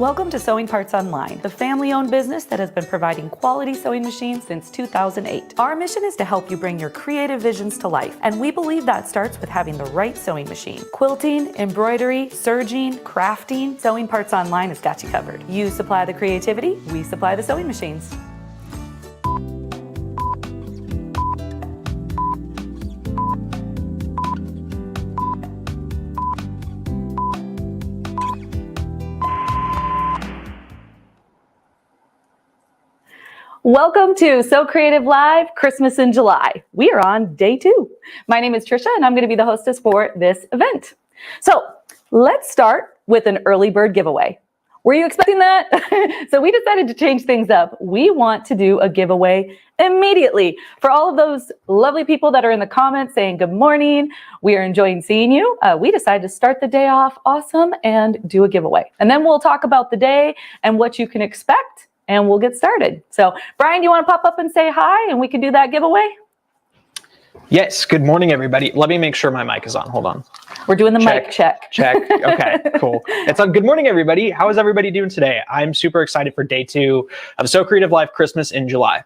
Welcome to Sewing Parts Online, the family-owned business that has been providing quality sewing machines since 2008. Our mission is to help you bring your creative visions to life, and we believe that starts with having the right sewing machine. Quilting, embroidery, serging, crafting, Sewing Parts Online has got you covered. You supply the creativity, we supply the sewing machines. Welcome to SewCreative Live Christmas in July. We are on day 2. My name is Trisha and I'm going to be the hostess for this event. So let's start with an early bird giveaway. Were you expecting that? So we decided to change things up. We want to do a giveaway immediately for all of those lovely people that are in the comments saying good morning. We are enjoying seeing you. We decided to start the day off awesome and do a giveaway. And then we'll talk about the day and what you can expect. And we'll get started. So, Brian, do you want to pop up and say hi and we can do that giveaway? Yes. Good morning, everybody. Let me make sure my mic is on. Hold on. We're doing the mic check. Check. Okay, cool. It's on. Good morning, everybody. How is everybody doing today? I'm super excited for day 2 of SewCreative Live Christmas in July.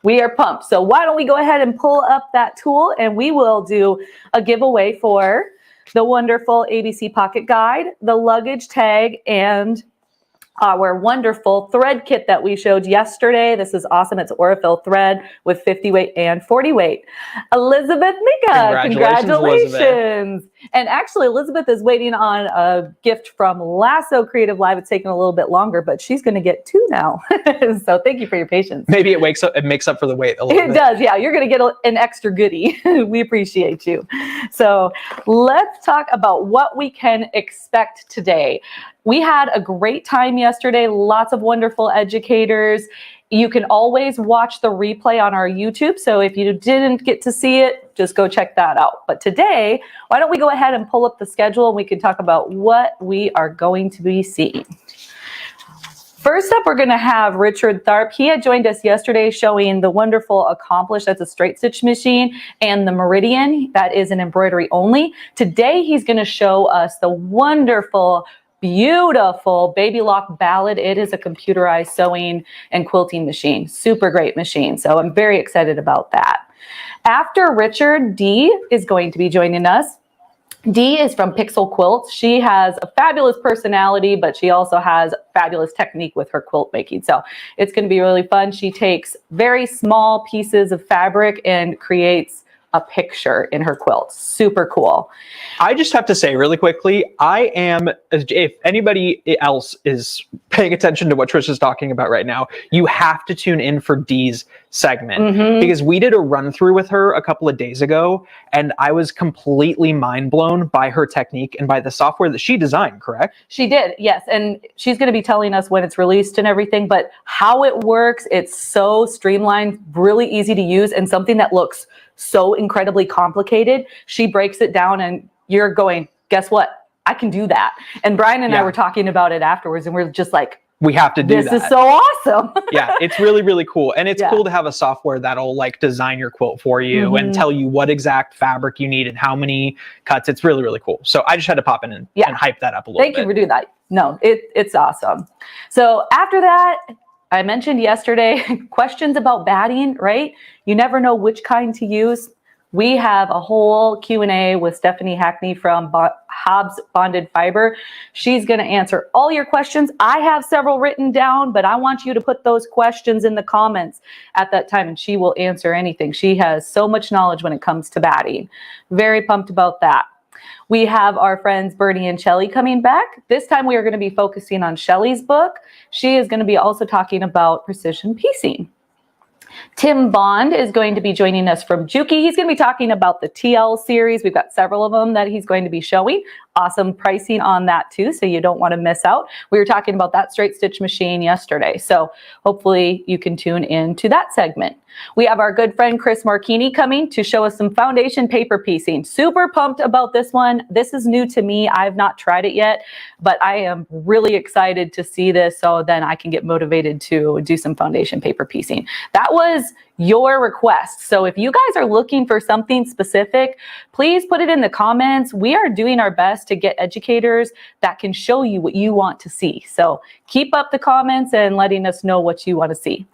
We are pumped. So why don't we go ahead and pull up that tool and we will do a giveaway for the wonderful ABC Pocket Guide, the luggage tag, and our wonderful thread kit that we showed yesterday. This is awesome. It's Aurifil thread with 50 weight and 40 weight. Elizabeth Mika, congratulations. Elizabeth. And actually, Elizabeth is waiting on a gift from last SewCreative Live. It's taken a little bit longer, but she's going to get 2 now. So thank you for your patience. Maybe it makes up for the wait a little bit. It does, yeah. You're going to get an extra goodie. We appreciate you. So let's talk about what we can expect today. We had a great time yesterday, lots of wonderful educators. You can always watch the replay on our YouTube. So if you didn't get to see it, just go check that out. But today, why don't we go ahead and pull up the schedule and we can talk about what we are going to be seeing. First up, we're going to have Richard Tharp. He had joined us yesterday showing the wonderful Accomplish, that's a straight stitch machine, and the Meridian, that is an embroidery only. Today, he's going to show us the wonderful, beautiful Baby Lock Ballad. It is a computerized sewing and quilting machine. Super great machine. So I'm very excited about that. After Richard, Dee is going to be joining us. Dee is from Pixel Quilts. She has a fabulous personality, but she also has fabulous technique with her quilt making. So it's going to be really fun. She takes very small pieces of fabric and creates a picture in her quilt. Super cool. I just have to say really quickly, if anybody else is paying attention to what Trish is talking about right now, you have to tune in for Dee's segment because we did a run through with her a couple of days ago and I was completely mind blown by her technique and by the software that she designed, correct? She did, yes. And she's going to be telling us when it's released and everything, but how it works, it's so streamlined, really easy to use, and something that looks so incredibly complicated. She breaks it down and you're going, guess what? I can do that. And Brian and I were talking about it afterwards and we're just like, we have to do that. This is so awesome. Yeah, it's really, really cool. And it's cool to have a software that'll like design your quilt for you and tell you what exact fabric you need and how many cuts. It's really, really cool. So I just had to pop in and hype that up a little bit. Thank you for doing that. No, it's awesome. So after that, I mentioned yesterday, questions about batting, right? You never know which kind to use. We have a whole Q&A with Stephanie Hackney from Hobbs Bonded Fiber. She's going to answer all your questions. I have several written down, but I want you to put those questions in the comments at that time, and she will answer anything. She has so much knowledge when it comes to batting. Very pumped about that. We have our friends Bernie and Shelly coming back. This time we are going to be focusing on Shelly's book. She is going to be also talking about precision piecing. Tim Bond is going to be joining us from JUKI. He's going to be talking about the TL series. We've got several of them that he's going to be showing. Awesome pricing on that too, so you don't want to miss out. We were talking about that straight stitch machine yesterday, so hopefully you can tune in to that segment. We have our good friend Chris Marchini coming to show us some foundation paper piecing. Super pumped about this one. This is new to me. I've not tried it yet, but I am really excited to see this so then I can get motivated to do some foundation paper piecing. That was your requests. So if you guys are looking for something specific, please put it in the comments. We are doing our best to get educators that can show you what you want to see. So keep up the comments and letting us know what you want to see.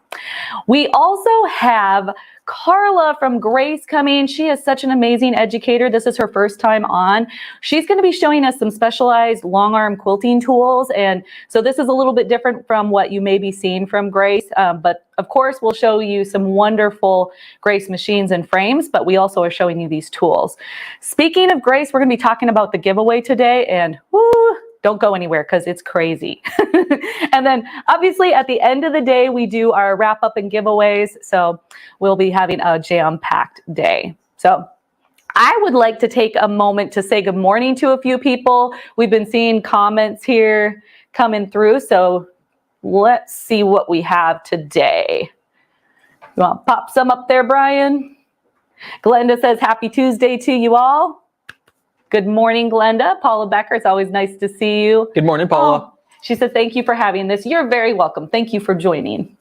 We also have Carla from Grace coming. She is such an amazing educator. This is her first time on. She's going to be showing us some specialized long arm quilting tools. And so this is a little bit different from what you may be seeing from Grace. But of course, we'll show you some wonderful Grace machines and frames, but we also are showing you these tools. Speaking of Grace, we're going to be talking about the giveaway today, and whoo, don't go anywhere because it's crazy. And then obviously at the end of the day, we do our wrap up and giveaways. So we'll be having a jam-packed day. So I would like to take a moment to say good morning to a few people. We've been seeing comments here coming through. So let's see what we have today. You want to pop some up there, Brian? Glenda says, happy Tuesday to you all. Good morning, Glenda. Paula Becker, it's always nice to see you. Good morning, Paula. Oh, she said, thank you for having this. You're very welcome. Thank you for joining.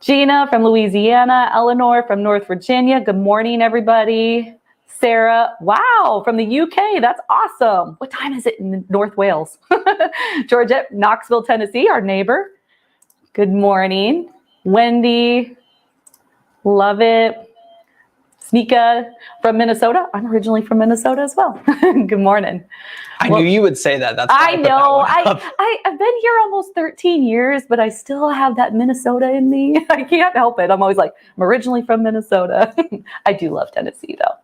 Gina from Louisiana, Eleanor from North Virginia. Good morning, everybody. Sarah, wow, from the UK. That's awesome. What time is it in North Wales? Georgette, Knoxville, Tennessee, our neighbor. Good morning. Wendy, love it. Sneeka from Minnesota. I'm originally from Minnesota as well. Good morning. I knew you would say that. That's why I know. I've been here almost 13 years, but I still have that Minnesota in me. I can't help it. I'm always like, I'm originally from Minnesota. I do love Tennessee though.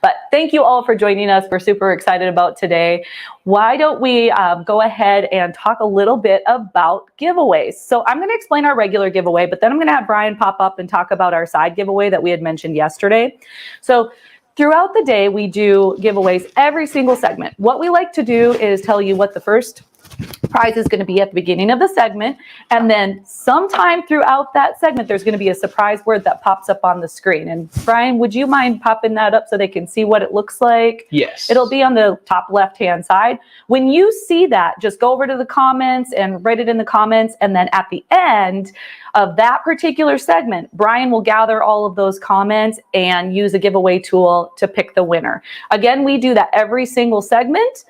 But thank you all for joining us. We're super excited about today. Why don't we go ahead and talk a little bit about giveaways? So I'm going to explain our regular giveaway, but then I'm going to have Brian pop up and talk about our side giveaway that we had mentioned yesterday. So throughout the day, we do giveaways every single segment. What we like to do is tell you what the first prize is going to be at the beginning of the segment. And then sometime throughout that segment, there's going to be a surprise word that pops up on the screen. And Brian, would you mind popping that up so they can see what it looks like? Yes. It'll be on the top left-hand side. When you see that, just go over to the comments and write it in the comments. And then at the end of that particular segment, Brian will gather all of those comments and use a giveaway tool to pick the winner. Again, we do that every single segment.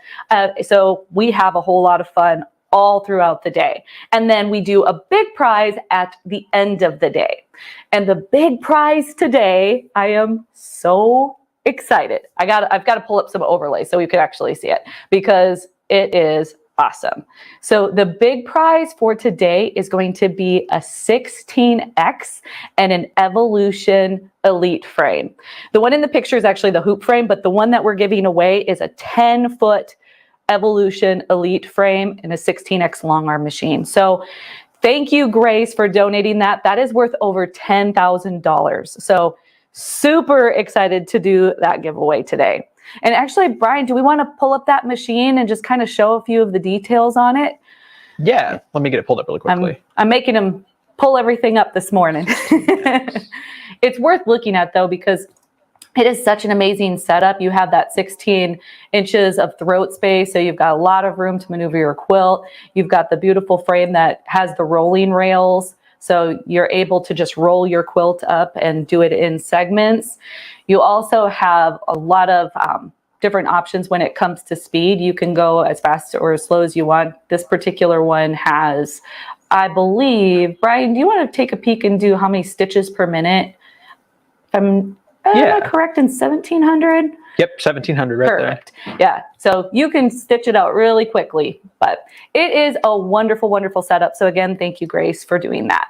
So we have a whole lot of fun all throughout the day. And then we do a big prize at the end of the day. And the big prize today, I am so excited. I've got to pull up some overlays so you can actually see it because it is awesome. So the big prize for today is going to be a 16X and an Evolution Elite frame. The one in the picture is actually the hoop frame, but the one that we're giving away is a 10-foot Evolution Elite frame and a 16X long arm machine. So thank you, Grace, for donating that. That is worth over $10,000. So super excited to do that giveaway today. And actually, Brian, do we want to pull up that machine and just kind of show a few of the details on it? Yeah, let me get it pulled up really quickly. I'm making him pull everything up this morning. It's worth looking at, though, because it is such an amazing setup. You have that 16 inches of throat space, so you've got a lot of room to maneuver your quilt. You've got the beautiful frame that has the rolling rails, so you're able to just roll your quilt up and do it in segments. You also have a lot of different options when it comes to speed. You can go as fast or as slow as you want. This particular one has, I believe, Brian, do you want to take a peek and do how many stitches per minute? Am I correct in 1700? Yep, 1700 right Perfect. There. Yeah, so you can stitch it out really quickly, but it is a wonderful, wonderful setup. So again, thank you, Grace, for doing that.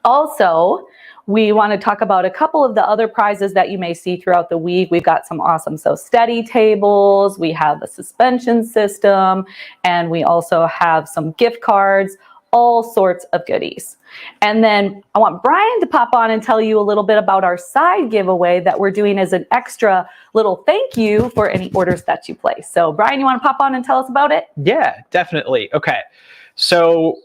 Also, we want to talk about a couple of the other prizes that you may see throughout the week. We've got some awesome Sew Steady tables. We have a suspension system, and we also have some gift cards, all sorts of goodies. And then I want Brian to pop on and tell you a little bit about our side giveaway that we're doing as an extra little thank you for any orders that you place. So Brian, you want to pop on and tell us about it? Yeah, definitely. Okay. So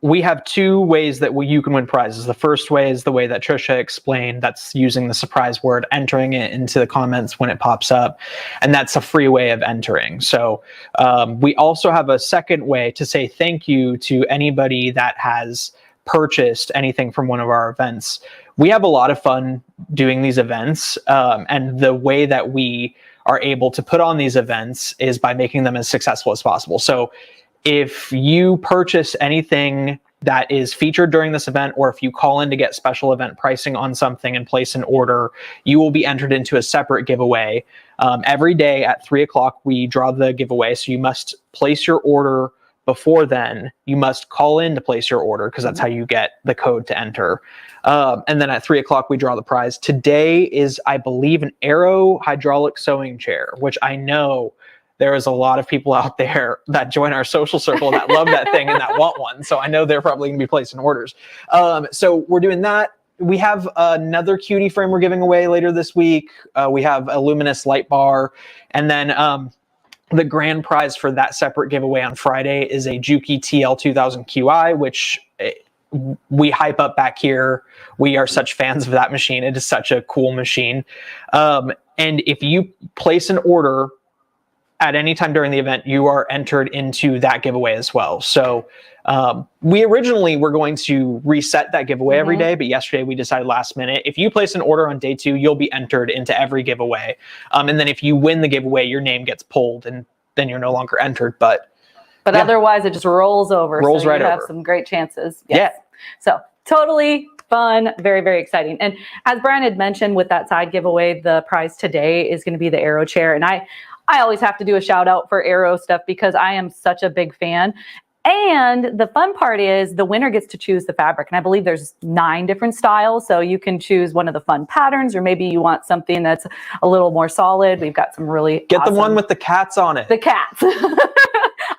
we have two ways that you can win prizes. The first way is the way that Trisha explained. That's using the surprise word, entering it into the comments when it pops up. And that's a free way of entering. So we also have a second way to say thank you to anybody that has purchased anything from one of our events. we have a lot of fun doing these events. And the way that we are able to put on these events is by making them as successful as possible. So if you purchase anything that is featured during this event, or if you call in to get special event pricing on something and place an order, you will be entered into a separate giveaway. Every day at 3 o'clock, we draw the giveaway. So you must place your order before then. You must call in to place your order because that's how you get the code to enter. And then at 3 o'clock, we draw the prize. Today is, I believe, an Aero hydraulic sewing chair, which I know there is a lot of people out there that join our social circle that love that thing and that want one. So I know they're probably going to be placing orders. So we're doing that. We have another cutie frame we're giving away later this week. We have a luminous light bar. And then the grand prize for that separate giveaway on Friday is a JUKI TL 2000 QI, which we hype up back here. We are such fans of that machine. It is such a cool machine. And if you place an order at any time during the event, you are entered into that giveaway as well. So we originally were going to reset that giveaway every day, but yesterday we decided last minute, if you place an order on day 2, you'll be entered into every giveaway. And then if you win the giveaway, your name gets pulled and then you're no longer entered. But yeah, otherwise it just rolls over. Rolls so right you have over. some great chances. Yes. Yeah. So totally fun, very, very exciting. And as Brian had mentioned with that side giveaway, the prize today is going to be the Aero chair. And I always have to do a shout out for Aero stuff because I am such a big fan. And the fun part is the winner gets to choose the fabric. And I believe there's 9 different styles. So you can choose one of the fun patterns, or maybe you want something that's a little more solid. We've got some really Get awesome, the one with the cats on it. the cats.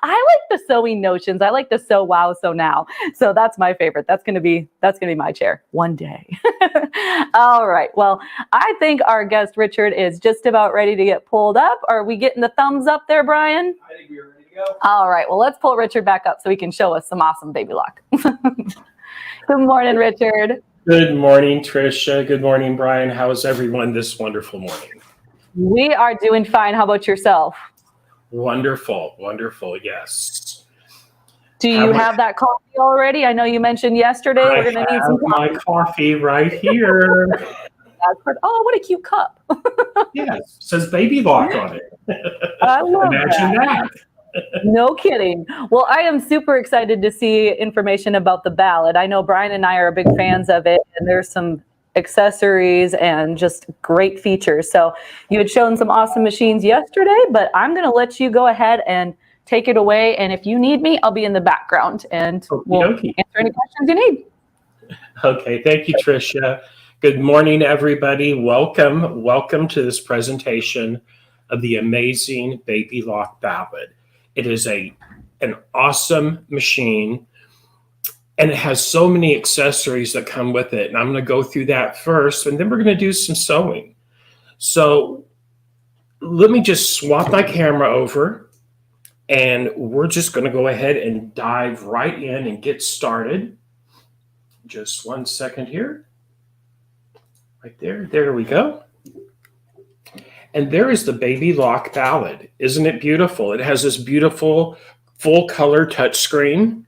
I like the sewing notions. I like the sew wow, sew now. So that's my favorite. That's gonna be my chair one day. All right. Well, I think our guest Richard is just about ready to get pulled up. Are we getting the thumbs up there, Brian? I think we are ready to go. All right. Well, let's pull Richard back up so he can show us some awesome baby lock. Good morning, Richard. Good morning, Tricia. Good morning, Brian. How is everyone this wonderful morning? We are doing fine. How about yourself? Wonderful, wonderful, yes. Do you have that coffee already? I know you mentioned yesterday we're going to need some coffee. My coffee right here. Oh, what a cute cup. Yes, says Baby Lock on it. I love Imagine that. No kidding. Well, I am super excited to see information about the Ballad. I know Brian and I are big fans of it, and there's some accessories and just great features. So you had shown some awesome machines yesterday, but I'm going to let you go ahead and take it away. And if you need me, I'll be in the background and we'll answer any questions you need. Okay, thank you, Tricia. Good morning, everybody. Welcome to this presentation of the amazing Baby Lock Ballad. It is an awesome machine, and it has so many accessories that come with it. And I'm going to go through that first, and then we're going to do some sewing. So let me just swap my camera over, and we're just going to go ahead and dive right in and get started. Just 1 second here. Right there. There we go. And there is the Baby Lock Ballad. Isn't it beautiful? It has this beautiful full color touchscreen.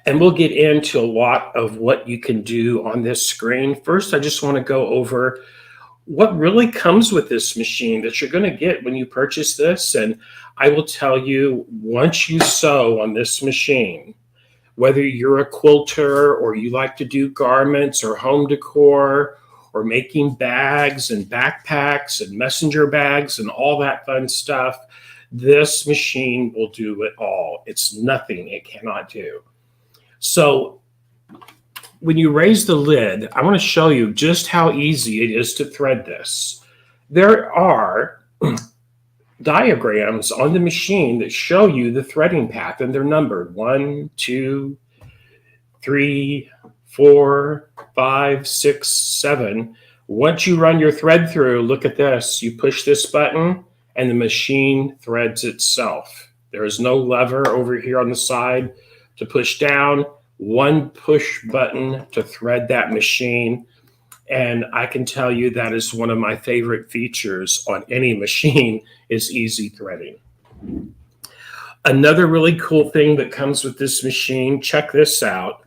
And we'll get into a lot of what you can do on this screen. First, I just want to go over what really comes with this machine that you're going to get when you purchase this. And I will tell you, once you sew on this machine, whether you're a quilter or you like to do garments or home decor or making bags and backpacks and messenger bags and all that fun stuff, this machine will do it all. It's nothing it cannot do. So when you raise the lid, I want to show you just how easy it is to thread this. There are diagrams on the machine that show you the threading path, and they're numbered 1, 2, 3, 4, 5, 6, 7. Once you run your thread through, look at this. You push this button and the machine threads itself. There is no lever over here on the side to push down. One push button to thread that machine. And I can tell you that is one of my favorite features on any machine is easy threading. Another really cool thing that comes with this machine, check this out.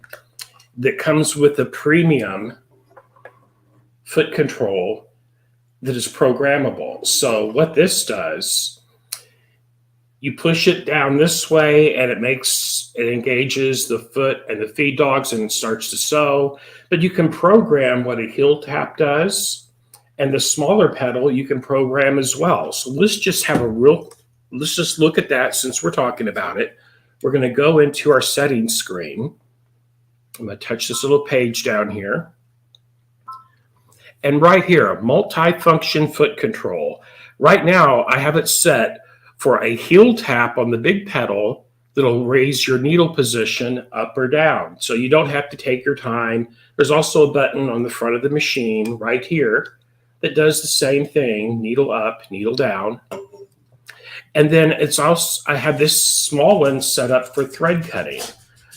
that comes with the premium foot control that is programmable. So what this does, you push it down this way and it engages the foot and the feed dogs and it starts to sew. But you can program what a heel tap does, and the smaller pedal you can program as well. So let's just look at that since we're talking about it. We're going to go into our settings screen. I'm going to touch this little page down here. And right here, multi-function foot control. Right now, I have it set for a heel tap on the big pedal that'll raise your needle position up or down. So you don't have to take your time. There's also a button on the front of the machine right here that does the same thing, needle up, needle down. And then I have this small one set up for thread cutting.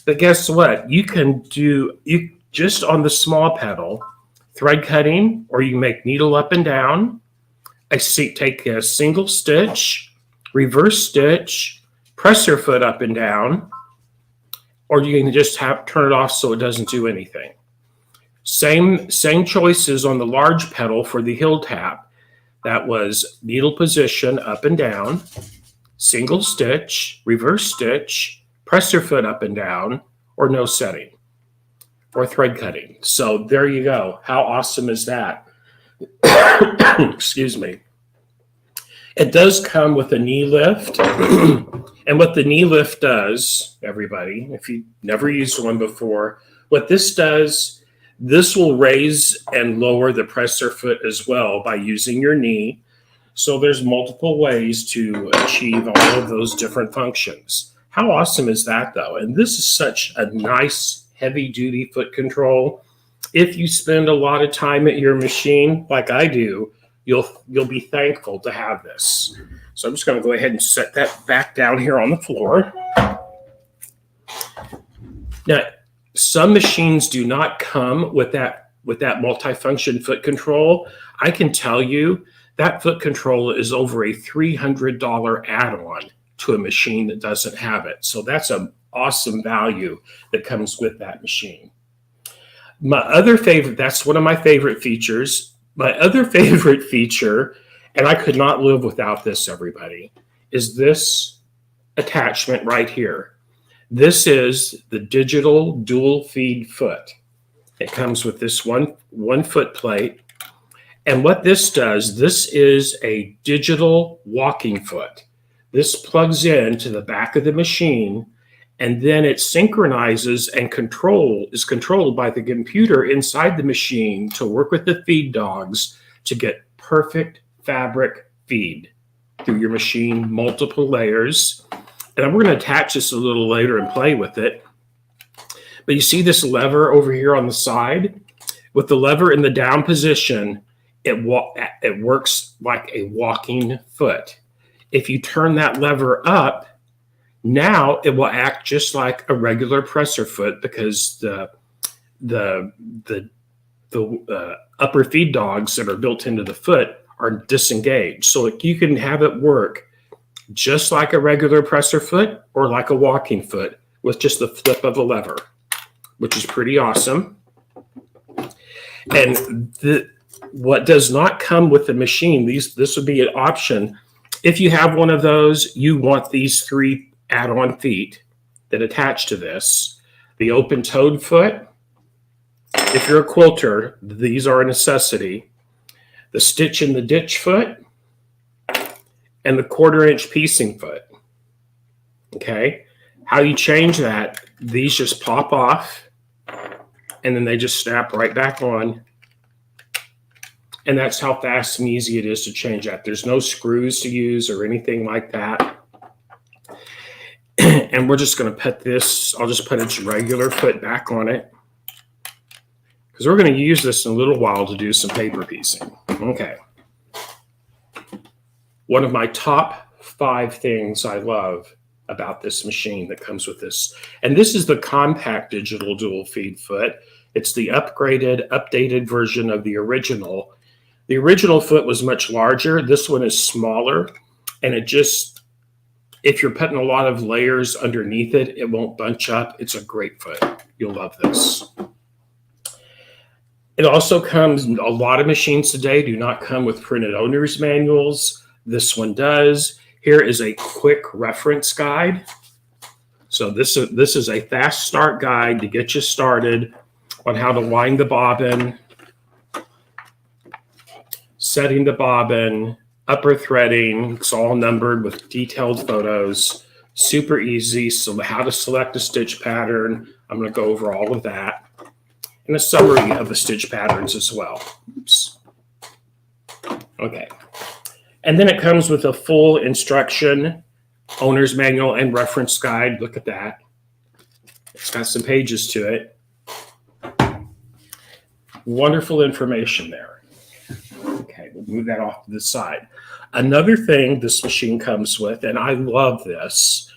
But guess what? You can just on the small pedal, thread cutting, or you can make needle up and down. Take a single stitch, reverse stitch, presser foot up and down, or you can just turn it off so it doesn't do anything. Same choices on the large pedal for the heel tap. That was needle position up and down, single stitch, reverse stitch, presser foot up and down, or no setting, or thread cutting. So there you go. How awesome is that? Excuse me. It does come with a knee lift. And what the knee lift does, everybody, if you've never used one before, what this does, this will raise and lower the presser foot as well by using your knee. So there's multiple ways to achieve all of those different functions. How awesome is that, though? And this is such a nice, heavy-duty foot control. If you spend a lot of time at your machine, like I do, you'll be thankful to have this. So I'm just going to go ahead and set that back down here on the floor. Now, some machines do not come with that multifunction foot control. I can tell you that foot control is over a $300 add-on to a machine that doesn't have it. So that's an awesome value that comes with that machine. That's one of my favorite features. My other favorite feature, and I could not live without this, everybody, is this attachment right here. This is the digital dual feed foot. It comes with this one foot plate. And what this does, this is a digital walking foot. This plugs into the back of the machine, and then it synchronizes and is controlled by the computer inside the machine to work with the feed dogs to get perfect fabric feed through your machine, multiple layers. And we're going to attach this a little later and play with it. But you see this lever over here on the side? With the lever in the down position, it works like a walking foot. If you turn that lever up, now it will act just like a regular presser foot because the upper feed dogs that are built into the foot are disengaged. So you can have it work just like a regular presser foot or like a walking foot with just the flip of a lever, which is pretty awesome. And what does not come with the machine, this would be an option. If you have one of those, you want these 3 add-on feet that attach to this. The open-toed foot, if you're a quilter, these are a necessity. The stitch in the ditch foot, and the 1/4-inch piecing foot. Okay, how you change that, these just pop off, and then they just snap right back on. And that's how fast and easy it is to change that. There's no screws to use or anything like that. And we're just going to put this, I'll just put its regular foot back on it, because we're going to use this in a little while to do some paper piecing. Okay. One of my top 5 things I love about this machine that comes with this, and this is the compact digital dual feed foot. It's the updated version of the original. The original foot was much larger. This one is smaller, and if you're putting a lot of layers underneath it, it won't bunch up. It's a great foot. You'll love this. It also comes, a lot of machines today do not come with printed owner's manuals. This one does. Here is a quick reference guide. So this is a fast start guide to get you started on how to wind the bobbin, setting the bobbin, upper threading. It's all numbered with detailed photos. Super easy. So how to select a stitch pattern. I'm going to go over all of that. And a summary of the stitch patterns as well. Oops. Okay. And then it comes with a full instruction, owner's manual, and reference guide. Look at that. It's got some pages to it. Wonderful information there. Okay, we'll move that off to the side. Another thing this machine comes with, and I love this.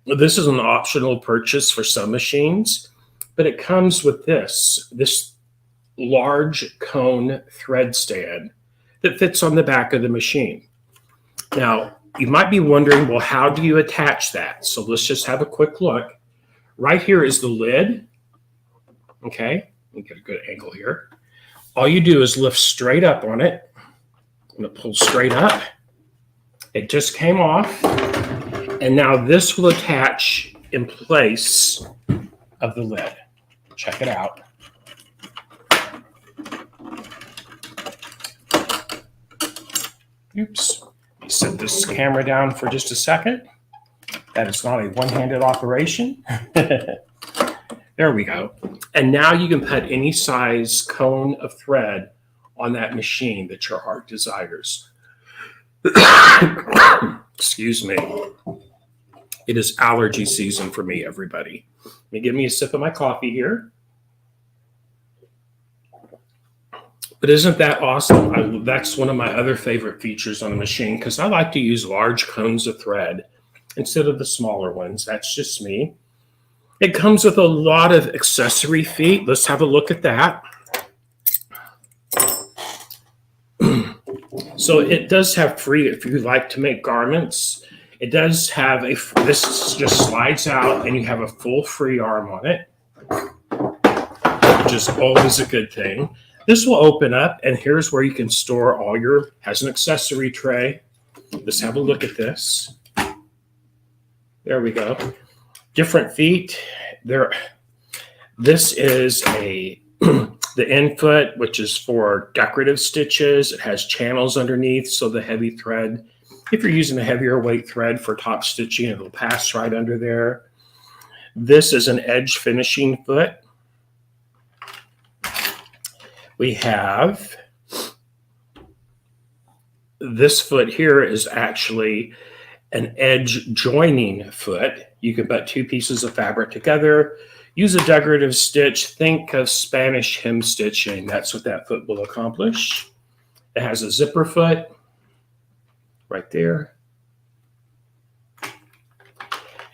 This is an optional purchase for some machines, but it comes with this large cone thread stand that fits on the back of the machine. Now, you might be wondering, well, how do you attach that? So let's just have a quick look. Right here is the lid. Okay, let me get a good angle here. All you do is lift straight up on it. I'm going to pull straight up. It just came off. And now this will attach in place of the lid. Check it out. Oops. Let me set this camera down for just a second. That is not a one-handed operation. There we go. And now you can put any size cone of thread on that machine that your heart desires. Excuse me. It is allergy season for me, everybody. Let me give me a sip of my coffee here. But isn't that awesome? That's one of my other favorite features on the machine because I like to use large cones of thread instead of the smaller ones. That's just me. It comes with a lot of accessory feet. Let's have a look at that. So it does have free, if you like to make garments, it does have this just slides out and you have a full free arm on it, which is always a good thing. This will open up and here's where you can store all has an accessory tray. Let's have a look at this. There we go. Different feet. This is the end foot, which is for decorative stitches. It has channels underneath, so the heavy thread, if you're using a heavier weight thread for top stitching, it'll pass right under there. This is an edge finishing foot. We have this foot here is actually an edge joining foot. You can put two pieces of fabric together, use a decorative stitch, think of Spanish hem stitching. That's what that foot will accomplish. It has a zipper foot right there.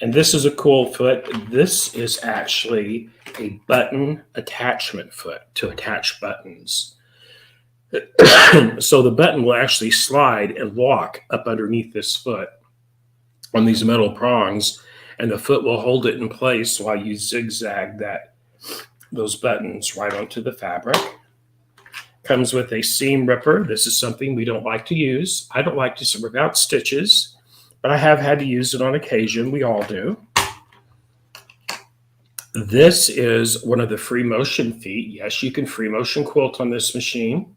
And this is a cool foot. This is actually a button attachment foot to attach buttons. So the button will actually slide and lock up underneath this foot on these metal prongs, and the foot will hold it in place while you zigzag those buttons right onto the fabric. Comes with a seam ripper. This is something we don't like to use. I don't like to rip out stitches, but I have had to use it on occasion. We all do. This is one of the free motion feet. Yes, you can free motion quilt on this machine.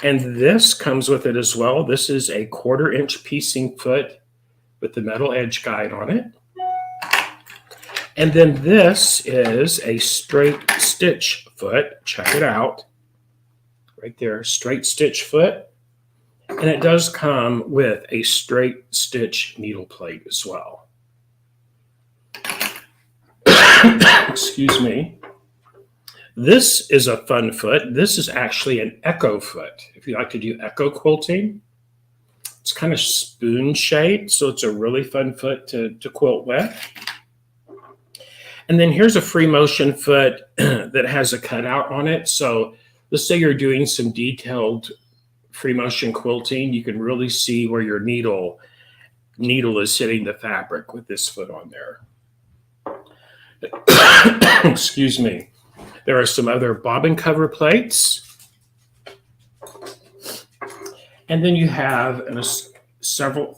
And this comes with it as well. This is a 1/4 inch piecing foot with the metal edge guide on it. And then this is a straight stitch foot. Check it out. Right there, straight stitch foot. And it does come with a straight stitch needle plate as well. Excuse me. This is a fun foot. This is actually an echo foot. If you like to do echo quilting, it's kind of spoon shaped, so it's a really fun foot to quilt with. And then here's a free motion foot that has a cutout on it. So let's say you're doing some detailed free motion quilting, you can really see where your needle is hitting the fabric with this foot on there. Excuse me. There are some other bobbin cover plates. And then you have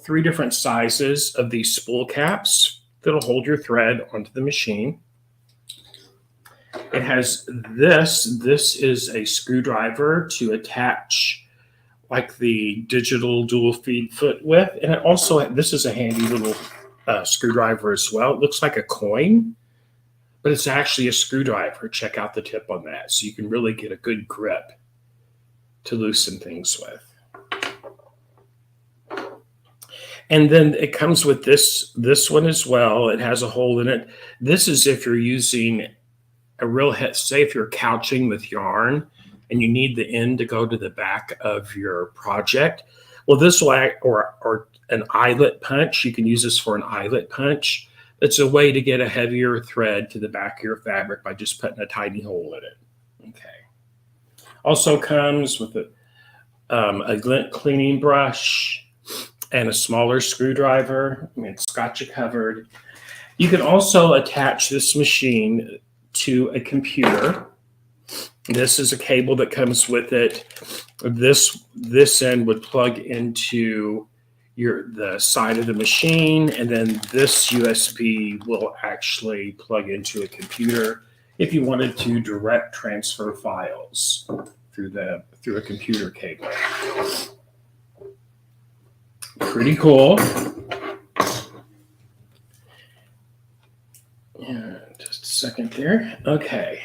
three different sizes of these spool caps that'll hold your thread onto the machine. It has this. This is a screwdriver to attach like the digital dual feed foot with. And it also, this is a handy little screwdriver as well. It looks like a coin, but it's actually a screwdriver. Check out the tip on that. So you can really get a good grip to loosen things with. And then it comes with this one as well. It has a hole in it. This is if you're using a real head, say if you're couching with yarn and you need the end to go to the back of your project. Well, this will act, or an eyelet punch. You can use this for an eyelet punch. It's a way to get a heavier thread to the back of your fabric by just putting a tiny hole in it. Okay. Also comes with a lint cleaning brush and a smaller screwdriver. I mean, it's got you covered. You can also attach this machine to a computer. This is a cable that comes with it. This end would plug into the side of the machine, and then this USB will actually plug into a computer if you wanted to direct transfer files through a computer cable. Pretty cool. Yeah, just a second there. Okay.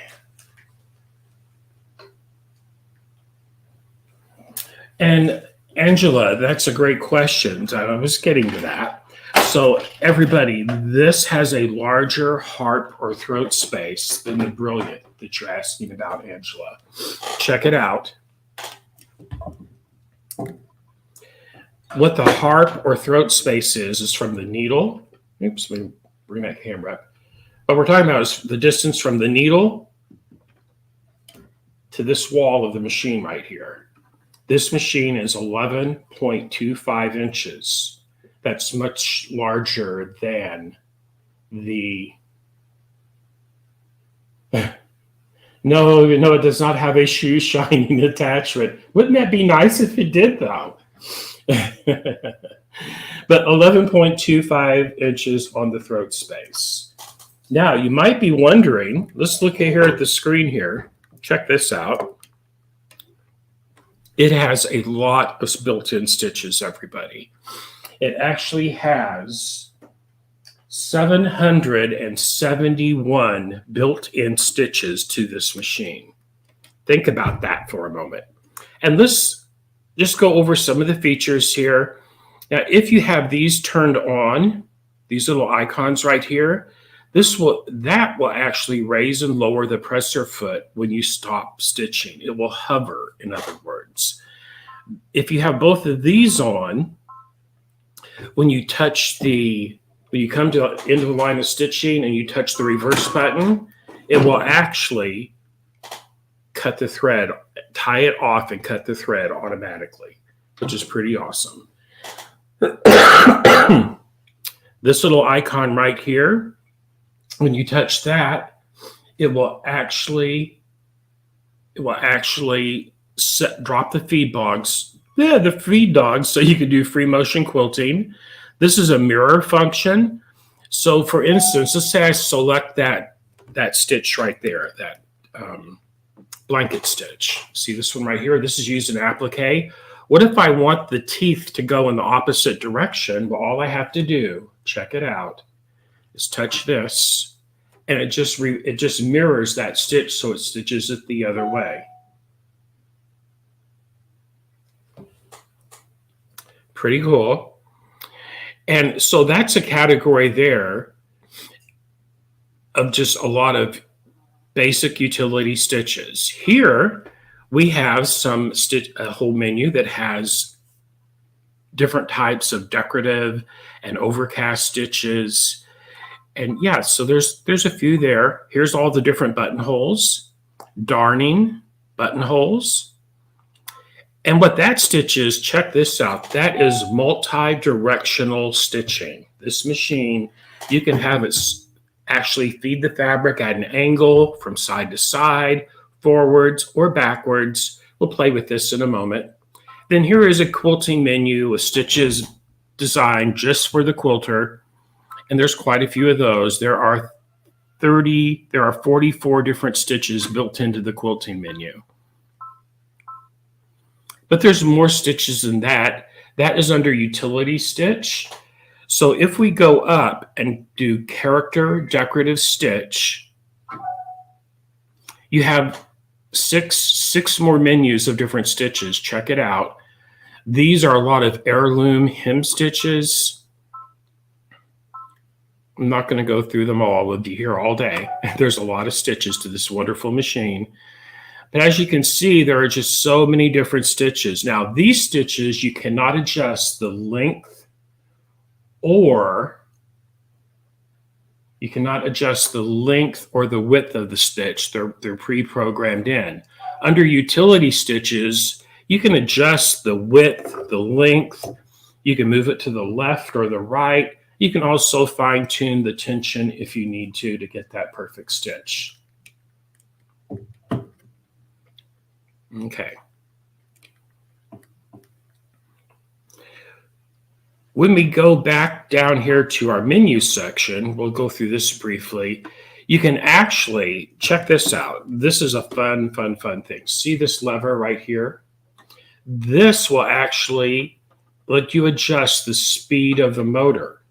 And Angela, that's a great question. I was getting to that. So everybody, this has a larger harp or throat space than the Brilliant that you're asking about, Angela. Check it out. What the harp or throat space is from the needle. Oops, let me bring that camera up. What we're talking about is the distance from the needle to this wall of the machine right here. This machine is 11.25 inches. That's much larger than the... No, it does not have a shoe shining attachment. Wouldn't that be nice if it did, though? But 11.25 inches on the throat space. Now, you might be wondering, let's look here at the screen here. Check this out. It has a lot of built-in stitches, everybody. It actually has 771 built-in stitches to this machine. Think about that for a moment. And let's just go over some of the features here. Now, if you have these turned on, these little icons right here, that will actually raise and lower the presser foot when you stop stitching. It will hover, in other words. If you have both of these on, when you come into the line of stitching and you touch the reverse button, it will actually cut the thread, tie it off and cut the thread automatically, which is pretty awesome. This little icon right here, when you touch that, it will actually drop the feed dogs. Yeah, the feed dogs, so you can do free motion quilting. This is a mirror function. So for instance, let's say I select that stitch right there, that blanket stitch. See this one right here? This is used in applique. What if I want the teeth to go in the opposite direction? Well, all I have to do, check it out, is touch this, and it just mirrors that stitch, so it stitches it the other way. Pretty cool. And so that's a category there of just a lot of basic utility stitches. Here we have a whole menu that has different types of decorative and overcast stitches. And yeah, so there's a few there. Here's all the different buttonholes, darning buttonholes. And what that stitch is, check this out. That is multi-directional stitching. This machine, you can have it actually feed the fabric at an angle from side to side, forwards or backwards. We'll play with this in a moment. Then here is a quilting menu with stitches designed just for the quilter. And there's quite a few of those. There are 44 different stitches built into the quilting menu. But there's more stitches than that. That is under utility stitch. So if we go up and do character decorative stitch, you have six more menus of different stitches. Check it out. These are a lot of heirloom hem stitches. I'm not going to go through them all. We'll be here all day. There's a lot of stitches to this wonderful machine. But as you can see, there are just so many different stitches. Now, these stitches, you cannot adjust the length or you cannot adjust the length or the width of the stitch. They're pre-programmed in. Under utility stitches, you can adjust the width, the length. You can move it to the left or the right. You can also fine-tune the tension if you need to get that perfect stitch. Okay. When we go back down here to our menu section, we'll go through this briefly. You can actually check this out. This is a fun thing. See this lever right here? This will actually let you adjust the speed of the motor.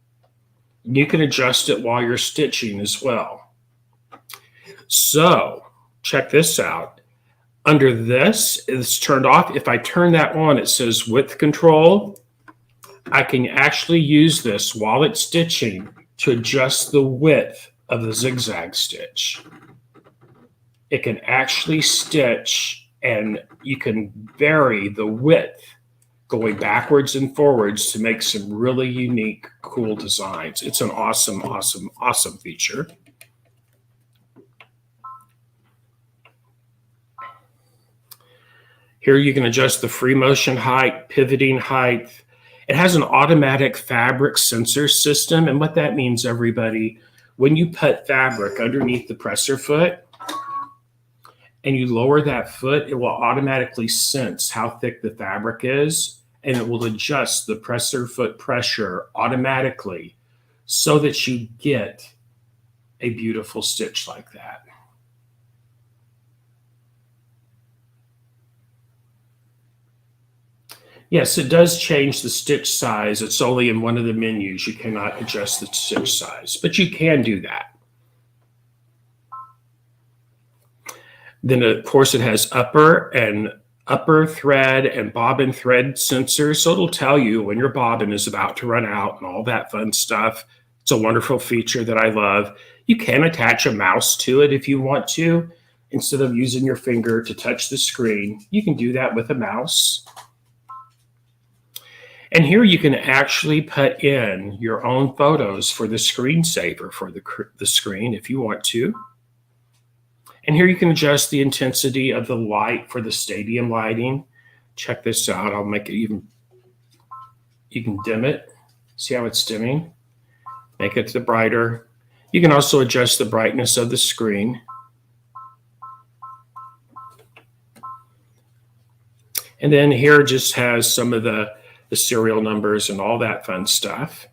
You can adjust it while you're stitching as well. So check this out. Under this, it's turned off. If I turn that on, it says width control. I can actually use this while it's stitching to adjust the width of the zigzag stitch. It can actually stitch and you can vary the width going backwards and forwards to make some really unique, cool designs. It's an awesome feature. Here you can adjust the free motion height, pivoting height. It has an automatic fabric sensor system. And what that means, everybody, when you put fabric underneath the presser foot and you lower that foot, it will automatically sense how thick the fabric is, and it will adjust the presser foot pressure automatically so that you get a beautiful stitch like that. Yes, it does change the stitch size. It's only in one of the menus. You cannot adjust the stitch size, but you can do that. Then, of course, it has upper thread and bobbin thread sensors. So it'll tell you when your bobbin is about to run out and all that fun stuff. It's a wonderful feature that I love. You can attach a mouse to it if you want to. Instead of using your finger to touch the screen, you can do that with a mouse. And here you can actually put in your own photos for the screensaver for the screen if you want to. And here you can adjust the intensity of the light for the stadium lighting. Check this out. I'll make it even, you can dim it. See how it's dimming? Make it brighter. You can also adjust the brightness of the screen. And then here just has some of the serial numbers and all that fun stuff.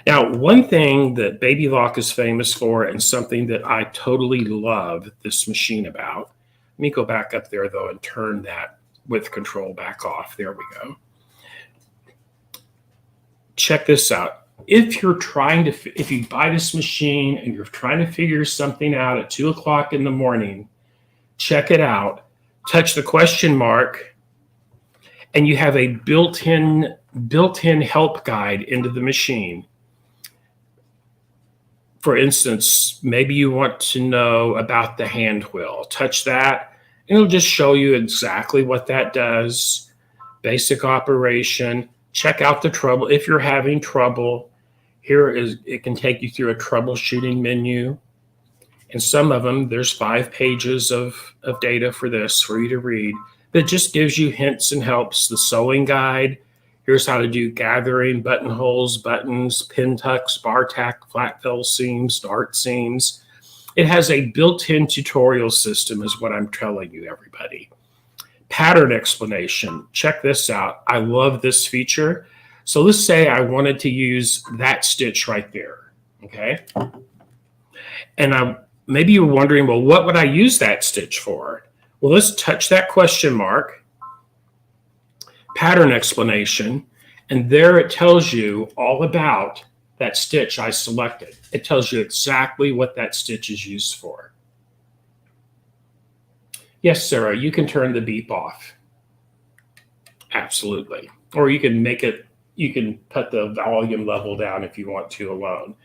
Now, one thing that Baby Lock is famous for, and something that I totally love this machine about, let me go back up there though and turn that width control back off. There we go. Check this out. If you buy this machine and you're trying to figure something out at 2 o'clock in the morning, check it out. Touch the question mark, and you have a built-in help guide into the machine. For instance, maybe you want to know about the hand wheel. Touch that, and it'll just show you exactly what that does. Basic operation. Check out the trouble. If you're having trouble, it can take you through a troubleshooting menu. And some of them, there's 5 pages of data for this for you to read. That just gives you hints and helps. The sewing guide. Here's how to do gathering, buttonholes, buttons, pin tucks, bar tack, flat fill seams, dart seams. It has a built-in tutorial system is what I'm telling you, everybody. Pattern explanation. Check this out. I love this feature. So let's say I wanted to use that stitch right there, okay? And maybe you're wondering, well, what would I use that stitch for? Well, let's touch that question mark, pattern explanation, and there it tells you all about that stitch I selected. It tells you exactly what that stitch is used for. Yes, Sarah, you can turn the beep off. Absolutely. Or you can make it, you can put the volume level down if you want to alone.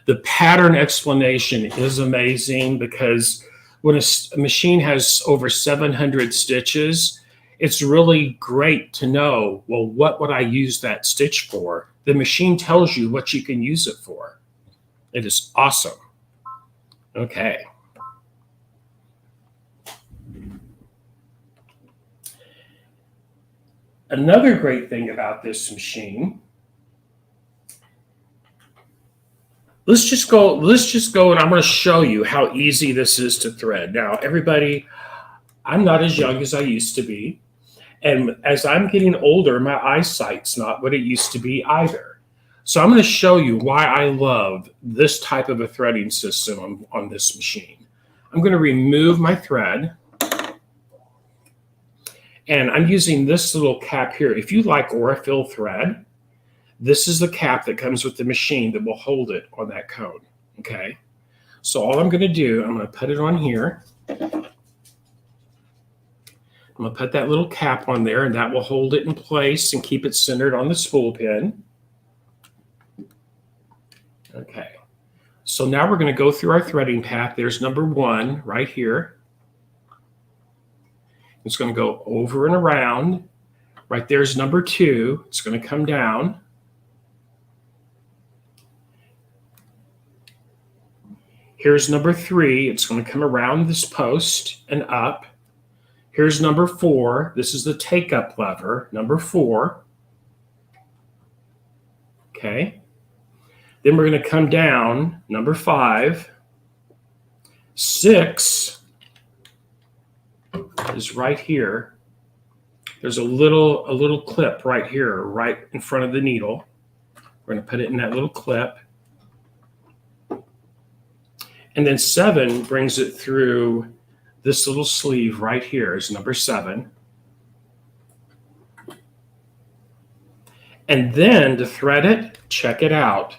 The pattern explanation is amazing because when a machine has over 700 stitches, it's really great to know, well, what would I use that stitch for? The machine tells you what you can use it for. It is awesome. Okay. Another great thing about this machine, let's just go and I'm going to show you how easy this is to thread. Now, everybody, I'm not as young as I used to be. And as I'm getting older, my eyesight's not what it used to be either. So I'm going to show you why I love this type of a threading system on this machine. I'm going to remove my thread. And I'm using this little cap here. If you like Aurifil thread, this is the cap that comes with the machine that will hold it on that cone, okay? So all I'm going to do, I'm going to put it on here. I'm going to put that little cap on there, and that will hold it in place and keep it centered on the spool pin. Okay. So now we're going to go through our threading path. There's number 1 right here. It's going to go over and around. Right there's number 2. It's going to come down. Here's number 3. It's going to come around this post and up. Here's number 4. This is the take-up lever, number 4. Okay. Then we're going to come down, number 5. 6 is right here. There's a little clip right here, right in front of the needle. We're going to put it in that little clip. And then 7 brings it through this little sleeve right here is number 7. And then to thread it, check it out.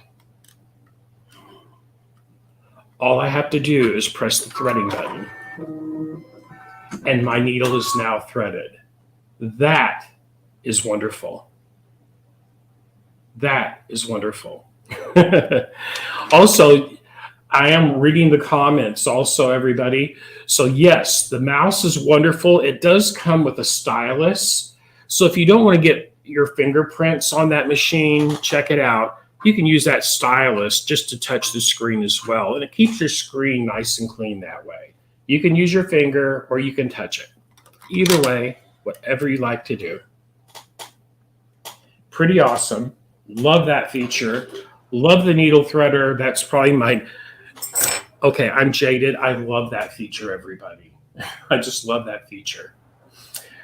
All I have to do is press the threading button. And my needle is now threaded. That is wonderful. That is wonderful. Also, I am reading the comments also, everybody. So yes, the mouse is wonderful. It does come with a stylus. So if you don't want to get your fingerprints on that machine, check it out. You can use that stylus just to touch the screen as well. And it keeps your screen nice and clean that way. You can use your finger or you can touch it. Either way, whatever you like to do. Pretty awesome. Love that feature. Love the needle threader. That's probably my... Okay, I'm jaded. I love that feature, everybody. I just love that feature.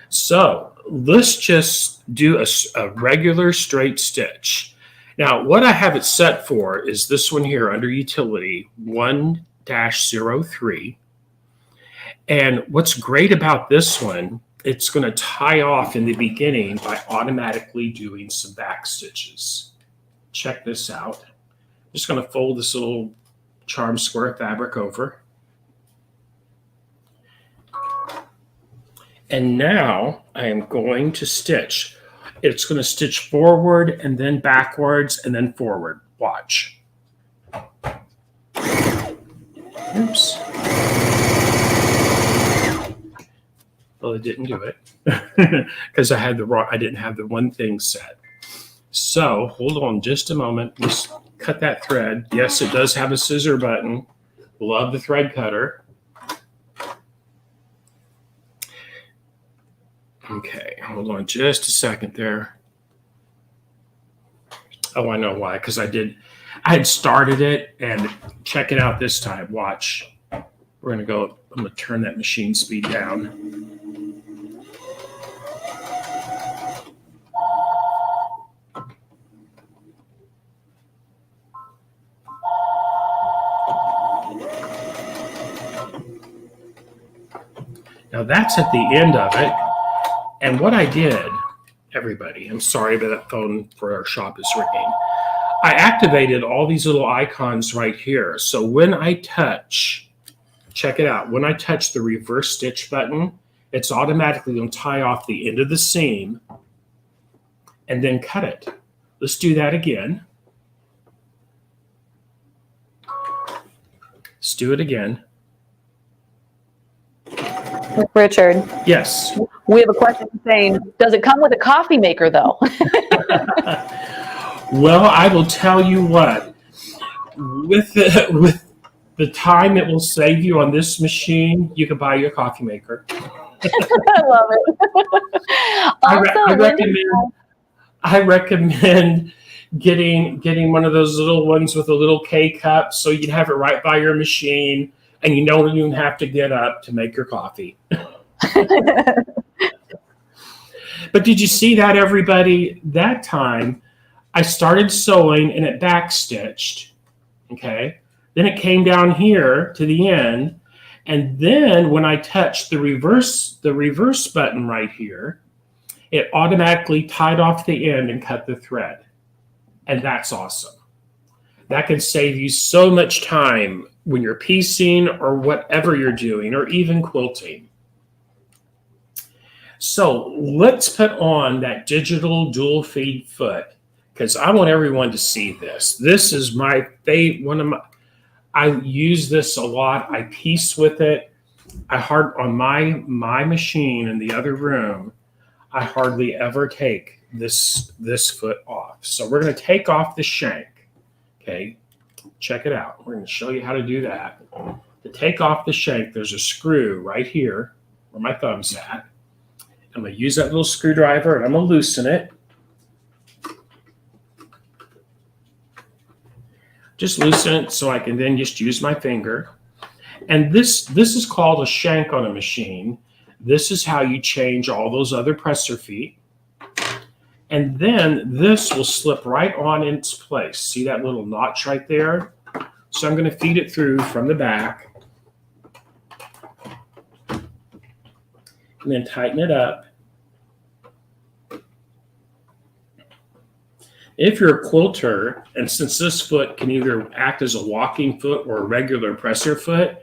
So let's just do a regular straight stitch. Now, what I have it set for is this one here under Utility 1-03. And what's great about this one, it's going to tie off in the beginning by automatically doing some back stitches. Check this out. I'm just going to fold this little charm square fabric over. And now I am going to stitch. It's going to stitch forward and then backwards and then forward. Watch. Oops. Well, it didn't do it because I didn't have the one thing set. So hold on just a moment. Just cut that thread. Yes, it does have a scissor button. Love the thread cutter. Okay, hold on just a second there. Oh, I know why. Because I had started it, and check it out this time. Watch. We're going to go, I'm going to turn that machine speed down. Now that's at the end of it. And what I did, everybody, I'm sorry, but that phone for our shop is ringing. I activated all these little icons right here. So when I touch, check it out. When I touch the reverse stitch button, it's automatically going to tie off the end of the seam and then cut it. Let's do that again. Let's do it again. Richard. Yes. We have a question saying, does it come with a coffee maker though? Well, I will tell you what, with the time it will save you on this machine, you can buy your coffee maker. I love it. I recommend getting one of those little ones with a little K cup, so you can have it right by your machine, and you don't even have to get up to make your coffee. But did you see that, everybody? That time, I started sewing and it backstitched. Okay, then it came down here to the end, and then when I touched the reverse button right here, it automatically tied off the end and cut the thread. And that's awesome. That can save you so much time when you're piecing or whatever you're doing, or even quilting. So let's put on that digital dual feed foot, because I want everyone to see this. This is my favorite. I use this a lot. I piece with it. On my machine in the other room, I hardly ever take this foot off. So we're going to take off the shank. Okay, check it out. We're going to show you how to do that. To take off the shank, there's a screw right here where my thumb's at. I'm going to use that little screwdriver and I'm going to loosen it. Just loosen it so I can then just use my finger. And this is called a shank on a machine. This is how you change all those other presser feet. And then this will slip right on in its place. See that little notch right there? So I'm going to feed it through from the back. And then tighten it up. If you're a quilter, and since this foot can either act as a walking foot or a regular presser foot,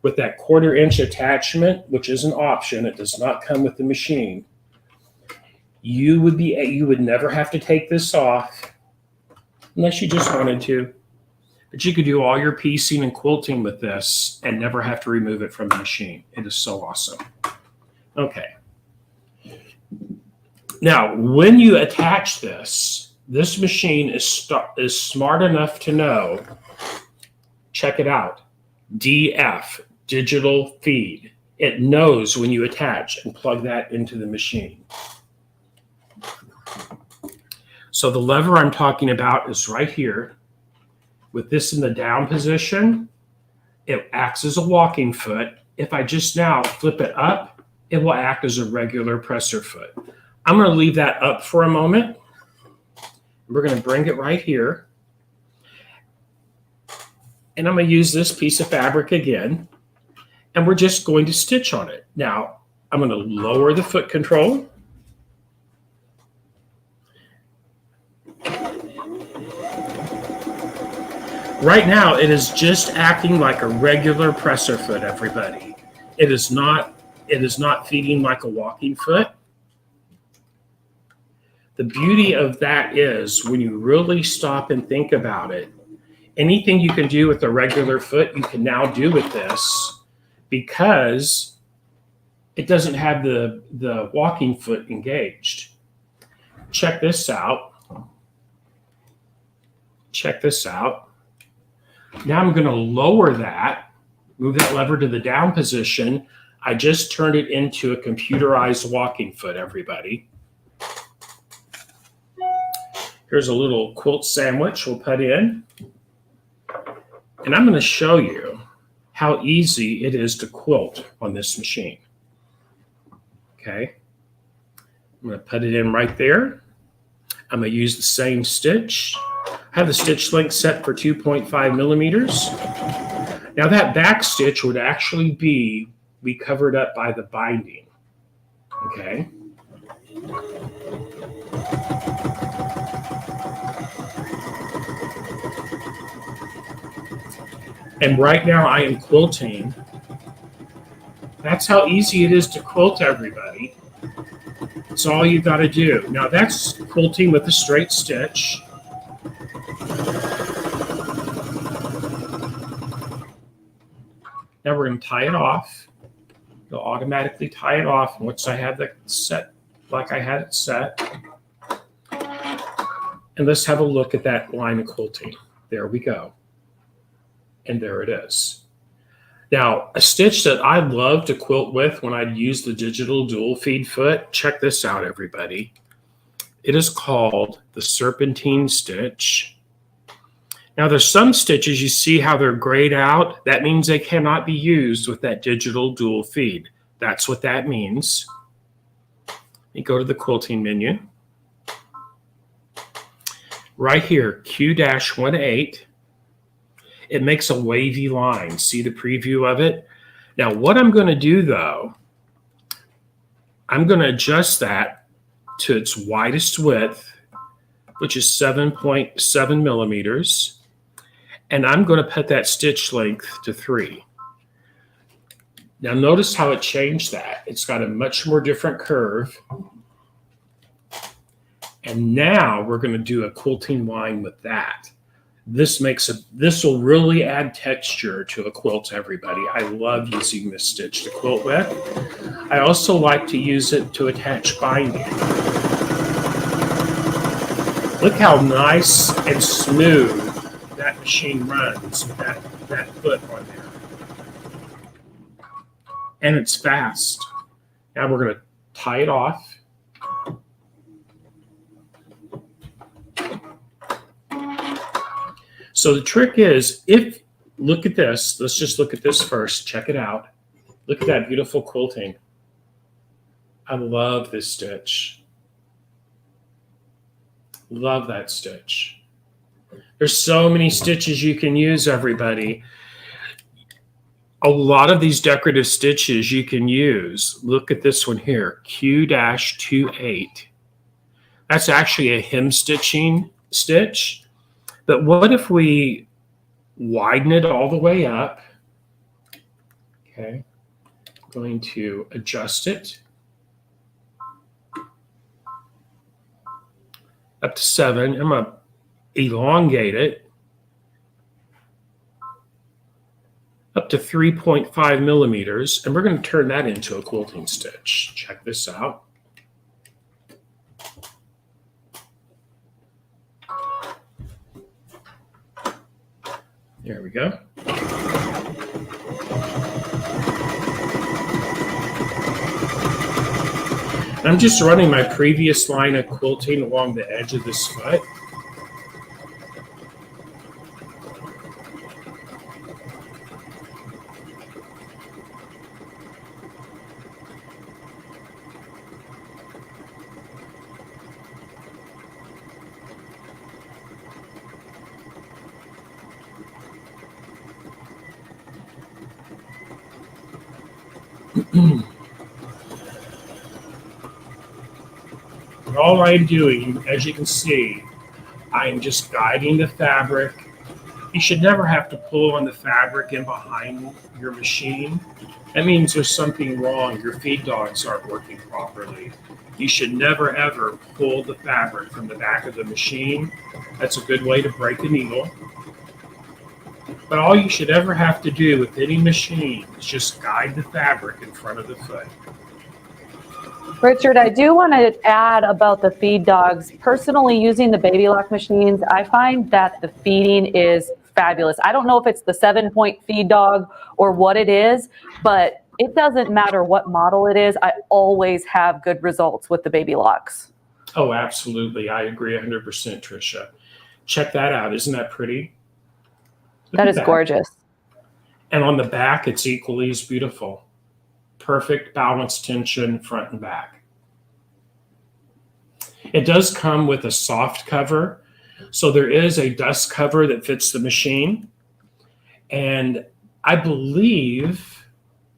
with that 1/4 inch attachment, which is an option, it does not come with the machine, you would never have to take this off unless you just wanted to. But you could do all your piecing and quilting with this and never have to remove it from the machine. It is so awesome. Okay. Now, when you attach this machine is smart enough to know, check it out, DF, digital feed. It knows when you attach and plug that into the machine. So the lever I'm talking about is right here. With this in the down position, it acts as a walking foot. If I just now flip it up, it will act as a regular presser foot. I'm going to leave that up for a moment. We're going to bring it right here. And I'm going to use this piece of fabric again. And we're just going to stitch on it. Now, I'm going to lower the foot control. Right now, it is just acting like a regular presser foot, everybody. It is not feeding like a walking foot. The beauty of that is when you really stop and think about it, anything you can do with a regular foot, you can now do with this because it doesn't have the walking foot engaged. Check this out. Check this out. Now I'm going to lower that, move that lever to the down position. I just turned it into a computerized walking foot, everybody. Here's a little quilt sandwich we'll put in. And I'm going to show you how easy it is to quilt on this machine. Okay. I'm going to put it in right there. I'm going to use the same stitch. I have the stitch length set for 2.5 millimeters. Now that back stitch would actually be covered up by the binding. Okay. And right now I am quilting. That's how easy it is to quilt, everybody. It's all you got to do. Now that's quilting with a straight stitch. Now we're going to tie it off. It'll automatically tie it off once I have that set like I had it set. And let's have a look at that line of quilting. There we go. And there it is. Now, a stitch that I love to quilt with when I use the digital dual feed foot, check this out, everybody. It is called the serpentine stitch. Now, there's some stitches, you see how they're grayed out. That means they cannot be used with that digital dual feed. That's what that means. You go to the quilting menu. Right here, Q-18. It makes a wavy line. See the preview of it? Now, what I'm going to do, though, I'm going to adjust that to its widest width, which is 7.7 millimeters. And I'm going to put that stitch length to 3. Now, notice how it changed that. It's got a much more different curve. And now we're going to do a quilting line with that. This will really add texture to a quilt, everybody. I love using this stitch to quilt with. I also like to use it to attach binding. Look how nice and smooth that machine runs with that foot on there. And it's fast. Now we're going to tie it off. So the trick is, look at this. Let's just look at this first. Check it out. Look at that beautiful quilting. I love this stitch. Love that stitch. There's so many stitches you can use, everybody. A lot of these decorative stitches you can use. Look at this one here, Q-28. That's actually a hem stitching stitch. But what if we widen it all the way up? Okay, I'm going to adjust it up to 7. I'm going to elongate it up to 3.5 millimeters, and we're going to turn that into a quilting stitch. Check this out. There we go. I'm just running my previous line of quilting along the edge of this foot. And all I'm doing, as you can see, I'm just guiding the fabric. You should never have to pull on the fabric in behind your machine. That means there's something wrong. Your feed dogs aren't working properly. You should never, ever pull the fabric from the back of the machine. That's a good way to break a needle. But all you should ever have to do with any machine is just guide the fabric in front of the foot. Richard, I do want to add about the feed dogs. Personally, using the baby lock machines, I find that the feeding is fabulous. I don't know if it's the 7-point feed dog or what it is, but it doesn't matter what model it is. I always have good results with the baby locks. Oh, absolutely. I agree 100%, Trisha. Check that out. Isn't that pretty? Look That at is gorgeous. And on the back, it's equally as beautiful. Perfect balanced tension front and back. It does come with a soft cover. So there is a dust cover that fits the machine. And I believe,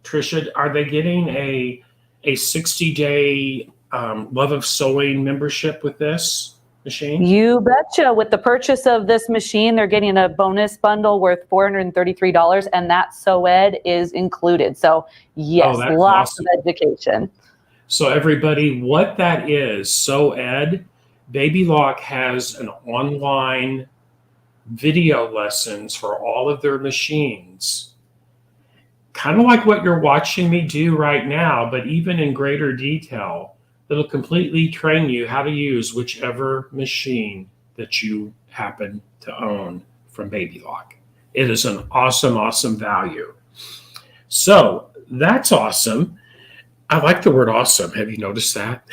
Trisha, are they getting a 60-day Love of Sewing membership with this machine? You betcha. With the purchase of this machine, they're getting a bonus bundle worth $433, and that SewEd is included. So yes, Oh, that's lots awesome. of education. So everybody, what that is, SewEd, Baby Lock has an online video lessons for all of their machines. Kind of like what you're watching me do right now, but even in greater detail. It'll completely train you how to use whichever machine that you happen to own from Baby Lock. It is an awesome, awesome value. So that's awesome. I like the word awesome. Have you noticed that?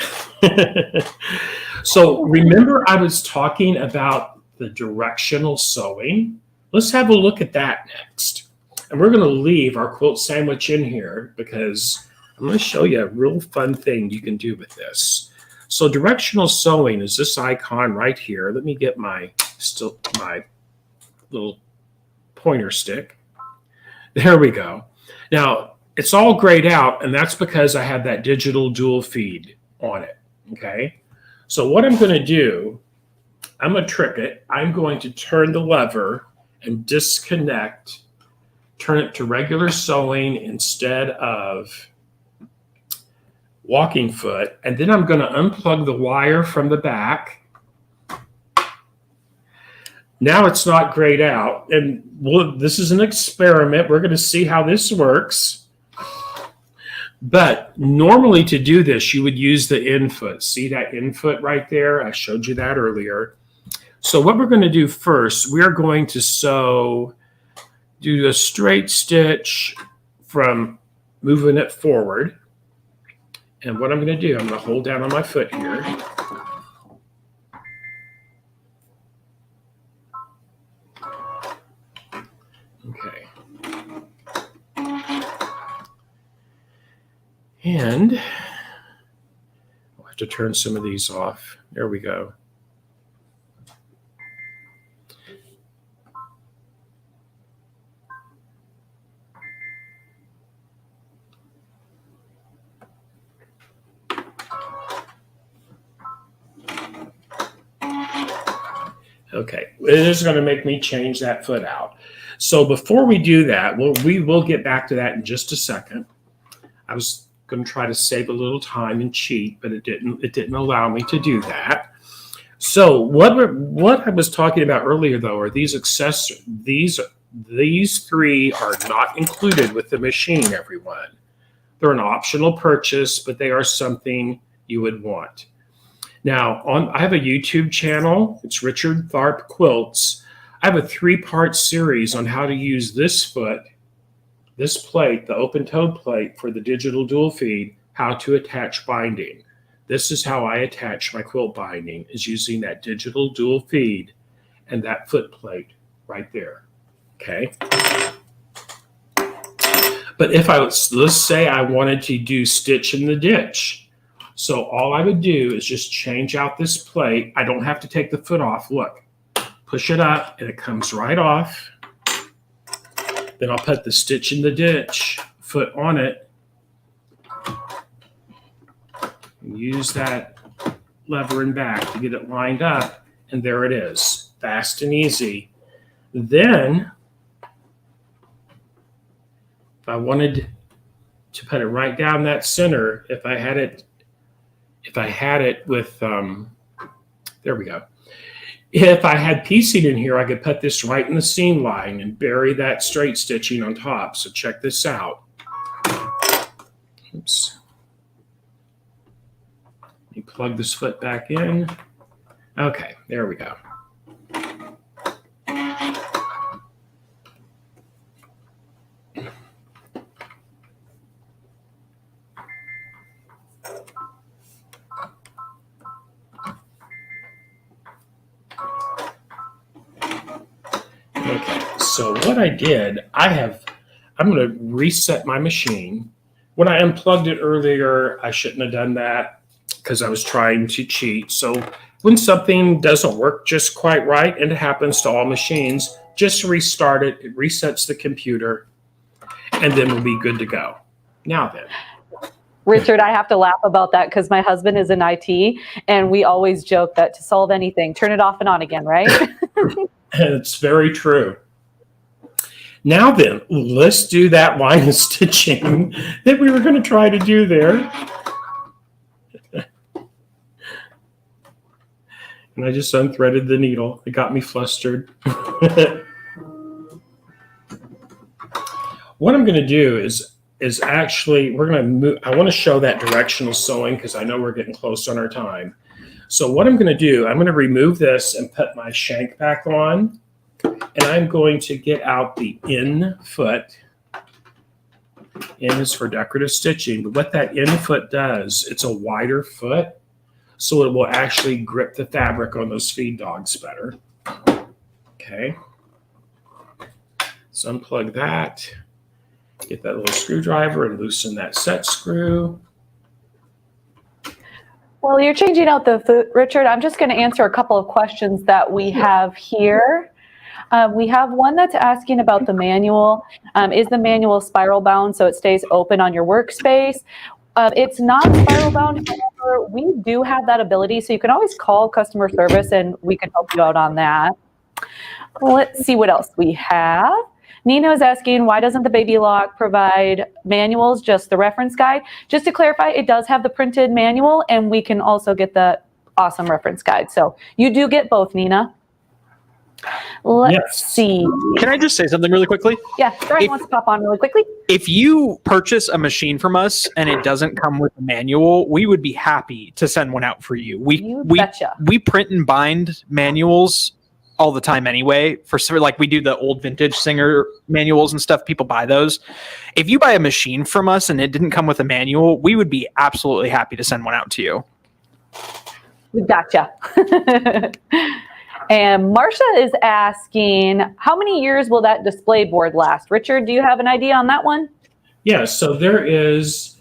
So remember I was talking about the directional sewing? Let's have a look at that next. And we're going to leave our quilt sandwich in here because I'm going to show you a real fun thing you can do with this. So directional sewing is this icon right here. Let me get my little pointer stick. There we go. Now, it's all grayed out, and that's because I have that digital dual feed on it, okay? So what I'm going to do, I'm going to trick it. I'm going to turn the lever and disconnect, turn it to regular sewing instead of walking foot, and then I'm going to unplug the wire from the back. Now it's not grayed out, and this is an experiment. We're going to see how this works. But normally to do this, you would use the infoot. See that infoot right there? I showed you that earlier. So what we're going to do first, we're going to do a straight stitch from moving it forward. And what I'm going to do, I'm going to hold down on my foot here. Okay. And I'll have to turn some of these off. There we go. Okay, it is going to make me change that foot out. So before we do that, we will get back to that in just a second. I was going to try to save a little time and cheat, but it didn't allow me to do that. So what I was talking about earlier, though, are these accessories. These three are not included with the machine, everyone. They're an optional purchase, but they are something you would want. Now, I have a YouTube channel. It's Richard Tharp Quilts. I have a 3-part series on how to use this plate, the open-toed plate for the digital dual feed, how to attach binding. This is how I attach my quilt binding, is using that digital dual feed and that foot plate right there, okay? But let's say I wanted to do stitch in the ditch. So all I would do is just change out this plate. I don't have to take the foot off. Look, push it up and it comes right off. Then I'll put the stitch in the ditch foot on it. And use that lever and back to get it lined up. And there it is, fast and easy. Then, if I wanted to put it right down that center, if I had it with, there we go. If I had piecing in here, I could put this right in the seam line and bury that straight stitching on top. So check this out. Oops. Let me plug this foot back in. Okay, there we go. Okay, so what I did, I'm going to reset my machine. When I unplugged it earlier, I shouldn't have done that because I was trying to cheat. So when something doesn't work just quite right, and it happens to all machines, just restart it. It resets the computer, and then we'll be good to go. Now then. Richard, I have to laugh about that because my husband is in IT, and we always joke that to solve anything, turn it off and on again, right? It's very true. Now then, let's do that line of stitching that we were going to try to do there. And I just unthreaded the needle. It got me flustered. What I'm going to do is actually, we're going to move. I want to show that directional sewing because I know we're getting close on our time. So what I'm going to do, I'm going to remove this and put my shank back on. And I'm going to get out the in foot. In is for decorative stitching. But what that in foot does, it's a wider foot. So it will actually grip the fabric on those feed dogs better. Okay. So unplug that. Get that little screwdriver and loosen that set screw. Well, you're changing out the foot, Richard. I'm just going to answer a couple of questions that we have here. We have one that's asking about the manual. Is the manual spiral bound so it stays open on your workspace? It's not spiral bound. However, we do have that ability, so you can always call customer service and we can help you out on that. Let's see what else we have. Nina is asking, why doesn't the Baby Lock provide manuals, just the reference guide? Just to clarify, it does have the printed manual, and we can also get the awesome reference guide. So you do get both, Nina. Let's see. Can I just say something really quickly? Yeah, Brian wants to pop on really quickly. If you purchase a machine from us and it doesn't come with a manual, we would be happy to send one out for you. We print and bind manuals all the time anyway. Like we do the old vintage Singer manuals and stuff. People buy those. If you buy a machine from us and it didn't come with a manual, we would be absolutely happy to send one out to you. We gotcha. And Marcia is asking, how many years will that display board last? Richard, do you have an idea on that one? Yeah, so there is,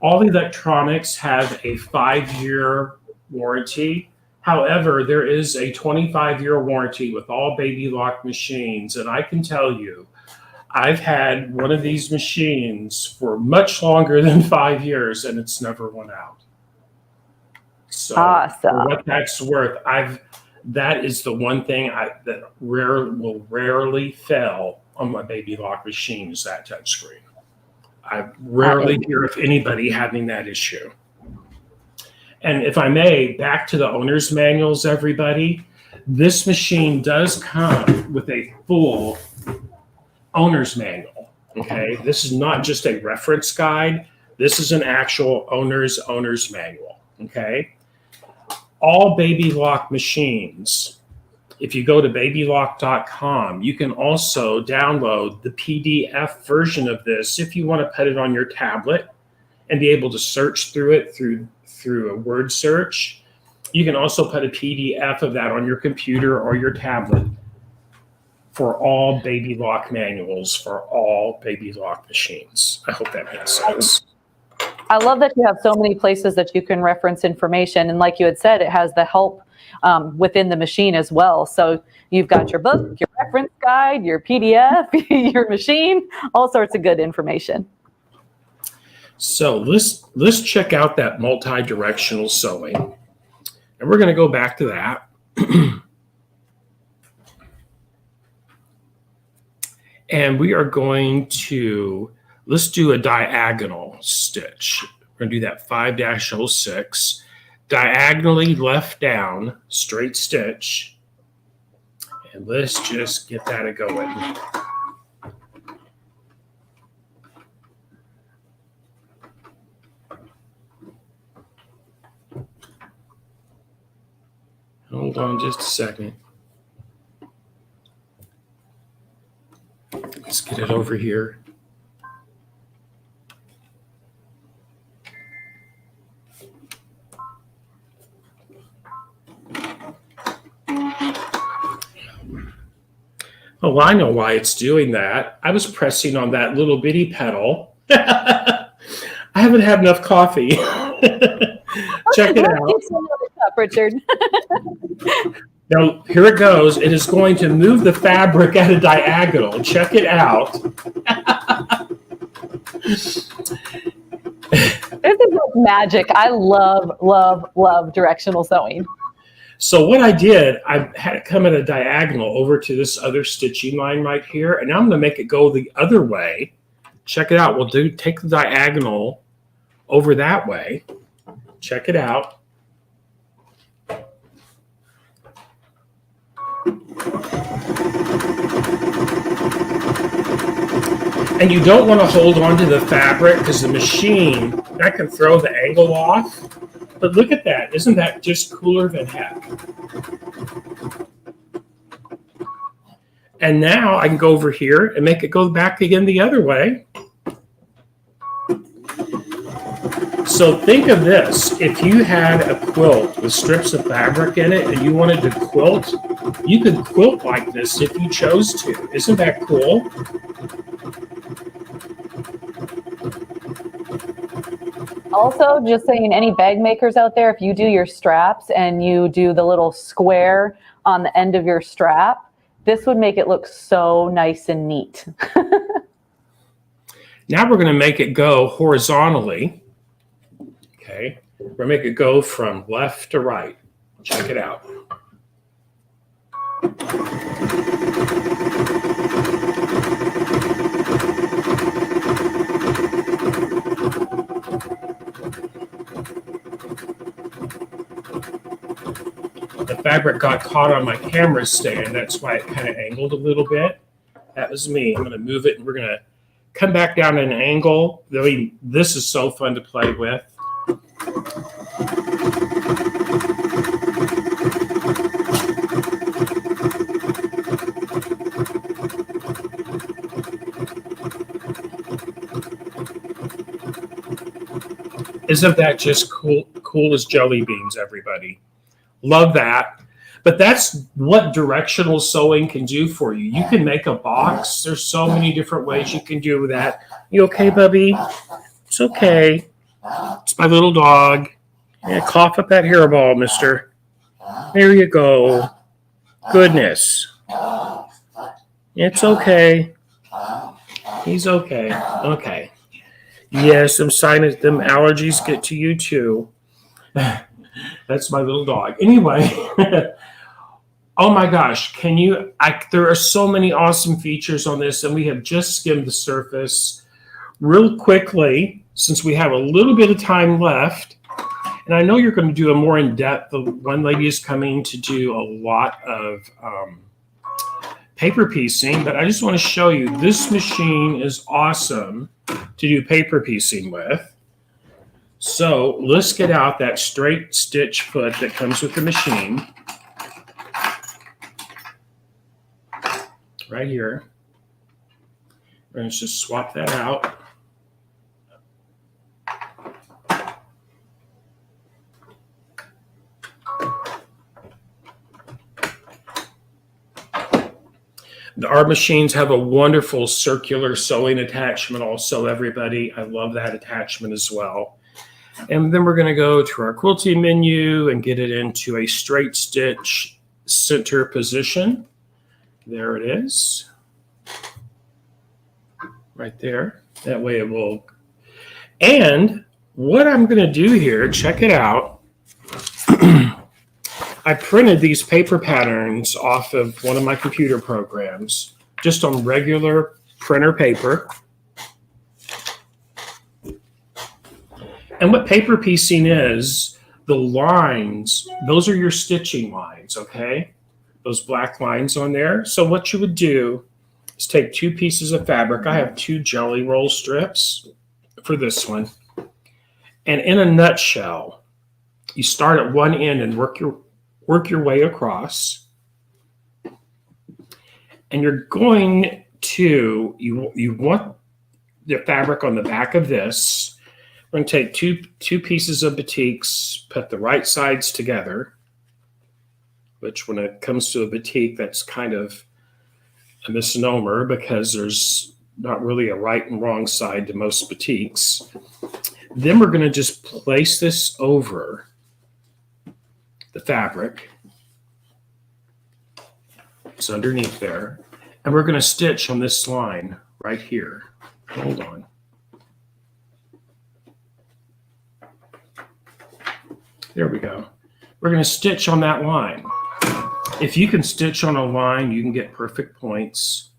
all electronics have a 5-year warranty. However, there is a 25-year warranty with all Baby Lock machines. And I can tell you, I've had one of these machines for much longer than 5 years, and it's never went out. So awesome. For what that's worth, that is the one thing that will rarely fail on my Baby Lock machine is that touchscreen. I rarely hear of anybody having that issue. And if I may, back to the owner's manuals, everybody, this machine does come with a full owner's manual. Okay, this is not just a reference guide. This is an actual owner's manual. Okay. All Baby Lock machines, if you go to babylock.com, you can also download the PDF version of this if you want to put it on your tablet and be able to search through it through a word search. You can also put a PDF of that on your computer or your tablet for all Baby Lock manuals for all Baby Lock machines. I hope that makes sense. I love that you have so many places that you can reference information. And like you had said, it has the help within the machine as well. So you've got your book, your reference guide, your PDF, your machine, all sorts of good information. So let's check out that multi-directional sewing. And we're going to go back to that. And we are going to, let's do a diagonal stitch. We're going to do that 5-06, diagonally left down, straight stitch. And let's just get that going. Hold on just a second. Let's get it over here. Oh, I know why it's doing that. I was pressing on that little bitty pedal. I haven't had enough coffee. Check it out. It's another cup, Richard. Now, here it goes. It is going to move the fabric at a diagonal. Check it out. This is like magic. I love, love, love directional sewing. So what I did, I had it come at a diagonal over to this other stitching line right here, and now I'm going to make it go the other way. Check it out. We'll take the diagonal over that way. Check it out. And you don't want to hold on to the fabric because the machine, that can throw the angle off. But look at that. Isn't that just cooler than heck? And now I can go over here and make it go back again the other way. So think of this. If you had a quilt with strips of fabric in it and you wanted to quilt, you could quilt like this if you chose to. Isn't that cool? Also, just saying, any bag makers out there, if you do your straps and you do the little square on the end of your strap, this would make it look so nice and neat. Now we're going to make it go horizontally. Okay, we're going to make it go from left to right. Check it out. The fabric got caught on my camera stand. That's why it kind of angled a little bit. That was me. I'm going to move it and we're going to come back down at an angle. I mean, this is so fun to play with. Isn't that just cool as jelly beans, everybody? Love that. But that's what directional sewing can do for you. You can make a box. There's so many different ways you can do that. You okay, Bubby? It's okay. It's my little dog. Yeah, cough up that hairball, mister. There you go. Goodness. It's okay. He's okay. Okay. Yes, them allergies get to you too. That's my little dog. Anyway, oh my gosh, there are so many awesome features on this, and we have just skimmed the surface. Real quickly, since we have a little bit of time left, and I know you're going to do a more in-depth, the one lady is coming to do a lot of paper piecing, but I just want to show you, this machine is awesome to do paper piecing with. So let's get out that straight stitch foot that comes with the machine. Right here. We're going to just swap that out. Our machines have a wonderful circular sewing attachment also, everybody. I love that attachment as well. And then we're going to go to our quilting menu and get it into a straight stitch center position. There it is. Right there. That way it will. And what I'm going to do here, check it out. I printed these paper patterns off of one of my computer programs, just on regular printer paper. And what paper piecing is, the lines, those are your stitching lines, okay? Those black lines on there. So what you would do is take 2 pieces of fabric. I have 2 jelly roll strips for this one. And in a nutshell, you start at one end and work your way across. And you're going to, you want the fabric on the back of this. We're going to take two pieces of batiks, put the right sides together, which when it comes to a batik, that's kind of a misnomer because there's not really a right and wrong side to most batiks. Then we're going to just place this over the fabric. It's underneath there. And we're going to stitch on this line right here. Hold on. There we go. We're going to stitch on that line. If you can stitch on a line, you can get perfect points.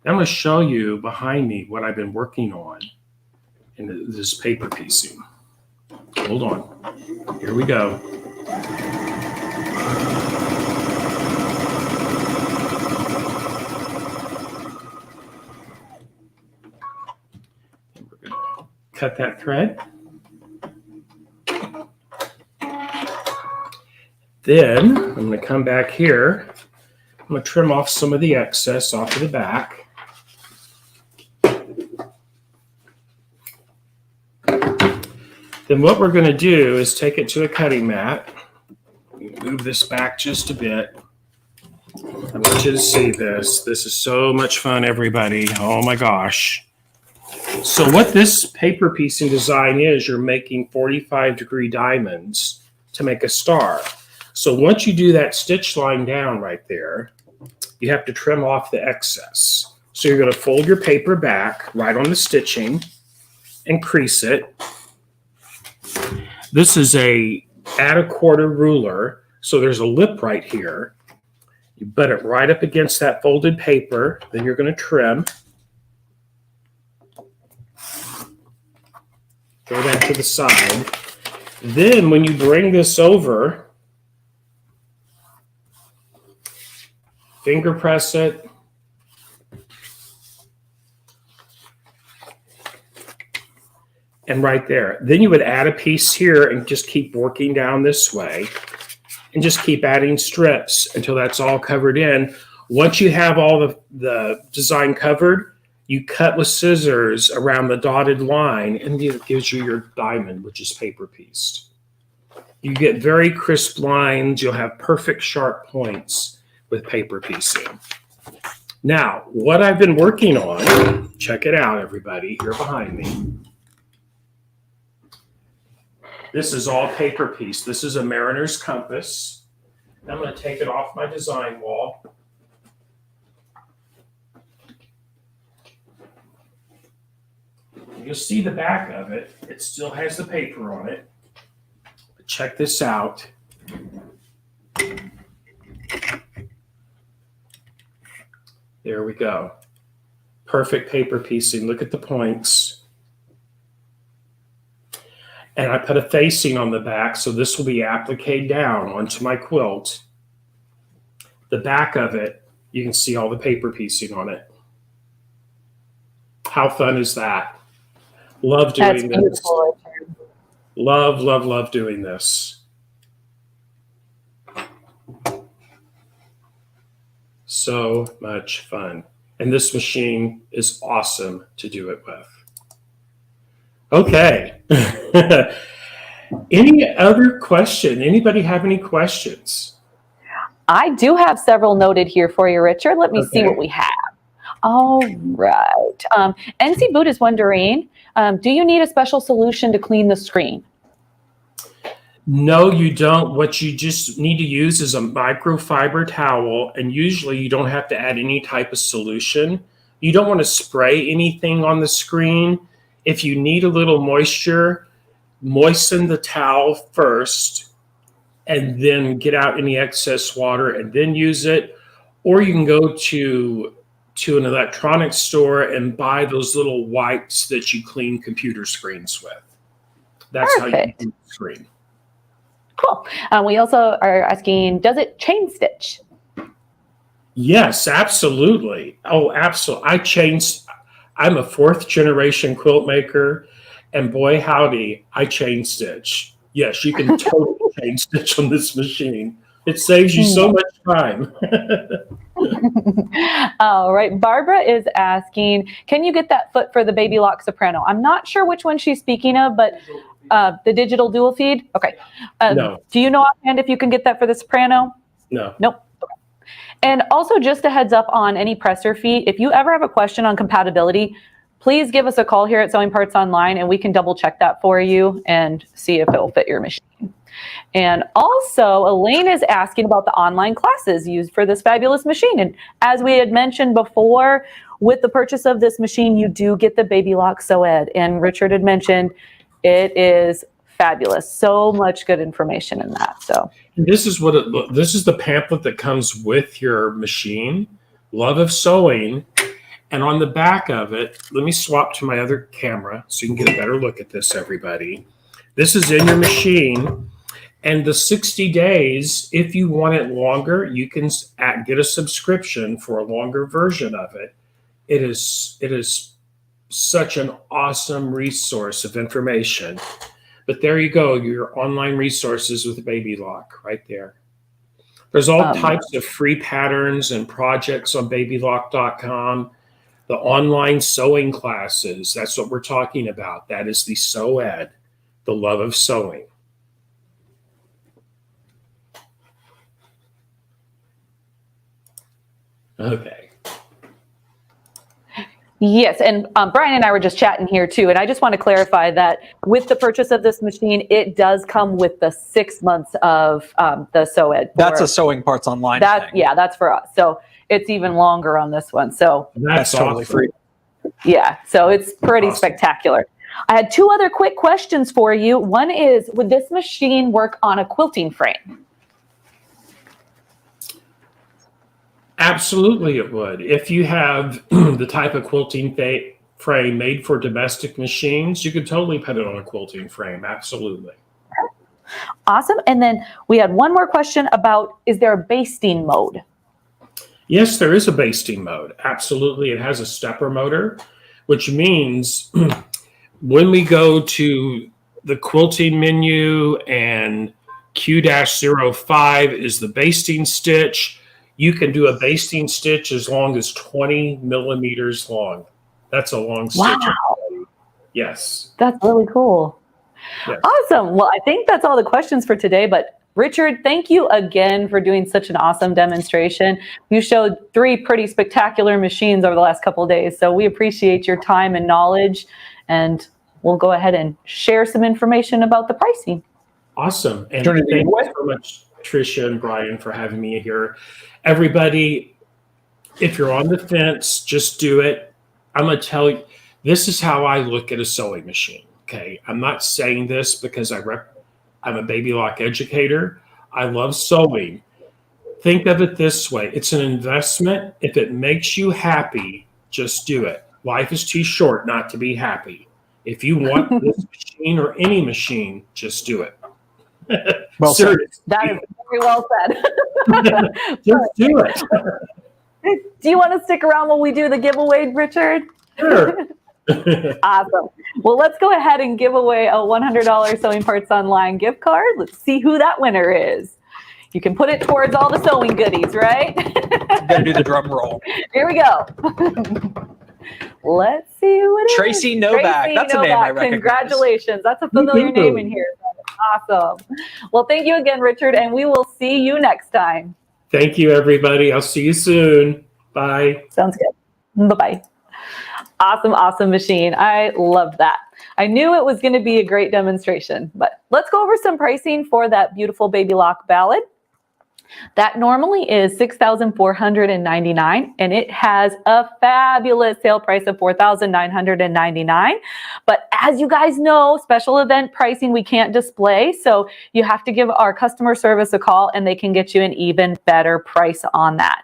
I'm going to show you behind me what I've been working on in this paper piecing. Hold on. Here we go. And we're going to cut that thread. Then I'm going to come back here. I'm going to trim off some of the excess off of the back. Then what we're going to do is take it to a cutting mat. Move this back just a bit. I want you to see this. This is so much fun, everybody. Oh my gosh. So what this paper piecing design is, you're making 45-degree diamonds to make a star. So once you do that stitch line down right there, you have to trim off the excess. So you're going to fold your paper back right on the stitching and crease it. This is a add a quarter ruler. So there's a lip right here. You butt it right up against that folded paper. Then you're going to trim. Throw that to the side. Then when you bring this over, finger press it. And right there. Then you would add a piece here and just keep working down this way. And just keep adding strips until that's all covered in. Once you have all the design covered, you cut with scissors around the dotted line, and it gives you your diamond, which is paper pieced. You get very crisp lines. You'll have perfect sharp points with paper piecing. Now, what I've been working on, check it out, everybody, here behind me. This is all paper piece. This is a mariner's compass. I'm going to take it off my design wall. You'll see the back of it. It still has the paper on it. But check this out. There we go. Perfect paper piecing. Look at the points. And I put a facing on the back, so this will be appliqued down onto my quilt. The back of it, you can see all the paper piecing on it. How fun is that? Love doing this. Love, love, love doing this. So much fun. And this machine is awesome to do it with. Okay. Any other question? Anybody have any questions? I do have several noted here for you, Richard. Let me see what we have. All right. NC Boot is wondering, do you need a special solution to clean the screen? No, you don't. What you just need to use is a microfiber towel, and usually you don't have to add any type of solution. You don't want to spray anything on the screen. If you need a little moisture, moisten the towel first and then get out any excess water and then use it. Or you can go to an electronics store and buy those little wipes that you clean computer screens with. That's Perfect. how you clean the screen. Cool. We also are asking, does it chain stitch? Yes, absolutely. Oh, absolutely. I'm a 4th generation quilt maker, and boy, howdy, I chain stitch. Yes, you can totally chain stitch on this machine. It saves you so much time. All right. Barbara is asking, can you get that foot for the Baby Lock Soprano? I'm not sure which one she's speaking of, but the digital dual feed? Okay. No. Do you know offhand if you can get that for the Soprano? No. Nope. Okay. And also just a heads up on any presser fee. If you ever have a question on compatibility, please give us a call here at Sewing Parts Online and we can double check that for you and see if it will fit your machine. And also Elaine is asking about the online classes used for this fabulous machine. And as we had mentioned before, with the purchase of this machine, you do get the Baby Lock Sew Ed. And Richard had mentioned it is fabulous. So much good information in that. So this is this is the pamphlet that comes with your machine, Love of Sewing. And on the back of it, let me swap to my other camera so you can get a better look at this, everybody. This is in your machine. And the 60 days, if you want it longer, you can get a subscription for a longer version of it. It is such an awesome resource of information. But there you go, your online resources with Baby Lock right there. There's all types of free patterns and projects on babylock.com. The online sewing classes, that's what we're talking about. That is the Sew Ed, the love of sewing. Okay. yes, and Brian and I were just chatting here too, and I just want to clarify that with the purchase of this machine, it does come with the 6 months of the Sew Ed. That's a Sewing Parts Online thing. Yeah, that's for us. So it's even longer on this one. So That's totally awesome. free. yeah, so it's pretty Awesome. spectacular. I had two other quick questions for you. One is, would this machine work on a quilting frame? Absolutely it would. If you have the type of quilting frame made for domestic machines, you could totally put it on a quilting frame. Absolutely. Awesome. And then we had one more question about, is there a basting mode? Yes, there is a basting mode. Absolutely. It has a stepper motor, which means when we go to the quilting menu and Q-05 is the basting stitch, you can do a basting stitch as long as 20 millimeters long. That's a long stitch. Wow. Yes. That's really cool. Yes. Awesome. Well, I think that's all the questions for today, but Richard, thank you again for doing such an awesome demonstration. You showed 3 pretty spectacular machines over the last couple of days, so we appreciate your time and knowledge, and we'll go ahead and share some information about the pricing. Awesome. And thank you so much, Tricia and Brian, for having me here. Everybody, if you're on the fence, just do it. I'm going to tell you, this is how I look at a sewing machine. Okay. I'm not saying this because I'm a Baby Lock educator. I love sewing. Think of it this way. It's an investment. If it makes you happy, just do it. Life is too short not to be happy. If you want this machine or any machine, just do it. Well said. That is very well said. Just do it. Do you want to stick around while we do the giveaway, Richard? Sure. Awesome. Well, let's go ahead and give away a $100 Sewing Parts Online gift card. Let's see who that winner is. You can put it towards all the sewing goodies, right? Gotta do the drum roll. Here we go. Let's see who it is. Tracy Novak. That's a name I recognize. Congratulations. That's a familiar name in here. Awesome. Well, thank you again, Richard, and we will see you next time. Thank you, everybody. I'll see you soon. Bye. Sounds good. Bye-bye. Awesome, awesome machine. I love that. I knew it was going to be a great demonstration, but let's go over some pricing for that beautiful Baby Lock Ballad. That normally is $6,499, and it has a fabulous sale price of $4,999. But as you guys know, special event pricing we can't display, so you have to give our customer service a call, and they can get you an even better price on that.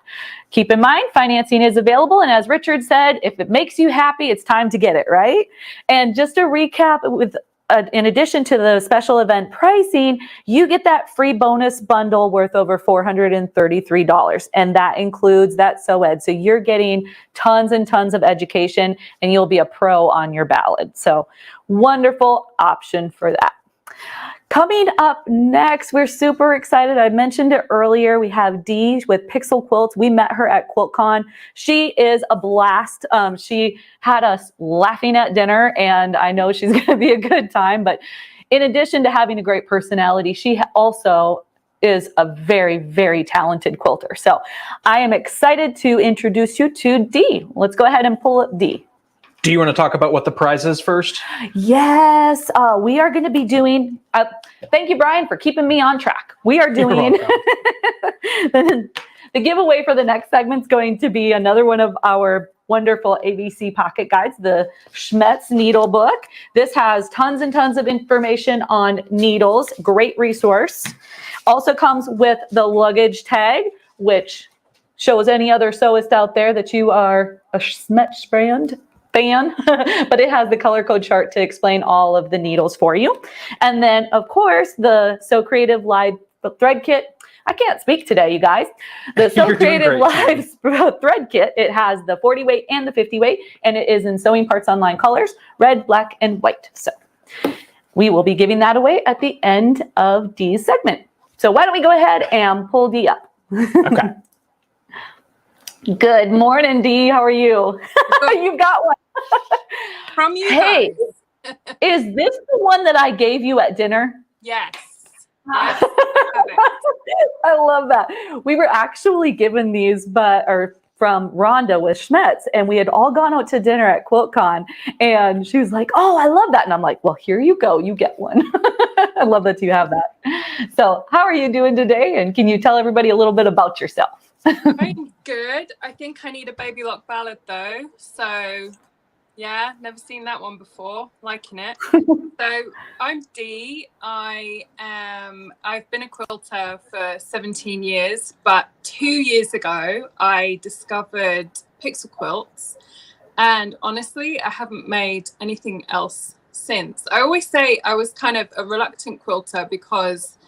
Keep in mind, financing is available, and as Richard said, if it makes you happy, it's time to get it, right? And just to recap, with in addition to the special event pricing, you get that free bonus bundle worth over $433. And that includes that Sew Ed. So you're getting tons and tons of education, and you'll be a pro on your Ballad. So wonderful option for that. Coming up next, we're super excited. I mentioned it earlier. We have Dee with Pixel Quilts. We met her at QuiltCon. She is a blast. She had us laughing at dinner, and I know she's going to be a good time. But in addition to having a great personality, she also is a very, very talented quilter. So I am excited to introduce you to Dee. Let's go ahead and pull up Dee. Do you want to talk about what the prize is first? Yes, we are going to be doing, thank you, Brian, for keeping me on track. We are doing, the giveaway for the next segment is going to be another one of our wonderful ABC pocket guides, the Schmetz Needle Book. This has tons and tons of information on needles, great resource. Also comes with the luggage tag, which shows any other sewist out there that you are a Schmetz brand fan, but it has the color code chart to explain all of the needles for you. And then, of course, the SewCreative Live Thread Kit. I can't speak today, you guys. The SewCreative Live Thread Kit, it has the 40 weight and the 50 weight, and it is in Sewing Parts Online colors, red, black, and white. So we will be giving that away at the end of Dee's segment. So why don't we go ahead and pull Dee up? Okay. Good morning, Dee. How are you? You've got one. From you Hey, guys. is this the one that I gave you at dinner? Yes. Yes, I have it. I love that. We were actually given these, from Rhonda with Schmetz, and we had all gone out to dinner at QuiltCon, and she was like, "Oh, I love that," and I'm like, "Well, here you go. You get one." I love that you have that. So, how are you doing today? And can you tell everybody a little bit about yourself? I'm good. I think I need a baby lock ballad though. So yeah, never seen that one before. Liking it. So I'm Dee. I've been a quilter for 17 years, but 2 years ago I discovered pixel quilts, and honestly I haven't made anything else since. I always say I was kind of a reluctant quilter because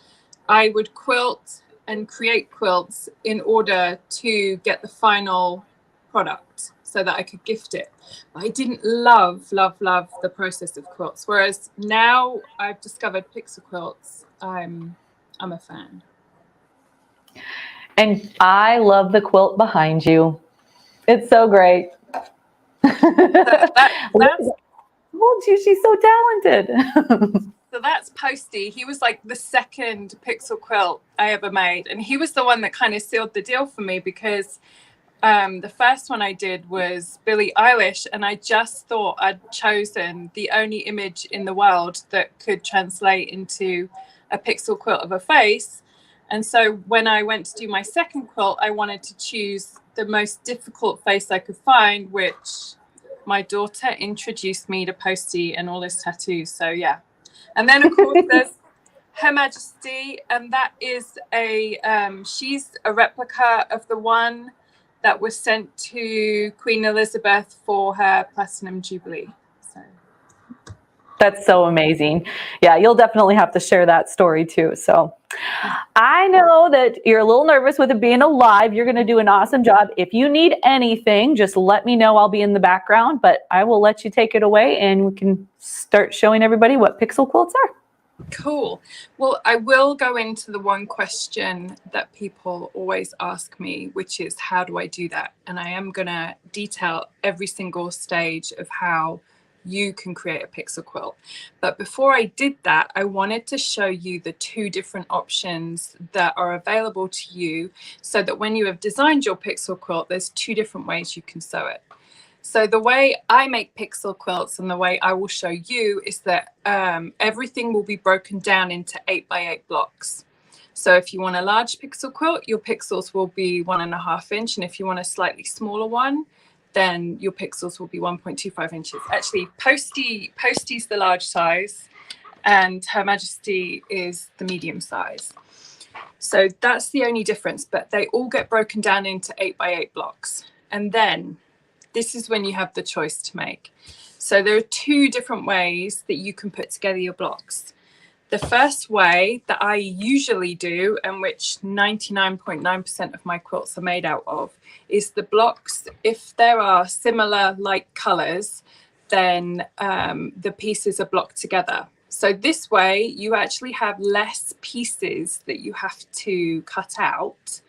I would quilt and create quilts in order to get the final product so that I could gift it. I didn't love the process of quilts, whereas now I've discovered pixel quilts. I'm a fan. And I love the quilt behind you. It's so great. That's told you she's so talented. So that's Posty. He was like the second pixel quilt I ever made. And he was the one that kind of sealed the deal for me because the first one I did was Billie Eilish. And I just thought I'd chosen the only image in the world that could translate into a pixel quilt of a face. And so when I went to do my second quilt, I wanted to choose the most difficult face I could find, which my daughter introduced me to Posty and all his tattoos. So yeah. And then, of course, there's Her Majesty, and that is she's a replica of the one that was sent to Queen Elizabeth for her Platinum Jubilee. So that's so amazing. Yeah, you'll definitely have to share that story too. So I know that you're a little nervous with it being alive. You're going to do an awesome job. If you need anything, just let me know. I'll be in the background, but I will let you take it away and we can start showing everybody what pixel quilts are. Cool. Well, I will go into the one question that people always ask me, which is how do I do that? And I am going to detail every single stage of how you can create a pixel quilt. But before I did that, I wanted to show you the two different options that are available to you so that when you have designed your pixel quilt, there's two different ways you can sew it. So the way I make pixel quilts and the way I will show you is that everything will be broken down into 8x8 blocks. So if you want a large pixel quilt, your pixels will be 1.5 inch. And if you want a slightly smaller one, then your pixels will be 1.25 inches. Actually, Posty's the large size and Her Majesty is the medium size. So that's the only difference, but they all get broken down into 8x8 blocks. And then this is when you have the choice to make. So there are two different ways that you can put together your blocks. The first way that I usually do, and which 99.9% of my quilts are made out of, is the blocks, if there are similar like colors, then the pieces are blocked together. So this way you actually have less pieces that you have to cut out.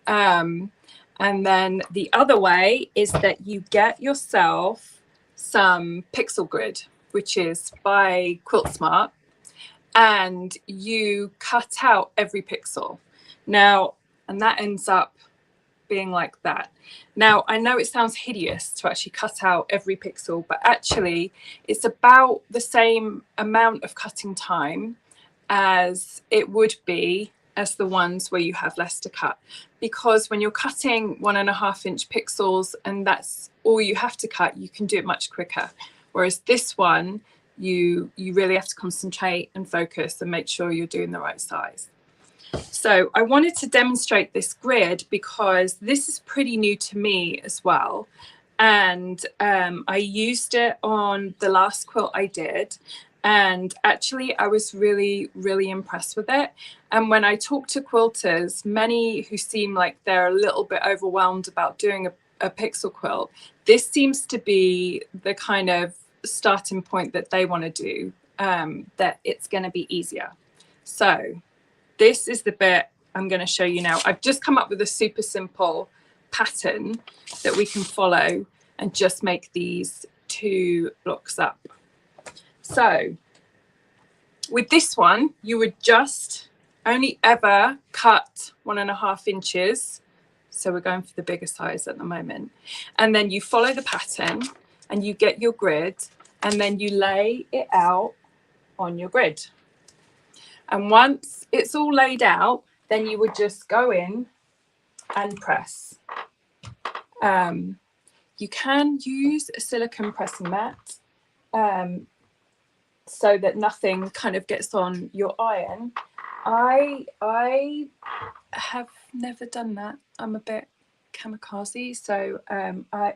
And then the other way is that you get yourself some pixel grid, which is by Quilt Smart. and you cut out every pixel. Now, and that ends up being like that. Now, I know it sounds hideous to actually cut out every pixel, but actually it's about the same amount of cutting time as it would be as the ones where you have less to cut. Because when you're cutting 1.5 inch pixels and that's all you have to cut, you can do it much quicker. Whereas this one, you really have to concentrate and focus and make sure you're doing the right size. So I wanted to demonstrate this grid because this is pretty new to me as well. And I used it on the last quilt I did. And actually, I was really, really impressed with it. And when I talk to quilters, many who seem like they're a little bit overwhelmed about doing a pixel quilt, this seems to be the kind of starting point that they want to do, that it's going to be easier. So this is the bit I'm going to show you now. I've just come up with a super simple pattern that we can follow and just make these 2 blocks up. So with this one, you would just only ever cut 1.5 inches. So we're going for the bigger size at the moment. And then you follow the pattern and you get your grid and then you lay it out on your grid. And once it's all laid out, then you would just go in and press. You can use a silicone pressing mat so that nothing kind of gets on your iron. I have never done that. I'm a bit kamikaze. So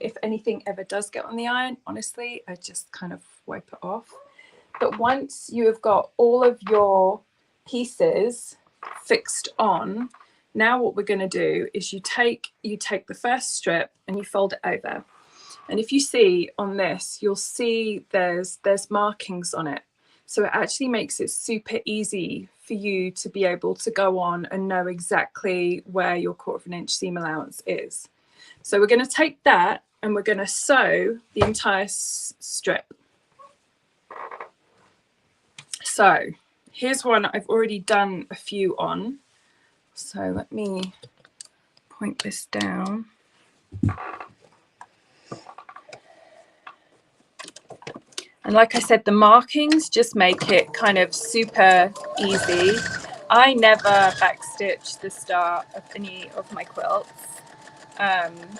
if anything ever does get on the iron, honestly, I just kind of wipe it off. But once you have got all of your pieces fixed on, now what we're going to do is you take the first strip and you fold it over, and if you see on this, you'll see there's markings on it, so it actually makes it super easy for you to be able to go on and know exactly where your 1/4 inch seam allowance is. So we're going to take that and we're going to sew the entire strip. So here's one I've already done a few on. So let me point this down. And like I said, the markings just make it kind of super easy. I never backstitch the start of any of my quilts. And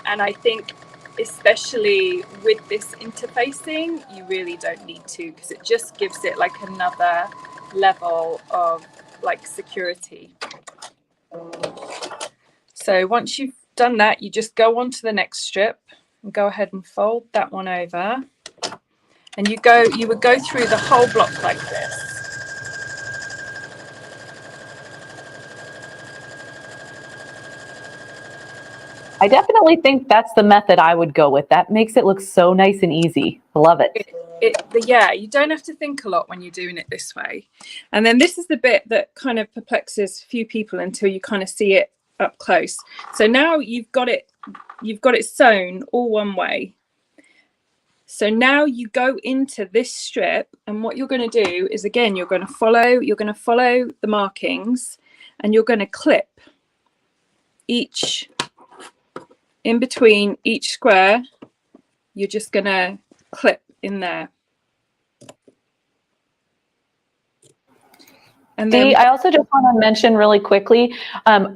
I think especially with this interfacing, you really don't need to, because it just gives it like another level of like security. So once you've done that, you just go on to the next strip and go ahead and fold that one over, and you would go through the whole block like this. I definitely think that's the method I would go with. That makes it look so nice and easy. I love it. Yeah, you don't have to think a lot when you're doing it this way. And then this is the bit that kind of perplexes few people until you kind of see it up close. So now you've got it sewn all one way. So now you go into this strip, and what you're going to do is, again, you're going to follow the markings, and you're going to clip each in between each square. You're just going to clip in there. And then I also just want to mention really quickly,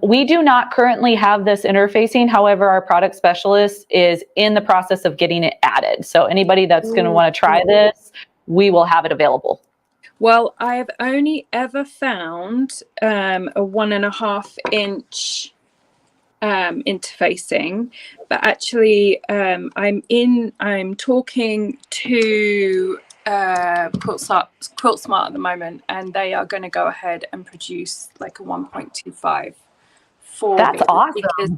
we do not currently have this interfacing. However, our product specialist is in the process of getting it added. So anybody that's going to want to try this, we will have it available. Well, I have only ever found a 1.5 inch interfacing, but actually I'm talking to Quilt Smart at the moment, and they are going to go ahead and produce like a 1.25 for That's me, awesome, because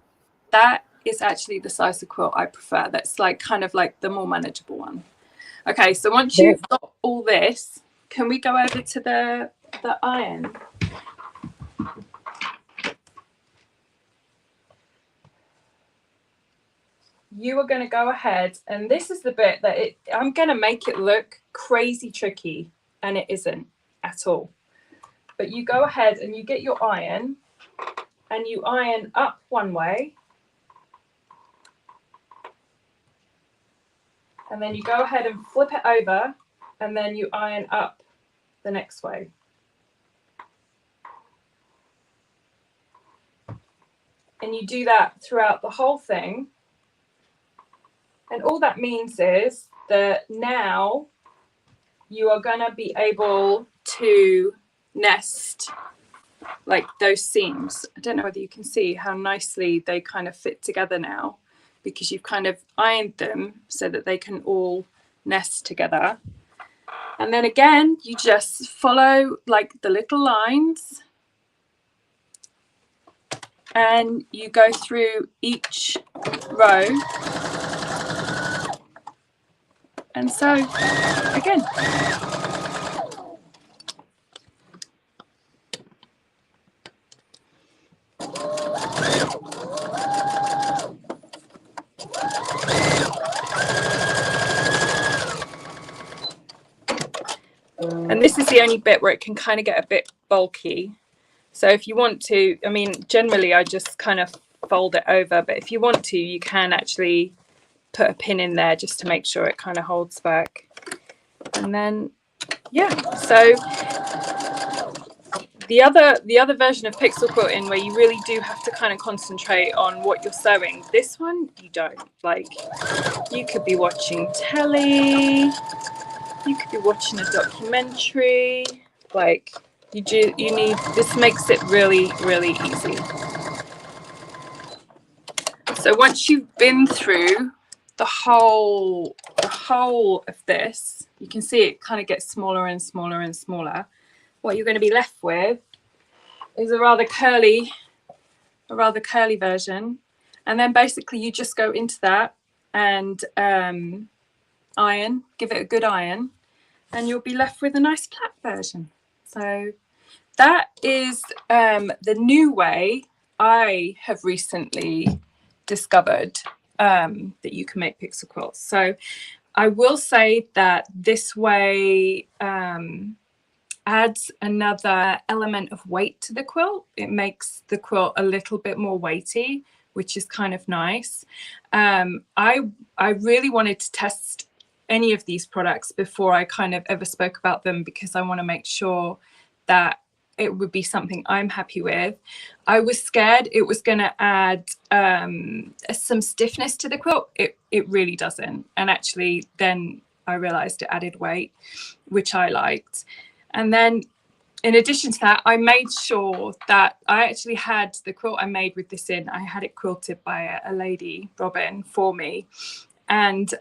that is actually the size of quilt I prefer. That's like kind of like the more manageable one. Okay, so once you've got all this, can we go over to the iron? you are going to go ahead, and this is the bit that I'm going to make it look crazy tricky, and it isn't at all. But you go ahead and you get your iron, and you iron up one way, and then you go ahead and flip it over, and then you iron up the next way. And you do that throughout the whole thing. And all that means is that now you are going to be able to nest like those seams. I don't know whether you can see how nicely they kind of fit together now, because you've kind of ironed them so that they can all nest together. And then again, you just follow like the little lines, and you go through each row. And so again, and this is the only bit where it can kind of get a bit bulky. So if you want to, I mean, generally I just kind of fold it over, but if you want to, you can actually put a pin in there just to make sure it kind of holds back. And then, yeah, so the other version of pixel quilting where you really do have to kind of concentrate on what you're sewing, this one you don't. Like, you could be watching telly, you could be watching a documentary, like you need, this makes it really, really easy. So once you've been through the whole of this, you can see it kind of gets smaller and smaller and smaller. What you're going to be left with is a rather curly version, and then basically you just go into that and iron, give it a good iron, and you'll be left with a nice flat version. So that is the new way I have recently discovered that you can make pixel quilts. So I will say that this way adds another element of weight to the quilt. It makes the quilt a little bit more weighty, which is kind of nice. I really wanted to test any of these products before I kind of ever spoke about them, because I want to make sure that it would be something I'm happy with. I was scared it was going to add some stiffness to the quilt. It really doesn't. And actually then I realized it added weight, which I liked. And then in addition to that, I made sure that I actually had the quilt I made with this in, I had it quilted by a lady, Robin, for me. And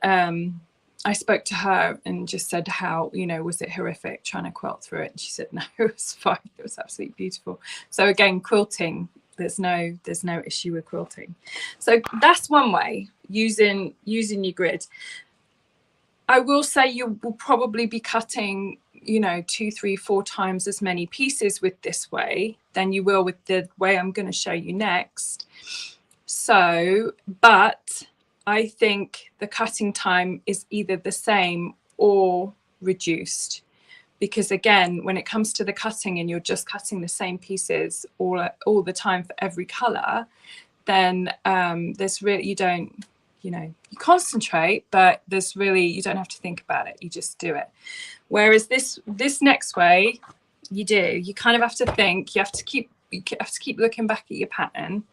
I spoke to her and just said how, you know, was it horrific trying to quilt through it? And she said, no, it was fine. It was absolutely beautiful. So again, quilting, there's no issue with quilting. So that's one way, using your grid. I will say you will probably be cutting, you know, 2, 3, 4 times as many pieces with this way than you will with the way I'm going to show you next. So, but I think the cutting time is either the same or reduced, because again, when it comes to the cutting and you're just cutting the same pieces all the time for every color, then there's really, you don't, you know, you concentrate, but there's really, you don't have to think about it, you just do it. Whereas this next way, you kind of have to think, you have to keep looking back at your pattern.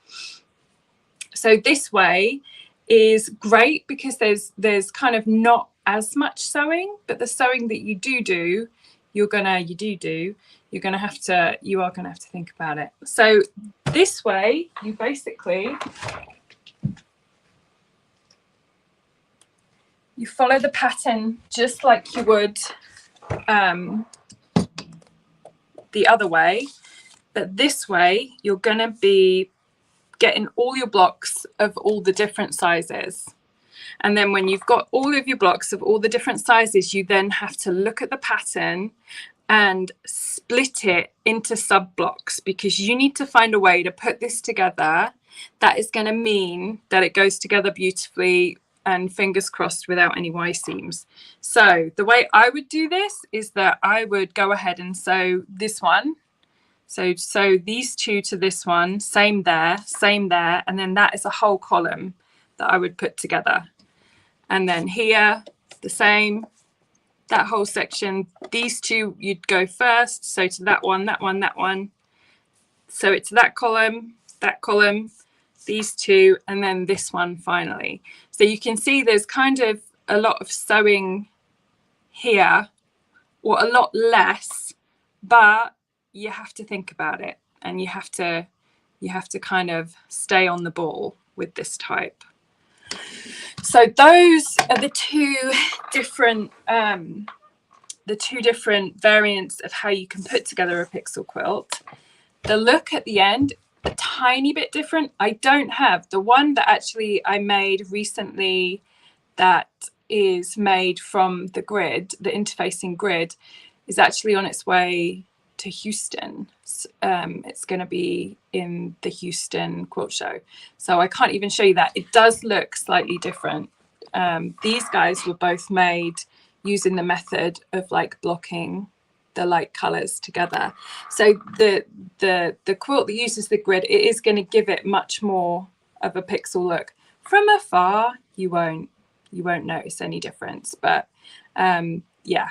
So this way is great because there's kind of not as much sewing, but the sewing that you do, you are gonna have to think about it. So this way, you basically, you follow the pattern just like you would the other way, but this way you're gonna be getting all your blocks of all the different sizes. And then when you've got all of your blocks of all the different sizes, you then have to look at the pattern and split it into sub blocks, because you need to find a way to put this together that is going to mean that it goes together beautifully and fingers crossed without any Y seams. So the way I would do this is that I would go ahead and sew this one. So sew these two to this one, same there, and then that is a whole column that I would put together. And then here, the same, that whole section, these two you'd go first, so to that one, that one, that one. So it's that column, these two, and then this one finally. So you can see there's kind of a lot of sewing here, or a lot less, but you have to think about it, and you have to kind of stay on the ball with this type. So those are the two different variants of how you can put together a pixel quilt. The look at the end, a tiny bit different. I don't have the one that actually I made recently that is made from the grid, the interfacing grid, is actually on its way to Houston. It's going to be in the Houston quilt show, so I can't even show you that. It does look slightly different. These guys were both made using the method of like blocking the light colors together. So the quilt that uses the grid, it is going to give it much more of a pixel look. From afar, you won't notice any difference, but yeah,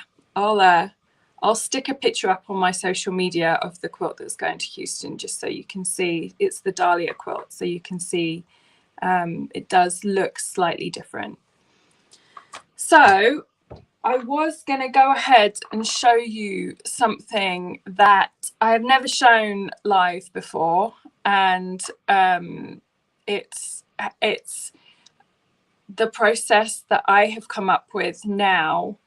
I'll stick a picture up on my social media of the quilt that's going to Houston, just so you can see. It's the Dahlia quilt, so you can see it does look slightly different. So I was going to go ahead and show you something that I have never shown live before, and it's the process that I have come up with now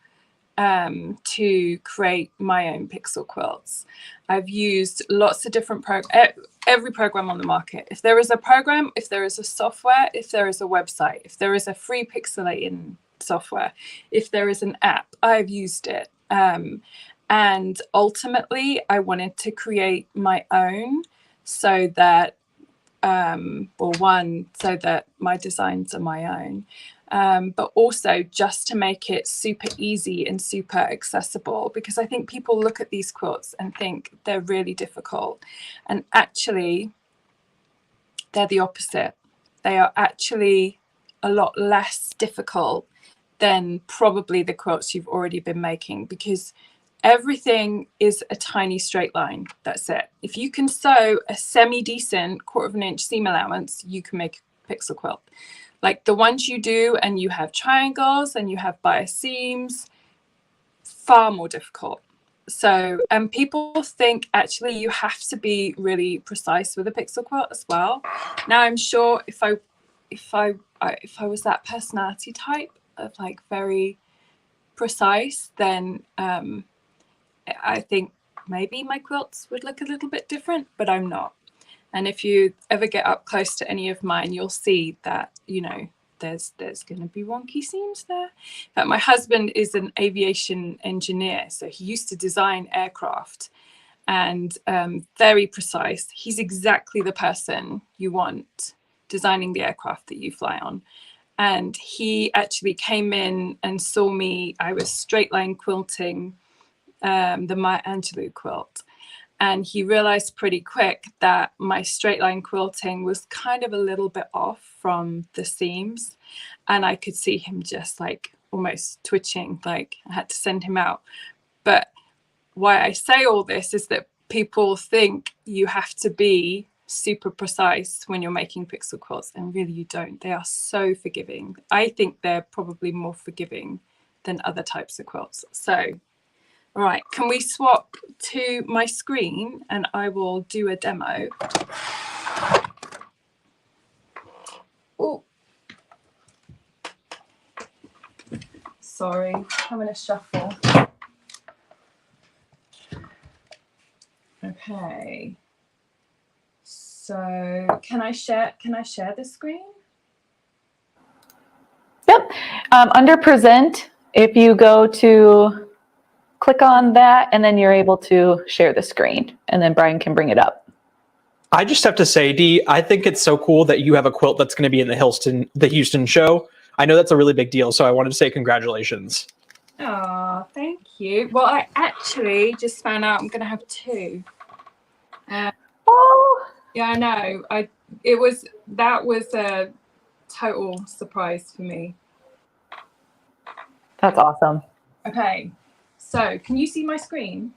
to create my own pixel quilts. I've used lots of different every program on the market. If there is a program, if there is a software, if there is a website, if there is a free pixelating software, if there is an app, I've used it. And ultimately, I wanted to create my own, so that so that my designs are my own. But also just to make it super easy and super accessible, because I think people look at these quilts and think they're really difficult, and actually they're the opposite. They are actually a lot less difficult than probably the quilts you've already been making, because everything is a tiny straight line. That's it. If you can sew a semi-decent 1/4 inch seam allowance, you can make a pixel quilt. Like the ones you do and you have triangles and you have bias seams, far more difficult. So, and people think actually you have to be really precise with a pixel quilt as well. Now, I'm sure if I was that personality type of like very precise, then I think maybe my quilts would look a little bit different, but I'm not. And if you ever get up close to any of mine, you'll see that, you know, there's going to be wonky seams there. In fact, my husband is an aviation engineer, so he used to design aircraft, and very precise. He's exactly the person you want designing the aircraft that you fly on. And he actually came in and saw me. I was straight line quilting the Maya Angelou quilt. And he realized pretty quick that my straight line quilting was kind of a little bit off from the seams. And I could see him just like almost twitching, like I had to send him out. But why I say all this is that people think you have to be super precise when you're making pixel quilts, and really you don't. They are so forgiving. I think they're probably more forgiving than other types of quilts. So all right, can we swap to my screen and I will do a demo. Oh, sorry, I'm going to shuffle. Okay, so can I share the screen? Yep. Under present, if you go to click on that, and then you're able to share the screen, and then Brian can bring it up. I just have to say, Dee, I think it's so cool that you have a quilt that's going to be in the Houston show. I know that's a really big deal, so I wanted to say congratulations. Oh, thank you. Well, I actually just found out I'm going to have 2. Oh, Yeah, I know. That was a total surprise for me. that's awesome. Okay, so can you see my screen?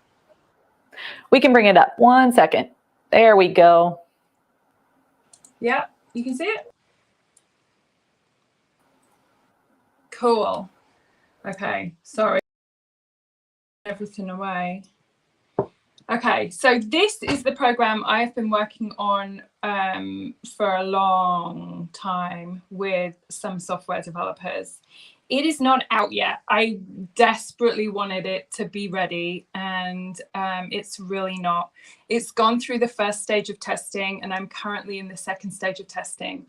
We can bring it up. 1 second. There we go. Yeah, you can see it? Cool. Okay, sorry. Everything away. Okay, so this is the program I've been working on for a long time with some software developers. It is not out yet. I desperately wanted it to be ready, and it's really not. It's gone through the first stage of testing, and I'm currently in the second stage of testing.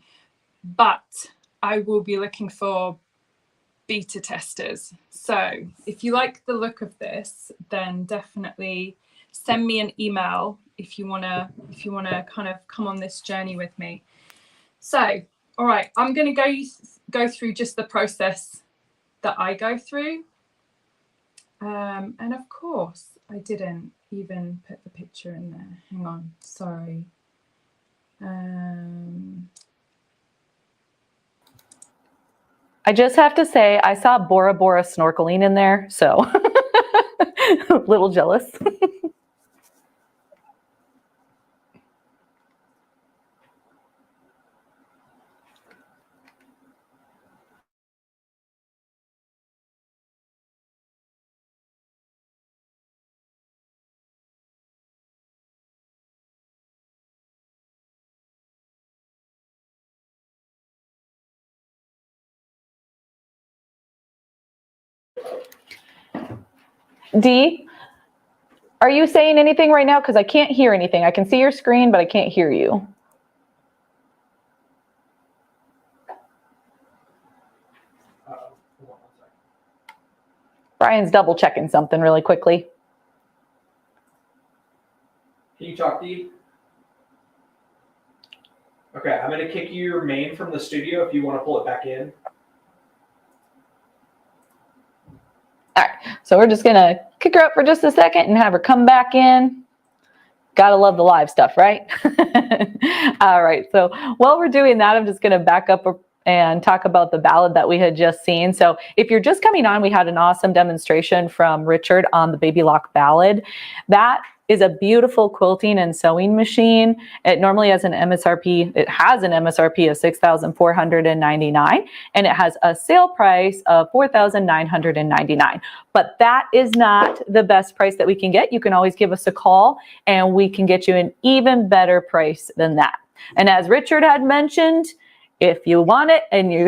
But I will be looking for beta testers. So if you like the look of this, then definitely send me an email if you wanna kind of come on this journey with me. So, all right, I'm gonna go through just the process that I go through. And of course, I didn't even put the picture in there. Hang on, sorry. I just have to say, I saw Bora Bora snorkeling in there, so a little jealous. Dee, are you saying anything right now? Because I can't hear anything. I can see your screen, but I can't hear you. Brian's double checking something really quickly. Can you talk, Dee? Okay, I'm going to kick your main from the studio if you want to pull it back in. All right, so we're just gonna kick her up for just a second and have her come back in. Gotta love the live stuff, right? All right, so while we're doing that, I'm just gonna back up and talk about the ballad that we had just seen. So if you're just coming on, we had an awesome demonstration from Richard on the Baby Lock Ballad. That is a beautiful quilting and sewing machine. It normally has an MSRP, it has an MSRP of $6,499, and it has a sale price of $4,999. But that is not the best price that we can get. You can always give us a call and we can get you an even better price than that. And as Richard had mentioned, if you want it and you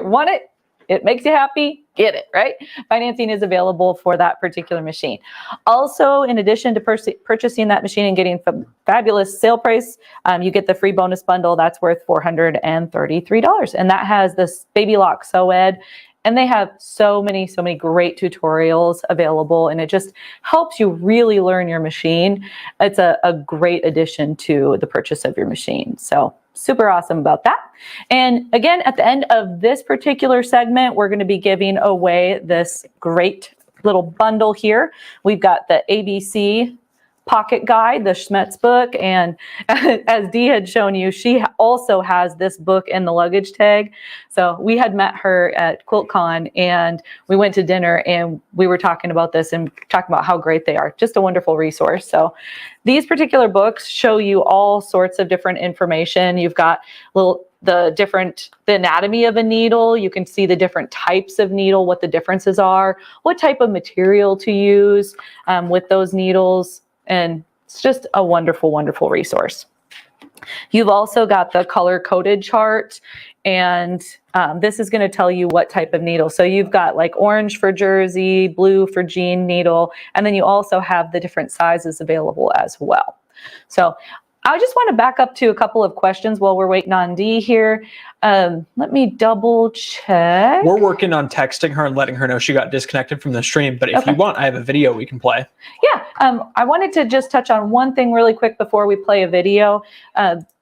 want it, it makes you happy, get it, right? Financing is available for that particular machine. Also, in addition to purchasing that machine and getting a fabulous sale price, you get the free bonus bundle that's worth $433. And that has this Baby Lock Sew Ed. And they have so many great tutorials available, and it just helps you really learn your machine. It's a great addition to the purchase of your machine. So super awesome about that. And again, at the end of this particular segment, we're going to be giving away this great little bundle here. We've got the ABC pocket guide, the Schmetz book, and as Dee had shown you, she also has this book in the luggage tag. So we had met her at QuiltCon and we went to dinner and we were talking about this and talking about how great they are. Just a wonderful resource. So these particular books show you all sorts of different information. You've got the anatomy of a needle. You can see the different types of needle, what the differences are, what type of material to use with those needles. And it's just a wonderful, wonderful resource. You've also got the color-coded chart, and this is going to tell you what type of needle. So you've got like orange for jersey, blue for jean needle, and then you also have the different sizes available as well. So I just want to back up to a couple of questions while we're waiting on Dee here. Let me double check. We're working on texting her and letting her know she got disconnected from the stream, but if you want, I have a video we can play. Yeah, I wanted to just touch on one thing really quick before we play a video.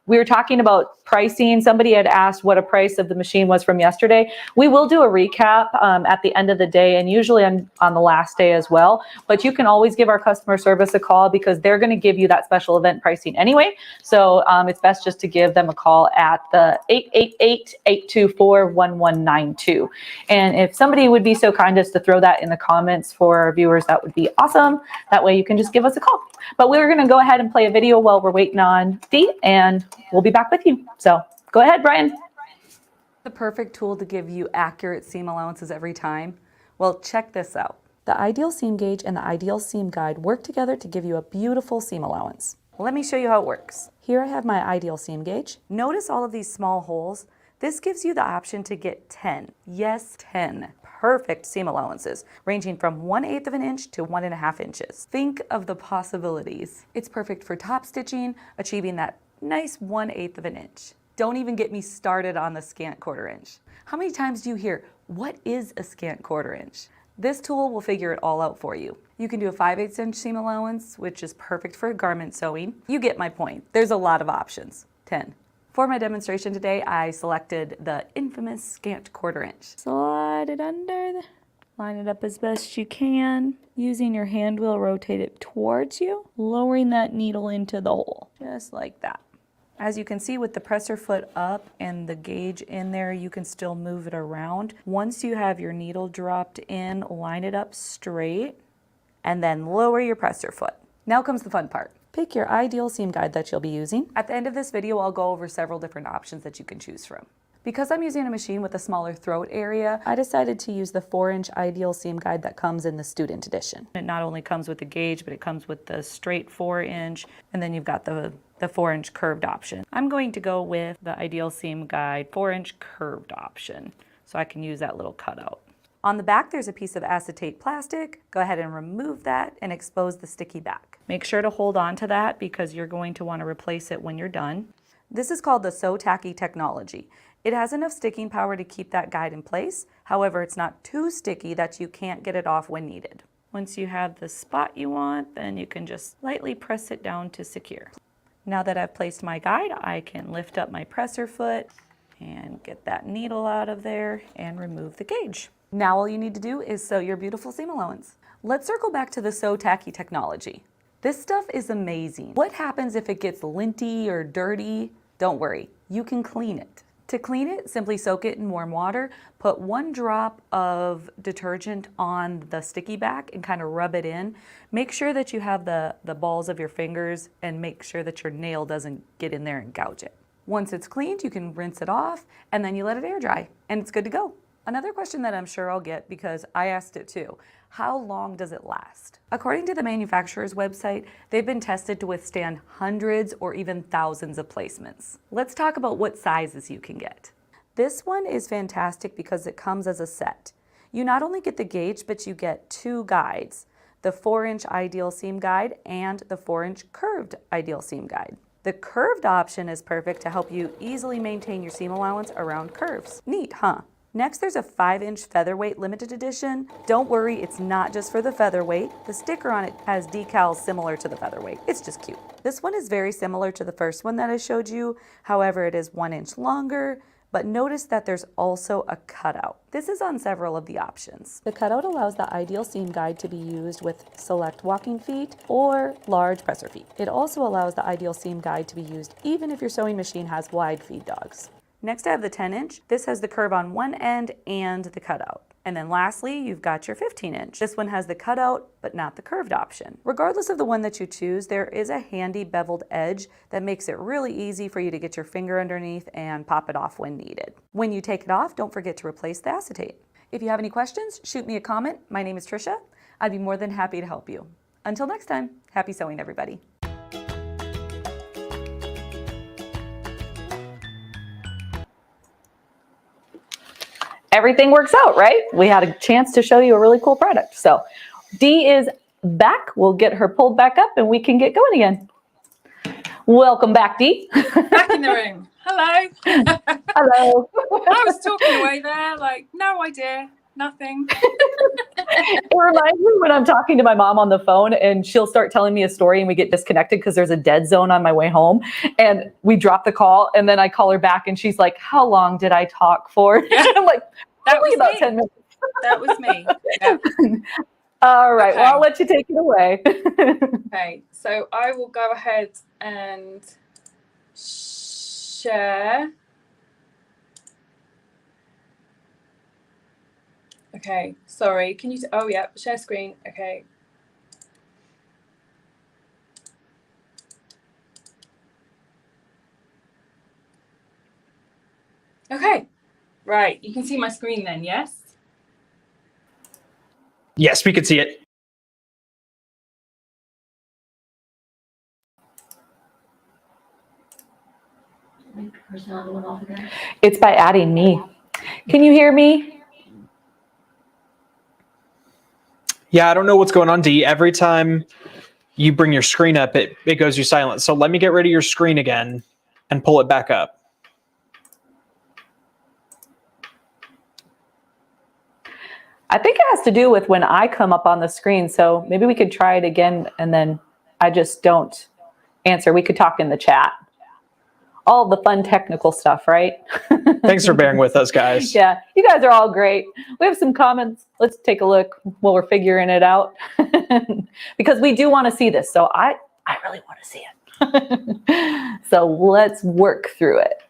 We were talking about pricing. Somebody had asked what a price of the machine was from yesterday. We will do a recap at the end of the day, and usually on the last day as well. But you can always give our customer service a call because they're going to give you that special event pricing anyway. So it's best just to give them a call at the 888-824-1192. And if somebody would be so kind as to throw that in the comments for our viewers, that would be awesome. That way you can just give us a call. But we're going to go ahead and play a video while we're waiting on Dee, and we'll be back with you. So go ahead, Brian. The perfect tool to give you accurate seam allowances every time? Well, check this out. The ideal seam gauge and the ideal seam guide work together to give you a beautiful seam allowance. Let me show you how it works. Here I have my ideal seam gauge. Notice all of these small holes. This gives you the option to get 10, yes, 10 perfect seam allowances, ranging from 1/8 of an inch to 1.5 inches. Think of the possibilities. It's perfect for top stitching, achieving that nice 1/8 of an inch. Don't even get me started on the scant 1/4 inch. How many times do you hear, what is a scant 1/4 inch? This tool will figure it all out for you. You can do a 5/8 inch seam allowance, which is perfect for garment sewing. You get my point. There's a lot of options. 10. For my demonstration today, I selected the infamous scant 1/4 inch. Slide it under, line it up as best you can. Using your hand wheel, rotate it towards you, lowering that needle into the hole, just like that. As you can see, with the presser foot up and the gauge in there, you can still move it around. Once you have your needle dropped in, line it up straight, and then lower your presser foot. Now comes the fun part. Pick your ideal seam guide that you'll be using. At the end of this video, I'll go over several different options that you can choose from. Because I'm using a machine with a smaller throat area, I decided to use the 4-inch ideal seam guide that comes in the student edition. It not only comes with the gauge, but it comes with the straight 4-inch, and then you've got the 4-inch curved option. I'm going to go with the ideal seam guide 4-inch curved option, so I can use that little cutout. On the back, there's a piece of acetate plastic. Go ahead and remove that and expose the sticky back. Make sure to hold on to that because you're going to want to replace it when you're done. This is called the Sew Tacky technology. It has enough sticking power to keep that guide in place. However, it's not too sticky that you can't get it off when needed. Once you have the spot you want, then you can just lightly press it down to secure. Now that I've placed my guide, I can lift up my presser foot and get that needle out of there and remove the gauge. Now all you need to do is sew your beautiful seam allowance. Let's circle back to the Sew Tacky technology. This stuff is amazing. What happens if it gets linty or dirty? Don't worry, you can clean it. To clean it, simply soak it in warm water, put 1 drop of detergent on the sticky back and kind of rub it in. Make sure that you have the balls of your fingers and make sure that your nail doesn't get in there and gouge it. Once it's cleaned, you can rinse it off and then you let it air dry and it's good to go. Another question that I'm sure I'll get because I asked it too, how long does it last? According to the manufacturer's website, they've been tested to withstand hundreds or even thousands of placements. Let's talk about what sizes you can get. This one is fantastic because it comes as a set. You not only get the gauge, but you get 2 guides, the 4-inch ideal seam guide and the 4-inch curved ideal seam guide. The curved option is perfect to help you easily maintain your seam allowance around curves. Neat, huh? Next, there's a 5-inch featherweight limited edition. Don't worry, it's not just for the featherweight. The sticker on it has decals similar to the featherweight. It's just cute. This one is very similar to the first one that I showed you. However, it is 1 inch longer, but notice that there's also a cutout. This is on several of the options. The cutout allows the ideal seam guide to be used with select walking feet or large presser feet. It also allows the ideal seam guide to be used even if your sewing machine has wide feed dogs. Next, I have the 10-inch. This has the curve on one end and the cutout. And then lastly, you've got your 15-inch. This one has the cutout, but not the curved option. Regardless of the one that you choose, there is a handy beveled edge that makes it really easy for you to get your finger underneath and pop it off when needed. When you take it off, don't forget to replace the acetate. If you have any questions, shoot me a comment. My name is Trisha. I'd be more than happy to help you. Until next time, happy sewing, everybody. Everything works out, right? We had a chance to show you a really cool product. So Dee is back. We'll get her pulled back up and we can get going again. Welcome back, Dee. Back in the room. Hello. Hello. I was talking away there, like, no idea, nothing. It reminds me when I'm talking to my mom on the phone and she'll start telling me a story and we get disconnected because there's a dead zone on my way home and we drop the call and then I call her back and she's like, how long did I talk for? Yeah. I'm like, That probably was about me. 10 minutes. That was me. Yeah. All right. Okay. Well, I'll let you take it away. Okay. So I will go ahead and share. Okay. Sorry. Can you? Oh, yeah. Share screen. Okay. Okay. Right. You can see my screen then, yes? Yes, we could see it. It's by adding me. Can you hear me? Yeah, I don't know what's going on, Dee. Every time you bring your screen up, it goes you silent. So let me get rid of your screen again and pull it back up. I think it has to do with when I come up on the screen. So maybe we could try it again and then I just don't answer. We could talk in the chat. All the fun technical stuff, right? Thanks for bearing with us, guys. Yeah, you guys are all great. We have some comments. Let's take a look while we're figuring it out. Because we do want to see this. So I really want to see it. So let's work through it.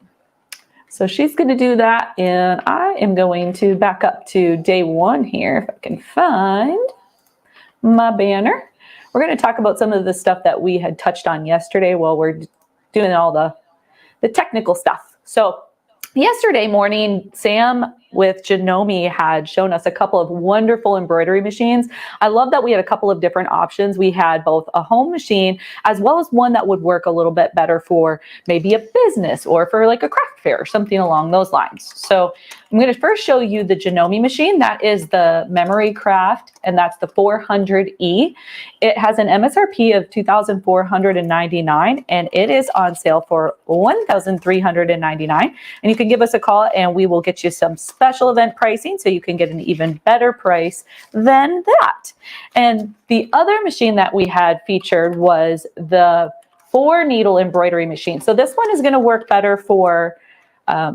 So she's going to do that. And I am going to back up to day one here, if I can find my banner. We're going to talk about some of the stuff that we had touched on yesterday while we're doing all the technical stuff. So yesterday morning, Sam with Janome had shown us a couple of wonderful embroidery machines. I love that we had a couple of different options. We had both a home machine as well as one that would work a little bit better for maybe a business or for like a craft fair or something along those lines. So I'm going to first show you the Janome machine. That is the Memory Craft, and that's the 400E. It has an MSRP of $2,499, and it is on sale for $1,399. And you can give us a call, and we will get you some special event pricing so you can get an even better price than that. And the other machine that we had featured was the 4-needle embroidery machine. So this one is going to work better for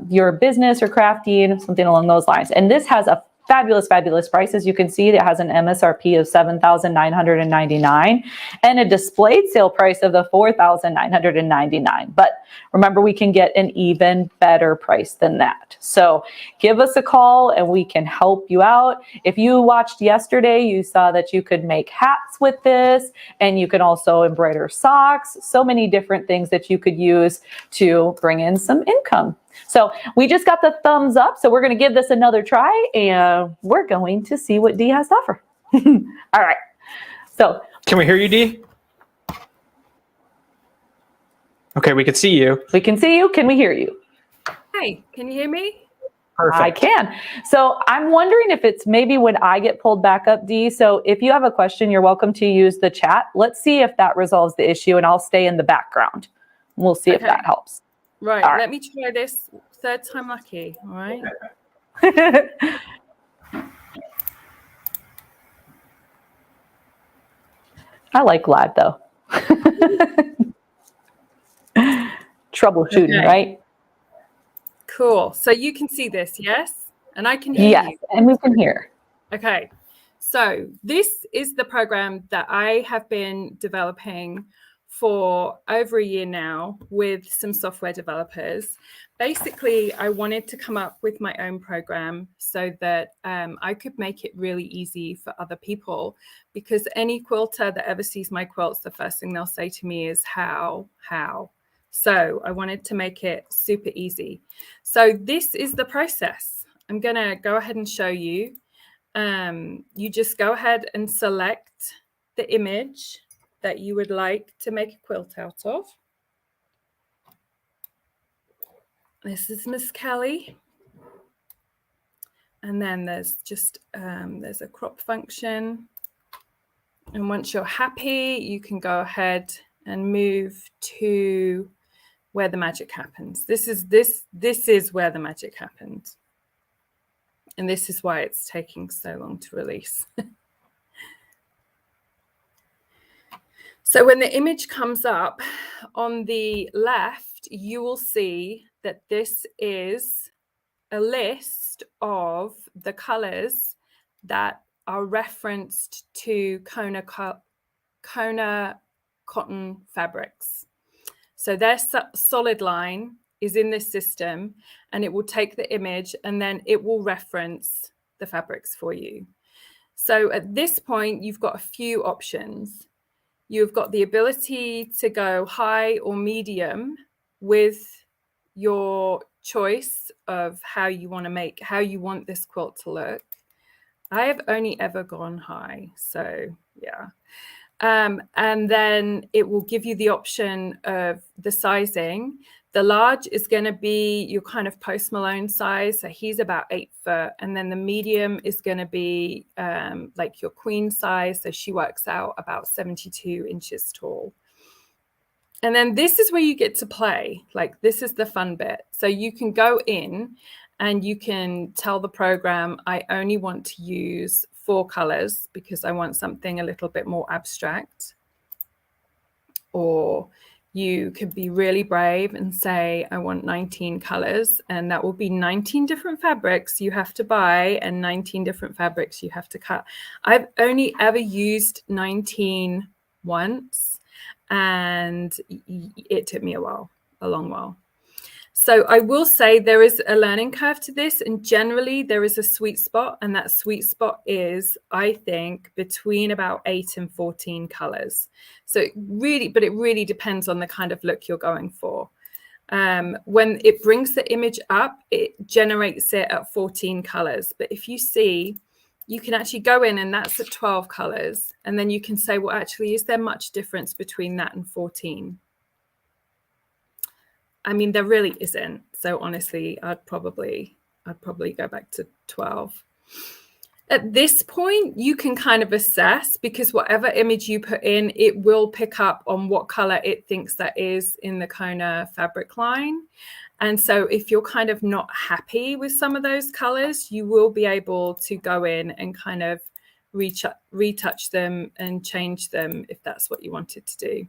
your business or crafting, something along those lines. And this has a fabulous, fabulous price. As you can see, it has an MSRP of $7,999 and a displayed sale price of the $4,999. But remember, we can get an even better price than that. So give us a call and we can help you out. If you watched yesterday, you saw that you could make hats with this, and you can also embroider socks. So many different things that you could use to bring in some income. So we just got the thumbs up. So we're going to give this another try and we're going to see what Dee has to offer. All right. So Can we hear you, Dee? Okay, we can see you. we can see you. Can we hear you? Hey, can you hear me? Perfect. I can. So I'm wondering if it's maybe when I get pulled back up, Dee. So if you have a question, you're welcome to use the chat. Let's see if that resolves the issue, and I'll stay in the background. We'll see if that helps. Right. All right. Let me try this. Third time lucky. All right. I like Lad though. Troubleshooting, Okay. right? Cool. So you can see this, yes? And I can hear Yes, you. and we can hear. Okay. So this is the program that I have been developing for over a year now with some software developers. Basically, I wanted to come up with my own program so that I could make it really easy for other people, because any quilter that ever sees my quilts, the first thing they'll say to me is how. So I wanted to make it super easy. So this is the process. I'm going to go ahead and show you. You just go ahead and select the image that you would like to make a quilt out of. This is Miss Kelly. And then there's just, there's a crop function. And once you're happy, you can go ahead and move to where the magic happens. This is where the magic happens. And this is why it's taking so long to release. So when the image comes up on the left, you will see that this is a list of the colors that are referenced to Kona cotton fabrics. So their solid line is in this system, and it will take the image and then it will reference the fabrics for you. So at this point, you've got a few options. You've got the ability to go high or medium with your choice of how you want this quilt to look. I have only ever gone high, so yeah. And then it will give you the option of the sizing. The large is going to be your kind of Post Malone size. So he's about 8 foot. And then the medium is going to be like your queen size. So she works out about 72 inches tall. And then this is where you get to play. Like, this is the fun bit. So you can go in and you can tell the program, I only want to use 4 colors because I want something a little bit more abstract. Or you could be really brave and say, I want 19 colors, and that will be 19 different fabrics you have to buy and 19 different fabrics you have to cut. I've only ever used 19 once, and it took me a long while. So I will say there is a learning curve to this, and generally there is a sweet spot, and that sweet spot is, I think, between about 8 and 14 colors. So it really depends on the kind of look you're going for. When it brings the image up, it generates it at 14 colors. But if you see, you can actually go in and that's at 12 colors. And then you can say, well, actually, is there much difference between that and 14? I mean, there really isn't. So honestly, I'd probably go back to 12. At this point, you can kind of assess, because whatever image you put in, it will pick up on what color it thinks that is in the Kona fabric line. And so if you're kind of not happy with some of those colors, you will be able to go in and kind of retouch them and change them if that's what you wanted to do.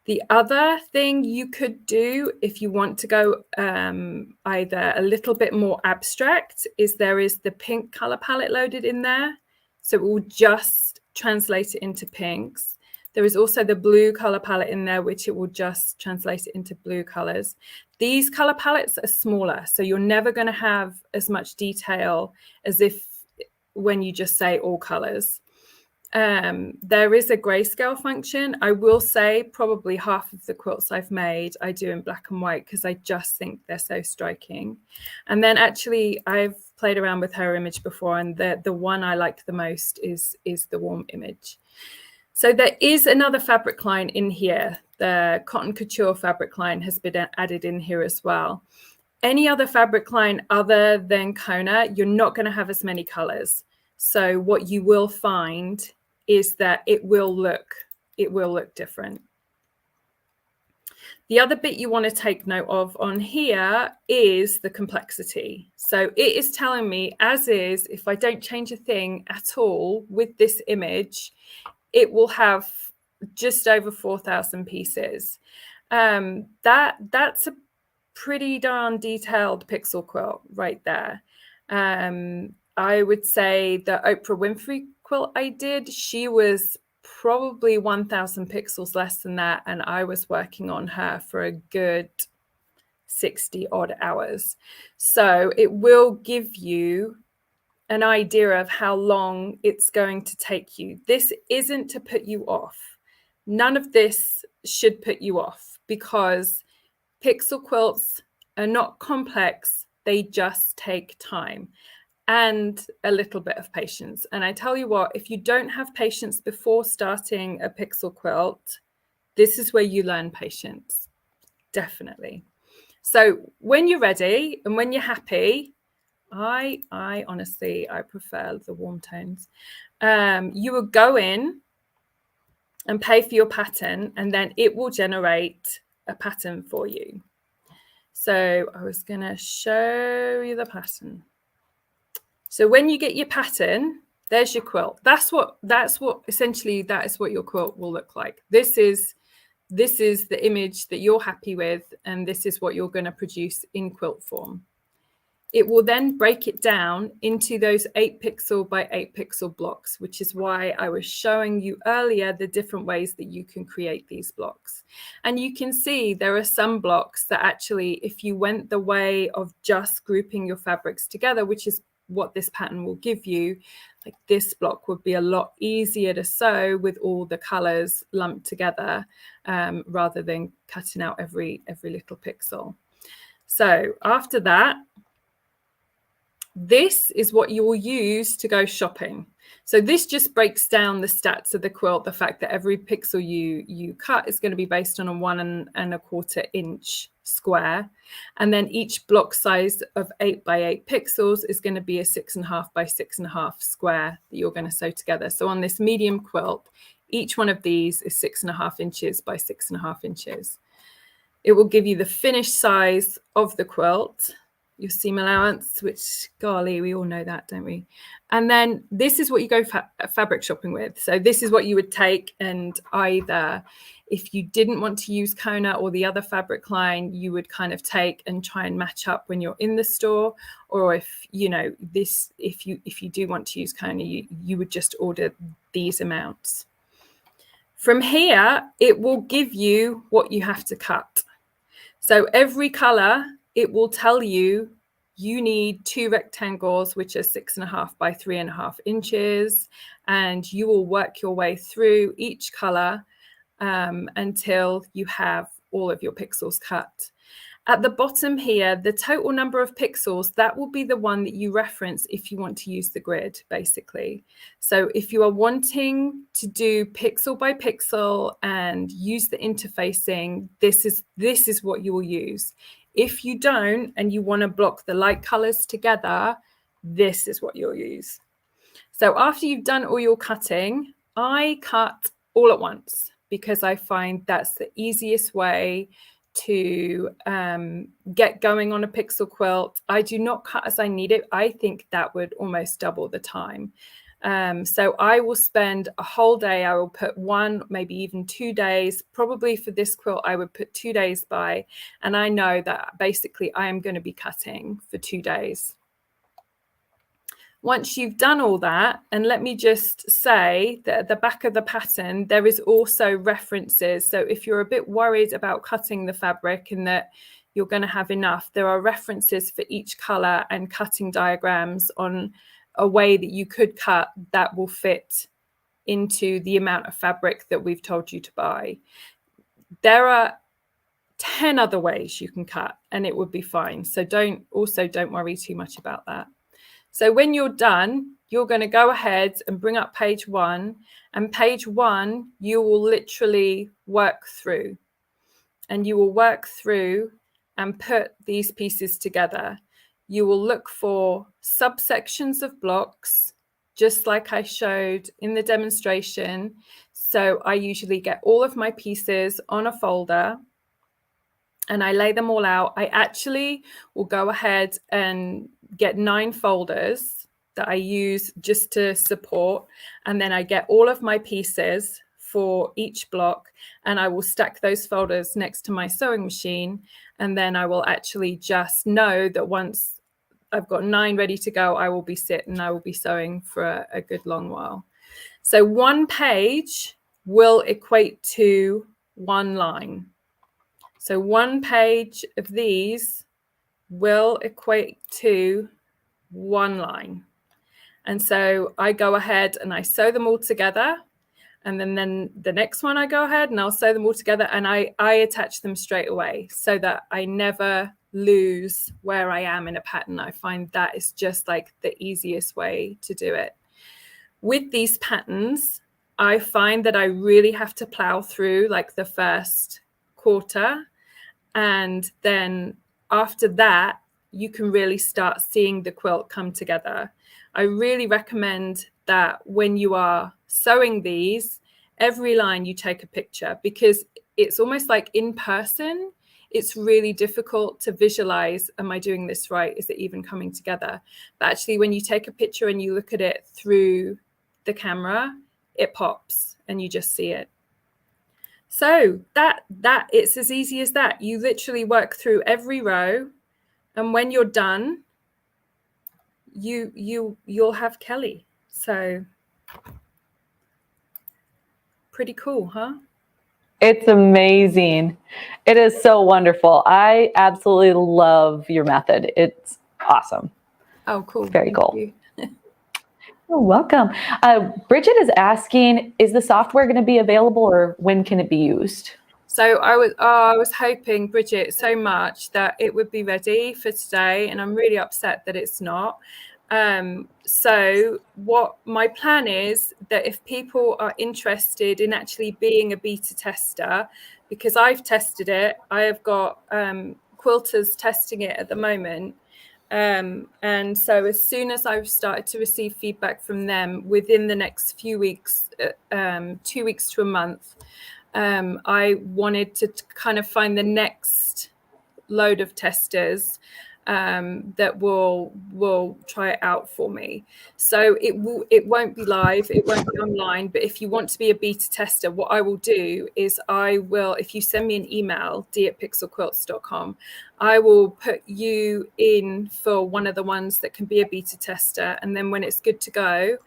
The other thing you could do if you want to go either a little bit more abstract is there is the pink color palette loaded in there. So it will just translate it into pinks. There is also the blue color palette in there, which it will just translate it into blue colors. These color palettes are smaller, so you're never going to have as much detail as if when you just say all colors. There is a grayscale function. I will say probably half of the quilts I've made I do in black and white because I just think they're so striking. And then actually I've played around with her image before, and the one I like the most is the warm image. So there is another fabric line in here. The Cotton Couture fabric line has been added in here as well. Any other fabric line other than Kona, you're not going to have as many colors. So what you will find is that it will look different. The other bit you want to take note of on here is the complexity. So it is telling me, as is, if I don't change a thing at all with this image, it will have just over 4,000 pieces. That's a pretty darn detailed pixel quilt right there. I would say the Oprah Winfrey quilt I did, she was probably 1,000 pixels less than that, and I was working on her for a good 60 odd hours. So it will give you an idea of how long it's going to take you. This isn't to put you off. None of this should put you off, because pixel quilts are not complex. They just take time and a little bit of patience. And I tell you what, if you don't have patience before starting a pixel quilt, this is where you learn patience, definitely. So when you're ready and when you're happy, I honestly, I prefer the warm tones. You will go in and pay for your pattern, and then it will generate a pattern for you. So I was going to show you the pattern. So when you get your pattern, There's your quilt. That's what essentially that is what your quilt will look like. This is the image that you're happy with, and this is what you're going to produce in quilt form. It will then break it down into those 8 pixel by 8 pixel blocks, which is why I was showing you earlier the different ways that you can create these blocks. And you can see there are some blocks that actually, if you went the way of just grouping your fabrics together, which is what this pattern will give you, like this block would be a lot easier to sew with all the colors lumped together, rather than cutting out every little pixel. So after that, this is what you will use to go shopping. So this just breaks down the stats of the quilt, the fact that every pixel you cut is going to be based on a 1 1/4 inch square. And then each block size of 8 by 8 pixels is going to be a 6.5 by 6.5 square that you're going to sew together. So on this medium quilt, each one of these is 6.5 inches by 6.5 inches. It will give you the finished size of the quilt, your seam allowance, which, golly, we all know that, don't we? And then this is what you go fabric shopping with. So this is what you would take, and either if you didn't want to use Kona or the other fabric line, you would kind of take and try and match up when you're in the store. Or if you know this, if you do want to use Kona, you would just order these amounts. From here, it will give you what you have to cut. So every color, it will tell you you need 2 rectangles, which are 6.5 by 3.5 inches, and you will work your way through each color until you have all of your pixels cut. At the bottom here, the total number of pixels, that will be the one that you reference if you want to use the grid, basically. So if you are wanting to do pixel by pixel and use the interfacing, this is what you will use. If you don't, and you want to block the light colors together, this is what you'll use. So after you've done all your cutting, I cut all at once because I find that's the easiest way to get going on a pixel quilt. I do not cut as I need it. I think that would almost double the time. So I will spend a whole day. I will put 1, maybe even 2 days. Probably for this quilt, I would put 2 days by. And I know that basically I am going to be cutting for 2 days. Once you've done all that, and let me just say that at the back of the pattern, there is also references. So if you're a bit worried about cutting the fabric and that you're going to have enough, there are references for each color and cutting diagrams on a way that you could cut that will fit into the amount of fabric that we've told you to buy. There are 10 other ways you can cut and it would be fine. So don't worry too much about that. So when you're done, you're going to go ahead and bring up page 1, and page 1, you will literally work through, and you will work through and put these pieces together. You will look for subsections of blocks, just like I showed in the demonstration. So I usually get all of my pieces on a folder and I lay them all out. I actually will go ahead and get 9 folders that I use just to support. And then I get all of my pieces for each block and I will stack those folders next to my sewing machine. And then I will actually just know that once I've got 9 ready to go, I will be sitting and I will be sewing for a good long while. So 1 page will equate to 1 line. So 1 page of these will equate to 1 line. And so I go ahead and I sew them all together. And then the next one I go ahead and I'll sew them all together and I attach them straight away so that I never lose where I am in a pattern. I find that is just like the easiest way to do it. With these patterns, I find that I really have to plow through like the first quarter. And then after that, you can really start seeing the quilt come together. I really recommend that when you are sewing these, every line you take a picture because it's almost like in person, it's really difficult to visualize, am I doing this right? Is it even coming together? But actually, when you take a picture and you look at it through the camera, it pops and you just see it. So that it's as easy as that. You literally work through every row, and when you're done, you'll have Kelly. So pretty cool, huh? It's amazing. It is so wonderful. I absolutely love your method. It's awesome. Oh, cool. Very Thank cool. you. You're welcome. Bridget is asking, is the software going to be available, or when can it be used? So I was hoping, Bridget, so much that it would be ready for today, and I'm really upset that it's not. So what my plan is, that if people are interested in actually being a beta tester, because I've tested it, I have got quilters testing it at the moment. And so as soon as I've started to receive feedback from them within the next few weeks, 2 weeks to a month, I wanted to kind of find the next load of testers that will try it out for me. So it won't be live, it won't be online, but if you want to be a beta tester, what I will do is if you send me an email, d@pixelquilts.com, I will put you in for one of the ones that can be a beta tester, and then when it's good to go,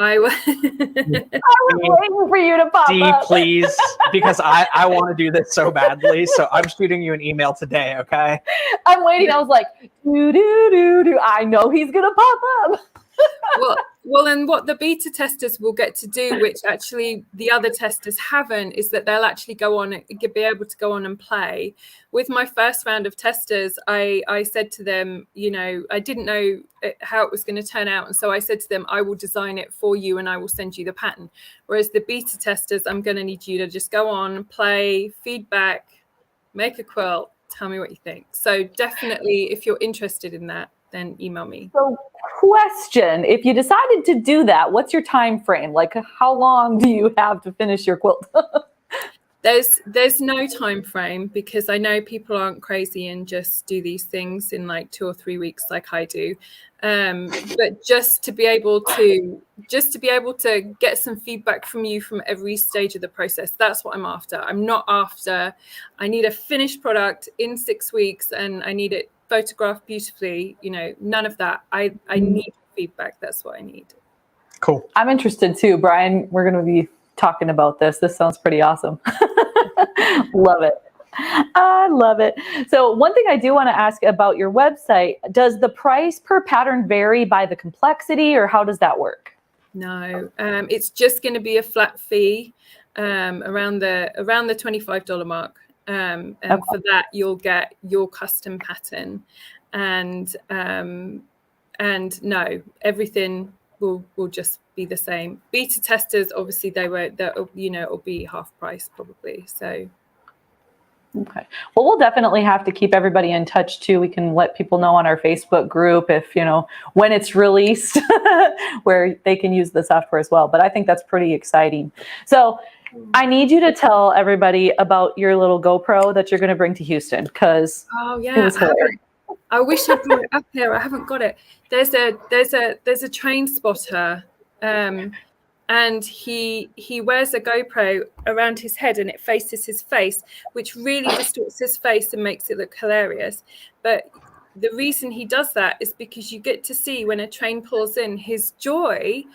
I will. I was waiting for you to pop D, up. please, because I want to do this so badly. So I'm shooting you an email today, okay? I'm waiting. I was like, do, do, do, do. I know he's going to pop up. Well, and what the beta testers will get to do, which actually the other testers haven't, is that they'll actually be able to go on and play. With my first round of testers, I said to them, I didn't know how it was going to turn out. And so I said to them, I will design it for you and I will send you the pattern. Whereas the beta testers, I'm going to need you to just go on, play, feedback, make a quilt, tell me what you think. So definitely, if you're interested in that, then email me. So question, if you decided to do that, what's your time frame? Like, how long do you have to finish your quilt? There's no time frame, because I know people aren't crazy and just do these things in like 2 or 3 weeks like I do. But just to be able to get some feedback from you from every stage of the process, that's what I'm after. I'm not after, I need a finished product in 6 weeks and I need it photographed beautifully, none of that. I need feedback. That's what I need. Cool. I'm interested too, Brian. We're going to be talking about this. This sounds pretty awesome. Love it. I love it. So one thing I do want to ask about your website, does the price per pattern vary by the complexity, or how does that work? No, it's just going to be a flat fee around the $25 mark. And Okay. for that, you'll get your custom pattern, and no, everything will just be the same. Beta testers, obviously, it'll be half price probably. So. Okay. Well, we'll definitely have to keep everybody in touch too. We can let people know on our Facebook group if, when it's released, where they can use the software as well. But I think that's pretty exciting. So I need you to tell everybody about your little GoPro that you're going to bring to Houston, because it was hilarious. I wish I'd got it up here. I haven't got it. There's a train spotter, and he wears a GoPro around his head and it faces his face, which really distorts his face and makes it look hilarious. But the reason he does that is because you get to see when a train pulls in, his joy,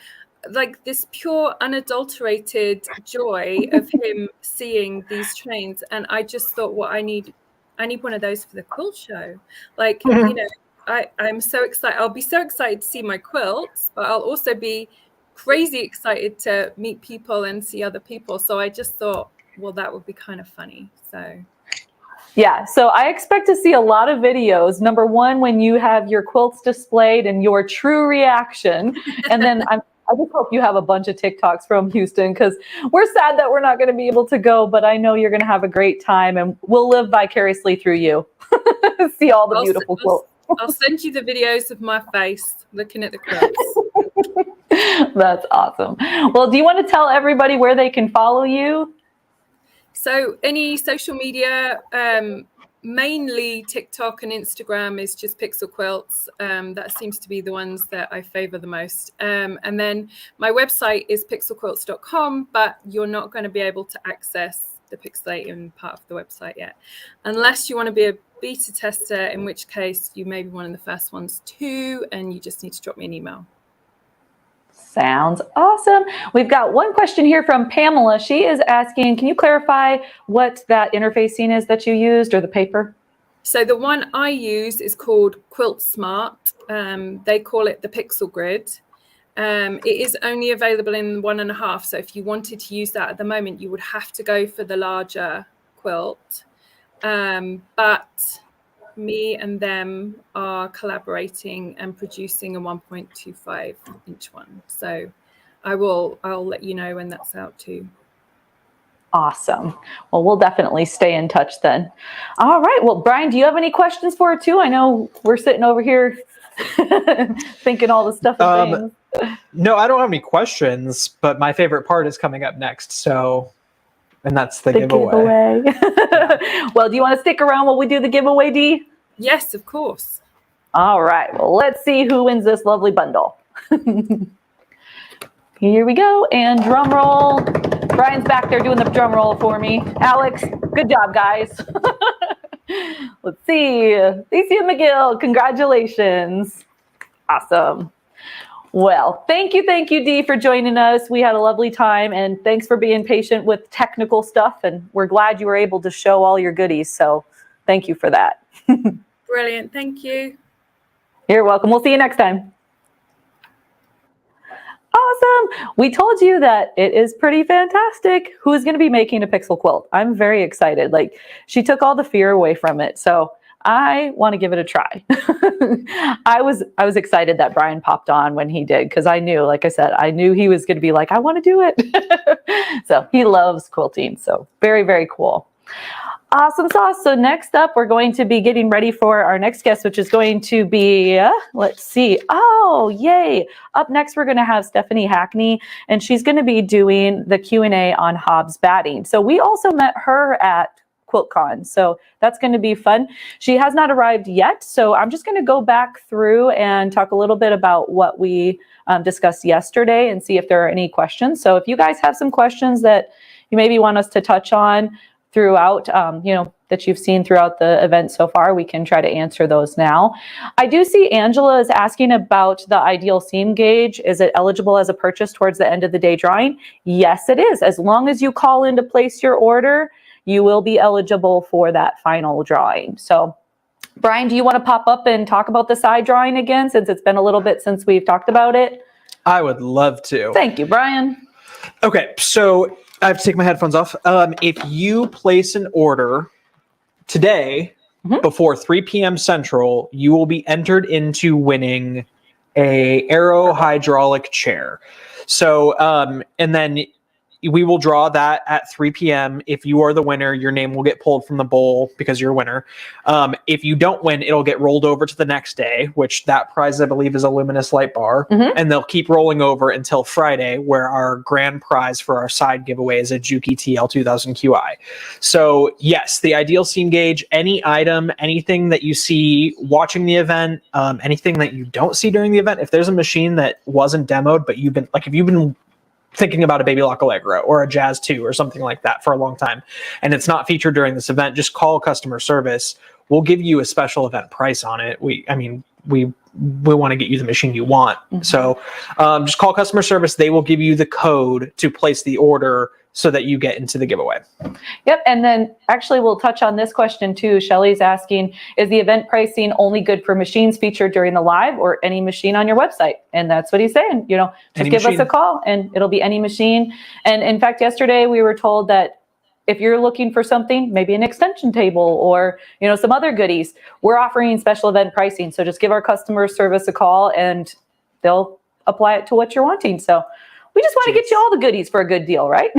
like this pure unadulterated joy of him seeing these trains. And I just thought, I need one of those for the quilt show. Like, I'm so excited. I'll be so excited to see my quilts, but I'll also be crazy excited to meet people and see other people. So I just thought, that would be kind of funny. So yeah, so I expect to see a lot of videos. Number one, when you have your quilts displayed and your true reaction. And then I just hope you have a bunch of TikToks from Houston, because we're sad that we're not going to be able to go, but I know you're going to have a great time and we'll live vicariously through you. See all the beautiful quilts. I'll send you the videos of my face looking at the quilts. That's awesome. Well, do you want to tell everybody where they can follow you? So any social media, Mainly TikTok and Instagram is just Pixel Quilts. That seems to be the ones that I favor the most. And then my website is pixelquilts.com, but you're not going to be able to access the pixelating part of the website yet, unless you want to be a beta tester, in which case you may be one of the first ones too, and you just need to drop me an email. Sounds awesome. We've got one question here from Pamela. She is asking, can you clarify what that interfacing is that you used, or the paper? So the one I use is called Quilt Smart. They call it the Pixel Grid. It is only available in 1.5. So if you wanted to use that at the moment, you would have to go for the larger quilt. But me and them are collaborating and producing a 1.25 inch one. So I'll let you know when that's out too. Awesome. Well, we'll definitely stay in touch then. All right. Well, Brian, do you have any questions for her too? I know we're sitting over here thinking all the stuff and things. No, I don't have any questions, but my favorite part is coming up next. And that's the giveaway. Well, do you want to stick around while we do the giveaway, Dee? Yes, of course. All right. Well, let's see who wins this lovely bundle. Here we go. And drum roll. Brian's back there doing the drum roll for me. Alex, good job, guys. Let's see. Lacey McGill, congratulations. Awesome. Well, thank you, Dee, for joining us. We had a lovely time, and thanks for being patient with technical stuff, and we're glad you were able to show all your goodies, so thank you for that. Brilliant. Thank you. You're welcome. We'll see you next time. Awesome. We told you that it is pretty fantastic. Who's going to be making a pixel quilt? I'm very excited. Like, she took all the fear away from it, so I want to give it a try. I was excited that Brian popped on when he did, because I knew, like I said, I knew he was going to be like, I want to do it. So he loves quilting. So very, very cool. Awesome sauce. So next up, we're going to be getting ready for our next guest, which is going to be, let's see. Oh, yay. Up next, we're going to have Stephanie Hackney, and she's going to be doing the Q&A on Hobbs batting. So we also met her at QuiltCon, so that's going to be fun. She has not arrived yet, so I'm just going to go back through and talk a little bit about what we discussed yesterday and see if there are any questions. So if you guys have some questions that you maybe want us to touch on throughout, that you've seen throughout the event so far, we can try to answer those now. I do see Angela is asking about the ideal seam gauge. Is it eligible as a purchase towards the end of the day drawing? Yes, it is. As long as you call in to place your order, you will be eligible for that final drawing. So, Brian, do you want to pop up and talk about the side drawing again, since it's been a little bit since we've talked about it? I would love to. Thank you, Brian. Okay, so I have to take my headphones off. If you place an order today before 3 p.m. Central, you will be entered into winning a Aero hydraulic chair. So, and then we will draw that at 3 p.m. If you are the winner, your name will get pulled from the bowl because you're a winner. If you don't win, it'll get rolled over to the next day, which that prize, I believe, is a luminous light bar. And they'll keep rolling over until Friday, where our grand prize for our side giveaway is a JUKI TL 2000 QI. So yes, the ideal seam gauge, any item, anything that you see watching the event, anything that you don't see during the event, if there's a machine that wasn't demoed, but you've been, like, if you've been thinking about a Baby Lock Allegro or a Jazz 2 or something like that for a long time, and it's not featured during this event, just call customer service. We'll give you a special event price on it. We want to get you the machine you want. So just call customer service. They will give you the code to place the order so that you get into the giveaway. Yep. And then actually we'll touch on this question too. Shelly's asking, is the event pricing only good for machines featured during the live or any machine on your website? And that's what he's saying, just any give machine. us a call and it'll be any machine. And in fact, yesterday we were told that if you're looking for something, maybe an extension table or, some other goodies, we're offering special event pricing. So just give our customer service a call and they'll apply it to what you're wanting. So we just want to get you all the goodies for a good deal, right?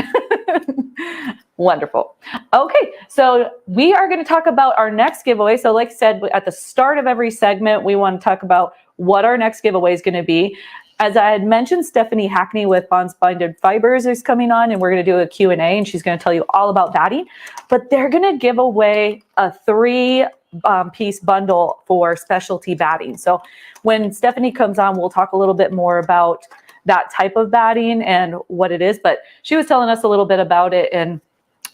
Wonderful. Okay, so we are going to talk about our next giveaway. So like I said, at the start of every segment, we want to talk about what our next giveaway is going to be. as I had mentioned, Stephanie Hackney with Bonded Fibers is coming on, and we're going to do a Q&A, and she's going to tell you all about batting. But they're going to give away a 3-piece bundle for specialty batting. So when Stephanie comes on, we'll talk a little bit more about that type of batting and what it is. But she was telling us a little bit about it, and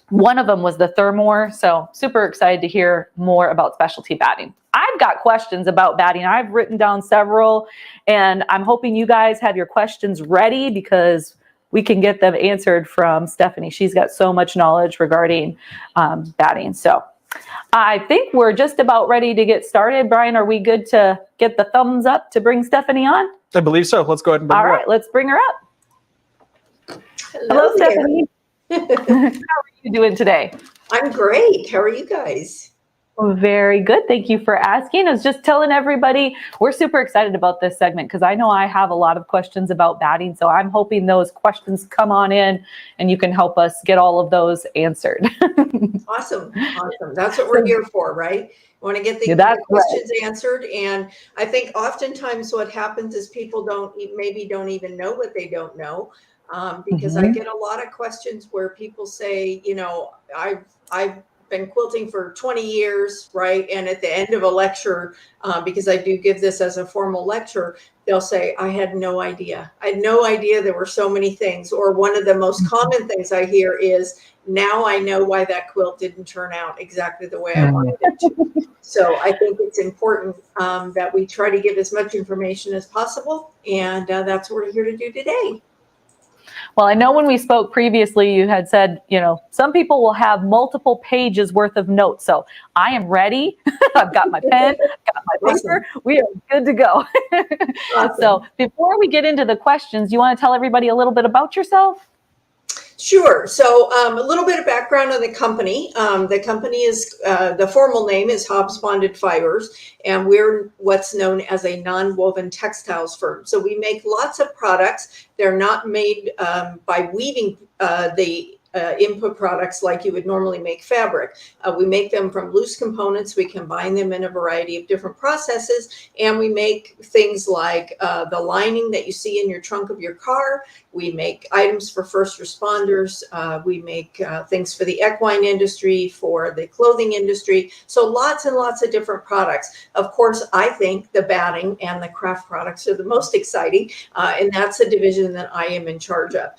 one of them was the Thermore. So super excited to hear more about specialty batting. I've got questions about batting. I've written down several, and I'm hoping you guys have your questions ready because we can get them answered from Stephanie. She's got so much knowledge regarding batting. So I think we're just about ready to get started. Brian, are we good to get the thumbs up to bring Stephanie on? I believe so. Let's go ahead and bring her up. All right, let's bring her up. Hello, Stephanie. How are you doing today? I'm great. How are you guys? Very good. Thank you for asking. I was just telling everybody we're super excited about this segment because I know I have a lot of questions about batting. So I'm hoping those questions come on in and you can help us get all of those answered. Awesome. Awesome. That's what we're here for, right? We want to get the questions answered. And I think oftentimes what happens is people maybe don't even know what they don't know. Because I get a lot of questions where people say, you know, I've been quilting for 20 years, right? And at the end of a lecture, because I do give this as a formal lecture, they'll say, I had no idea. I had no idea there were so many things. Or one of the most common things I hear is, now I know why that quilt didn't turn out exactly the way I wanted it to. So I think it's important that we try to give as much information as possible. And that's what we're here to do today. Well, I know when we spoke previously, you had said, you know, some people will have multiple pages worth of notes. So I am ready. I've got my pen, I've got my paper. Awesome. We are good to go. Awesome. So before we get into the questions, you want to tell everybody a little bit about yourself? Sure. So a little bit of background on the company. The company is, the formal name is Hobbs Bonded Fibers, and we're what's known as a non-woven textiles firm. So we make lots of products. They're not made by weaving the input products like you would normally make fabric. We make them from loose components. We combine them in a variety of different processes, and we make things like the lining that you see in your trunk of your car. We make items for first responders. We make things for the equine industry, for the clothing industry. So lots and lots of different products. Of course, I think the batting and the craft products are the most exciting, and that's a division that I am in charge of.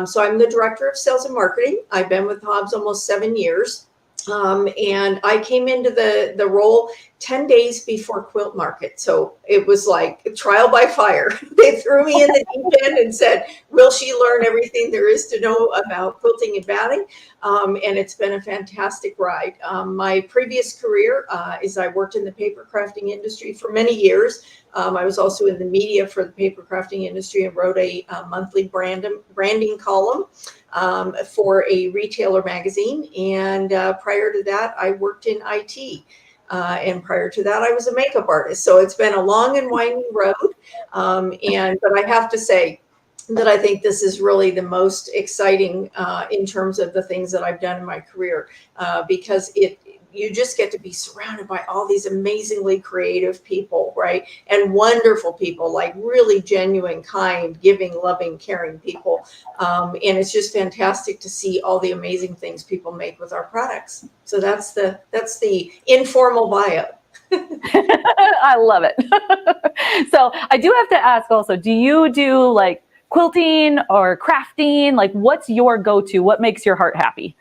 So I'm the director of sales and marketing. I've been with Hobbs almost 7 years. And I came into the role 10 days before Quilt Market. So it was like a trial by fire. They threw me in the deep end and said, will she learn everything there is to know about quilting and batting? And it's been a fantastic ride. My previous career is I worked in the paper crafting industry for many years. I was also in the media for the paper crafting industry and wrote a monthly branding column for a retailer magazine. And prior to that, I worked in IT. And prior to that, I was a makeup artist. So it's been a long and winding road. But I have to say that I think this is really the most exciting in terms of the things that I've done in my career, because you just get to be surrounded by all these amazingly creative people, right? And wonderful people, like really genuine, kind, giving, loving, caring people. And it's just fantastic to see all the amazing things people make with our products. So that's the informal bio. I love it. So I do have to ask also, do you do like quilting or crafting? Like what's your go-to? What makes your heart happy?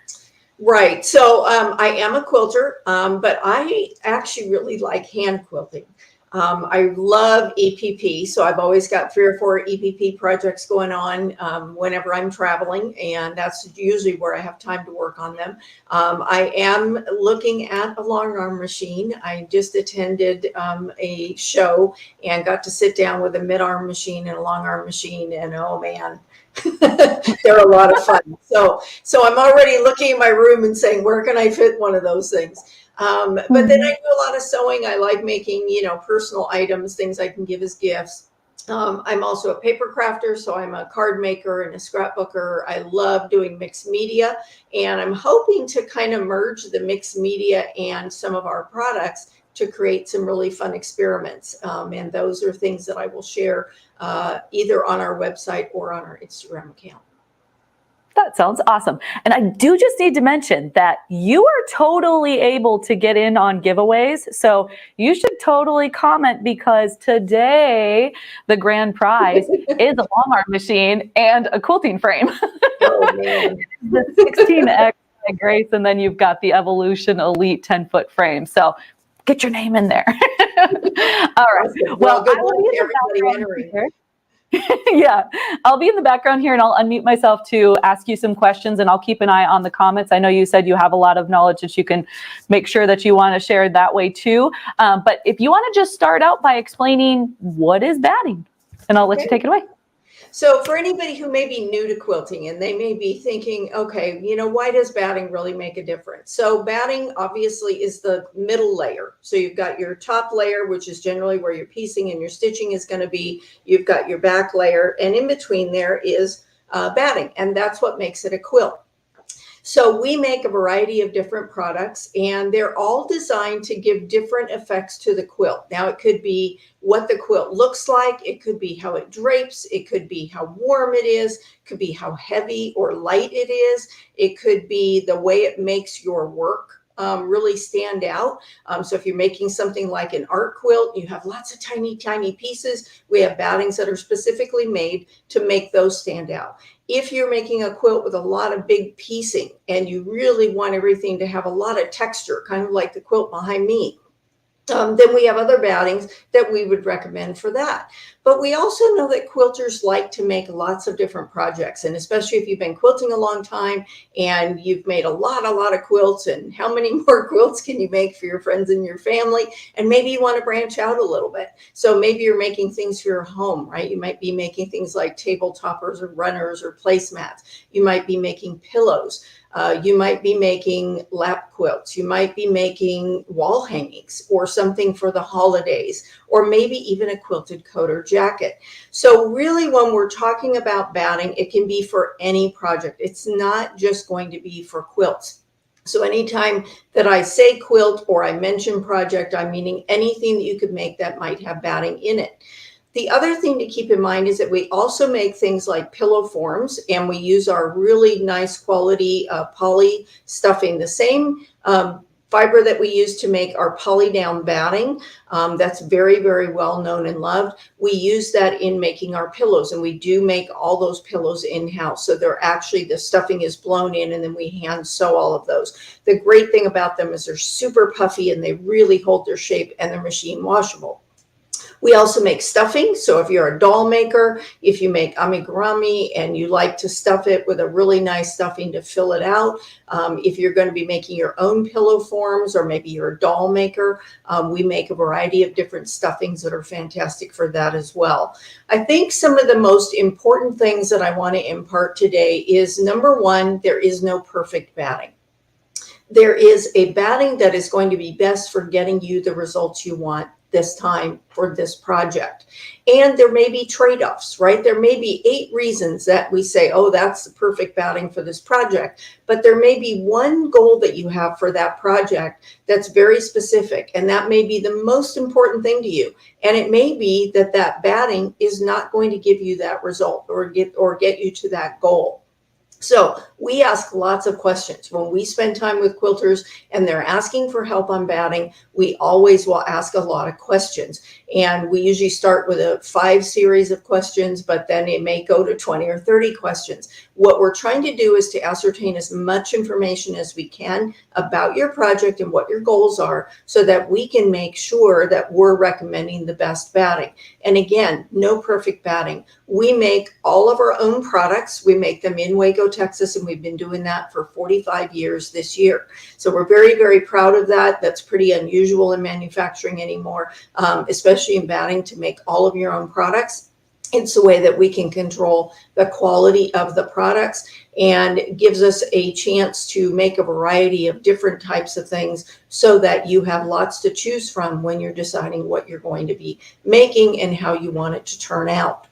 Right. So I am a quilter, but I actually really like hand quilting. I love EPP. So I've always got 3 or 4 EPP projects going on whenever I'm traveling. And that's usually where I have time to work on them. I am looking at a long arm machine. I just attended a show and got to sit down with a mid arm machine and a long arm machine. And oh man, they're a lot of fun. So I'm already looking at my room and saying, where can I fit one of those things? But then I do a lot of sewing. I like making, personal items, things I can give as gifts. I'm also a paper crafter, so I'm a card maker and a scrapbooker. I love doing mixed media, and I'm hoping to kind of merge the mixed media and some of our products to create some really fun experiments. And those are things that I will share either on our website or on our Instagram account. That sounds awesome. And I do just need to mention that you are totally able to get in on giveaways. So you should totally comment, because today the grand prize is a long arm machine and a quilting frame. Oh, man. The 16X by Grace, and then you've got the Evolution Elite 10-foot frame. So get your name in there. All right. Awesome. Well, good I will luck be to in the everybody background entering. here. Yeah, I'll be in the background here, and I'll unmute myself to ask you some questions, and I'll keep an eye on the comments. I know you said you have a lot of knowledge that you can make sure that you want to share that way too. But if you want to just start out by explaining what is batting, and I'll let you take it away. So for anybody who may be new to quilting and they may be thinking, okay, why does batting really make a difference? So batting obviously is the middle layer. So you've got your top layer, which is generally where your piecing and your stitching is going to be. You've got your back layer, and in between there is batting, and that's what makes it a quilt. So we make a variety of different products, and they're all designed to give different effects to the quilt. Now, it could be what the quilt looks like. It could be how it drapes. It could be how warm it is. It could be how heavy or light it is. It could be the way it makes your work really stand out. So if you're making something like an art quilt, you have lots of tiny, tiny pieces. We have battings that are specifically made to make those stand out. If you're making a quilt with a lot of big piecing and you really want everything to have a lot of texture, kind of like the quilt behind me, then we have other battings that we would recommend for that. But we also know that quilters like to make lots of different projects. And especially if you've been quilting a long time and you've made a lot of quilts, and how many more quilts can you make for your friends and your family? And maybe you want to branch out a little bit. So maybe you're making things for your home, right? You might be making things like table toppers or runners or placemats. You might be making pillows. You might be making lap quilts. You might be making wall hangings or something for the holidays, or maybe even a quilted coat or jacket. So really, when we're talking about batting, it can be for any project. It's not just going to be for quilts. So anytime that I say quilt or I mention project, I'm meaning anything that you could make that might have batting in it. The other thing to keep in mind is that we also make things like pillow forms, and we use our really nice quality poly stuffing. The same fiber that we use to make our poly down batting, that's very, very well known and loved. We use that in making our pillows, and we do make all those pillows in-house. So they're actually, the stuffing is blown in, and then we hand sew all of those. The great thing about them is they're super puffy and they really hold their shape, and they're machine washable. We also make stuffing. So if you're a doll maker, if you make amigurumi and you like to stuff it with a really nice stuffing to fill it out, if you're going to be making your own pillow forms, or maybe you're a doll maker, we make a variety of different stuffings that are fantastic for that as well. I think some of the most important things that I want to impart today is, number one, there is no perfect batting. There is a batting that is going to be best for getting you the results you want this time for this project. And there may be trade-offs, right? There may be 8 reasons that we say, oh, that's the perfect batting for this project. But there may be one goal that you have for that project that's very specific, and that may be the most important thing to you. And it may be that that batting is not going to give you that result or get you to that goal. So we ask lots of questions. When we spend time with quilters and they're asking for help on batting, we always will ask a lot of questions. And we usually start with a 5 series of questions, but then it may go to 20 or 30 questions. What we're trying to do is to ascertain as much information as we can about your project and what your goals are, so that we can make sure that we're recommending the best batting. And again, no perfect batting. We make all of our own products. We make them in Waco, Texas, and we've been doing that for 45 years this year. So we're very, very proud of that. That's pretty unusual in manufacturing anymore, especially in batting, to make all of your own products. It's a way that we can control the quality of the products, and gives us a chance to make a variety of different types of things, so that you have lots to choose from when you're deciding what you're going to be making and how you want it to turn out.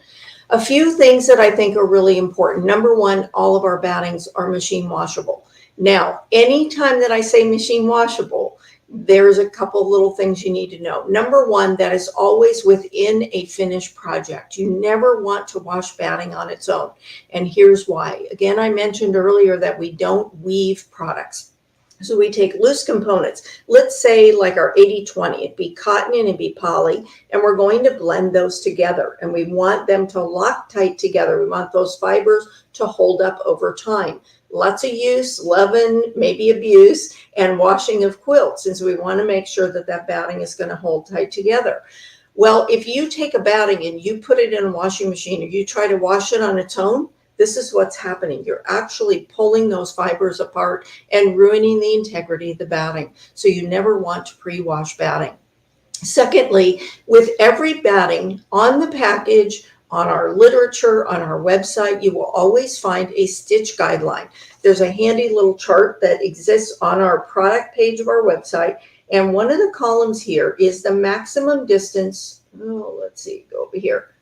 A few things that I think are really important. Number one, all of our battings are machine washable. Now, anytime that I say machine washable, there's a couple little things you need to know. Number one, that is always within a finished project. You never want to wash batting on its own. And here's why. Again, I mentioned earlier that we don't weave products. So we take loose components, let's say like our 80-20, it'd be cotton and it'd be poly, and we're going to blend those together. And we want them to lock tight together. We want those fibers to hold up over time. Lots of use, loving, maybe abuse, and washing of quilts, since we want to make sure that that batting is going to hold tight together. Well, if you take a batting and you put it in a washing machine, or you try to wash it on its own, this is what's happening. You're actually pulling those fibers apart and ruining the integrity of the batting. So you never want to pre-wash batting. Secondly, with every batting on the package, on our literature, on our website, you will always find a stitch guideline. There's a handy little chart that exists on our product page of our website. And one of the columns here is the maximum distance. Oh, let's see, go over here.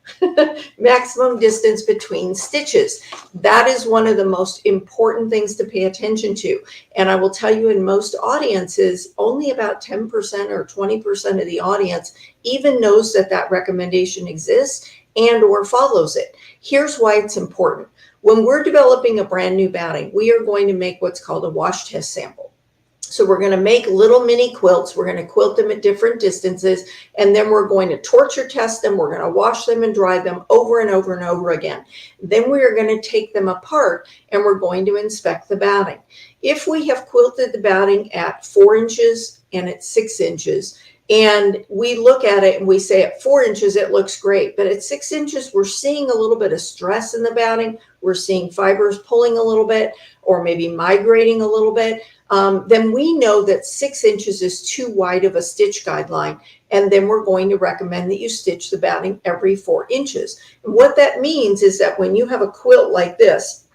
Maximum distance between stitches. That is one of the most important things to pay attention to. And I will tell you, in most audiences, only about 10% or 20% of the audience even knows that that recommendation exists and or follows it. Here's why it's important. When we're developing a brand new batting, we are going to make what's called a wash test sample. So we're going to make little mini quilts. We're going to quilt them at different distances, and then we're going to torture test them. We're going to wash them and dry them over and over and over again. Then we are going to take them apart, and we're going to inspect the batting. If we have quilted the batting at 4 inches and at 6 inches, and we look at it and we say at 4 inches, it looks great. But at 6 inches, we're seeing a little bit of stress in the batting. We're seeing fibers pulling a little bit, or maybe migrating a little bit. Then we know that 6 inches is too wide of a stitch guideline. And then we're going to recommend that you stitch the batting every 4 inches. And what that means is that when you have a quilt like this,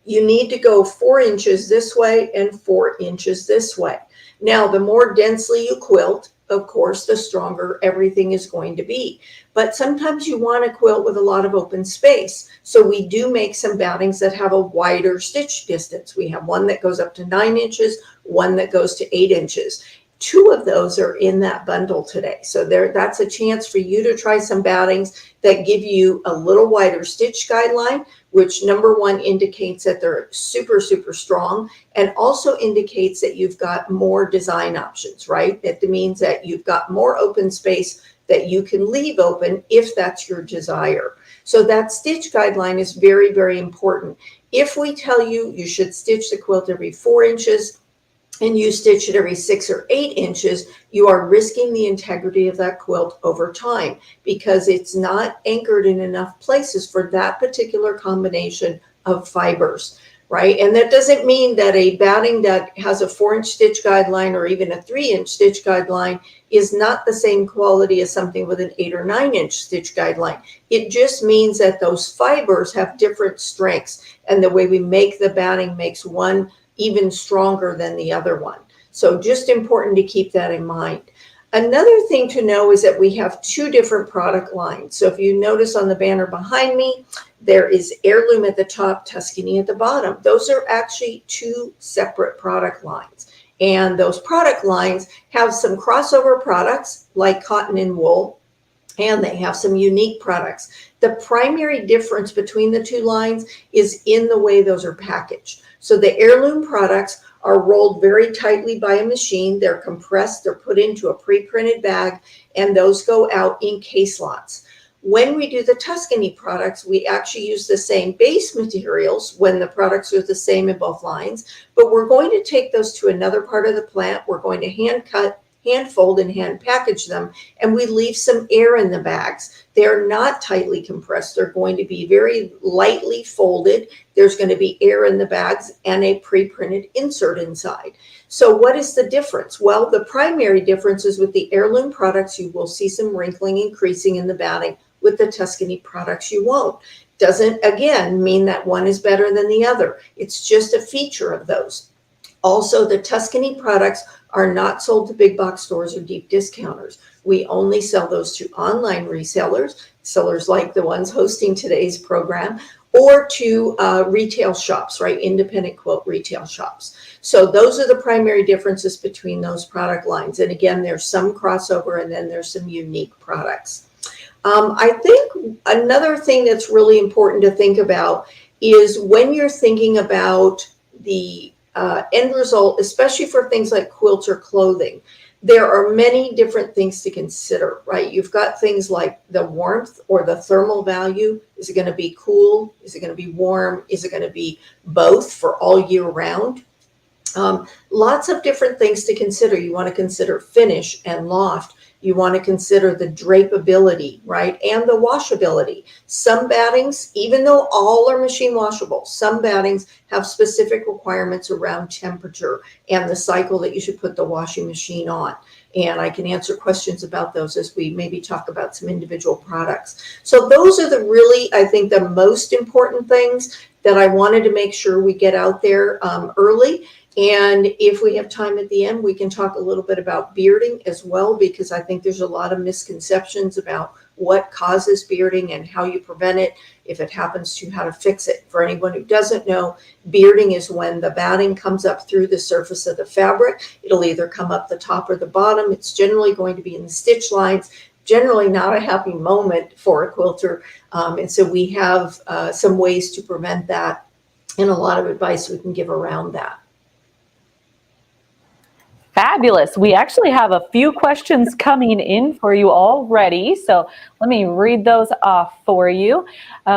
you need to go 4 inches this way and 4 inches this way. Now, the more densely you quilt, of course, the stronger everything is going to be. But sometimes you want a quilt with a lot of open space. So we do make some battings that have a wider stitch distance. We have one that goes up to 9 inches, one that goes to 8 inches. 2 of those are in that bundle today. So that's a chance for you to try some battings that give you a little wider stitch guideline, which number one indicates that they're super, super strong, and also indicates that you've got more design options, right? That means that you've got more open space that you can leave open if that's your desire. So that stitch guideline is very, very important. If we tell you you should stitch the quilt every 4 inches, and you stitch it every 6 or 8 inches, you are risking the integrity of that quilt over time because it's not anchored in enough places for that particular combination of fibers, right? And that doesn't mean that a batting that has a 4-inch stitch guideline or even a 3-inch stitch guideline is not the same quality as something with an 8 or 9-inch stitch guideline. It just means that those fibers have different strengths, and the way we make the batting makes one even stronger than the other one. So just important to keep that in mind. Another thing to know is that we have 2 different product lines. So if you notice on the banner behind me, there is Heirloom at the top, Tuscany at the bottom. Those are actually 2 separate product lines. And those product lines have some crossover products like cotton and wool, and they have some unique products. The primary difference between the 2 lines is in the way those are packaged. So the Heirloom products are rolled very tightly by a machine. They're compressed, they're put into a pre-printed bag, and those go out in case lots. When we do the Tuscany products, we actually use the same base materials when the products are the same in both lines, but we're going to take those to another part of the plant. We're going to hand cut, hand fold, and hand package them, and we leave some air in the bags. They're not tightly compressed. They're going to be very lightly folded. There's going to be air in the bags and a pre-printed insert inside. So what is the difference? Well, the primary difference is with the Heirloom products, you will see some wrinkling and creasing in the batting. With the Tuscany products, you won't. Doesn't, again, mean that one is better than the other. It's just a feature of those. Also, the Tuscany products are not sold to big box stores or deep discounters. We only sell those to online resellers, sellers like the ones hosting today's program, or to retail shops, right? Independent quilt retail shops. So those are the primary differences between those product lines. And again, there's some crossover and then there's some unique products. I think another thing that's really important to think about is when you're thinking about the end result, especially for things like quilts or clothing, there are many different things to consider, right? You've got things like the warmth or the thermal value. Is it going to be cool? Is it going to be warm? Is it going to be both for all year round? Lots of different things to consider. You want to consider finish and loft. You want to consider the drapeability, right? And the washability. Some battings, even though all are machine washable, some battings have specific requirements around temperature and the cycle that you should put the washing machine on. And I can answer questions about those as we maybe talk about some individual products. So those are the really, I think, the most important things that I wanted to make sure we get out there early. And if we have time at the end, we can talk a little bit about bearding as well, because I think there's a lot of misconceptions about what causes bearding and how you prevent it, if it happens to, how to fix it. For anyone who doesn't know, bearding is when the batting comes up through the surface of the fabric. It'll either come up the top or the bottom. It's generally going to be in the stitch lines. Generally not a happy moment for a quilter. And so we have some ways to prevent that and a lot of advice we can give around that. Fabulous. We actually have a few questions coming in for you already. So let me read those off for you.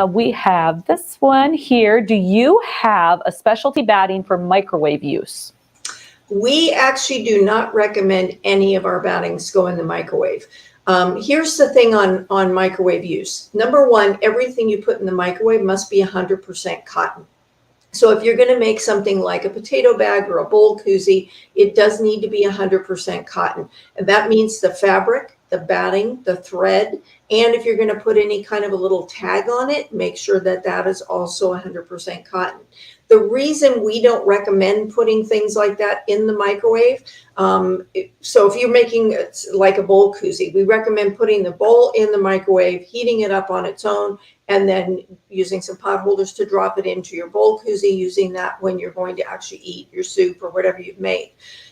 We have this one here. Do you have a specialty batting for microwave use? We actually do not recommend any of our battings go in the microwave. Here's the thing on microwave use. Number one, everything you put in the microwave must be 100% cotton. So if you're going to make something like a potato bag or a bowl koozie, it does need to be 100% cotton. And that means the fabric, the batting, the thread, and if you're going to put any kind of a little tag on it, make sure that that is also 100% cotton. The reason we don't recommend putting things like that in the microwave, so if you're making like a bowl koozie, we recommend putting the bowl in the microwave, heating it up on its own, and then using some pot holders to drop it into your bowl koozie, using that when you're going to actually eat your soup or whatever you've made.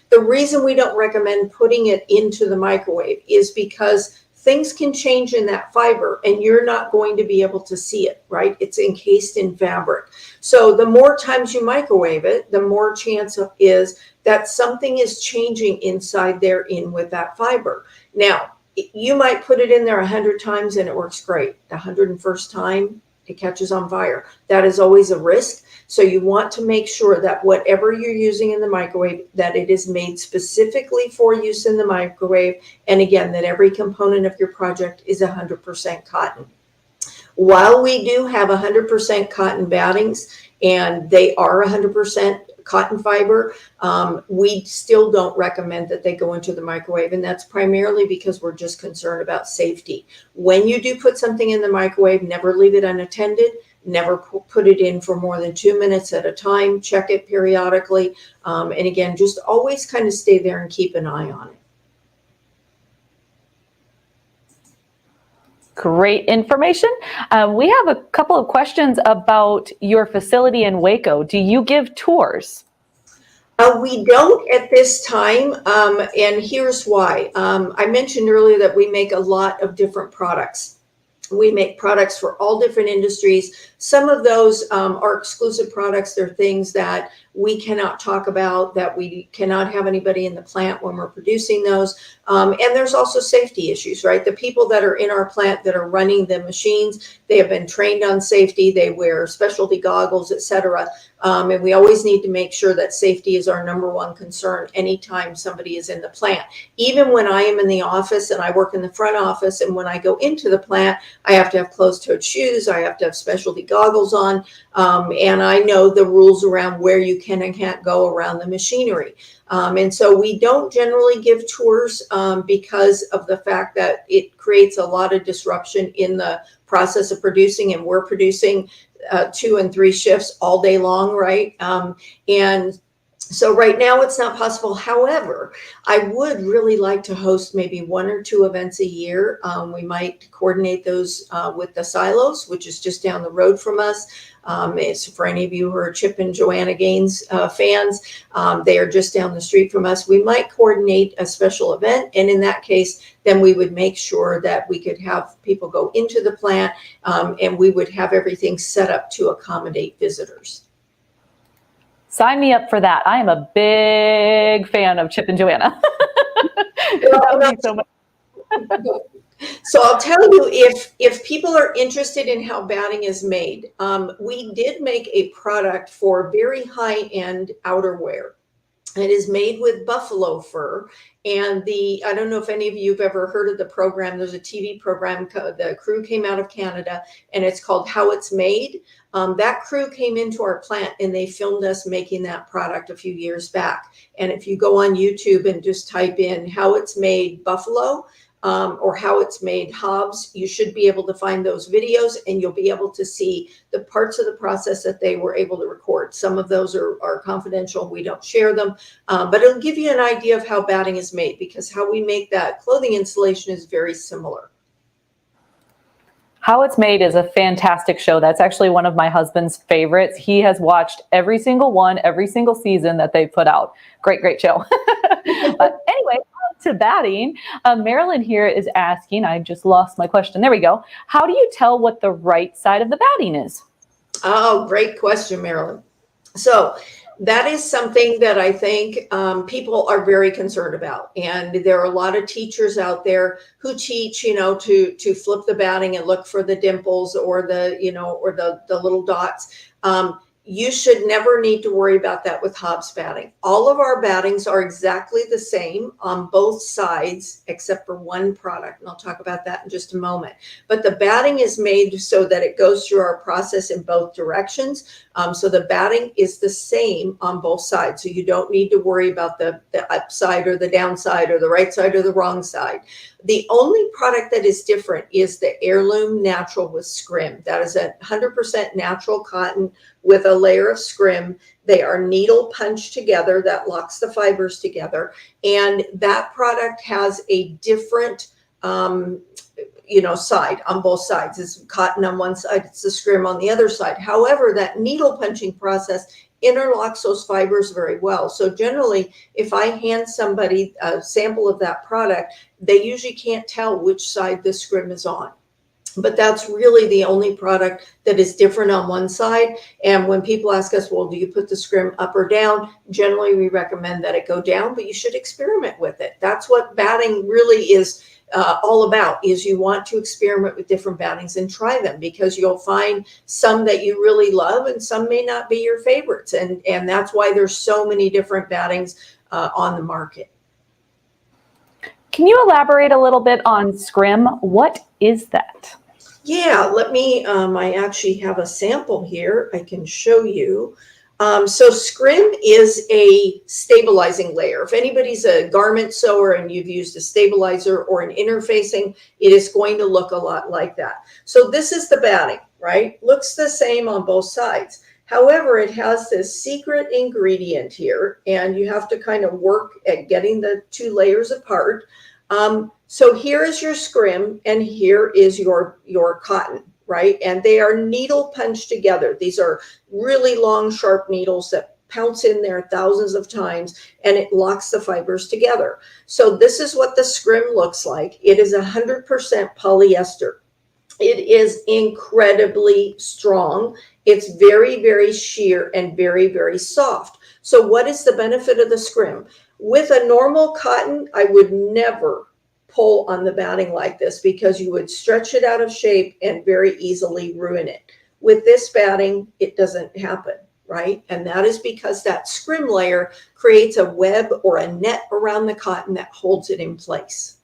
The reason we don't recommend putting it into the microwave is because things can change in that fiber and you're not going to be able to see it, right? It's encased in fabric. So the more times you microwave it, the more chance is that something is changing inside there in with that fiber. Now, you might put it in there 100 times and it works great. The 101st time, it catches on fire. That is always a risk. So you want to make sure that whatever you're using in the microwave, that it is made specifically for use in the microwave. And again, that every component of your project is 100% cotton. While we do have 100% cotton battings, and they are 100% cotton fiber, we still don't recommend that they go into the microwave. And that's primarily because we're just concerned about safety. When you do put something in the microwave, never leave it unattended. Never put it in for more than 2 minutes at a time. Check it periodically. And again, just always kind of stay there and keep an eye on it. Great information. We have a couple of questions about your facility in Waco. Do you give tours? We don't at this time, and here's why. I mentioned earlier that we make a lot of different products. We make products for all different industries. Some of those are exclusive products. They're things that we cannot talk about, that we cannot have anybody in the plant when we're producing those. And there's also safety issues, right? The people that are in our plant that are running the machines, they have been trained on safety. They wear specialty goggles, etc. And we always need to make sure that safety is our number one concern anytime somebody is in the plant. Even when I am in the office and I work in the front office, and when I go into the plant, I have to have closed-toed shoes. I have to have specialty goggles on. And I know the rules around where you can and can't go around the machinery. And so we don't generally give tours because of the fact that it creates a lot of disruption in the process of producing, and we're producing 2 and 3 shifts all day long, right? And So right now it's not possible. However, I would really like to host maybe 1 or 2 events a year. We might coordinate those with the Silos, which is just down the road from us. It's for any of you who are Chip and Joanna Gaines fans. They are just down the street from us. We might coordinate a special event, and in that case, then we would make sure that we could have people go into the plant, and we would have everything set up to accommodate visitors. Sign me up for that. I am a big fan of Chip and Joanna. That would be so much. So I'll tell you, if people are interested in how batting is made, we did make a product for very high-end outerwear. It is made with buffalo fur. And I don't know if any of you have ever heard of the program. There's a TV program, the crew came out of Canada, and it's called How It's Made. That crew came into our plant and they filmed us making that product a few years back. And if you go on YouTube and just type in How It's Made Buffalo, or How It's Made Hobbs, you should be able to find those videos, and you'll be able to see the parts of the process that they were able to record. Some of those are confidential. We don't share them, but it'll give you an idea of how batting is made, because how we make that clothing installation is very similar. How It's Made is a fantastic show. That's actually one of my husband's favorites. He has watched every single one, every single season that they put out. Great, great show. But anyway, on to batting. Marilyn here is asking, I just lost my question. There we go. How do you tell what the right side of the batting is? Oh, great question, Marilyn. So that is something that I think people are very concerned about. And there are a lot of teachers out there who teach, to flip the batting and look for the dimples or the little dots. You should never need to worry about that with Hobbs batting. All of our battings are exactly the same on both sides, except for one product. And I'll talk about that in just a moment. But the batting is made so that it goes through our process in both directions. So the batting is the same on both sides. So you don't need to worry about the upside or the downside or the right side or the wrong side. The only product that is different is the Heirloom Natural with Scrim. That is a 100% natural cotton with a layer of scrim. They are needle punched together. That locks the fibers together. And that product has a different, side on both sides. It's cotton on one side, it's the scrim on the other side. However, that needle punching process interlocks those fibers very well. So generally, if I hand somebody a sample of that product, they usually can't tell which side the scrim is on. But that's really the only product that is different on one side. And when people ask us, well, do you put the scrim up or down? Generally, we recommend that it go down, but you should experiment with it. That's what batting really is all about, is you want to experiment with different battings and try them, because you'll find some that you really love and some may not be your favorites. And that's why there's so many different battings on the market. Can you elaborate a little bit on scrim? What is that? Yeah, let me, I actually have a sample here I can show you. So scrim is a stabilizing layer. If anybody's a garment sewer and you've used a stabilizer or an interfacing, it is going to look a lot like that. So this is the batting, right? Looks the same on both sides. However, it has this secret ingredient here, and you have to kind of work at getting the two layers apart. So here is your scrim and here is your cotton, right? And they are needle punched together. These are really long, sharp needles that pounce in there thousands of times, and it locks the fibers together. So this is what the scrim looks like. It is 100% polyester. It is incredibly strong. It's very, very sheer and very, very soft. So what is the benefit of the scrim? With a normal cotton, I would never pull on the batting like this, because you would stretch it out of shape and very easily ruin it. With this batting, it doesn't happen, right? And that is because that scrim layer creates a web or a net around the cotton that holds it in place.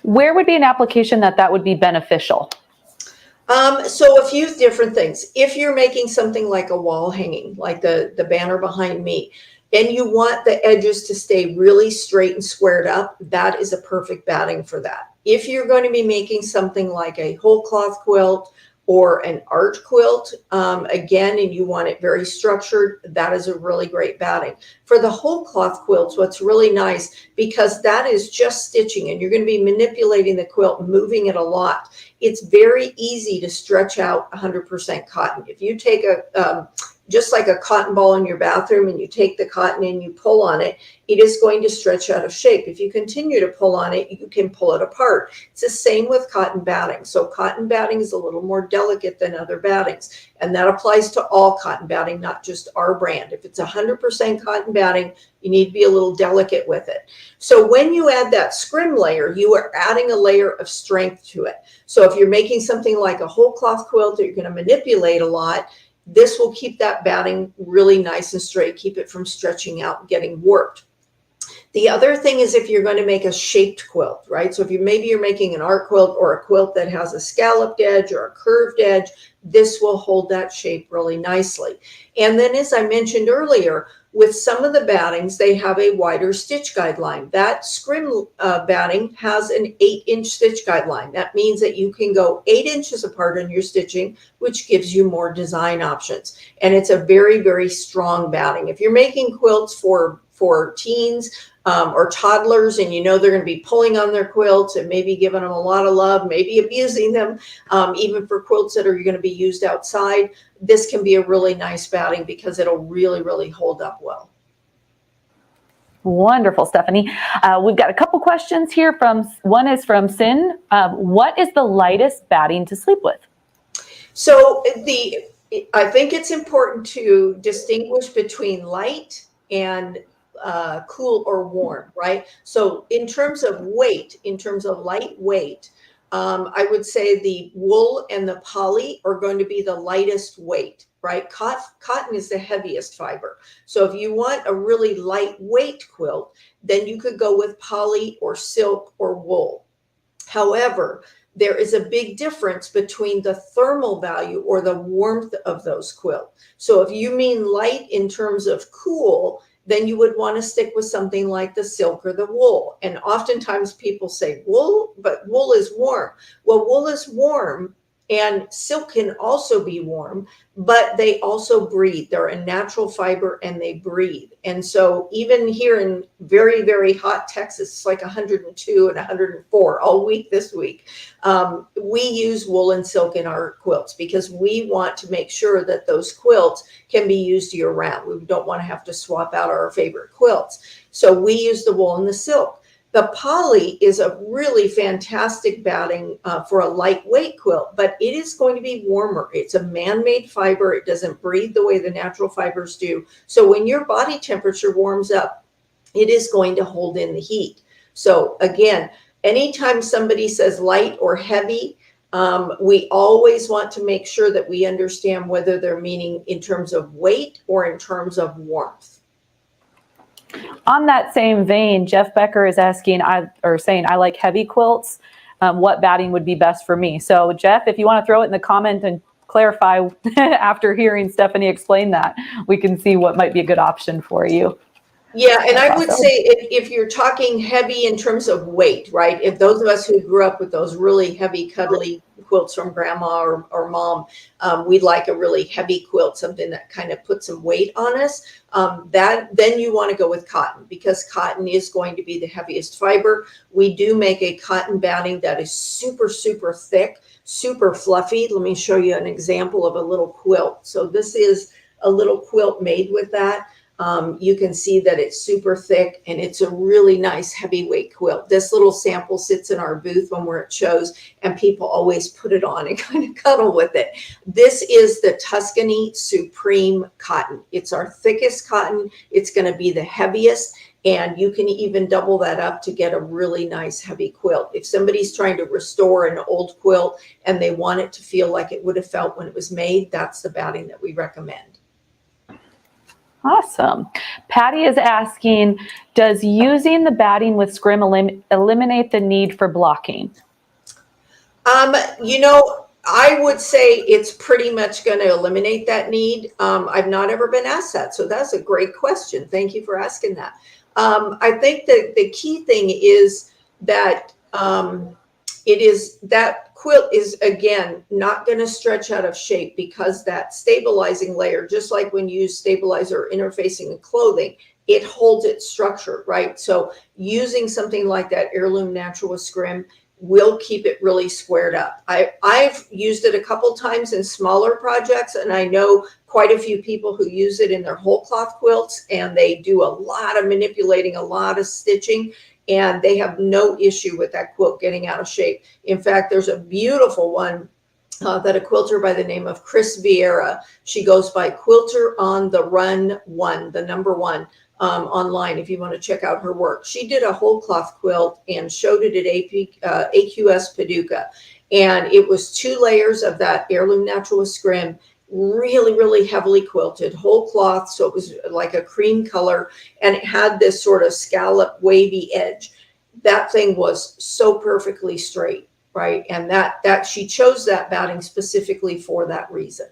Where would be an application that would be beneficial? So a few different things. If you're making something like a wall hanging, like the banner behind me, and you want the edges to stay really straight and squared up, that is a perfect batting for that. If you're going to be making something like a whole cloth quilt or an art quilt, again, and you want it very structured, that is a really great batting. For the whole cloth quilts, what's really nice, because that is just stitching and you're going to be manipulating the quilt, moving it a lot. It's very easy to stretch out 100% cotton. If you take just like a cotton ball in your bathroom and you take the cotton and you pull on it, it is going to stretch out of shape. If you continue to pull on it, you can pull it apart. It's the same with cotton batting. So cotton batting is a little more delicate than other battings. And that applies to all cotton batting, not just our brand. If it's 100% cotton batting, you need to be a little delicate with it. So when you add that scrim layer, you are adding a layer of strength to it. So if you're making something like a whole cloth quilt that you're going to manipulate a lot, this will keep that batting really nice and straight, keep it from stretching out and getting warped. The other thing is if you're going to make a shaped quilt, right? So if maybe you're making an art quilt or a quilt that has a scalloped edge or a curved edge, this will hold that shape really nicely. And then as I mentioned earlier, with some of the battings, they have a wider stitch guideline. That scrim batting has an 8-inch stitch guideline. That means that you can go 8 inches apart on your stitching, which gives you more design options. And it's a very, very strong batting. If you're making quilts for teens or toddlers, and you know they're going to be pulling on their quilts and maybe giving them a lot of love, maybe abusing them, even for quilts that are going to be used outside, this can be a really nice batting because it'll really, really hold up well. Wonderful, Stephanie. We've got a couple questions here. One is from Sin. What is the lightest batting to sleep with? So I think it's important to distinguish between light and cool or warm, right? So in terms of weight, in terms of lightweight, I would say the wool and the poly are going to be the lightest weight, right? Cotton is the heaviest fiber. So if you want a really lightweight quilt, then you could go with poly or silk or wool. However, there is a big difference between the thermal value or the warmth of those quilts. So if you mean light in terms of cool, then you would want to stick with something like the silk or the wool. And oftentimes people say wool, but wool is warm. Well, wool is warm and silk can also be warm, but they also breathe. They're a natural fiber and they breathe. And so even here in very, very hot Texas, it's like 102 and 104 all week this week. We use wool and silk in our quilts because we want to make sure that those quilts can be used year round. We don't want to have to swap out our favorite quilts. So we use the wool and the silk. The poly is a really fantastic batting for a lightweight quilt, but it is going to be warmer. It's a man-made fiber. It doesn't breathe the way the natural fibers do. So when your body temperature warms up, it is going to hold in the heat. So again, anytime somebody says light or heavy, we always want to make sure that we understand whether they're meaning in terms of weight or in terms of warmth. On that same vein, Jeff Becker is asking, saying, I like heavy quilts. What batting would be best for me? So Jeff, if you want to throw it in the comment and clarify after hearing Stephanie explain that, we can see what might be a good option for you. Yeah, and I would say if you're talking heavy in terms of weight, right? If those of us who grew up with those really heavy, cuddly quilts from grandma or mom, we'd like a really heavy quilt, something that kind of puts some weight on us. Then you want to go with cotton because cotton is going to be the heaviest fiber. We do make a cotton batting that is super, super thick, super fluffy. Let me show you an example of a little quilt. So this is a little quilt made with that. You can see that it's super thick and it's a really nice heavyweight quilt. This little sample sits in our booth when we're at shows and people always put it on and kind of cuddle with it. This is the Tuscany Supreme cotton. It's our thickest cotton. It's going to be the heaviest and you can even double that up to get a really nice heavy quilt. If somebody's trying to restore an old quilt and they want it to feel like it would have felt when it was made, that's the batting that we recommend. Awesome. Patty is asking, does using the batting with scrim eliminate the need for blocking? You know, I would say it's pretty much going to eliminate that need. I've not ever been asked that. So that's a great question. Thank you for asking that. I think that the key thing is that it is that quilt is, again, not going to stretch out of shape because that stabilizing layer, just like when you use stabilizer interfacing in clothing, it holds its structure, right? So using something like that heirloom natural scrim will keep it really squared up. I've used it a couple times in smaller projects, and I know quite a few people who use it in their whole cloth quilts, and they do a lot of manipulating, a lot of stitching, and they have no issue with that quilt getting out of shape. In fact, there's a beautiful one that a quilter by the name of Chris Vieira, she goes by Quilter on the Run 1, the number 1, online if you want to check out her work. She did a whole cloth quilt and showed it at AQS Paducah. And it was 2 layers of that heirloom natural scrim, really, really heavily quilted, whole cloth. So it was like a cream color, and it had this sort of scallop wavy edge. That thing was so perfectly straight, right? And that she chose that batting specifically for that reason.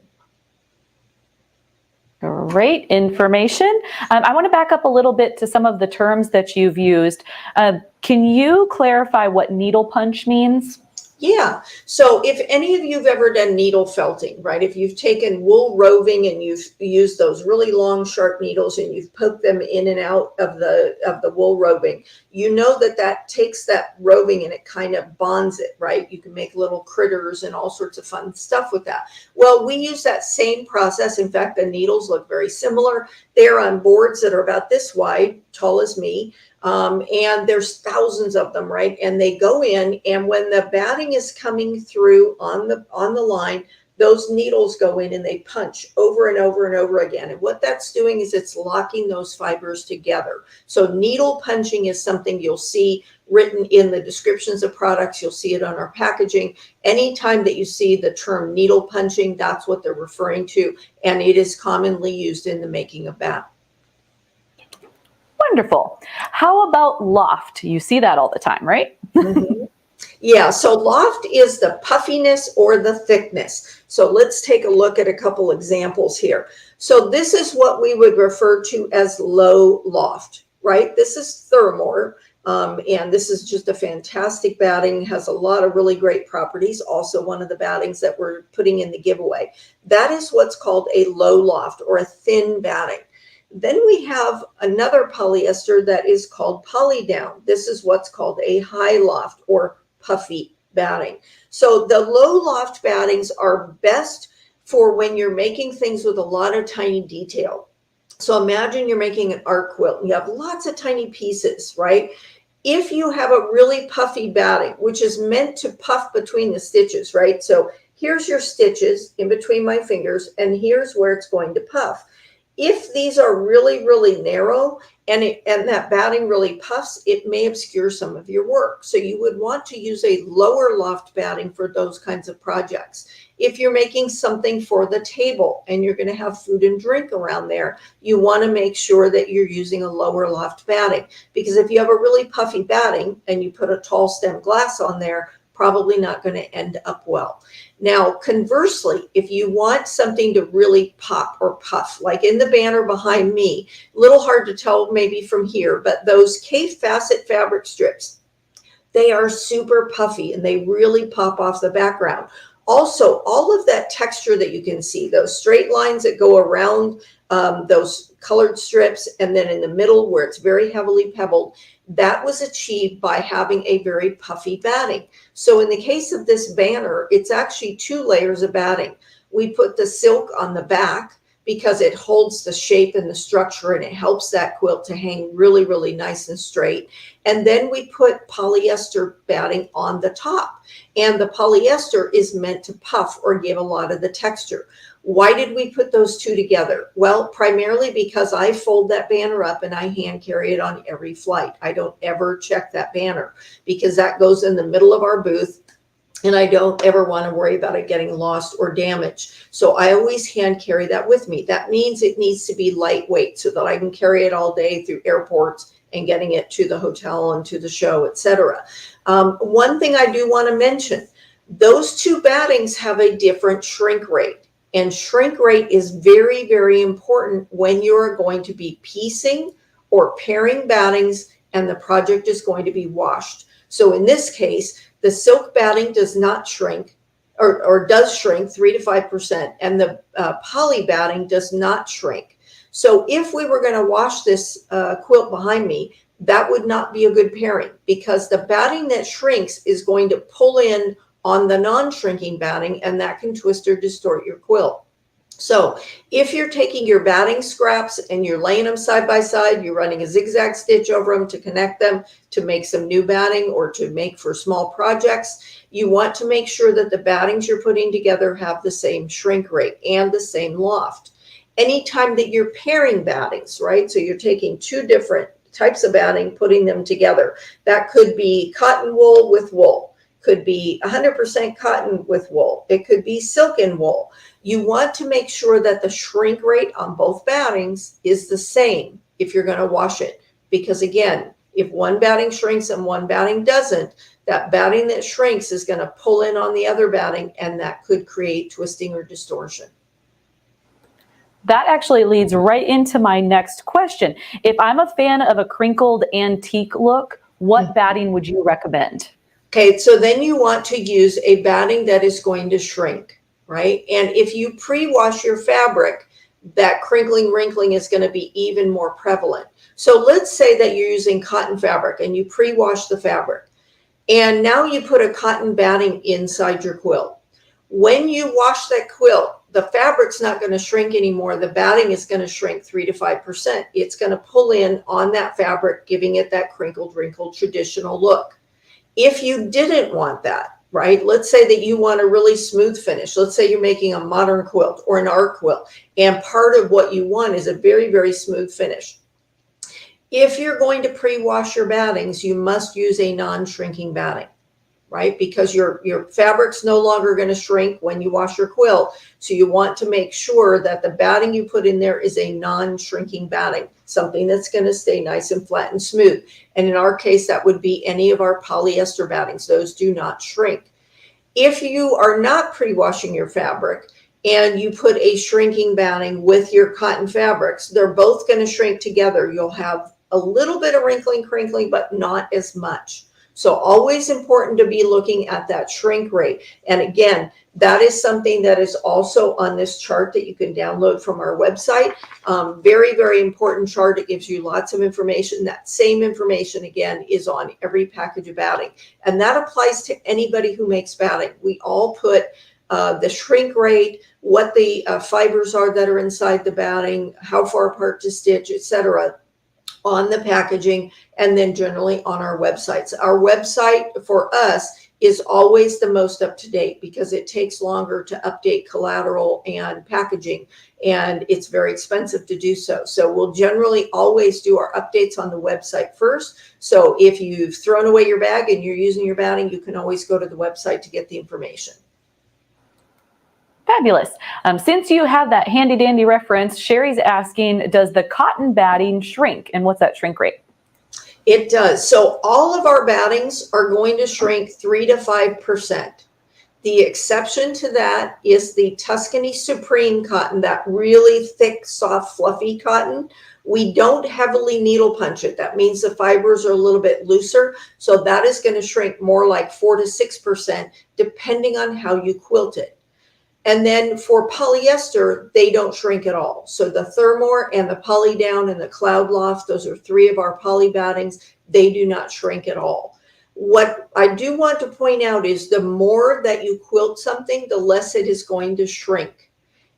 Great information. I want to back up a little bit to some of the terms that you've used. Can you clarify what needle punch means? Yeah. So if any of you have ever done needle felting, right? If you've taken wool roving and you've used those really long, sharp needles and you've poked them in and out of the wool roving, you know that takes that roving and it kind of bonds it, right? You can make little critters and all sorts of fun stuff with that. Well, we use that same process. In fact, the needles look very similar. They're on boards that are about this wide, tall as me. And there's thousands of them, right? And they go in, and when the batting is coming through on the line, those needles go in and they punch over and over and over again. And what that's doing is it's locking those fibers together. So needle punching is something you'll see written in the descriptions of products. You'll see it on our packaging. Anytime that you see the term needle punching, that's what they're referring to. And it is commonly used in the making of bat. Wonderful. How about loft? You see that all the time, right? Mm-hmm. Yeah, so loft is the puffiness or the thickness. So let's take a look at a couple examples here. So this is what we would refer to as low loft, right? This is Thermore, and this is just a fantastic batting, has a lot of really great properties. Also one of the battings that we're putting in the giveaway. That is what's called a low loft or a thin batting. Then we have another polyester that is called poly down. This is what's called a high loft or puffy batting. So the low loft battings are best for when you're making things with a lot of tiny detail. So imagine you're making an art quilt and you have lots of tiny pieces, right? If you have a really puffy batting, which is meant to puff between the stitches, right? So here's your stitches in between my fingers, and here's where it's going to puff. If these are really, really narrow and that batting really puffs, it may obscure some of your work. So you would want to use a lower loft batting for those kinds of projects. If you're making something for the table and you're going to have food and drink around there, you want to make sure that you're using a lower loft batting, because if you have a really puffy batting and you put a tall stem glass on there, probably not going to end up well. Now, conversely, if you want something to really pop or puff, like in the banner behind me, a little hard to tell maybe from here, but those K-facet fabric strips, they are super puffy and they really pop off the background. Also, all of that texture that you can see, those straight lines that go around those colored strips, and then in the middle where it's very heavily pebbled, that was achieved by having a very puffy batting. So in the case of this banner, it's actually 2 layers of batting. We put the silk on the back because it holds the shape and the structure, and it helps that quilt to hang really, really nice and straight. And then we put polyester batting on the top. And the polyester is meant to puff or give a lot of the texture. Why did we put those 2 together? Well, primarily because I fold that banner up and I hand carry it on every flight. I don't ever check that banner because that goes in the middle of our booth, and I don't ever want to worry about it getting lost or damaged. So I always hand carry that with me. That means it needs to be lightweight so that I can carry it all day through airports and getting it to the hotel and to the show, etc. One thing I do want to mention, those 2 battings have a different shrink rate. And shrink rate is very, very important when you're going to be piecing or pairing battings and the project is going to be washed. So in this case, The silk batting does not shrink, or does shrink 3 to 5%, and the poly batting does not shrink. So if we were going to wash this quilt behind me, that would not be a good pairing, because the batting that shrinks is going to pull in on the non-shrinking batting, and that can twist or distort your quilt. So if you're taking your batting scraps and you're laying them side by side, you're running a zigzag stitch over them to connect them to make some new batting or to make for small projects, you want to make sure that the battings you're putting together have the same shrink rate and the same loft. Anytime that you're pairing battings, right? So you're taking two different types of batting, putting them together. That could be cotton wool with wool, could be 100% cotton with wool. It could be silk and wool. You want to make sure that the shrink rate on both battings is the same if you're going to wash it. Because again, if one batting shrinks and one batting doesn't, that batting that shrinks is going to pull in on the other batting, and that could create twisting or distortion. That actually leads right into my next question. If I'm a fan of a crinkled antique look, what batting would you recommend? Okay, so then you want to use a batting that is going to shrink, right? And if you pre-wash your fabric, that crinkling, wrinkling is going to be even more prevalent. So let's say that you're using cotton fabric and you pre-wash the fabric, and now you put a cotton batting inside your quilt. When you wash that quilt, the fabric's not going to shrink anymore. The batting is going to shrink 3 to 5%. It's going to pull in on that fabric, giving it that crinkled, wrinkled, traditional look. If you didn't want that, right? Let's say that you want a really smooth finish. Let's say you're making a modern quilt or an art quilt, and part of what you want is a very, very smooth finish. If you're going to pre-wash your battings, you must use a non-shrinking batting, right? Because your fabric's no longer going to shrink when you wash your quilt. So you want to make sure that the batting you put in there is a non-shrinking batting, something that's going to stay nice and flat and smooth. And in our case, that would be any of our polyester battings. Those do not shrink. If you are not pre-washing your fabric and you put a shrinking batting with your cotton fabrics, they're both going to shrink together. You'll have a little bit of wrinkling, crinkling, but not as much. So always important to be looking at that shrink rate. And again, that is something that is also on this chart that you can download from our website. Very, very important chart. It gives you lots of information. That same information, again, is on every package of batting. And that applies to anybody who makes batting. We all put the shrink rate, what the fibers are that are inside the batting, how far apart to stitch, etc., on the packaging, and then generally on our websites. Our website for us is always the most up to date because it takes longer to update collateral and packaging, and it's very expensive to do so. So we'll generally always do our updates on the website first. So if you've thrown away your bag and you're using your batting, you can always go to the website to get the information. Fabulous. Since you have that handy dandy reference, Sherry's asking, does the cotton batting shrink, and what's that shrink rate? It does. So all of our battings are going to shrink 3 to 5%. The exception to that is the Tuscany Supreme cotton, that really thick, soft, fluffy cotton. We don't heavily needle punch it. That means the fibers are a little bit looser. So that is going to shrink more like 4 to 6%, depending on how you quilt it. And then for polyester, they don't shrink at all. So the Thermore and the Poly Down and the Cloud Loft, those are 3 of our poly battings. They do not shrink at all. What I do want to point out is the more that you quilt something, the less it is going to shrink.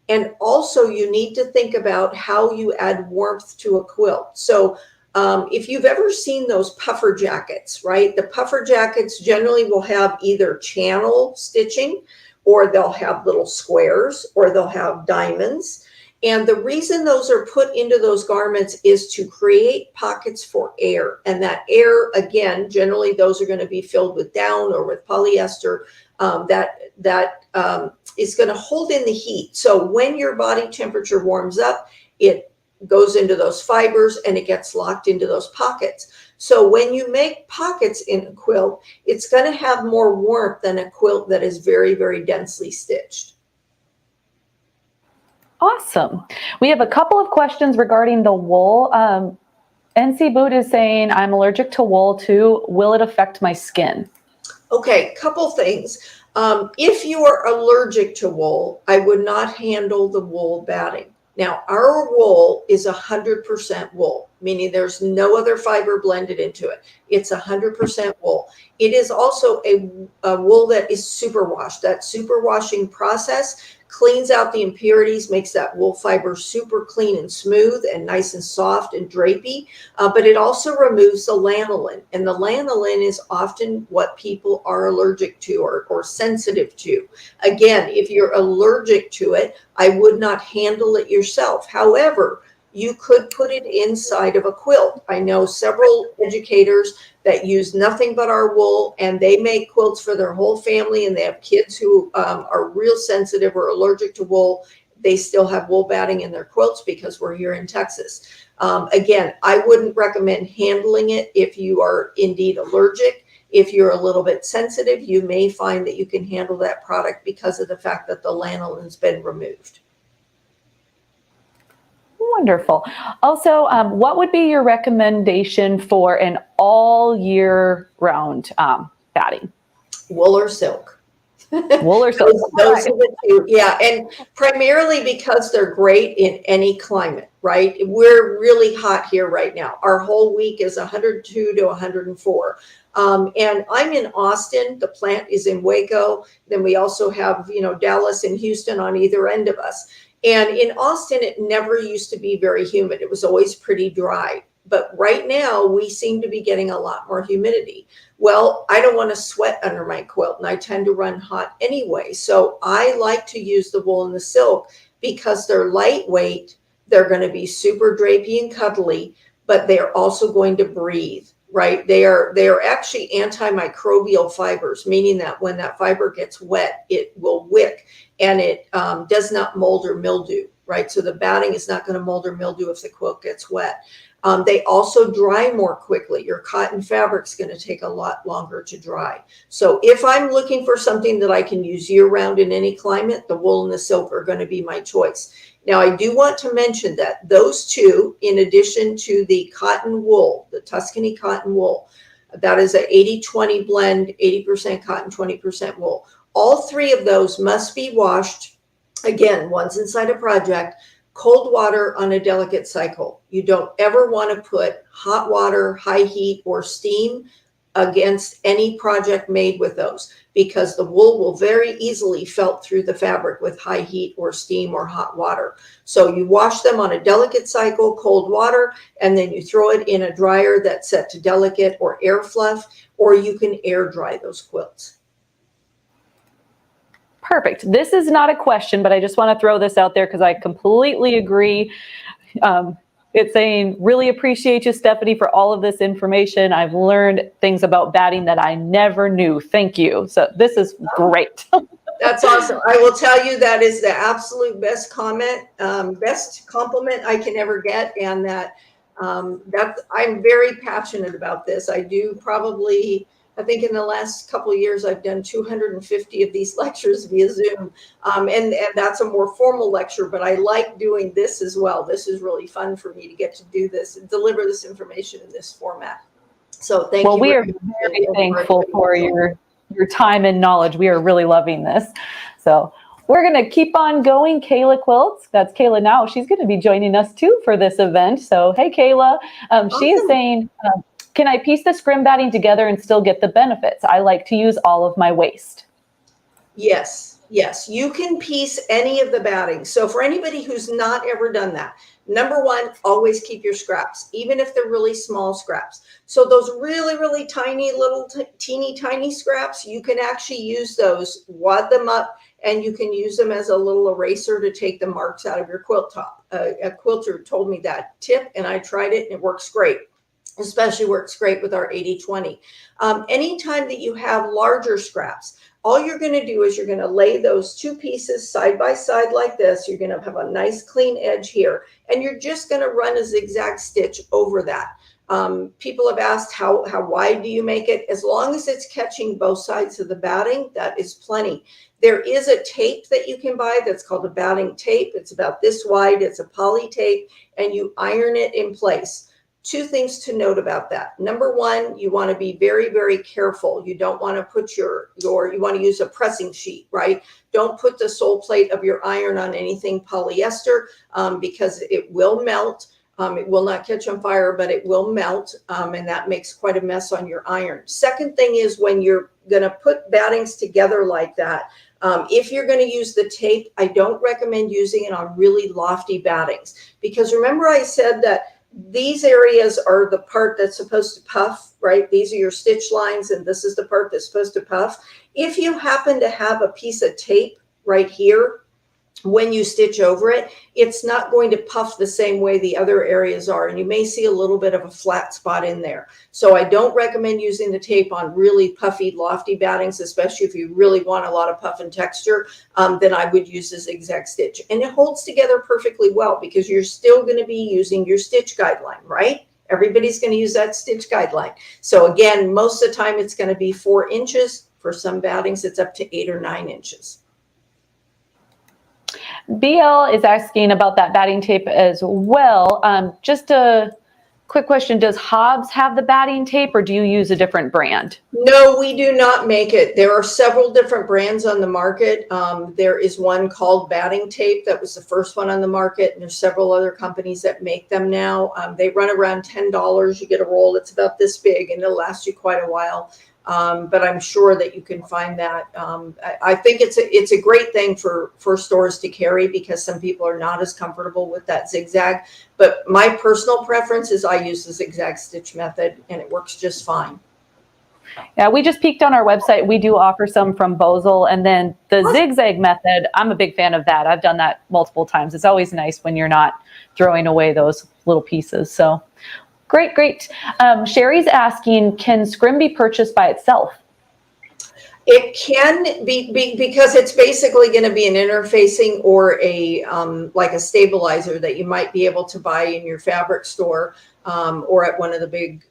And also you need to think about how you add warmth to a quilt. So if you've ever seen those puffer jackets, right? The puffer jackets generally will have either channel stitching, or they'll have little squares, or they'll have diamonds. And the reason those are put into those garments is to create pockets for air. And that air, again, generally those are going to be filled with down or with polyester that is going to hold in the heat. So when your body temperature warms up, it goes into those fibers and it gets locked into those pockets. So when you make pockets in a quilt, it's going to have more warmth than a quilt that is very, very densely stitched. Awesome. We have a couple of questions regarding the wool. NC Boot is saying, I'm allergic to wool too. Will it affect my skin? Okay, couple things. If you are allergic to wool, I would not handle the wool batting. Now, our wool is 100% wool, meaning there's no other fiber blended into it. It's 100% wool. It is also a wool that is superwashed. That superwashing process cleans out the impurities, makes that wool fiber super clean and smooth and nice and soft and drapey. But it also removes the lanolin. And the lanolin is often what people are allergic to or sensitive to. Again, if you're allergic to it, I would not handle it yourself. However, you could put it inside of a quilt. I know several educators that use nothing but our wool, and they make quilts for their whole family, and they have kids who are real sensitive or allergic to wool. They still have wool batting in their quilts because we're here in Texas. Again, I wouldn't recommend handling it if you are indeed allergic. If you're a little bit sensitive, you may find that you can handle that product because of the fact that the lanolin's been removed. Wonderful. Also, what would be your recommendation for an all year round batting? Wool or silk? Wool or silk? Those are the two. Yeah, and primarily because they're great in any climate, right? We're really hot here right now. Our whole week is 102 to 104. And I'm in Austin. The plant is in Waco. Then we also have, Dallas and Houston on either end of us. And in Austin, it never used to be very humid. It was always pretty dry. But right now, we seem to be getting a lot more humidity. Well, I don't want to sweat under my quilt, and I tend to run hot anyway. So I like to use the wool and the silk because they're lightweight. They're going to be super drapey and cuddly, but they're also going to breathe, right? They are actually antimicrobial fibers, meaning that when that fiber gets wet, it will wick, and it does not mold or mildew, right? So the batting is not going to mold or mildew if the quilt gets wet. They also dry more quickly. Your cotton fabric's going to take a lot longer to dry. So if I'm looking for something that I can use year round in any climate, the wool and the silk are going to be my choice. Now, I do want to mention that those two, in addition to the cotton wool, the Tuscany cotton wool, that is a 80-20 blend, 80% cotton, 20% wool. All three of those must be washed, again, once inside a project, cold water on a delicate cycle. You don't ever want to put hot water, high heat, or steam against any project made with those, because the wool will very easily felt through the fabric with high heat or steam or hot water. So you wash them on a delicate cycle, cold water, and then you throw it in a dryer that's set to delicate or air fluff, or you can air dry those quilts. Perfect. This is not a question, but I just want to throw this out there because I completely agree. It's saying, really appreciate you, Stephanie, for all of this information. I've learned things about batting that I never knew. Thank you. So this is great. That's awesome. I will tell you that is the absolute best comment, best compliment I can ever get. And that I'm very passionate about this. I do probably, I think in the last couple of years, I've done 250 of these lectures via Zoom. And that's a more formal lecture, but I like doing this as well. This is really fun for me to get to do this and deliver this information in this format. So thank you. Well, we are very thankful for your time and knowledge. We are really loving this. So we're going to keep on going. Kayla Quilts, that's Kayla now. She's going to be joining us too for this event. So, hey, Kayla. She is saying, can I piece the scrim batting together and still get the benefits? I like to use all of my waste. Yes, you can piece any of the batting. So for anybody who's not ever done that, number one, always keep your scraps, even if they're really small scraps. So those really, really tiny little teeny tiny scraps, you can actually use those, wad them up, and you can use them as a little eraser to take the marks out of your quilt top. A quilter told me that tip, and I tried it, and it works great. Especially works great with our 80-20. Anytime that you have larger scraps, all you're going to do is you're going to lay those two pieces side by side like this. You're going to have a nice clean edge here, and you're just going to run a zigzag stitch over that. People have asked how wide do you make it? As long as it's catching both sides of the batting, that is plenty. There is a tape that you can buy that's called a batting tape. It's about this wide. It's a poly tape, and you iron it in place. Two things to note about that. Number one, you want to be very, very careful. You don't want to put you want to use a pressing sheet, right? Don't put the sole plate of your iron on anything polyester because it will melt. It will not catch on fire, but it will melt, and that makes quite a mess on your iron. Second thing is when you're going to put battings together like that, if you're going to use the tape, I don't recommend using it on really lofty battings, because remember I said that these areas are the part that's supposed to puff, right? These are your stitch lines, and this is the part that's supposed to puff. If you happen to have a piece of tape right here, when you stitch over it, it's not going to puff the same way the other areas are, and you may see a little bit of a flat spot in there. So I don't recommend using the tape on really puffy, lofty battings, especially if you really want a lot of puff and texture. Then I would use the zigzag stitch, and it holds together perfectly well because you're still going to be using your stitch guideline, right? Everybody's going to use that stitch guideline. So again, most of the time it's going to be 4 inches. For some battings, it's up to 8 or 9 inches. BL is asking about that batting tape as well. Just a quick question. Does Hobbs have the batting tape, or do you use a different brand? No, we do not make it. There are several different brands on the market. There is one called Batting Tape that was the first one on the market, and there's several other companies that make them now. They run around $10. You get a roll that's about this big, and it'll last you quite a while. But I'm sure that you can find that. I think it's a great thing for stores to carry because some people are not as comfortable with that zigzag. But my personal preference is I use the zigzag stitch method, and it works just fine. Yeah, we just peeked on our website. We do offer some from Bosel, and then the zigzag method, I'm a big fan of that. I've done that multiple times. It's always nice when you're not throwing away those little pieces. So great, great. Sherry's asking, can scrim be purchased by itself? It can be because it's basically going to be an interfacing or a like a stabilizer that you might be able to buy in your fabric store or at one of the big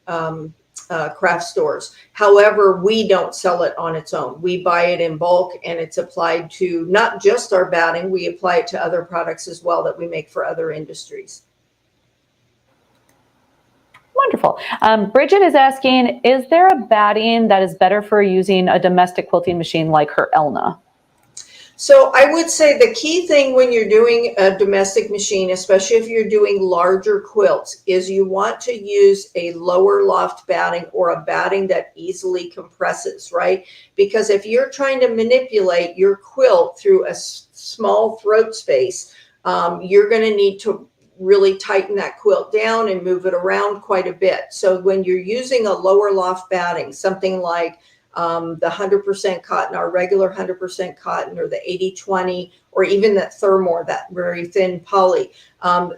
craft stores. However, we don't sell it on its own. We buy it in bulk, and it's applied to not just our batting. We apply it to other products as well that we make for other industries. Wonderful. Bridget is asking, is there a batting that is better for using a domestic quilting machine like her Elna? So I would say the key thing when you're doing a domestic machine, especially if you're doing larger quilts, is you want to use a lower loft batting or a batting that easily compresses, right? Because if you're trying to manipulate your quilt through a small throat space, you're going to need to really tighten that quilt down and move it around quite a bit. So when you're using a lower loft batting, something like the 100% cotton, our regular 100% cotton, or the 80-20, or even that Thermore, that very thin poly,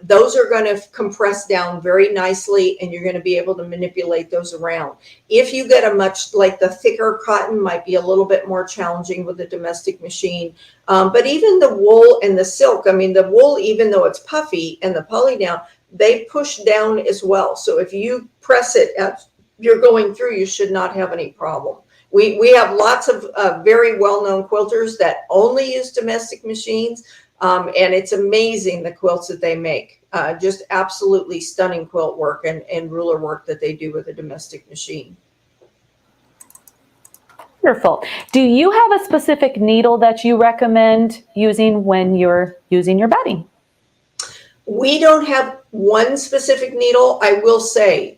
those are going to compress down very nicely, and you're going to be able to manipulate those around. If you get a much, like the thicker cotton might be a little bit more challenging with a domestic machine. But even the wool and the silk, I mean, the wool, even though it's puffy, and the poly down, they push down as well. So if you press it as you're going through, you should not have any problem. We have lots of very well-known quilters that only use domestic machines, and it's amazing the quilts that they make. Just absolutely stunning quilt work and ruler work that they do with a domestic machine. Wonderful. Do you have a specific needle that you recommend using when you're using your batting? We don't have one specific needle. I will say,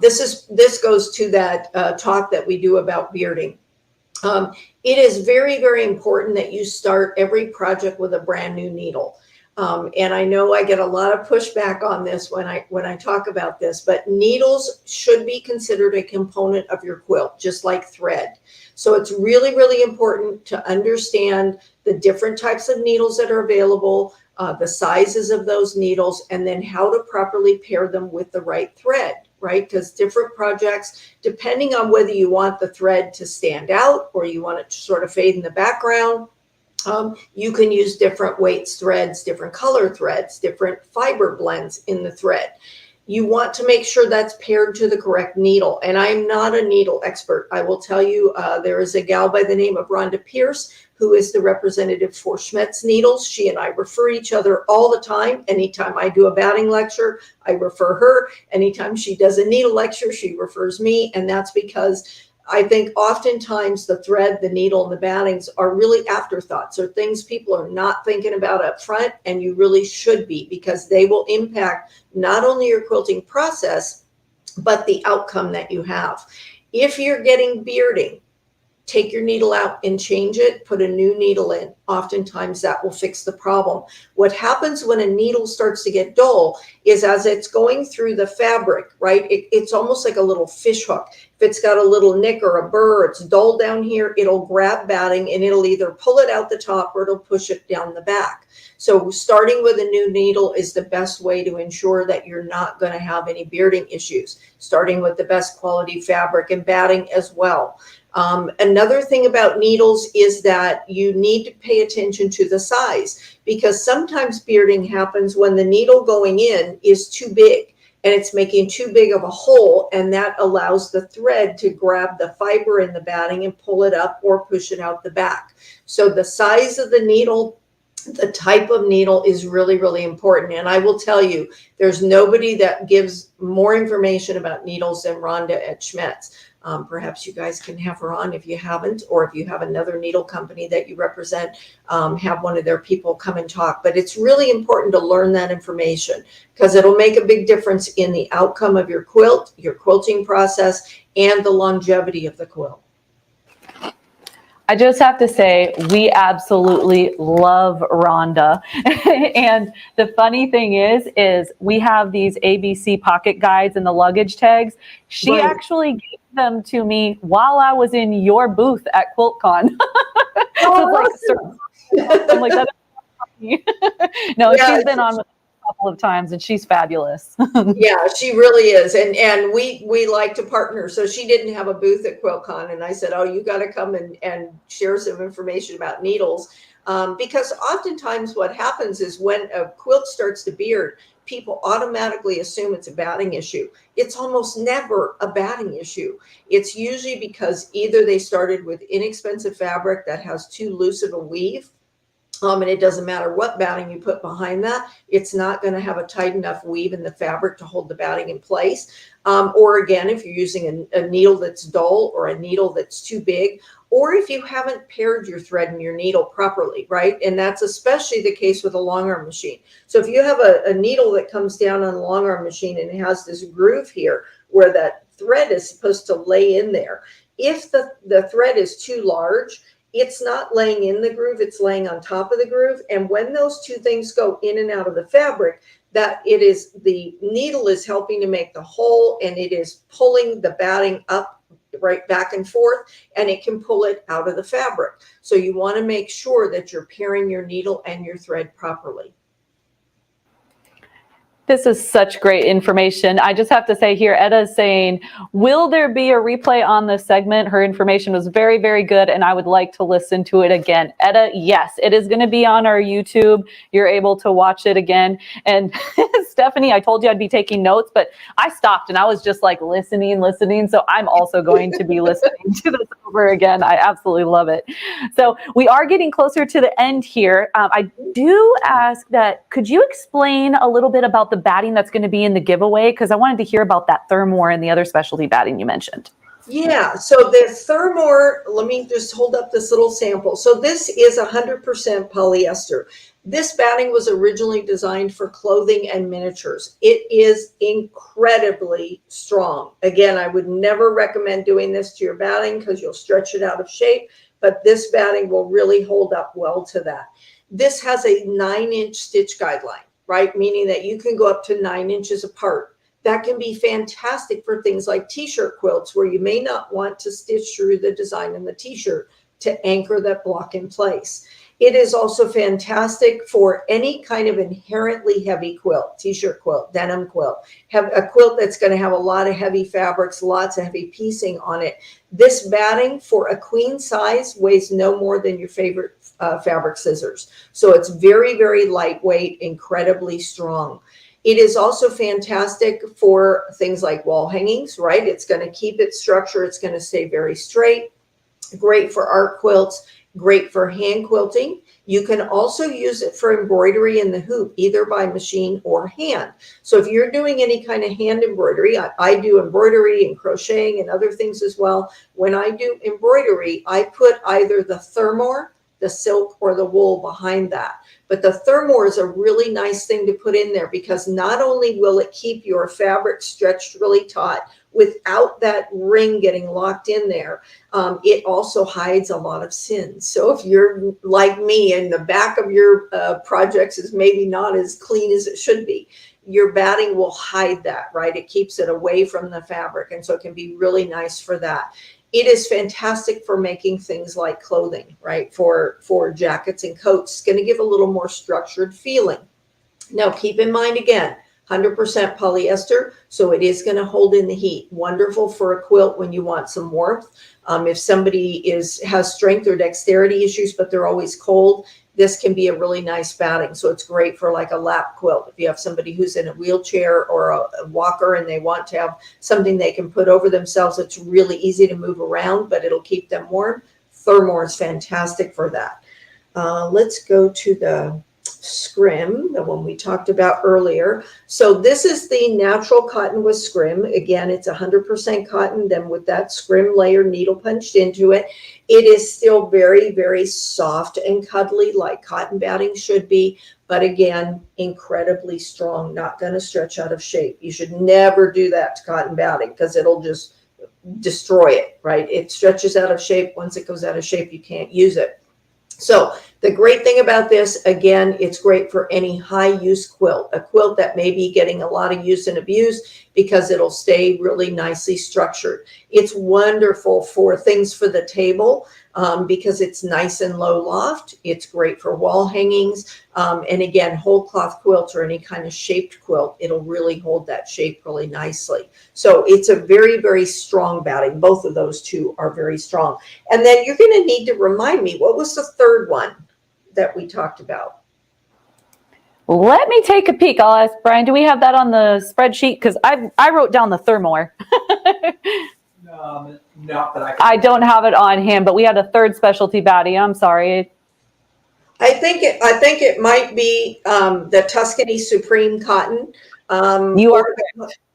this goes to that talk that we do about bearding. It is very, very important that you start every project with a brand new needle. And I know I get a lot of pushback on this when I talk about this, but needles should be considered a component of your quilt, just like thread. So it's really, really important to understand the different types of needles that are available, the sizes of those needles, and then how to properly pair them with the right thread, right? Because different projects, depending on whether you want the thread to stand out or you want it to sort of fade in the background, you can use different weights threads, different color threads, different fiber blends in the thread. you want to make sure that's paired to the correct needle. And I'm not a needle expert. I will tell you, there is a gal by the name of Rhonda Pierce, who is the representative for Schmetz Needles. She and I refer each other all the time. Anytime I do a batting lecture, I refer her. Anytime she does a needle lecture, she refers me. And that's because I think oftentimes the thread, the needle, and the battings are really afterthoughts or things people are not thinking about up front, and you really should be, because they will impact not only your quilting process, but the outcome that you have. If you're getting bearding, take your needle out and change it, put a new needle in. Oftentimes that will fix the problem. What happens when a needle starts to get dull is as it's going through the fabric, right? It's almost like a little fish hook. If it's got a little nick or a burr, it's dull down here, it'll grab batting and it'll either pull it out the top or it'll push it down the back. So starting with a new needle is the best way to ensure that you're not going to have any bearding issues. Starting with the best quality fabric and batting as well. Another thing about needles is that you need to pay attention to the size, because sometimes bearding happens when the needle going in is too big and it's making too big of a hole, and that allows the thread to grab the fiber in the batting and pull it up or push it out the back. So the size of the needle, the type of needle is really, really important. And I will tell you, there's nobody that gives more information about needles than Rhonda at Schmetz. Perhaps you guys can have her on if you haven't, or if you have another needle company that you represent, have one of their people come and talk. But it's really important to learn that information, because it'll make a big difference in the outcome of your quilt, your quilting process, and the longevity of the quilt. I just have to say, we absolutely love Rhonda. And the funny thing is we have these ABC pocket guides and the luggage tags. She actually gave them to me while I was in your booth at QuiltCon. So I'm like, that is no, yeah, she's been on with a couple of times and she's fabulous. Yeah, she really is. And we like to partner. So she didn't have a booth at QuiltCon, and I said, oh, you got to come and share some information about needles. Because oftentimes what happens is when a quilt starts to beard, people automatically assume it's a batting issue. It's almost never a batting issue. It's usually because either they started with inexpensive fabric that has too loose of a weave, and it doesn't matter what batting you put behind that, it's not going to have a tight enough weave in the fabric to hold the batting in place. Or again, if you're using a needle that's dull or a needle that's too big, or if you haven't paired your thread and your needle properly, right? And that's especially the case with a long arm machine. So if you have a needle that comes down on a long arm machine and it has this groove here where that thread is supposed to lay in there, if the thread is too large, it's not laying in the groove, it's laying on top of the groove. And when those two things go in and out of the fabric, that it is the needle is helping to make the hole, and it is pulling the batting up right back and forth, and it can pull it out of the fabric. So you want to make sure that you're pairing your needle and your thread properly. This is such great information. I just have to say here, Etta is saying, will there be a replay on this segment? Her information was very, very good, and I would like to listen to it again. Etta, yes, it is going to be on our YouTube. You're able to watch it again. And Stephanie, I told you I'd be taking notes, but I stopped and I was just like listening. So I'm also going to be listening to this over again. I absolutely love it. So we are getting closer to the end here. I do ask that, could you explain a little bit about the batting that's going to be in the giveaway? Because I wanted to hear about that Thermore and the other specialty batting you mentioned. Yeah, so the Thermore, let me just hold up this little sample. So this is 100% polyester. This batting was originally designed for clothing and miniatures. It is incredibly strong. Again, I would never recommend doing this to your batting because you'll stretch it out of shape, but this batting will really hold up well to that. This has a 9-inch stitch guideline, right? Meaning that you can go up to 9 inches apart. That can be fantastic for things like t-shirt quilts, where you may not want to stitch through the design in the t-shirt to anchor that block in place. It is also fantastic for any kind of inherently heavy quilt, t-shirt quilt, denim quilt, have a quilt that's going to have a lot of heavy fabrics, lots of heavy piecing on it. This batting for a queen size weighs no more than your favorite fabric scissors. So it's very, very lightweight, incredibly strong. It is also fantastic for things like wall hangings, right? It's going to keep its structure. It's going to stay very straight. Great for art quilts, great for hand quilting. You can also use it for embroidery in the hoop, either by machine or hand. So if you're doing any kind of hand embroidery, I do embroidery and crocheting and other things as well. When I do embroidery, I put either the thermore, the silk, or the wool behind that. But the thermore is a really nice thing to put in there because not only will it keep your fabric stretched really taut without that ring getting locked in there, it also hides a lot of sins. So if you're like me and the back of your projects is maybe not as clean as it should be, your batting will hide that, right? It keeps it away from the fabric. And so it can be really nice for that. It is fantastic for making things like clothing, right? For jackets and coats. It's going to give a little more structured feeling. Now, keep in mind again, 100% polyester, so it is going to hold in the heat. Wonderful for a quilt when you want some warmth. If somebody has strength or dexterity issues, but they're always cold, this can be a really nice batting. So it's great for like a lap quilt. If you have somebody who's in a wheelchair or a walker and they want to have something they can put over themselves, it's really easy to move around, but it'll keep them warm. Thermore is fantastic for that. Let's go to the scrim, the one we talked about earlier. So this is the natural cotton with scrim. Again, it's 100% cotton, then with that scrim layer needle punched into it. It is still very, very soft and cuddly like cotton batting should be, but again, incredibly strong, not going to stretch out of shape. You should never do that to cotton batting because it'll just destroy it, right? It stretches out of shape. Once it goes out of shape, you can't use it. So the great thing about this, again, it's great for any high use quilt, a quilt that may be getting a lot of use and abuse because it'll stay really nicely structured. It's wonderful for things for the table because it's nice and low loft. It's great for wall hangings. And again, whole cloth quilts or any kind of shaped quilt, it'll really hold that shape really nicely. So it's a very, very strong batting. Both of those two are very strong. And then you're going to need to remind me, what was the third one that we talked about? Let me take a peek. I'll ask Brian, do we have that on the spreadsheet? Because I wrote down the thermore. Not that I don't have it on hand, but we had a third specialty baddie. I'm sorry. I think it might be the Tuscany Supreme cotton. You are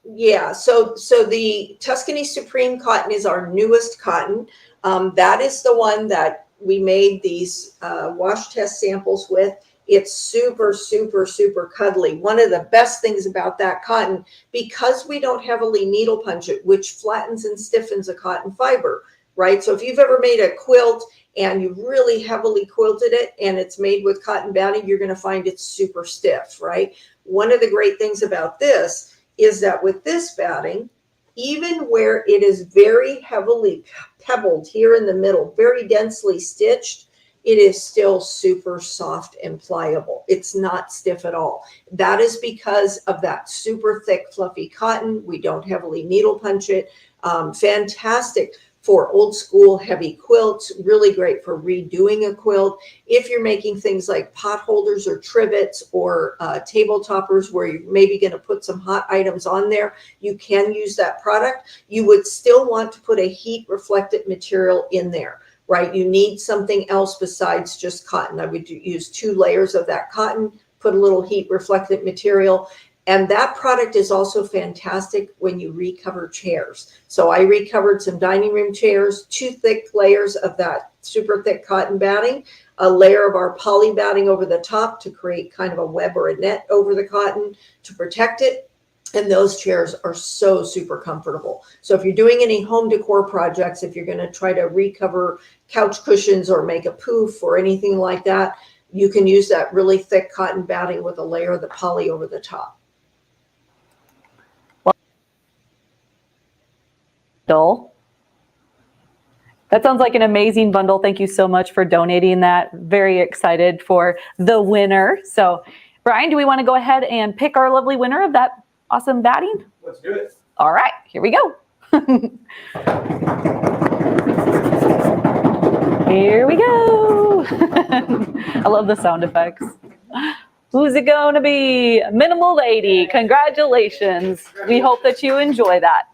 Yeah, so the Tuscany Supreme cotton is our newest cotton. That is the one that we made these wash test samples with. It's super, super, super cuddly. One of the best things about that cotton, because we don't heavily needle punch it, which flattens and stiffens a cotton fiber, right? So if you've ever made a quilt and you really heavily quilted it and it's made with cotton batting, you're going to find it's super stiff, right? One of the great things about this is that with this batting, even where it is very heavily pebbled here in the middle, very densely stitched, it is still super soft and pliable. It's not stiff at all. That is because of that super thick, fluffy cotton. We don't heavily needle punch it. Fantastic for old school heavy quilts, really great for redoing a quilt. If you're making things like pot holders or trivets or table toppers where you're maybe going to put some hot items on there, you can use that product. You would still want to put a heat reflectant material in there, right? You need something else besides just cotton. I would use 2 layers of that cotton, put a little heat reflectant material. And that product is also fantastic when you recover chairs. So I recovered some dining room chairs, 2 thick layers of that super thick cotton batting, a layer of our poly batting over the top to create kind of a web or a net over the cotton to protect it. And those chairs are so super comfortable. So if you're doing any home decor projects, if you're going to try to recover couch cushions or make a poof or anything like that, you can use that really thick cotton batting with a layer of the poly over the top. That sounds like an amazing bundle. Thank you so much for donating that. Very excited for the winner. So, Brian, do we want to go ahead and pick our lovely winner of that awesome batting? Let's do it. All right, here we go. Here we go. I love the sound effects. Who's it going to be? Minimal Lady. Congratulations. We hope that you enjoy that.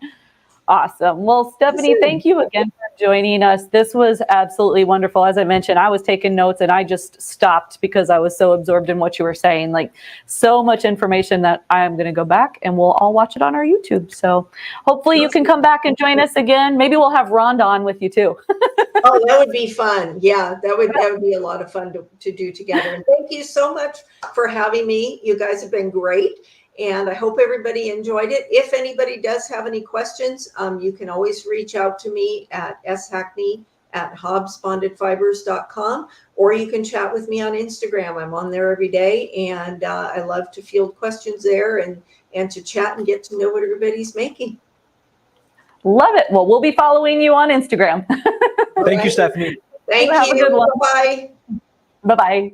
Awesome. Well, Stephanie, thank you again for joining us. This was absolutely wonderful. As I mentioned, I was taking notes and I just stopped because I was so absorbed in what you were saying. Like, so much information that I am going to go back and we'll all watch it on our YouTube. So hopefully you can come back and join us again. Maybe we'll have Rhonda on with you too. Oh, that would be fun. Yeah, that would be a lot of fun to do together. And thank you so much for having me. You guys have been great. And I hope everybody enjoyed it. If anybody does have any questions, you can always reach out to me at shackney@hobbsbondedfibers.com, or you can chat with me on Instagram. I'm on there every day, and I love to field questions there and to chat and get to know what everybody's making. Love it. Well, we'll be following you on Instagram. Thank you, Stephanie. Thank Have you. a good one. Bye-bye. Bye-bye.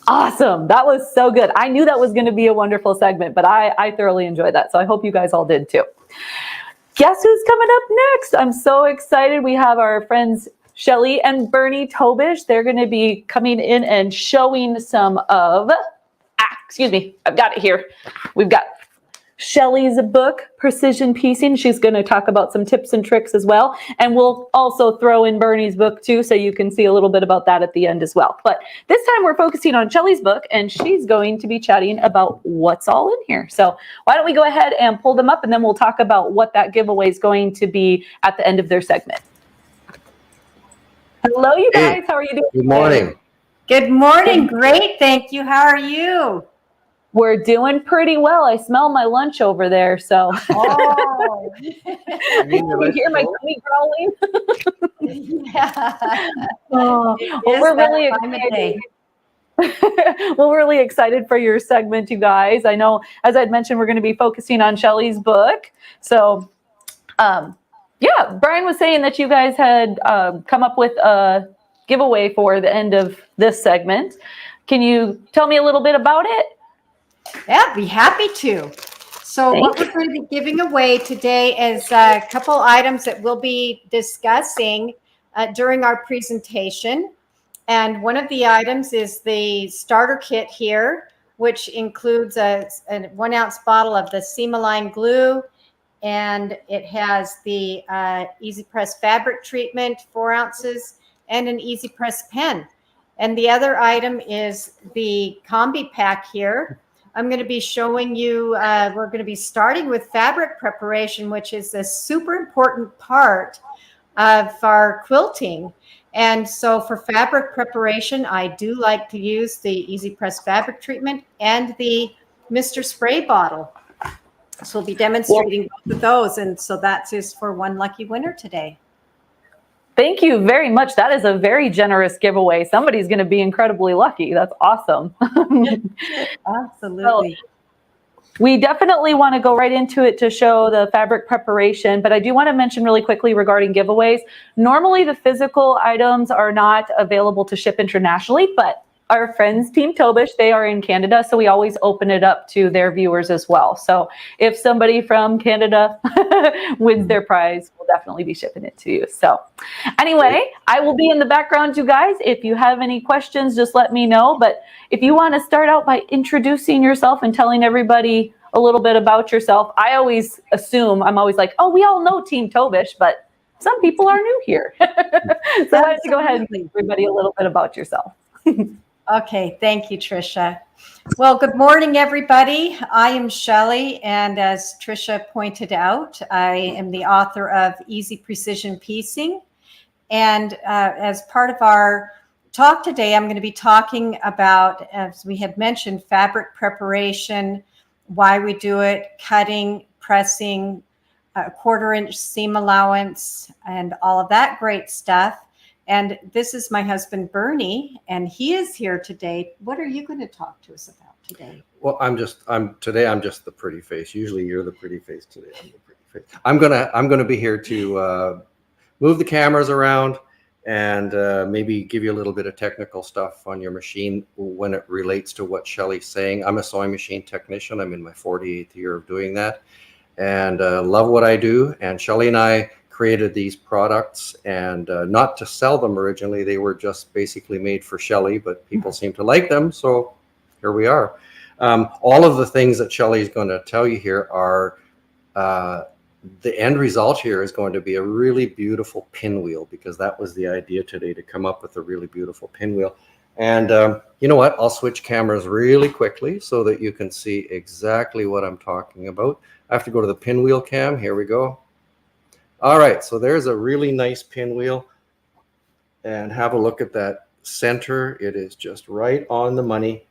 Awesome. That was so good. I knew that was going to be a wonderful segment, but I thoroughly enjoyed that. So I hope you guys all did too. Guess who's coming up next? I'm so excited. We have our friends Shelly and Bernie Tobish. They're going to be coming in and showing some of, excuse me, I've got it here. We've got Shelly's book, Precision Piecing. She's going to talk about some tips and tricks as well. And we'll also throw in Bernie's book too, so you can see a little bit about that at the end as well. But this time we're focusing on Shelly's book, and she's going to be chatting about what's all in here. So why don't we go ahead and pull them up, and then we'll talk about what that giveaway is going to be at the end of their segment. Hello, you guys. Hey, how are you doing? good morning. Good morning. Great. Thank you. How are you? We're doing pretty well. I smell my lunch over there, so. Oh. You hear my tummy growling? Yeah. Oh, well, we're really excited. We're really excited for your segment, you guys. I know, as I'd mentioned, we're going to be focusing on Shelly's book. So, yeah, Brian was saying that you guys had come up with a giveaway for the end of this segment. Can you tell me a little bit about it? Yeah, I'd be happy to. So what we're going to be giving away today is a couple items that we'll be discussing during our presentation. And one of the items is the starter kit here, which includes a 1 ounce bottle of the Seam-Align glue. And it has the Easy Press fabric treatment, 4 ounces, and an Easy Press pen. And the other item is the combi pack here. I'm going to be showing you, we're going to be starting with fabric preparation, which is a super important part of our quilting. And so for fabric preparation, I do like to use the Easy Press fabric treatment and the Mr. Spray bottle. So we'll be demonstrating both of those. And so that is for one lucky winner today. Thank you very much. That is a very generous giveaway. Somebody's going to be incredibly lucky. That's awesome. Absolutely. So, we definitely want to go right into it to show the fabric preparation, but I do want to mention really quickly regarding giveaways. Normally the physical items are not available to ship internationally, but our friends, Team Tobish, they are in Canada, so we always open it up to their viewers as well. So if somebody from Canada wins their prize, we'll definitely be shipping it to you. So anyway, I will be in the background, you guys. If you have any questions, just let me know. But if you want to start out by introducing yourself and telling everybody a little bit about yourself, I always assume, I'm always like, oh, we all know Team Tobish, but some people are new here. So why don't you go ahead and tell everybody a little bit about yourself. Okay, thank you, Tricia. Well, good morning, everybody. I am Shelly, and as Tricia pointed out, I am the author of Easy Precision Piecing. And as part of our talk today, I'm going to be talking about, as we had mentioned, fabric preparation, why we do it, cutting, pressing, 1/4 inch seam allowance, and all of that great stuff. And this is my husband, Bernie, and he is here today. What are you going to talk to us about today? Well, today I'm just the pretty face. Usually you're the pretty face. Today I'm the pretty face. I'm gonna be here to move the cameras around and maybe give you a little bit of technical stuff on your machine when it relates to what Shelly's saying. I'm a sewing machine technician. I'm in my 48th year of doing that, and love what I do. And Shelly and I created these products, and not to sell them originally. They were just basically made for Shelly, but people seem to like them, so here we are. All of the things that Shelley's going to tell you here are the end result here is going to be a really beautiful pinwheel, because that was the idea today, to come up with a really beautiful pinwheel. And you know what? I'll switch cameras really quickly so that you can see exactly what I'm talking about. I have to go to the pinwheel cam. Here we go. All right, so there's a really nice pinwheel. And have a look at that center. It is just right on the money.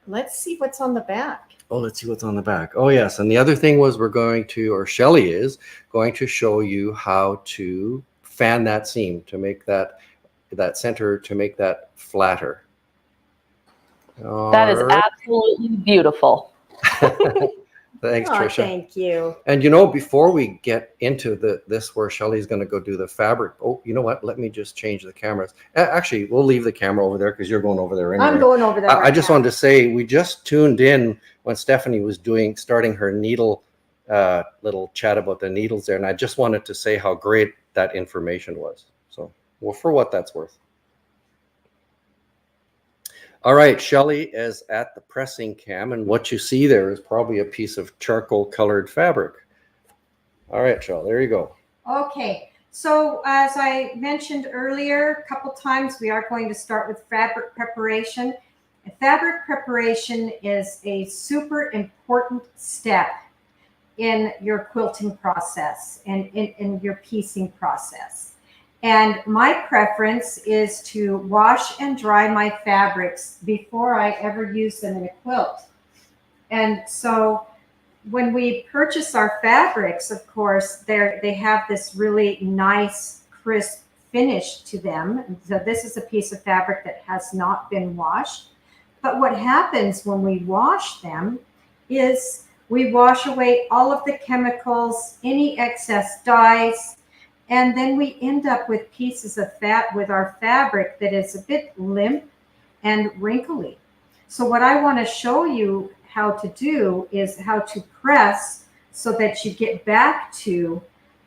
Let's see what's on the back. Oh, let's see what's on the back. Oh, yes. And the other thing was, we're going to, or Shelley is going to show you how to fan that seam to make that center, to make that flatter. That is absolutely beautiful. Thanks, Oh, Tricia. thank you. And you know, before we get into this where Shelley's going to go do the fabric, oh, you know what? Let me just change the cameras. Actually, we'll leave the camera over there because you're going over there anyway. I'm going over there. I just wanted to say, we just tuned in when Stephanie was starting her needle, little chat about the needles there. And I just wanted to say how great that information was. So, well, for what that's worth. All right, Shelley is at the pressing cam, and what you see there is probably a piece of charcoal colored fabric. All right, Shelley, there you go. Okay, so as I mentioned earlier, a couple times, we are going to start with fabric preparation. And fabric preparation is a super important step in your quilting process and in your piecing process. And my preference is to wash and dry my fabrics before I ever use them in a quilt. And so when we purchase our fabrics, of course, they have this really nice, crisp finish to them. So this is a piece of fabric that has not been washed. But what happens when we wash them is we wash away all of the chemicals, any excess dyes, and then we end up with pieces of with our fabric that is a bit limp and wrinkly. So what I want to show you how to do is how to press so that you get back to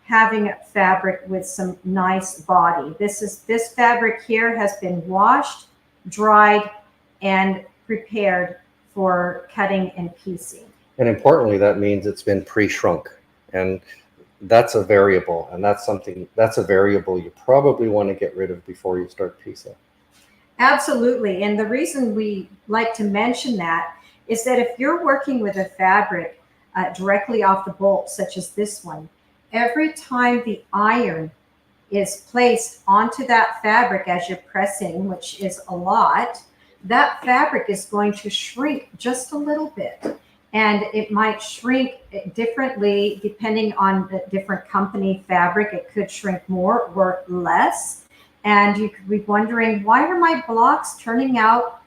having a fabric with some nice body. This fabric here has been washed, dried, and prepared for cutting and piecing. And importantly, that means it's been pre-shrunk. And that's a variable, and that's a variable you probably want to get rid of before you start piecing. Absolutely. And the reason we like to mention that is that if you're working with a fabric directly off the bolt, such as this one, every time the iron is placed onto that fabric as you're pressing, which is a lot, that fabric is going to shrink just a little bit. And it might shrink differently depending on the different company fabric. It could shrink more or less. And you could be wondering, why are my blocks turning out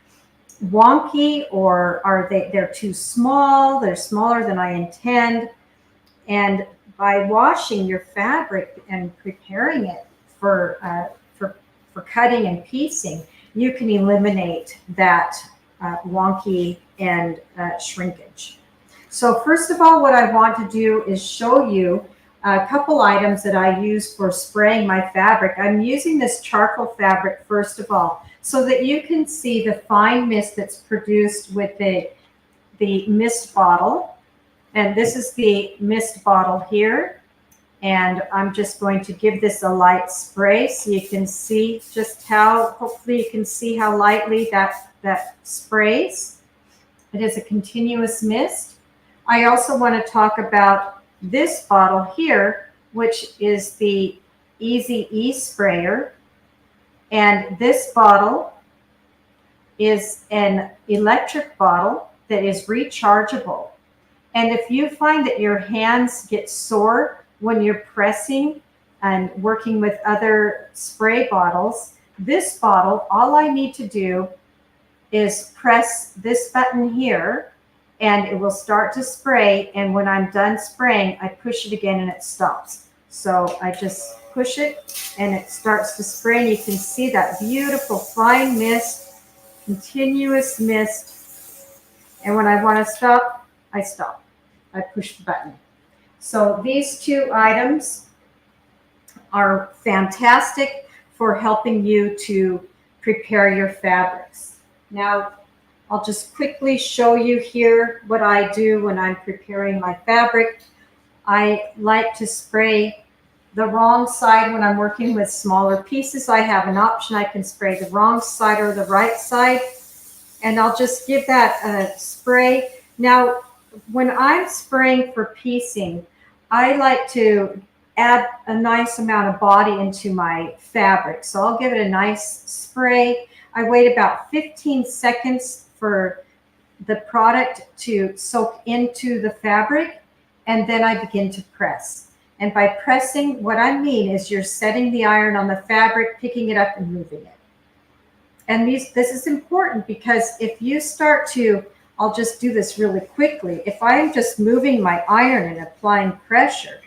wonky, or are they're too small? They're smaller than I intend. And by washing your fabric and preparing it for cutting and piecing, you can eliminate that wonky and shrinkage. So first of all, what I want to do is show you a couple items that I use for spraying my fabric. I'm using this charcoal fabric first of all, so that you can see the fine mist that's produced with the mist bottle. And this is the mist bottle here. And I'm just going to give this a light spray so you can see just how, hopefully you can see how lightly that sprays. It is a continuous mist. I also want to talk about this bottle here, which is the Easy E sprayer. And this bottle is an electric bottle that is rechargeable. And if you find that your hands get sore when you're pressing and working with other spray bottles, this bottle, all I need to do is press this button here and it will start to spray. And when I'm done spraying, I push it again and it stops. So I just push it and it starts to spray, and you can see that beautiful fine mist, continuous mist. And when I want to stop, I stop. I push the button. So these two items are fantastic for helping you to prepare your fabrics. Now, I'll just quickly show you here what I do when I'm preparing my fabric. I like to spray the wrong side when I'm working with smaller pieces. I have an option. I can spray the wrong side or the right side, and I'll just give that a spray. Now, when I'm spraying for piecing, I like to add a nice amount of body into my fabric. So I'll give it a nice spray. I wait about 15 seconds for the product to soak into the fabric, and then I begin to press. And by pressing, what I mean is you're setting the iron on the fabric, picking it up and moving it. And this is important because if you start to, I'll just do this really quickly. If I am just moving my iron and applying pressure,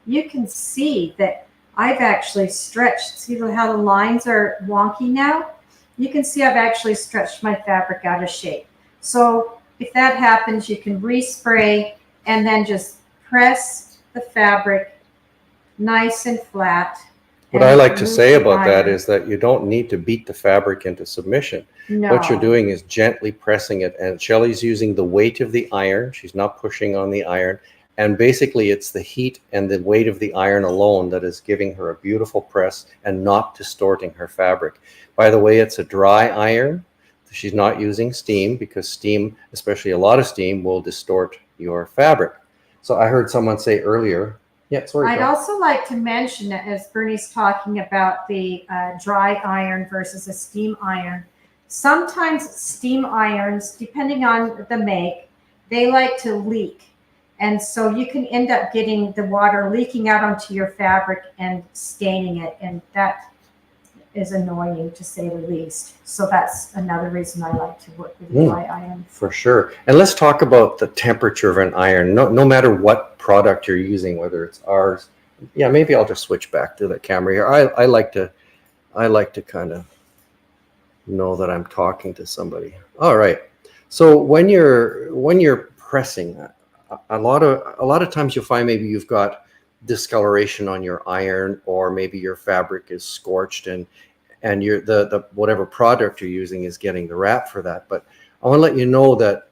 you can see that I've actually stretched. See how the lines are wonky now? You can see I've actually stretched my fabric out of shape. So if that happens, you can respray and then just press the fabric nice and flat. What I like to say about that is that you don't need to beat the fabric into submission. No. What you're doing is gently pressing it, and Shelley's using the weight of the iron. She's not pushing on the iron. And basically it's the heat and the weight of the iron alone that is giving her a beautiful press and not distorting her fabric. By the way, it's a dry iron. She's not using steam, because steam, especially a lot of steam, will distort your fabric. So I heard someone say earlier, yeah, sorry. I'd also like to mention that as Bernie's talking about the dry iron versus a steam iron, sometimes steam irons, depending on the make, they like to leak. And so you can end up getting the water leaking out onto your fabric and staining it. And that is annoying, to say the least. So that's another reason I like to work with a dry iron. For sure. And let's talk about the temperature of an iron. No matter what product you're using, whether it's ours. Yeah, maybe I'll just switch back to the camera here. I like to kind of know that I'm talking to somebody. All right. So when you're pressing, a lot of times you'll find maybe you've got discoloration on your iron, or maybe your fabric is scorched, and the whatever product you're using is getting the wrap for that. But I want to let you know that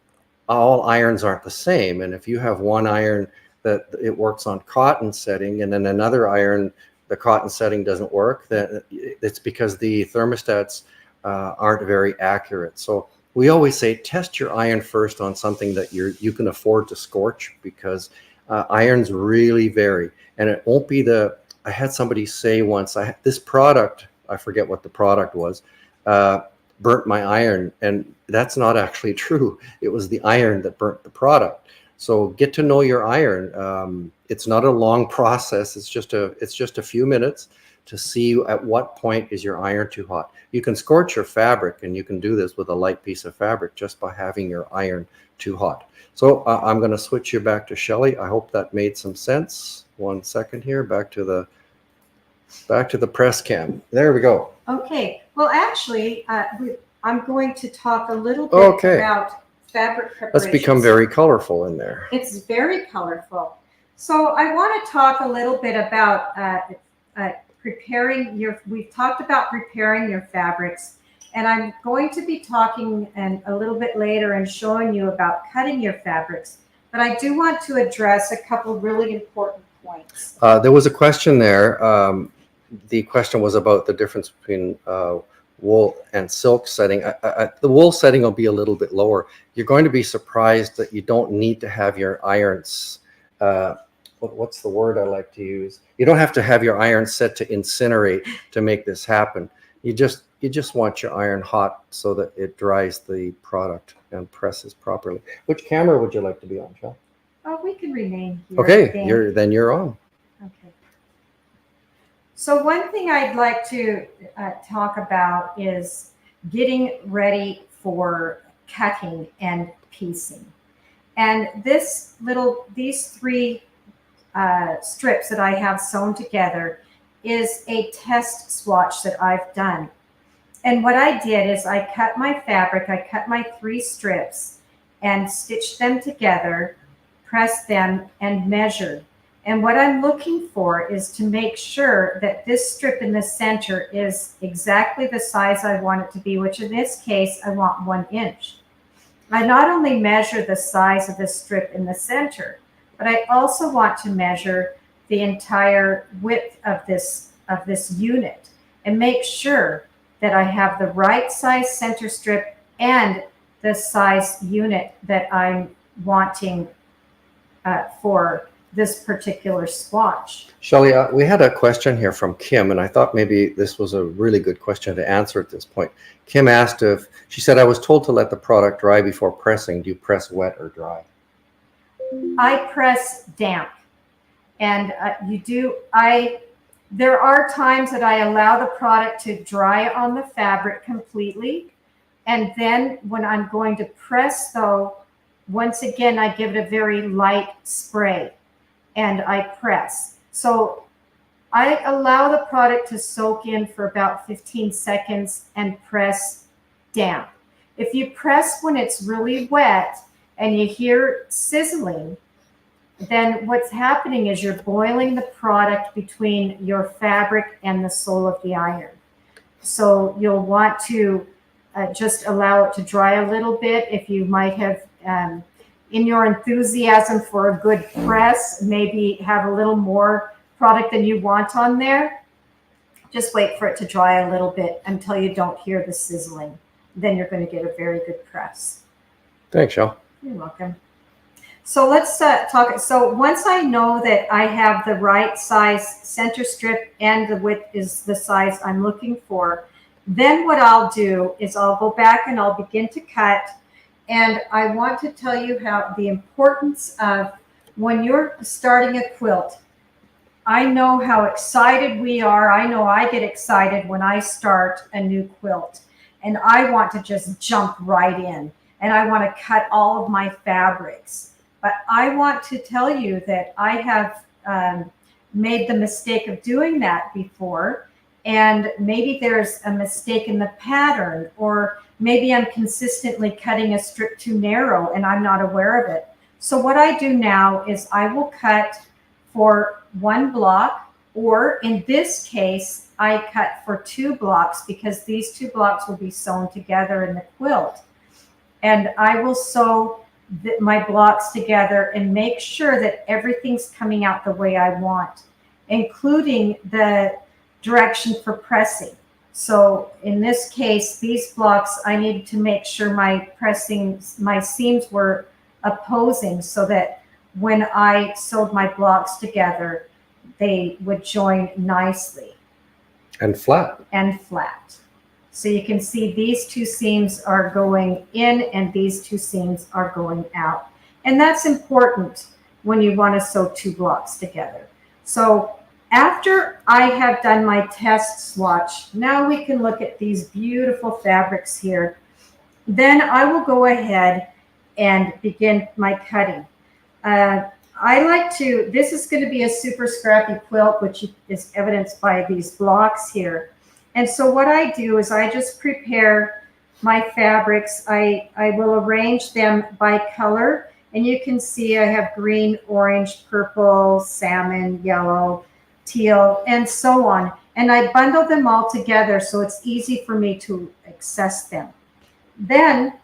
all irons aren't the same. And if you have one iron that it works on cotton setting, and then another iron, the cotton setting doesn't work, then it's because the thermostats aren't very accurate. So we always say test your iron first on something that you can afford to scorch, because irons really vary. And it won't be I had somebody say once, this product, I forget what the product was, burnt my iron. And that's not actually true. It was the iron that burnt the product. So get to know your iron. It's not a long process. It's just a few minutes to see at what point is your iron too hot. You can scorch your fabric, and you can do this with a light piece of fabric just by having your iron too hot. So I'm going to switch you back to Shelley. I hope that made some sense. 1 second here, back to the press cam. There we go. Okay. Well, actually, I'm going to talk a little bit about fabric preparation. Let's become very colorful in there. It's very colorful. So I want to talk a little bit about we've talked about preparing your fabrics, and I'm going to be talking a little bit later and showing you about cutting your fabrics. But I do want to address a couple really important points. There was a question there. The question was about the difference between wool and silk setting. The wool setting will be a little bit lower. You're going to be surprised that you don't need to have your irons. What's the word I like to use? You don't have to have your iron set to incinerate to make this happen. You just want your iron hot so that it dries the product and presses properly. Which camera would you like to be on, Shell? Oh, we can remain here. Okay, you're on. Okay. So one thing I'd like to talk about is getting ready for cutting and piecing. And these three strips that I have sewn together is a test swatch that I've done. And what I did is I cut my fabric, I cut my 3 strips and stitched them together, pressed them, and measured. And what I'm looking for is to make sure that this strip in the center is exactly the size I want it to be, which in this case, I want 1 inch. I not only measure the size of the strip in the center, but I also want to measure the entire width of this unit and make sure that I have the right size center strip and the size unit that I'm wanting for this particular swatch. Shelley, we had a question here from Kim, and I thought maybe this was a really good question to answer at this point. Kim asked if, she said, I was told to let the product dry before pressing. Do you press wet or dry? I press damp. And there are times that I allow the product to dry on the fabric completely. And then when I'm going to press though, once again, I give it a very light spray and I press. So I allow the product to soak in for about 15 seconds and press damp. If you press when it's really wet and you hear sizzling, then what's happening is you're boiling the product between your fabric and the sole of the iron. So you'll want to just allow it to dry a little bit. If you might have, in your enthusiasm for a good press, maybe have a little more product than you want on there, just wait for it to dry a little bit until you don't hear the sizzling. Then you're going to get a very good press. Thanks, Shell. You're welcome. So let's talk. So once I know that I have the right size center strip and the width is the size I'm looking for, then what I'll do is I'll go back and I'll begin to cut. And I want to tell you how the importance of when you're starting a quilt. I know how excited we are. I know I get excited when I start a new quilt and I want to just jump right in and I want to cut all of my fabrics. But I want to tell you that I have made the mistake of doing that before. And maybe there's a mistake in the pattern, or maybe I'm consistently cutting a strip too narrow and I'm not aware of it. So what I do now is I will cut for one block, or in this case, I cut for 2 blocks because these 2 blocks will be sewn together in the quilt. And I will sew my blocks together and make sure that everything's coming out the way I want, including the direction for pressing. So in this case, these blocks, I needed to make sure my seams were opposing so that when I sewed my blocks together, they would join nicely. And flat. And flat. So you can see these 2 seams are going in and these 2 seams are going out. And that's important when you want to sew 2 blocks together. So after I have done my test swatch, now we can look at these beautiful fabrics here. Then I will go ahead and begin my cutting. I like to, this is going to be a super scrappy quilt, which is evidenced by these blocks here. And so what I do is I just prepare my fabrics. I will arrange them by color. And you can see I have green, orange, purple, salmon, yellow, teal, and so on. And I bundle them all together so it's easy for me to access them. Then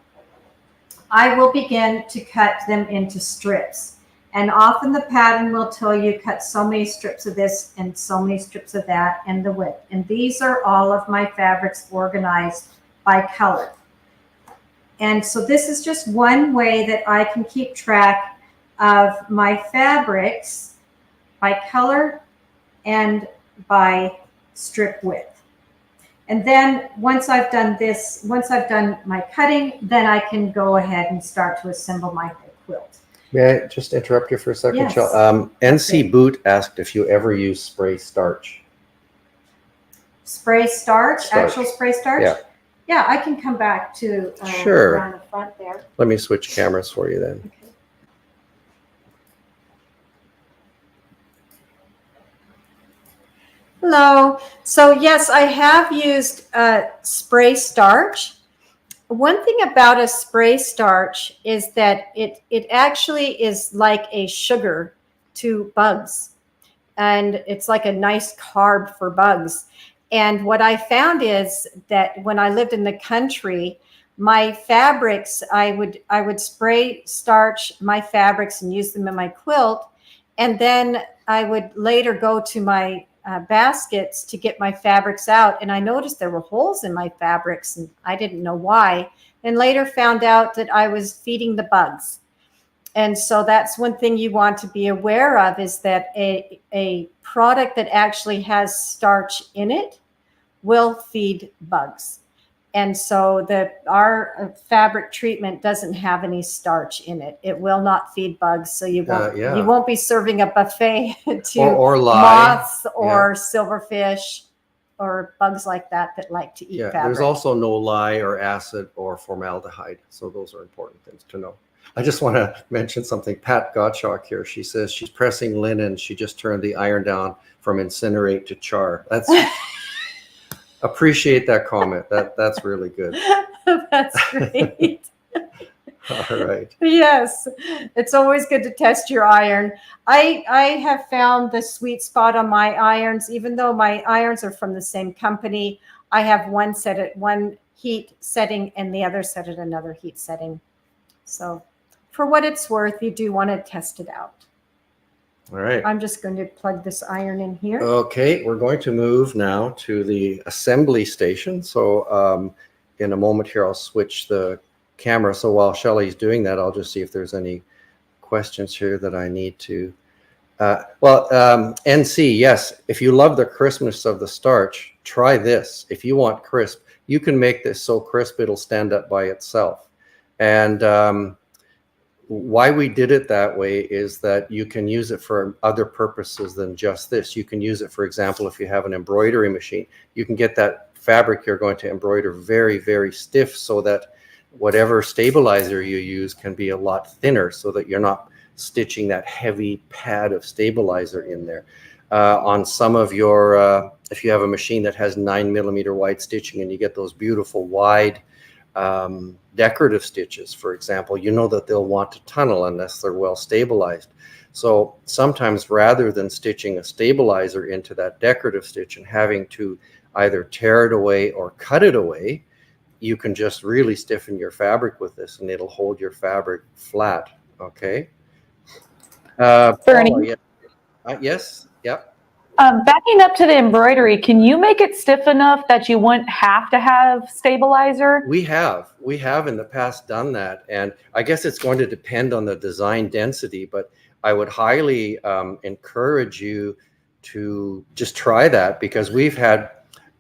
I will begin to cut them into strips. And often the pattern will tell you cut so many strips of this and so many strips of that and the width. And these are all of my fabrics organized by color. And so this is just one way that I can keep track of my fabrics by color and by strip width. And then once I've done this, once I've done my cutting, then I can go ahead and start to assemble my whole quilt. May I just interrupt you for a second, Yes. Shell? NC Boot asked if you ever use spray starch. Spray starch, Starch. actual spray starch? Yeah. Yeah, I can come back to Sure. around the front there. Let me switch cameras for you then. Okay. Hello. So yes, I have used spray starch. One thing about a spray starch is that it actually is like a sugar to bugs. And it's like a nice carb for bugs. And what I found is that when I lived in the country, My fabrics, I would spray starch my fabrics and use them in my quilt. And then I would later go to my baskets to get my fabrics out. And I noticed there were holes in my fabrics and I didn't know why. And later found out that I was feeding the bugs. And so that's one thing you want to be aware of, is that a product that actually has starch in it will feed bugs. And so our fabric treatment doesn't have any starch in it. It will not feed bugs. So you won't be serving a buffet to or moths or silverfish or bugs like that like to eat fabric. There's also no lye or acid or formaldehyde. So those are important things to know. I just want to mention something. Pat Gottschalk here. She says she's pressing linen. She just turned the iron down from incinerate to char. That's appreciate that comment. That's really good. That's great. All right. Yes, it's always good to test your iron. I have found the sweet spot on my irons, even though my irons are from the same company. I have one set at one heat setting and the other set at another heat setting. So for what it's worth, you do want to test it out. All right. I'm just going to plug this iron in here. Okay, we're going to move now to the assembly station. So in a moment here, I'll switch the camera. So while Shelley's doing that, I'll just see if there's any questions here that I need to. NC, yes, if you love the crispness of the starch, try this. If you want crisp, you can make this so crisp it'll stand up by itself. And why we did it that way is that you can use it for other purposes than just this. You can use it, for example, if you have an embroidery machine, you can get that fabric you're going to embroider very, very stiff so that whatever stabilizer you use can be a lot thinner so that you're not stitching that heavy pad of stabilizer in there. On some of your, if you have a machine that has 9mm wide stitching and you get those beautiful wide decorative stitches, for example, you know that they'll want to tunnel unless they're well stabilized. So sometimes rather than stitching a stabilizer into that decorative stitch and having to either tear it away or cut it away, you can just really stiffen your fabric with this and it'll hold your fabric flat. Okay. Bernie? Paula, yes. Yep. Backing up to the embroidery, can you make it stiff enough that you wouldn't have to have stabilizer? We have in the past done that. And I guess it's going to depend on the design density, but I would highly encourage you to just try that, because we've had,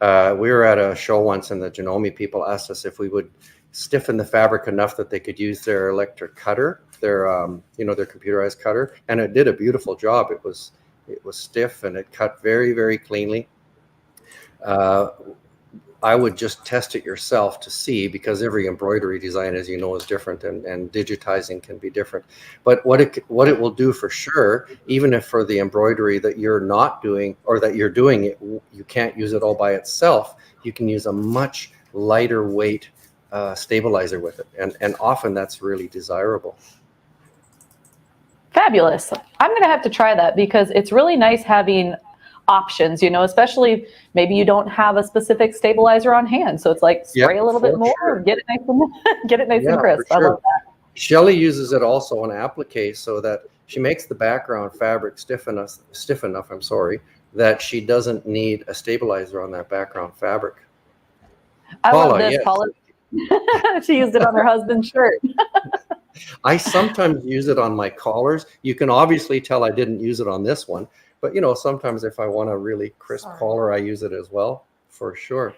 we were at a show once and the Janome people asked us if we would stiffen the fabric enough that they could use their electric cutter, their computerized cutter. And it did a beautiful job. It was stiff and it cut very, very cleanly. I would just test it yourself to see, because every embroidery design, as you know, is different and digitizing can be different. But what it will do for sure, even if for the embroidery that you're not doing or that you're doing it, you can't use it all by itself, you can use a much lighter weight stabilizer with it. And often that's really desirable. Fabulous. I'm going to have to try that, because it's really nice having options, especially maybe you don't have a specific stabilizer on hand. So it's like spray a little bit more, sure. get it nice and crisp. For sure. I love that. Shelley uses it also on applique so that she makes the background fabric stiff enough, that she doesn't need a stabilizer on that background fabric. I love this, yes. Paula. She used it on her husband's shirt. I sometimes use it on my collars. You can obviously tell I didn't use it on this one, but sometimes if I want a really crisp collar, I use it as well, for sure.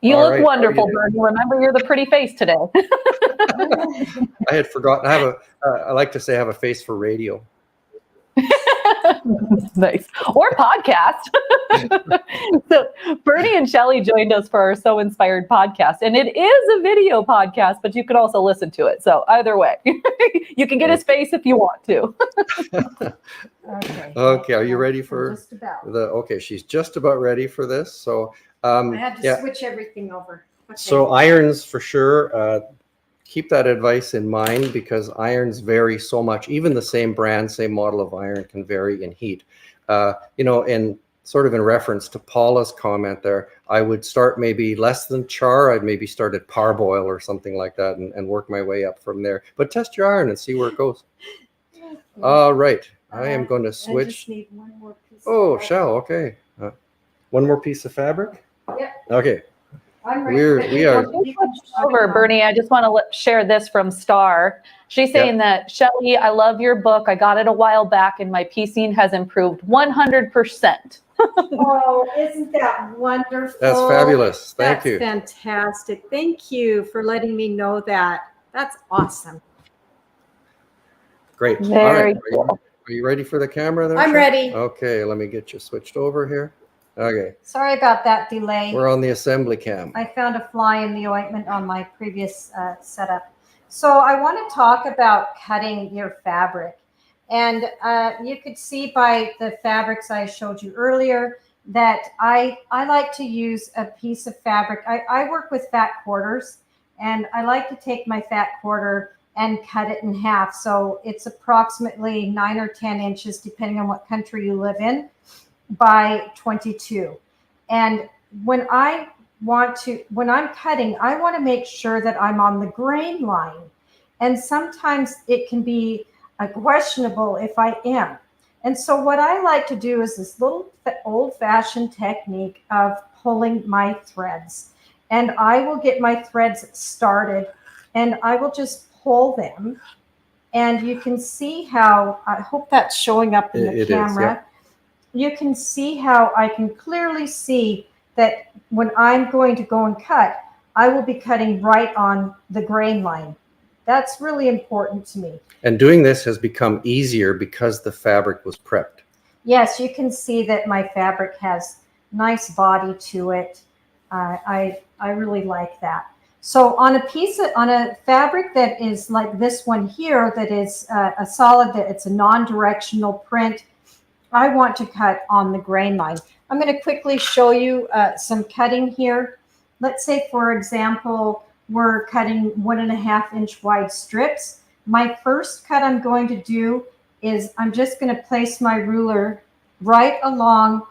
You All look right, wonderful, Bernie. Remember, you're the pretty face today. I had forgotten. I like to say I have a face for radio. Nice. Or podcast. So Bernie and Shelley joined us for our So Inspired podcast. And it is a video podcast, but you can also listen to it. So either way, you can get his face if you want to. Okay. Are you ready for just about. Okay, she's just about ready for this. So I had to switch everything over. Okay. So irons for sure. Keep that advice in mind, because irons vary so much. Even the same brand, same model of iron can vary in heat. In sort of in reference to Paula's comment there, I would start maybe less than char. I'd maybe start at parboil or something like that and work my way up from there. But test your iron and see where it goes. All right. I am going to switch. I just need one more piece. Oh, shell. Okay. One more piece of fabric? Yep. Okay. I'm ready. We are. Over, Bernie, I just want to share this from Star. She's saying that, Shelly, I love your book. I got it a while back and my piecing has improved 100%. Oh, isn't that wonderful? That's fabulous. Thank you. That's fantastic. Thank you for letting me know that. That's awesome. Great. Very All right. Are you ready for the camera there? I'm ready. Okay, let me get you switched over here. Okay. Sorry about that delay. We're on the assembly cam. I found a fly in the ointment on my previous setup. So I want to talk about cutting your fabric. And you could see by the fabrics I showed you earlier that I like to use a piece of fabric. I work with fat quarters, and I like to take my fat quarter and cut it in half. So it's approximately 9 or 10 inches, depending on what country you live in, by 22. And when I'm cutting, I want to make sure that I'm on the grain line. And sometimes it can be questionable if I am. And so what I like to do is this little old-fashioned technique of pulling my threads. And I will get my threads started and I will just pull them. And you can see how, I hope that's showing up in the camera. Is, yeah. You can see how I can clearly see that when I'm going to go and cut, I will be cutting right on the grain line. That's really important to me. And doing this has become easier because the fabric was prepped. Yes, you can see that my fabric has nice body to it. I really like that. So on a fabric that is like this one here, that is a solid, that it's a non-directional print, I want to cut on the grain line. I'm going to quickly show you some cutting here. Let's say, for example, we're cutting 1.5 inch wide strips. My first cut I'm going to do is I'm just going to place my ruler right along.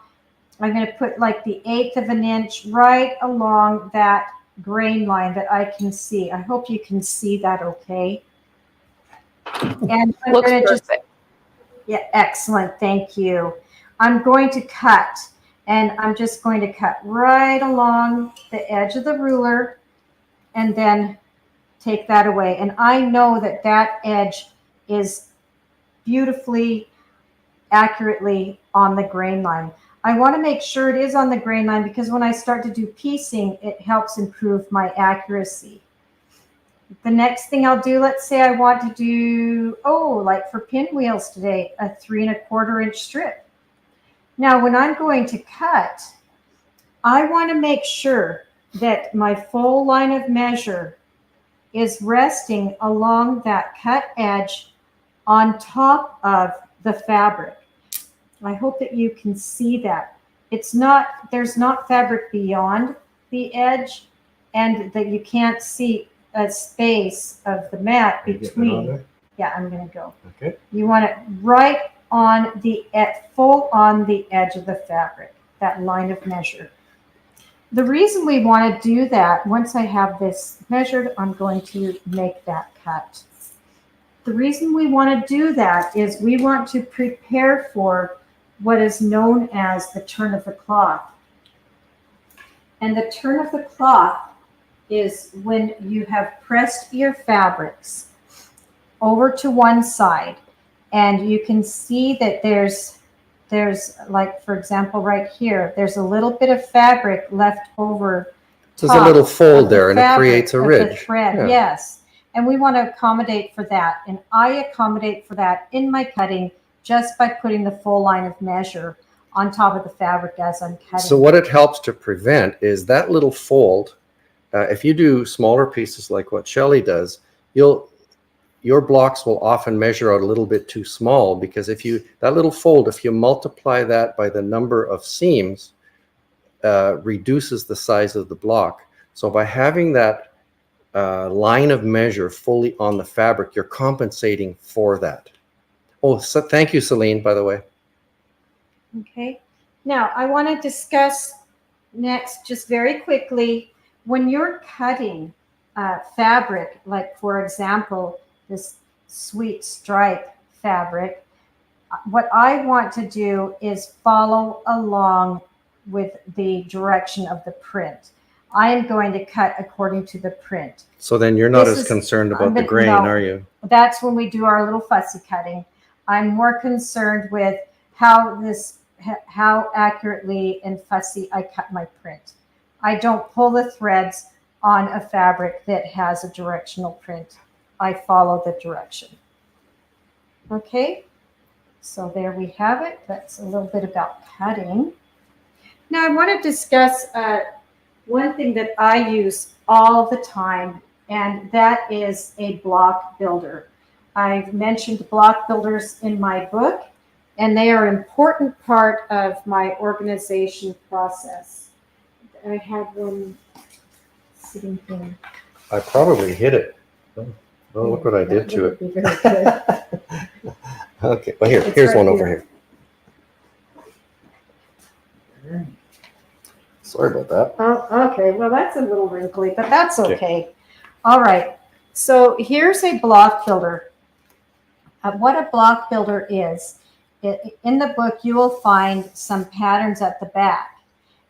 I'm going to put like the 1/8 of an inch right along that grain line that I can see. I hope you can see that okay. And I'm going to just, yeah, excellent. Thank you. I'm going to cut, and I'm just going to cut right along the edge of the ruler and then take that away. And I know that that edge is beautifully, accurately on the grain line. I want to make sure it is on the grain line because when I start to do piecing, it helps improve my accuracy. The next thing I'll do, let's say I want to do, like for pinwheels today, a 3 1/4 inch strip. Now, when I'm going to cut, I want to make sure that my full line of measure is resting along that cut edge on top of the fabric. I hope that you can see that. There's not fabric beyond the edge, and that you can't see a space of the mat between. Yeah, I'm going to go. Okay. You want it right on full on the edge of the fabric, that line of measure. The reason we want to do that, once I have this measured, I'm going to make that cut. The reason we want to do that is we want to prepare for what is known as the turn of the cloth. And the turn of the cloth is when you have pressed your fabrics over to one side, and you can see that there's like, for example, right here, there's a little bit of fabric left over. There's a little fold there, and it creates a ridge. The thread, yeah. Yes. And we want to accommodate for that. And I accommodate for that in my cutting just by putting the full line of measure on top of the fabric as I'm cutting. So what it helps to prevent is that little fold. If you do smaller pieces like what Shelly does, your blocks will often measure out a little bit too small, because that little fold, if you multiply that by the number of seams, reduces the size of the block. So by having that line of measure fully on the fabric, you're compensating for that. Oh, so thank you, Celine, by the way. Okay. Now, I want to discuss next, just very quickly, when you're cutting fabric, like for example, this sweet stripe fabric, what I want to do is follow along with the direction of the print. I am going to cut according to the print. So then you're not This as is- concerned about the but grain, no. are you? That's when we do our little fussy cutting. I'm more concerned with how accurately and fussy I cut my print. I don't pull the threads on a fabric that has a directional print. I follow the direction. Okay, so there we have it. That's a little bit about cutting. Now I want to discuss one thing that I use all the time, and that is a block builder. I've mentioned block builders in my book, and they are an important part of my organization process. I have one sitting here. I probably hit it. Oh, look what I did to it. Be very good. Okay, well It's here's right one over here. here. Sorry about that. Oh, okay. Well, that's a little wrinkly, but that's Okay. okay. All right. So here's a block builder. What a block builder is, in the book, you will find some patterns at the back,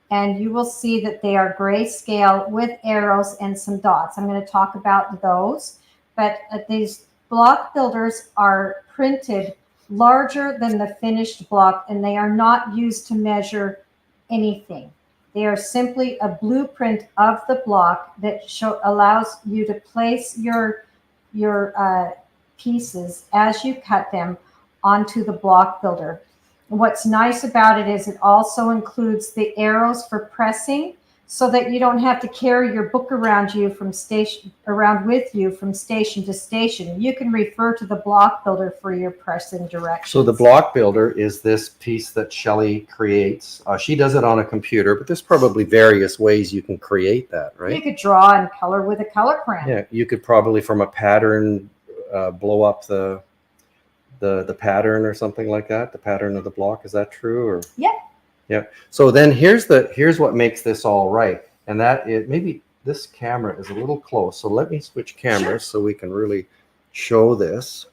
and you will see that they are grayscale with arrows and some dots. I'm going to talk about those, but these block builders are printed larger than the finished block, and they are not used to measure anything. They are simply a blueprint of the block that allows you to place your pieces as you cut them onto the block builder. What's nice about it is it also includes the arrows for pressing, so that you don't have to carry your book around with you from station to station. You can refer to the block builder for your pressing directions. So the block builder is this piece that Shelley creates. She does it on a computer, but there's probably various ways you can create that, right? You could draw and color with a color crayon. Yeah, you could probably from a pattern blow up the pattern or something like that. The pattern of the block, is that true? Or Yeah. yeah. So then here's what makes this all right, and that is maybe this camera is a little close. So let me switch cameras so we can really show this.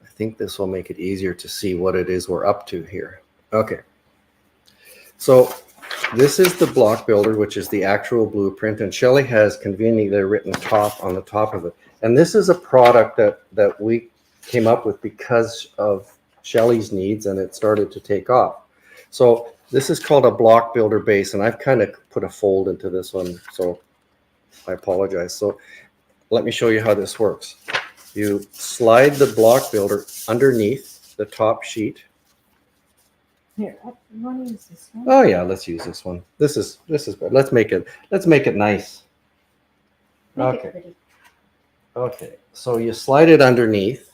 I think this will make it easier to see what it is we're up to here. Okay. So this is the block builder, which is the actual blueprint, and Shelley has conveniently written top on the top of it. And this is a product that we came up with because of Shelley's needs, and it started to take off. So this is called a block builder base, and I've kind of put a fold into this one, so I apologize. So let me show you how this works. You slide the block builder underneath the top sheet. Here, you want to use this one? Oh yeah, let's use this one. This is good. Let's make it nice. Make it Okay. pretty. Okay, so you slide it underneath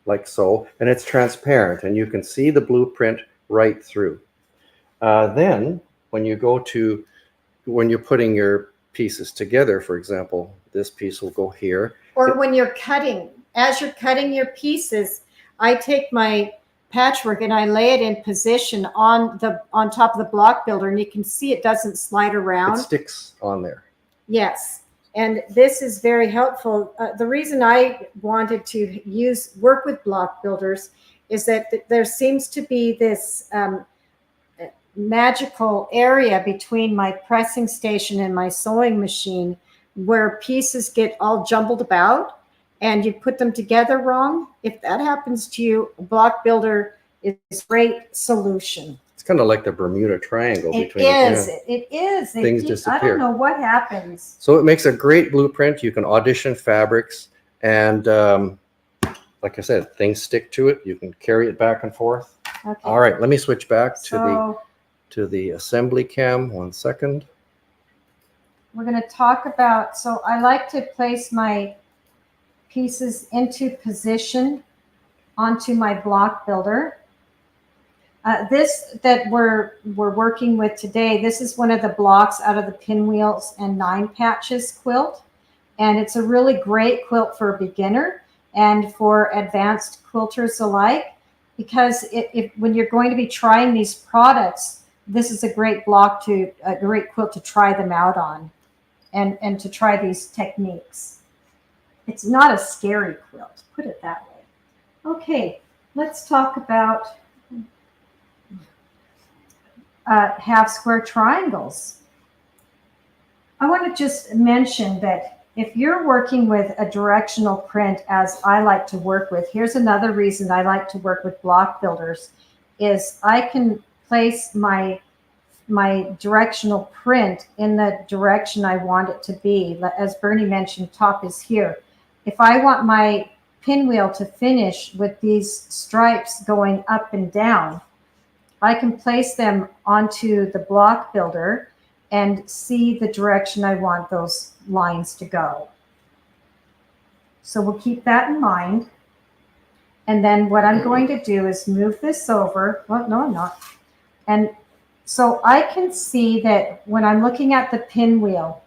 like so, and it's transparent, and you can see the blueprint right through. Then when you're putting your pieces together, for example, this piece will go here. Or when you're cutting, as you're cutting your pieces, I take my patchwork and I lay it in position on top of the block builder, and you can see it doesn't slide around. It sticks on there. Yes, and this is very helpful. The reason I wanted to work with block builders is that there seems to be this magical area between my pressing station and my sewing machine where pieces get all jumbled about and you put them together wrong. If that happens to you, a block builder is a great solution. It's kind of like the Bermuda Triangle It between is. yeah. It is. Things I disappear. don't know what happens. So it makes a great blueprint. You can audition fabrics, and like I said, things stick to it. You can carry it back and forth. Okay. All right, let me switch back So to the assembly cam. 1 second. we're going to talk about, so I like to place my pieces into position onto my block builder. This that we're working with today, this is one of the blocks out of the Pinwheels and 9 Patches quilt. And it's a really great quilt for a beginner and for advanced quilters alike. because when you're going to be trying these products, this is a great quilt to try them out on, and to try these techniques. It's not a scary quilt, put it that way. Okay, let's talk about half square triangles. I want to just mention that if you're working with a directional print, as I like to work with, here's another reason I like to work with block builders, is I can place my directional print in the direction I want it to be. As Bernie mentioned, top is here. If I want my pinwheel to finish with these stripes going up and down, I can place them onto the block builder and see the direction I want those lines to go. So we'll keep that in mind. And then what I'm going to do is move this over. Well, no, I'm not. And so I can see that when I'm looking at the pinwheel,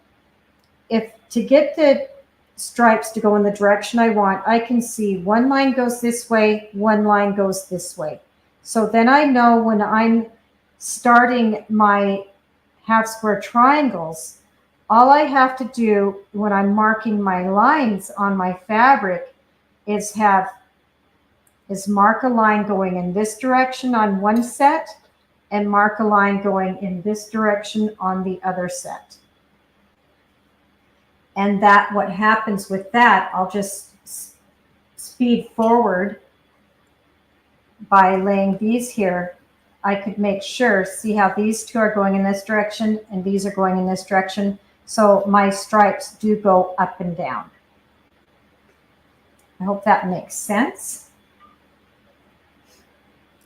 if to get the stripes to go in the direction I want, I can see one line goes this way, one line goes this way. So then I know when I'm starting my half square triangles, all I have to do when I'm marking my lines on my fabric is mark a line going in this direction on one set and mark a line going in this direction on the other set. And that, what happens with that, I'll just speed forward by laying these here. I could make sure, see how these two are going in this direction and these are going in this direction. So my stripes do go up and down. I hope that makes sense.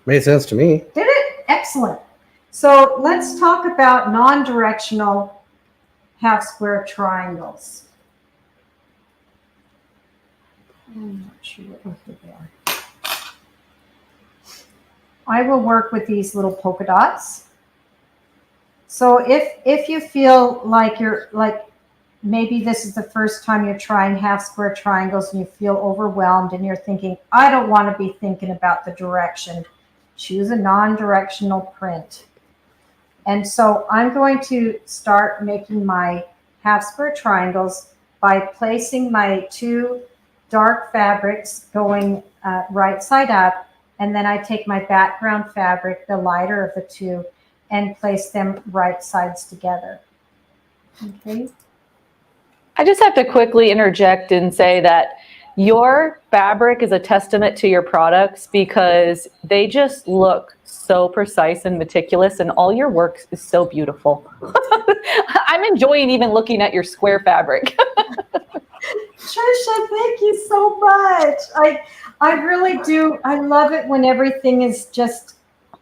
Made sense to me. Did it? Excellent. So let's talk about non-directional half square triangles. I'm not sure what they are. I will work with these little polka dots. So if you feel like maybe this is the first time you're trying half square triangles and you feel overwhelmed and you're thinking, I don't want to be thinking about the direction, choose a non-directional print. And so I'm going to start making my half square triangles by placing my two dark fabrics going right side up. And then I take my background fabric, the lighter of the two, and place them right sides together. Okay. I just have to quickly interject and say that your fabric is a testament to your products because they just look so precise and meticulous, and all your work is so beautiful. I'm enjoying even looking at your square fabric. Trisha, thank you so much. I really do. I love it when everything is just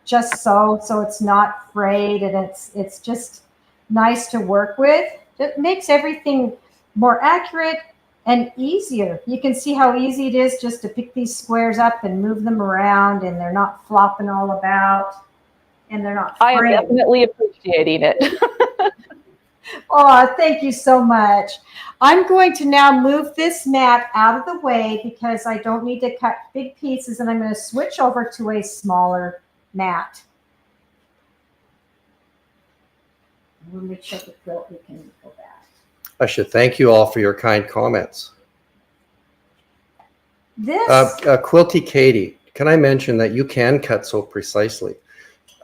so it's not frayed, and it's just nice to work with. It makes everything more accurate and easier. You can see how easy it is just to pick these squares up and move them around, and they're not flopping all about, and they're not frayed. I am definitely appreciating it. Oh, thank you so much. I'm going to now move this mat out of the way because I don't need to cut big pieces, and I'm going to switch over to a smaller mat. When we check the quilt, we can go back. I should thank you all for your kind comments. This Quilty Katie, can I mention that you can cut so precisely?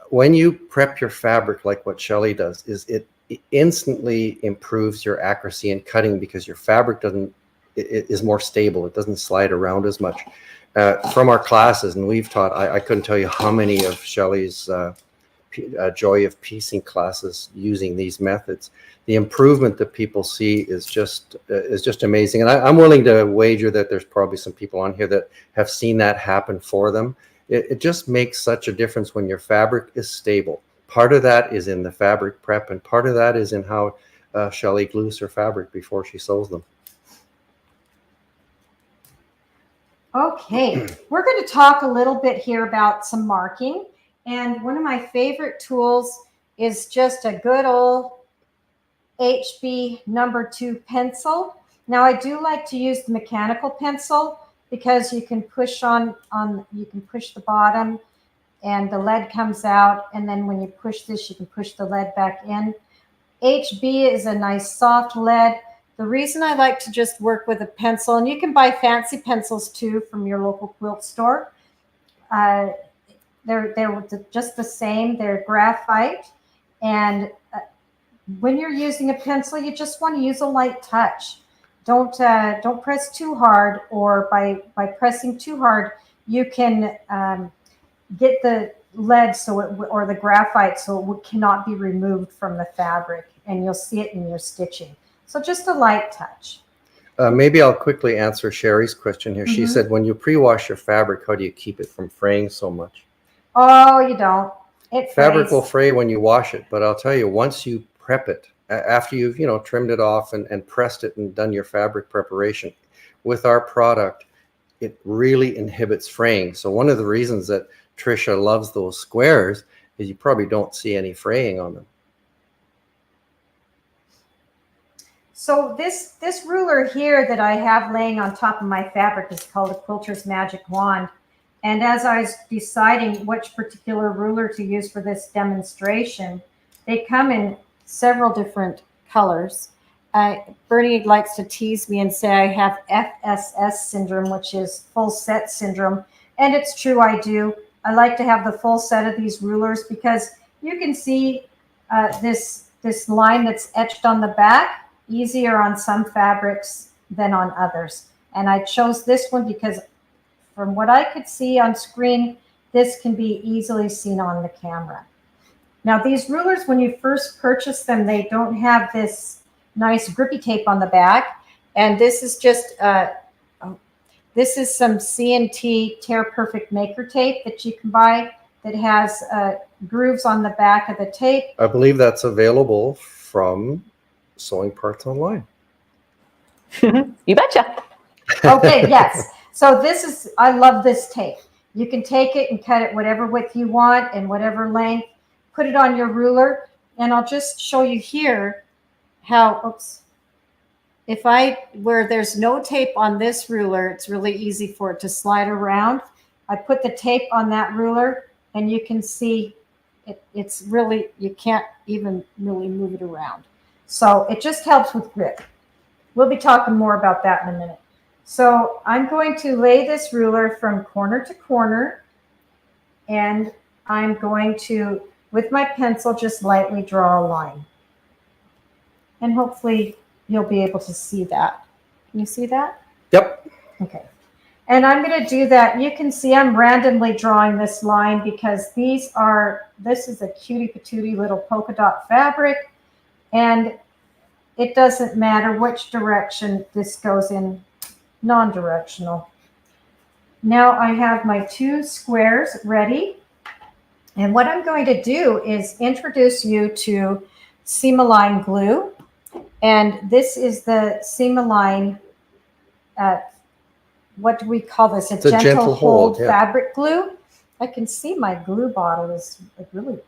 When you prep your fabric like what Shelley does, it instantly improves your accuracy in cutting because your fabric is more stable. It doesn't slide around as much. From our classes, and we've taught, I couldn't tell you how many of Shelley's Joy of Piecing classes using these methods. The improvement that people see is just amazing. And I'm willing to wager that there's probably some people on here that have seen that happen for them. It just makes such a difference when your fabric is stable. Part of that is in the fabric prep, and part of that is in how Shelley glues her fabric before she sews them. Okay, we're going to talk a little bit here about some marking. And one of my favorite tools is just a good old HB #2 pencil. Now, I do like to use the mechanical pencil, because you can push you can push the bottom and the lead comes out. And then when you push this, you can push the lead back in. HB is a nice soft lead. The reason I like to just work with a pencil, and you can buy fancy pencils too from your local quilt store. They're just the same. They're graphite. And when you're using a pencil, you just want to use a light touch. Don't press too hard, or by pressing too hard, you can get the lead or the graphite so it cannot be removed from the fabric, and you'll see it in your stitching. So just a light touch. Maybe I'll quickly answer Sherry's question here. She said, when you pre-wash your fabric, how do you keep it from fraying so much? Oh, you don't. It Fabric frays. will fray when you wash it, but I'll tell you, once you prep it, after you've trimmed it off and pressed it and done your fabric preparation, with our product, it really inhibits fraying. So one of the reasons that Tricia loves those squares is you probably don't see any fraying on them. So this ruler here that I have laying on top of my fabric is called a Quilter's Magic Wand. And as I was deciding which particular ruler to use for this demonstration, they come in several different colors. Bernie likes to tease me and say I have FSS syndrome, which is full set syndrome. And it's true, I do. I like to have the full set of these rulers because you can see this line that's etched on the back easier on some fabrics than on others. And I chose this one because from what I could see on screen, this can be easily seen on the camera. Now these rulers, when you first purchase them, they don't have this nice grippy tape on the back. And this is just, this is some CNT Tear Perfect Maker tape that you can buy that has grooves on the back of the tape. I believe that's available from Sewing Parts Online. You betcha. Okay, yes. So this is, I love this tape. You can take it and cut it whatever width you want and whatever length, put it on your ruler. And I'll just show you here how, oops. Where there's no tape on this ruler, it's really easy for it to slide around. I put the tape on that ruler and you can see it's really, you can't even really move it around. So it just helps with grip. We'll be talking more about that in a minute. So I'm going to lay this ruler from corner to corner, and I'm going to, with my pencil, just lightly draw a line. And hopefully you'll be able to see that. Can you see that? Yep. Okay. And I'm going to do that. You can see I'm randomly drawing this line because this is a cutie patootie little polka dot fabric. And it doesn't matter which direction this goes in, non-directional. Now I have my 2 squares ready. And what I'm going to do is introduce you to Seam-Align glue. And this is the Seam-Align, what do we call this? It's a gentle hold fabric glue. I can see my glue bottle is really,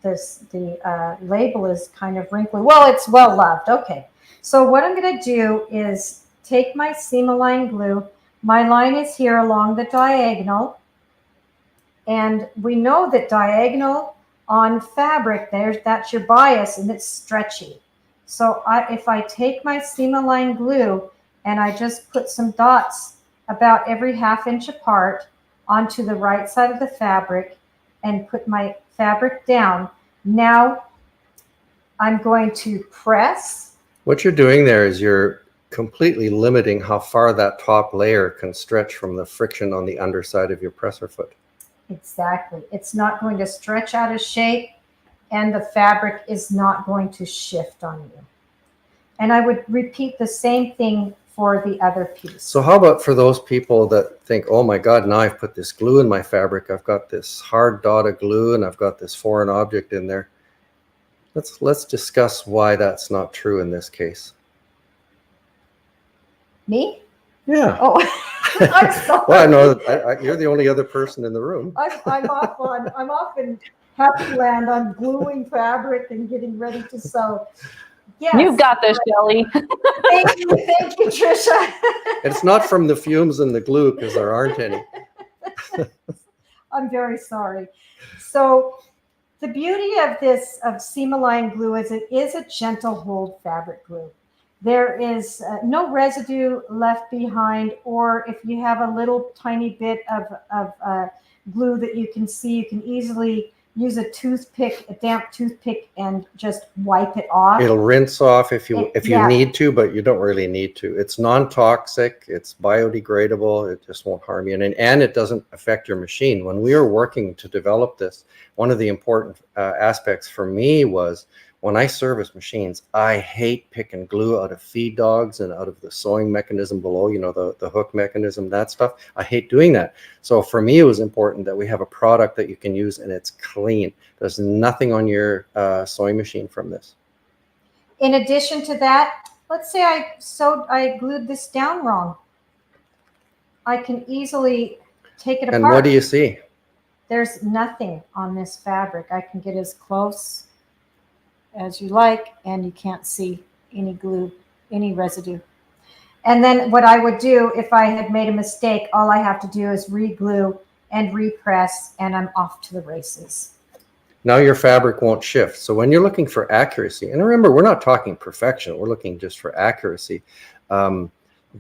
the label is kind of wrinkly. Well, it's well loved. Okay. So what I'm going to do is take my Seam-Align glue. My line is here along the diagonal. And we know that diagonal on fabric, that's your bias and it's stretchy. So if I take my Seam-Align glue and I just put some dots about every ½ inch apart onto the right side of the fabric and put my fabric down, now I'm going to press. What you're doing there is you're completely limiting how far that top layer can stretch from the friction on the underside of your presser foot. Exactly. It's not going to stretch out of shape and the fabric is not going to shift on you. And I would repeat the same thing for the other piece. So how about for those people that think, oh my God, now I've put this glue in my fabric. I've got this hard dot of glue and I've got this foreign object in there. Let's discuss why that's not true in this case. Me? Yeah. Oh, I'm sorry. Well, I know you're the only other person in the room. I'm off in Happy Land. I'm gluing fabric and getting ready to sew. Yes. You've got this, Shelley. Thank you, Trisha. It's not from the fumes in the glue because there aren't any. I'm very sorry. So the beauty of this seam-align glue is it is a gentle hold fabric glue. There is no residue left behind, or if you have a little tiny bit of glue that you can see, you can easily use a toothpick, a damp toothpick, and just wipe it off. It'll rinse off if you Yeah. need to, but you don't really need to. It's non-toxic, it's biodegradable, it just won't harm you, and it doesn't affect your machine. When we were working to develop this, one of the important aspects for me was when I service machines, I hate picking glue out of feed dogs and out of the sewing mechanism below, you know, the hook mechanism, that stuff. I hate doing that. So for me, it was important that we have a product that you can use and it's clean. There's nothing on your sewing machine from this. In addition to that, let's say I glued this down wrong. I can easily take it apart. And what do you see? There's nothing on this fabric. I can get as close as you like, and you can't see any glue, any residue. And then what I would do if I had made a mistake, all I have to do is re-glue and repress, and I'm off to the races. Now your fabric won't shift. So when you're looking for accuracy, and remember, we're not talking perfection, we're looking just for accuracy.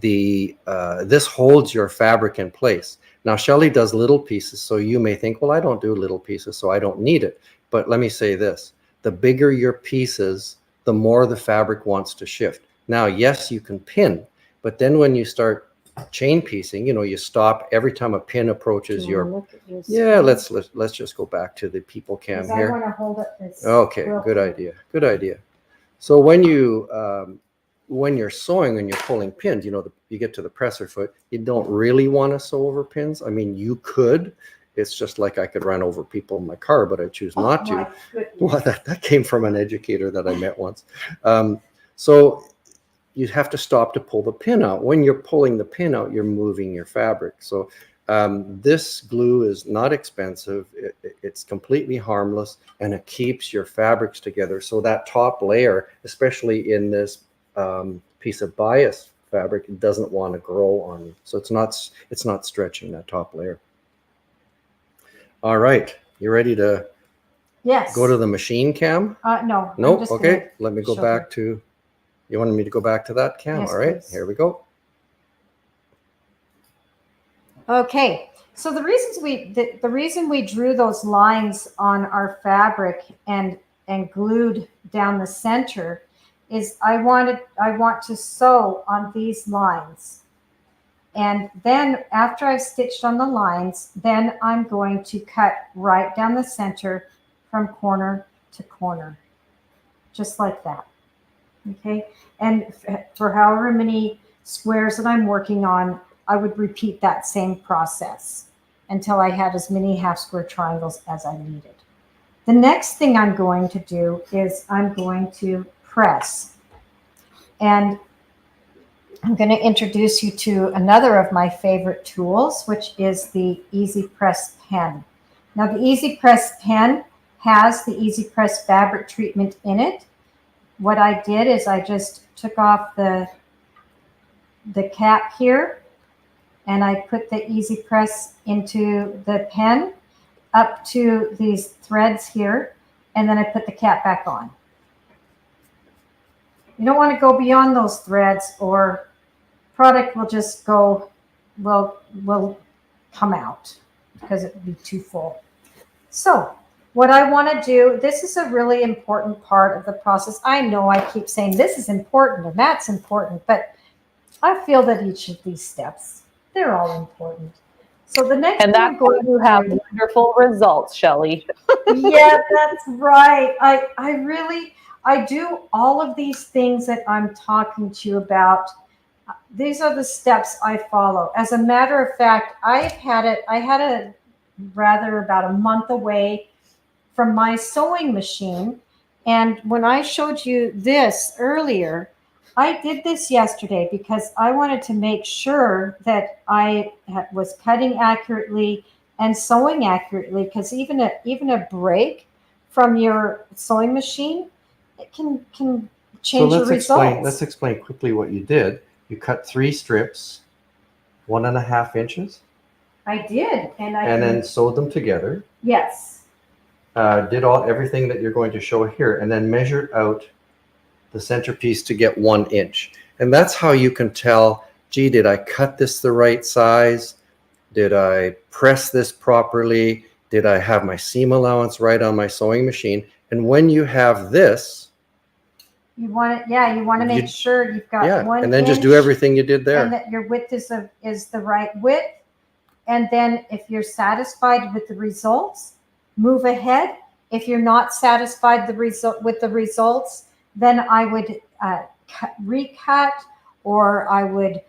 This holds your fabric in place. Now Shelley does little pieces, so you may think, well, I don't do little pieces, so I don't need it. But let me say this. The bigger your pieces, the more the fabric wants to shift. Now, yes, you can pin, but then when you start chain piecing, you know, you stop every time a pin approaches your. Yeah, let's just go back to the people cam here. I want to hold up this. Okay, good idea. Good idea. So when you're sewing and you're pulling pins, you know, you get to the presser foot, you don't really want to sew over pins. I mean, you could. It's just like I could run over people in my car, but I choose not to. Well, that came from an educator that I met once. So you have to stop to pull the pin out. When you're pulling the pin out, you're moving your fabric. So this glue is not expensive. It's completely harmless, and it keeps your fabrics together. So that top layer, especially in this piece of bias fabric, it doesn't want to grow on you. So it's not stretching that top layer. All right, you ready to go to the machine cam? No. No? Okay, let me go back to, you wanted me to go back to that cam? Yes, all right, please. Here we go. Okay, so the reason we drew those lines on our fabric and glued down the center is I want to sew on these lines. And then after I've stitched on the lines, then I'm going to cut right down the center from corner to corner, just like that. Okay. And for however many squares that I'm working on, I would repeat that same process until I had as many half square triangles as I needed. The next thing I'm going to do is I'm going to press. And I'm going to introduce you to another of my favorite tools, which is the Easy Press pen. Now, the Easy Press pen has the Easy Press fabric treatment in it. What I did is I just took off the cap here, and I put the Easy Press into the pen up to these threads here, and then I put the cap back on. You don't want to go beyond those threads, or product will just go, will come out because it would be too full. So what I want to do, this is a really important part of the process. I know I keep saying this is important and that's important, but I feel that each of these steps, they're all important. So the next and that's why you have wonderful results, Shelley. Yeah, that's right. I do all of these things that I'm talking to you about. These are the steps I follow. As a matter of fact, I had a rather about a month away from my sewing machine. And when I showed you this earlier, I did this yesterday because I wanted to make sure that I was cutting accurately and sewing accurately, because even a break from your sewing machine, it can change your results. Let's explain quickly what you did. You cut 3 strips, 1.5 inches. I did, and then sewed them together. Yes. Did everything that you're going to show here, and then measured out the centerpiece to get 1 inch. And that's how you can tell, gee, did I cut this the right size? Did I press this properly? Did I have my seam allowance right on my sewing machine? And when you have this, you want it, yeah, you want to make sure you've got 1 inch. And then just do everything you did there. And that your width is the right width. And then if you're satisfied with the results, move ahead. If you're not satisfied with the results, then I would recut, or I would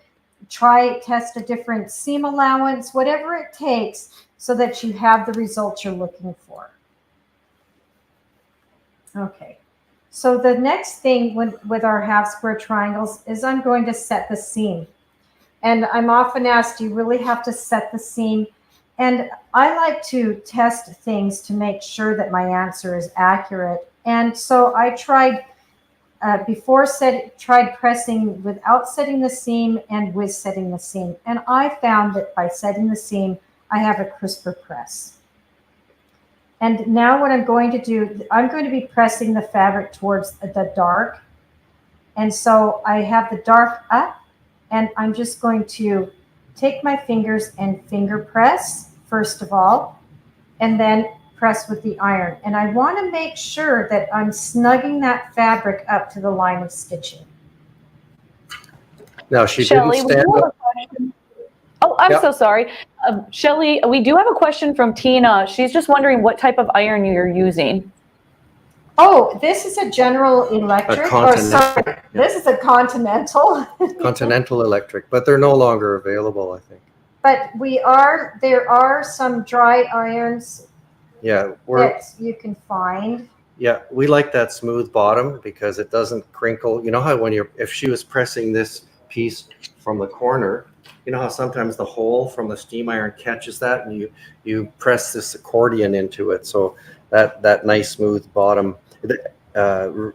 test a different seam allowance, whatever it takes, so that you have the results you're looking for. Okay, so the next thing with our half square triangles is I'm going to set the seam. And I'm often asked, do you really have to set the seam? And I like to test things to make sure that my answer is accurate. And so I tried pressing without setting the seam and with setting the seam. And I found that by setting the seam, I have a crisper press. And now what I'm going to do, I'm going to be pressing the fabric towards the dark. And so I have the dark up, and I'm just going to take my fingers and finger press, first of all, and then press with the iron. And I want to make sure that I'm snugging that fabric up to the line of stitching. Now, she Shelley, didn't stand up. Oh, I'm so sorry. Shelley, we do have a question from Tina. She's just wondering what type of iron you're using. Oh, this is a General Electric. This is a Continental. Continental Electric, but they're no longer available, I think. But there are some dry irons that you can find. Yeah, we like that smooth bottom because it doesn't crinkle. You know how if she was pressing this piece from the corner, you know how sometimes the hole from the steam iron catches that, and you press this accordion into it. So that nice smooth bottom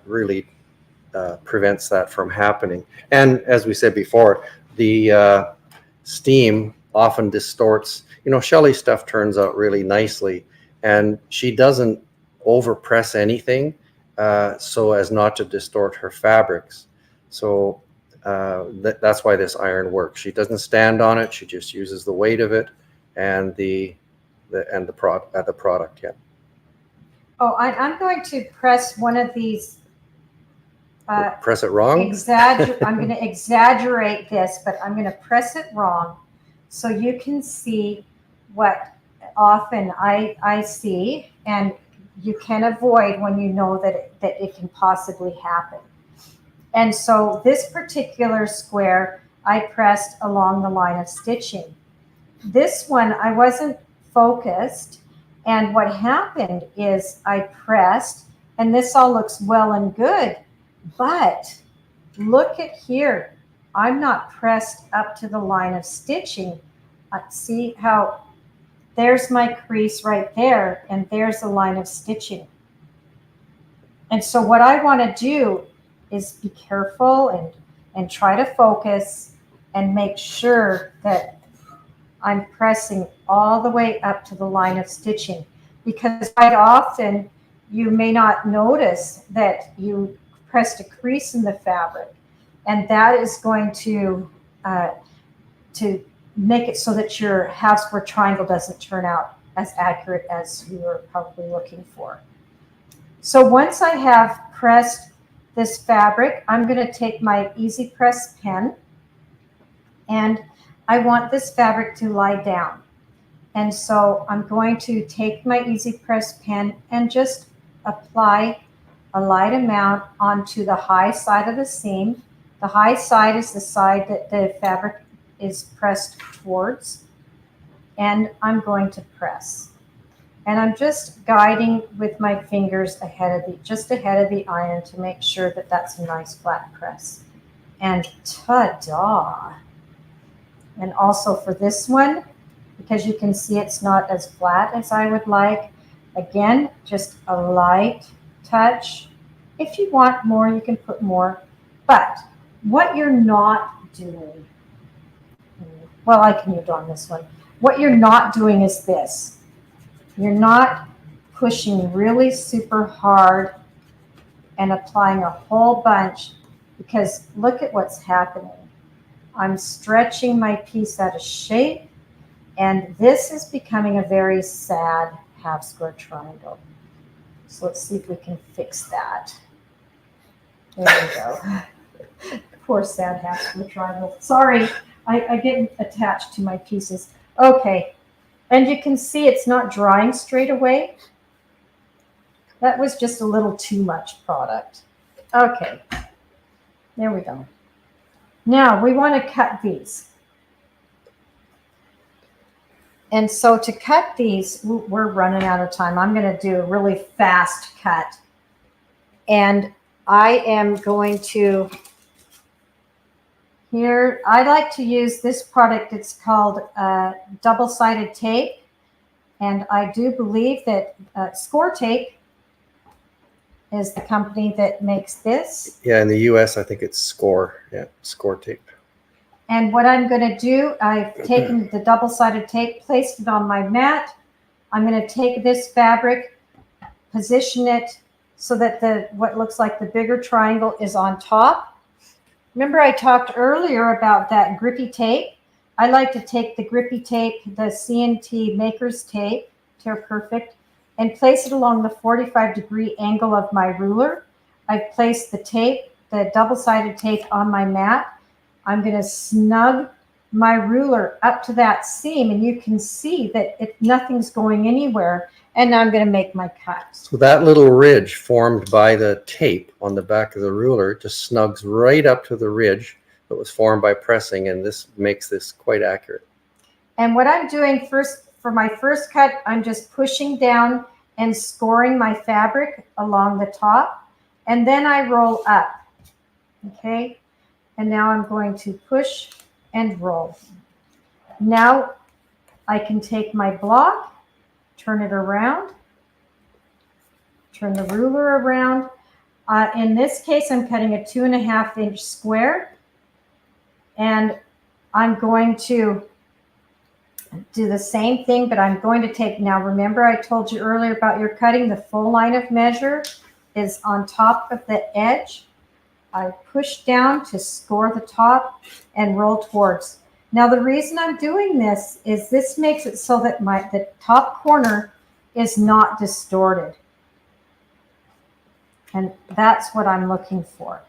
really prevents that from happening. And as we said before, the steam often distorts. You know, Shelley's stuff turns out really nicely, and she doesn't overpress anything so as not to distort her fabrics. So that's why this iron works. She doesn't stand on it. She just uses the weight of it and the product. Yeah. Oh, I'm going to press one of these. Press it wrong? I'm going to exaggerate this, but I'm going to press it wrong so you can see what often I see, and you can avoid when you know that it can possibly happen. And so this particular square, I pressed along the line of stitching. This one, I wasn't focused. And what happened is I pressed, and this all looks well and good, but look at here. I'm not pressed up to the line of stitching. See how there's my crease right there, and there's the line of stitching. And so what I want to do is be careful and try to focus and make sure that I'm pressing all the way up to the line of stitching, because quite often you may not notice that you pressed a crease in the fabric, and that is going to make it so that your half square triangle doesn't turn out as accurate as you were probably looking for. So once I have pressed this fabric, I'm going to take my Easy Press pen, and I want this fabric to lie down. And so I'm going to take my Easy Press pen and just apply a light amount onto the high side of the seam. The high side is the side that the fabric is pressed towards. And I'm going to press. And I'm just guiding with my fingers just ahead of the iron to make sure that that's a nice flat press. And ta-da! And also for this one, because you can see it's not as flat as I would like, again, just a light touch If you want more, you can put more. But what you're not doing, well, I can move on this one. What you're not doing is this. You're not pushing really super hard and applying a whole bunch, because look at what's happening. I'm stretching my piece out of shape, and this is becoming a very sad half square triangle. So let's see if we can fix that. There we go. Poor sad half square triangle. Sorry, I get attached to my pieces. Okay, and you can see it's not drying straight away. That was just a little too much product. Okay, there we go. Now we want to cut these. And so to cut these, we're running out of time. I'm going to do a really fast cut. And I am going to, here, I like to use this product. It's called double-sided tape. And I do believe that Score Tape is the company that makes this. Yeah, in the US, I think it's Score. Yeah, Score Tape. And what I'm going to do, I've taken the double-sided tape, placed it on my mat. I'm going to take this fabric, position it so that what looks like the bigger triangle is on top. Remember I talked earlier about that grippy tape? I like to take the grippy tape, the CNT Maker's tape, Tear Perfect, and place it along the 45-degree angle of my ruler. I've placed the tape, the double-sided tape on my mat. I'm going to snug my ruler up to that seam, and you can see that nothing's going anywhere. And now I'm going to make my cut. So that little ridge formed by the tape on the back of the ruler just snugs right up to the ridge that was formed by pressing, and this makes this quite accurate. And what I'm doing first, for my first cut, I'm just pushing down and scoring my fabric along the top, and then I roll up, okay? And now I'm going to push and roll. Now I can take my block, turn it around, turn the ruler around. In this case, I'm cutting a 2.5-inch square, and I'm going to do the same thing, but I'm going to take, now remember I told you earlier about your cutting, the full line of measure is on top of the edge. I push down to score the top and roll towards. Now the reason I'm doing this is this makes it so that the top corner is not distorted. And that's what I'm looking for.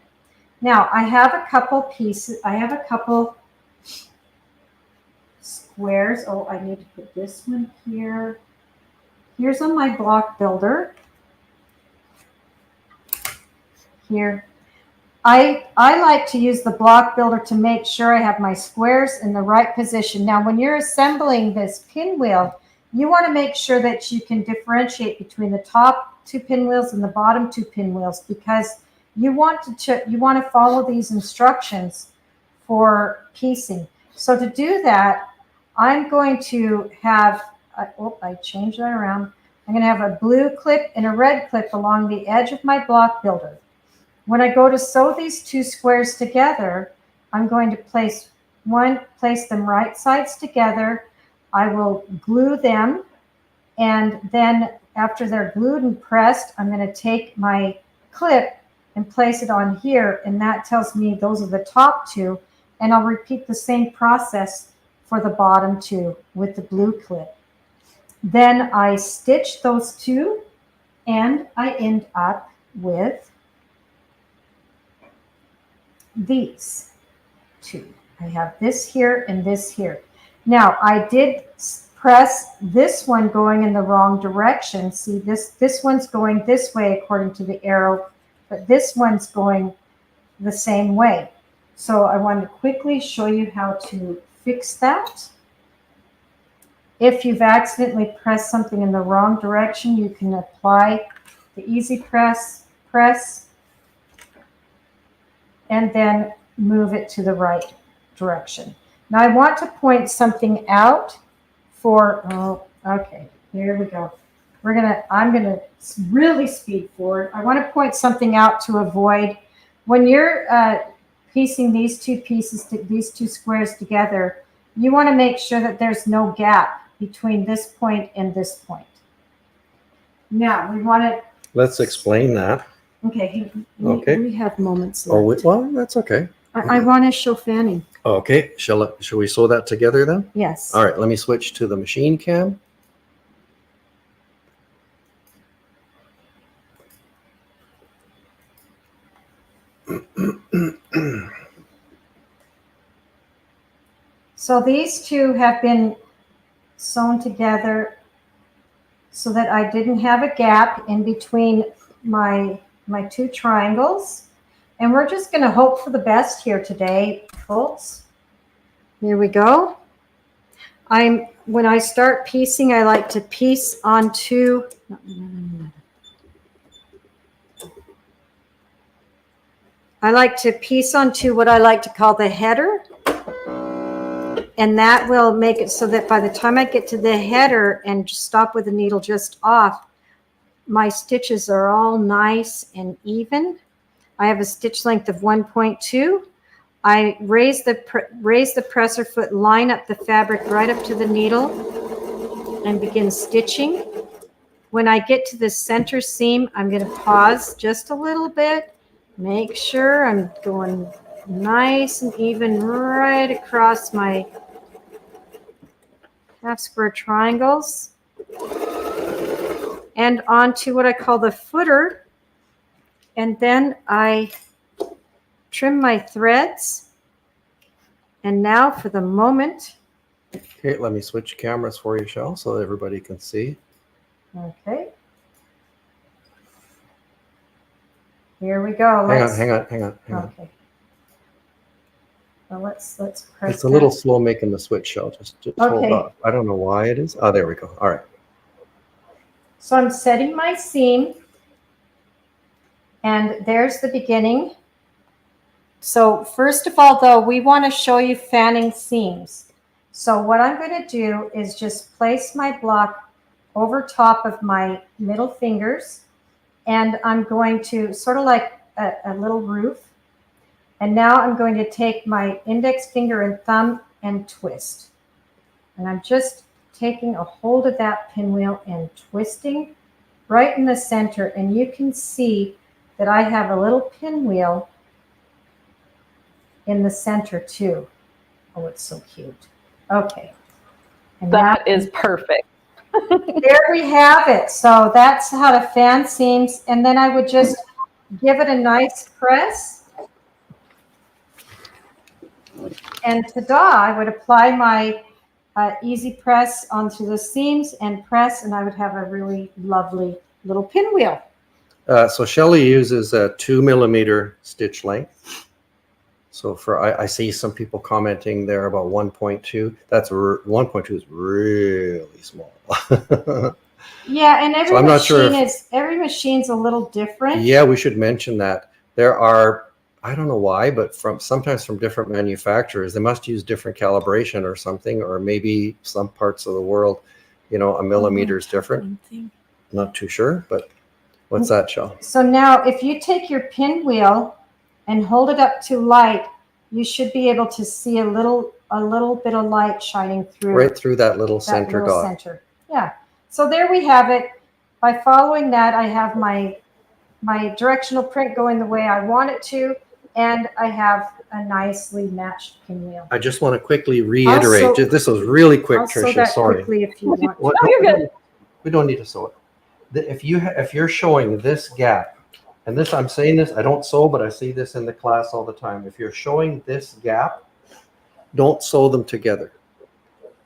Now I have a couple pieces, I have a couple squares. Oh, I need to put this one here. Here's on my block builder. Here. I like to use the block builder to make sure I have my squares in the right position. Now, when you're assembling this pinwheel, you want to make sure that you can differentiate between the top 2 pinwheels and the bottom 2 pinwheels, because you want to follow these instructions for piecing. So to do that, I'm going to have, I changed that around. I'm going to have a blue clip and a red clip along the edge of my block builder. When I go to sew these 2 squares together, I'm going to place them right sides together. I will glue them, and then after they're glued and pressed, I'm going to take my clip and place it on here, and that tells me those are the top 2, and I'll repeat the same process for the bottom 2 with the blue clip. Then I stitch those 2, and I end up with these 2. I have this here and this here. Now I did press this one going in the wrong direction. See, this one's going this way according to the arrow, but this one's going the same way. So I want to quickly show you how to fix that. If you've accidentally pressed something in the wrong direction, you can apply the easy press, and then move it to the right direction. Now I want to point something out for, oh, okay, here we go. I'm gonna really speed forward. I want to point something out to avoid when you're piecing these two squares together. You want to make sure that there's no gap between this point and this point. Now we want to. Let's explain that. Okay. Okay. We have moments Oh, left. well, that's okay. I want to show fanning. Okay, shall we sew that together then? Yes. All right, let me switch to the machine cam. So these two have been sewn together so that I didn't have a gap in between my two triangles. And we're just going to hope for the best here today, folks. Here we go. When I start piecing, I like to piece onto. I like to piece onto what I like to call the header. And that will make it so that by the time I get to the header and just stop with the needle just off, my stitches are all nice and even. I have a stitch length of 1.2. I raise the presser foot, line up the fabric right up to the needle and begin stitching. When I get to the center seam, I'm going to pause just a little bit, make sure I'm going nice and even right across my half square triangles and onto what I call the footer. And then I trim my threads. And now for the moment. Okay, let me switch cameras for you, Shell, so everybody can see. Okay. Here we go. Hang on. Okay. Well, let's press. It's a little slow making the switch, Shell. Just hold Okay. off. I don't know why it is. Oh, there we go. All right. So I'm setting my seam. And there's the beginning. So first of all, though, we want to show you fanning seams. So what I'm going to do is just place my block over top of my middle fingers. And I'm going to sort of like a little roof. And now I'm going to take my index finger and thumb and twist. And I'm just taking a hold of that pinwheel and twisting right in the center. And you can see that I have a little pinwheel in the center too. Oh, it's so cute. Okay. And That is perfect. there we have it. So that's how to fan seams. And then I would just give it a nice press. And ta-da, I would apply my easy press onto the seams and press, and I would have a really lovely little pinwheel. So Shelley uses a 2mm stitch length. So I see some people commenting there about 1.2. That's 1.2 is really small. Yeah, and every So I'm not sure every machine's a little different. Yeah, we should mention that there are, I don't know why, but sometimes from different manufacturers, they must use different calibration or something, or maybe some parts of the world, a millimeter is different. Not too sure, but what's that, Shell? So now if you take your pinwheel and hold it up to light, you should be able to see a little bit of light shining through. Right through that little center dot. Center. Yeah. So there we have it. By following that, I have my directional print going the way I want it to, and I have a nicely matched pinwheel. I just want to quickly reiterate. This was really quick, I'll sew Tricia. that Sorry. quickly if you want. What- No, you're good. We don't need to sew it. If you're showing this gap, and this, I'm saying this, I don't sew, but I see this in the class all the time. If you're showing this gap, don't sew them together,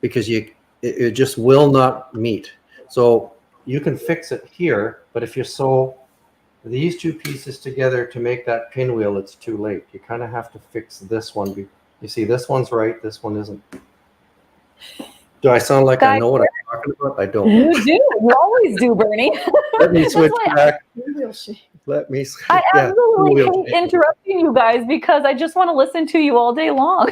because it just will not meet. So you can fix it here, but if you sew these two pieces together to make that pinwheel, it's too late. You kind of have to fix this one. You see, this one's right, this one isn't. Do I sound like I know what I'm talking about? I don't. You do. You always do, Bernie. Let me switch back. Pinwheel shape. Let me. I yeah, absolutely pinwheel hate shape. interrupting you guys because I just want to listen to you all day long.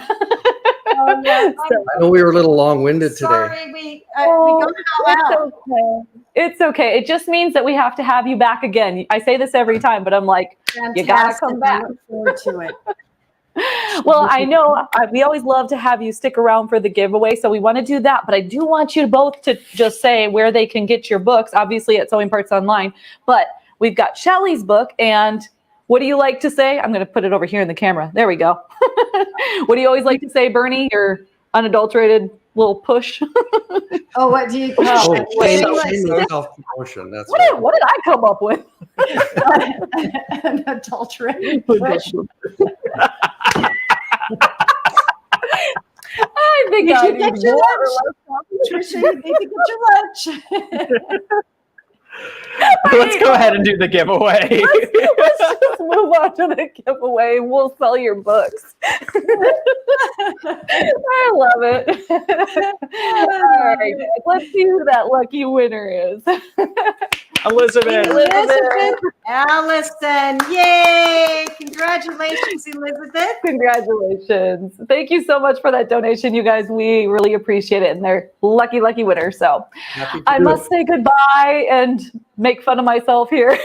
Oh, yeah. So- I know we were a little long-winded today. Sorry, we got it all out. It's okay. It's okay. It just means that we have to have you back again. I say this every time, but I'm like, you gotta come Fantastic. I back. look forward to it. Well, I know we always love to have you stick around for the giveaway, so we want to do that. But I do want you both to just say where they can get your books, obviously at Sewing Parts Online. But we've got Shelly's book, and what do you like to say? I'm going to put it over here in the camera. There we go. What do you always like to say, Bernie? Your unadulterated little push. Oh, what do you call it? Shameless self-promotion. That's What did I come up with? An adulterated push. I think Did I you get need your more. lunch? Trisha, you need to get your lunch. Let's go ahead and do the giveaway. Let's just move on to the giveaway and we'll sell your books. I love it. All right, guys, let's see who that lucky winner is. Elizabeth. Allison. Yay. Congratulations, Elizabeth. Congratulations. Thank you so much for that donation, you guys. We really appreciate it. And they're lucky winners. So I must say goodbye and make fun of myself here.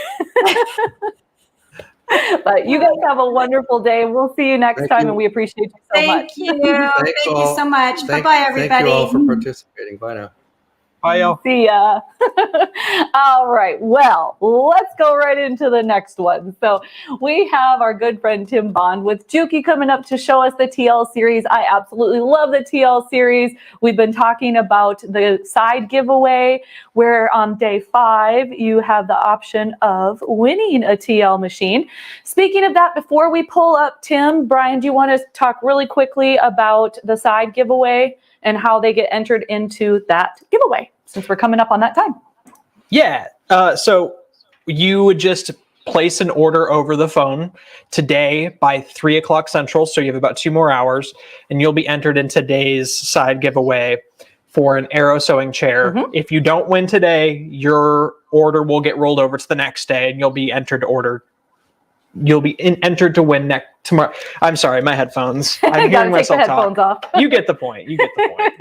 But you guys have a wonderful day. We'll see you next time, and we appreciate you so much. Thank you so much. Bye-bye, everybody. Thank you all for participating. Bye now. Bye, y'all. See ya. All right. Well, let's go right into the next one. So we have our good friend Tim Bond with JUKI coming up to show us the TL series. I absolutely love the TL series. We've been talking about the side giveaway, where on day 5, you have the option of winning a TL machine. Speaking of that, before we pull up Tim, Brian, do you want to talk really quickly about the side giveaway and how they get entered into that giveaway, since we're coming up on that time? Yeah. So you would just place an order over the phone today by 3 o'clock Central. So you have about 2 more hours, and you'll be entered in today's side giveaway for an Arrow sewing chair. Mm-hmm. If you don't win today, your order will get rolled over to the next day, and you'll be entered to order. You'll be entered to win tomorrow. I'm sorry, my headphones. I'm hearing myself talk. Off. You get the point. You get the point.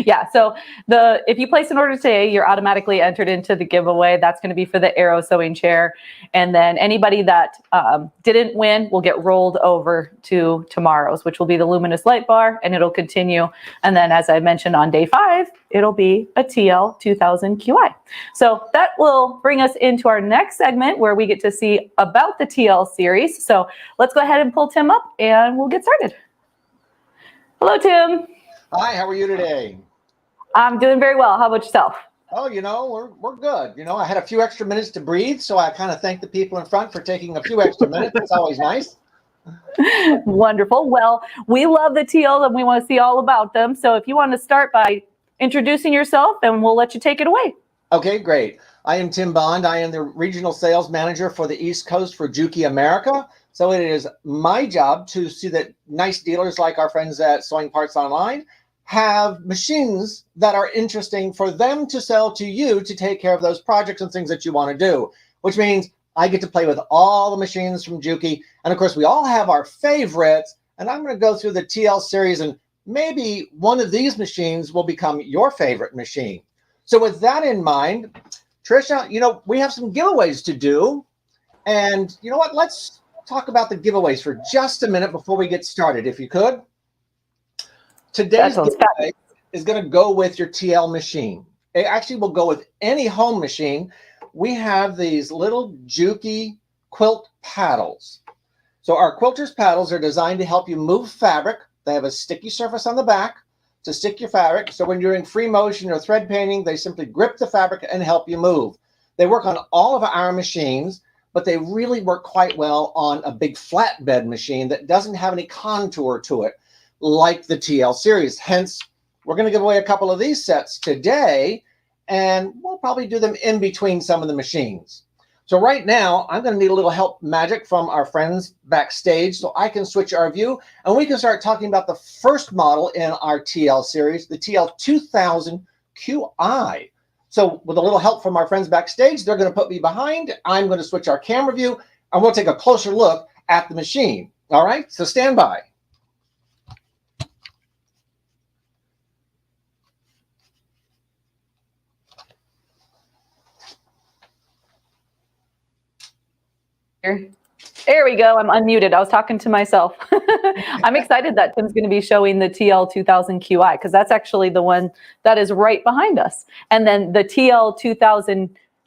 Yeah, so if you place an order today, you're automatically entered into the giveaway. That's going to be for the Arrow sewing chair. And then anybody that didn't win will get rolled over to tomorrow's, which will be the luminous light bar, and it'll continue. And then, as I mentioned, on day 5, it'll be a TL 2000 QI. So that will bring us into our next segment, where we get to see about the TL series. So let's go ahead and pull Tim up, and we'll get started. Hello, Tim. Hi, how are you today? I'm doing very well. How about yourself? Oh, we're good. I had a few extra minutes to breathe, so I kind of thank the people in front for taking a few extra minutes. It's always nice. Wonderful. Well, we love the TL and we want to see all about them. So if you want to start by introducing yourself, and we'll let you take it away. Okay, great. I am Tim Bond. I am the regional sales manager for the East Coast for JUKI America. So it is my job to see that nice dealers like our friends at Sewing Parts Online have machines that are interesting for them to sell to you to take care of those projects and things that you want to do, which means I get to play with all the machines from JUKI. And of course, we all have our favorites. And I'm going to go through the TL series, and maybe one of these machines will become your favorite machine. So with that in mind, Trisha, we have some giveaways to do. And you know what? Let's talk about the giveaways for just a minute before we get started, if you could. Today's giveaway is going to go with your TL machine. It actually will go with any home machine. We have these little JUKI quilt paddles. So our quilters paddles are designed to help you move fabric. They have a sticky surface on the back to stick your fabric. So when you're in free motion or thread painting, they simply grip the fabric and help you move. They work on all of our machines, but they really work quite well on a big flatbed machine that doesn't have any contour to it, like the TL series. Hence, we're going to give away a couple of these sets today, and we'll probably do them in between some of the machines. So right now, I'm going to need a little help magic from our friends backstage so I can switch our view, and we can start talking about the first model in our TL series, the TL 2000 QI. So with a little help from our friends backstage, they're going to put me behind. I'm going to switch our camera view, and we'll take a closer look at the machine. All right, so stand by. There we go. I'm unmuted. I was talking to myself. I'm excited that Tim's going to be showing the TL 2000 QI because that's actually the one that is right behind us. And then the TL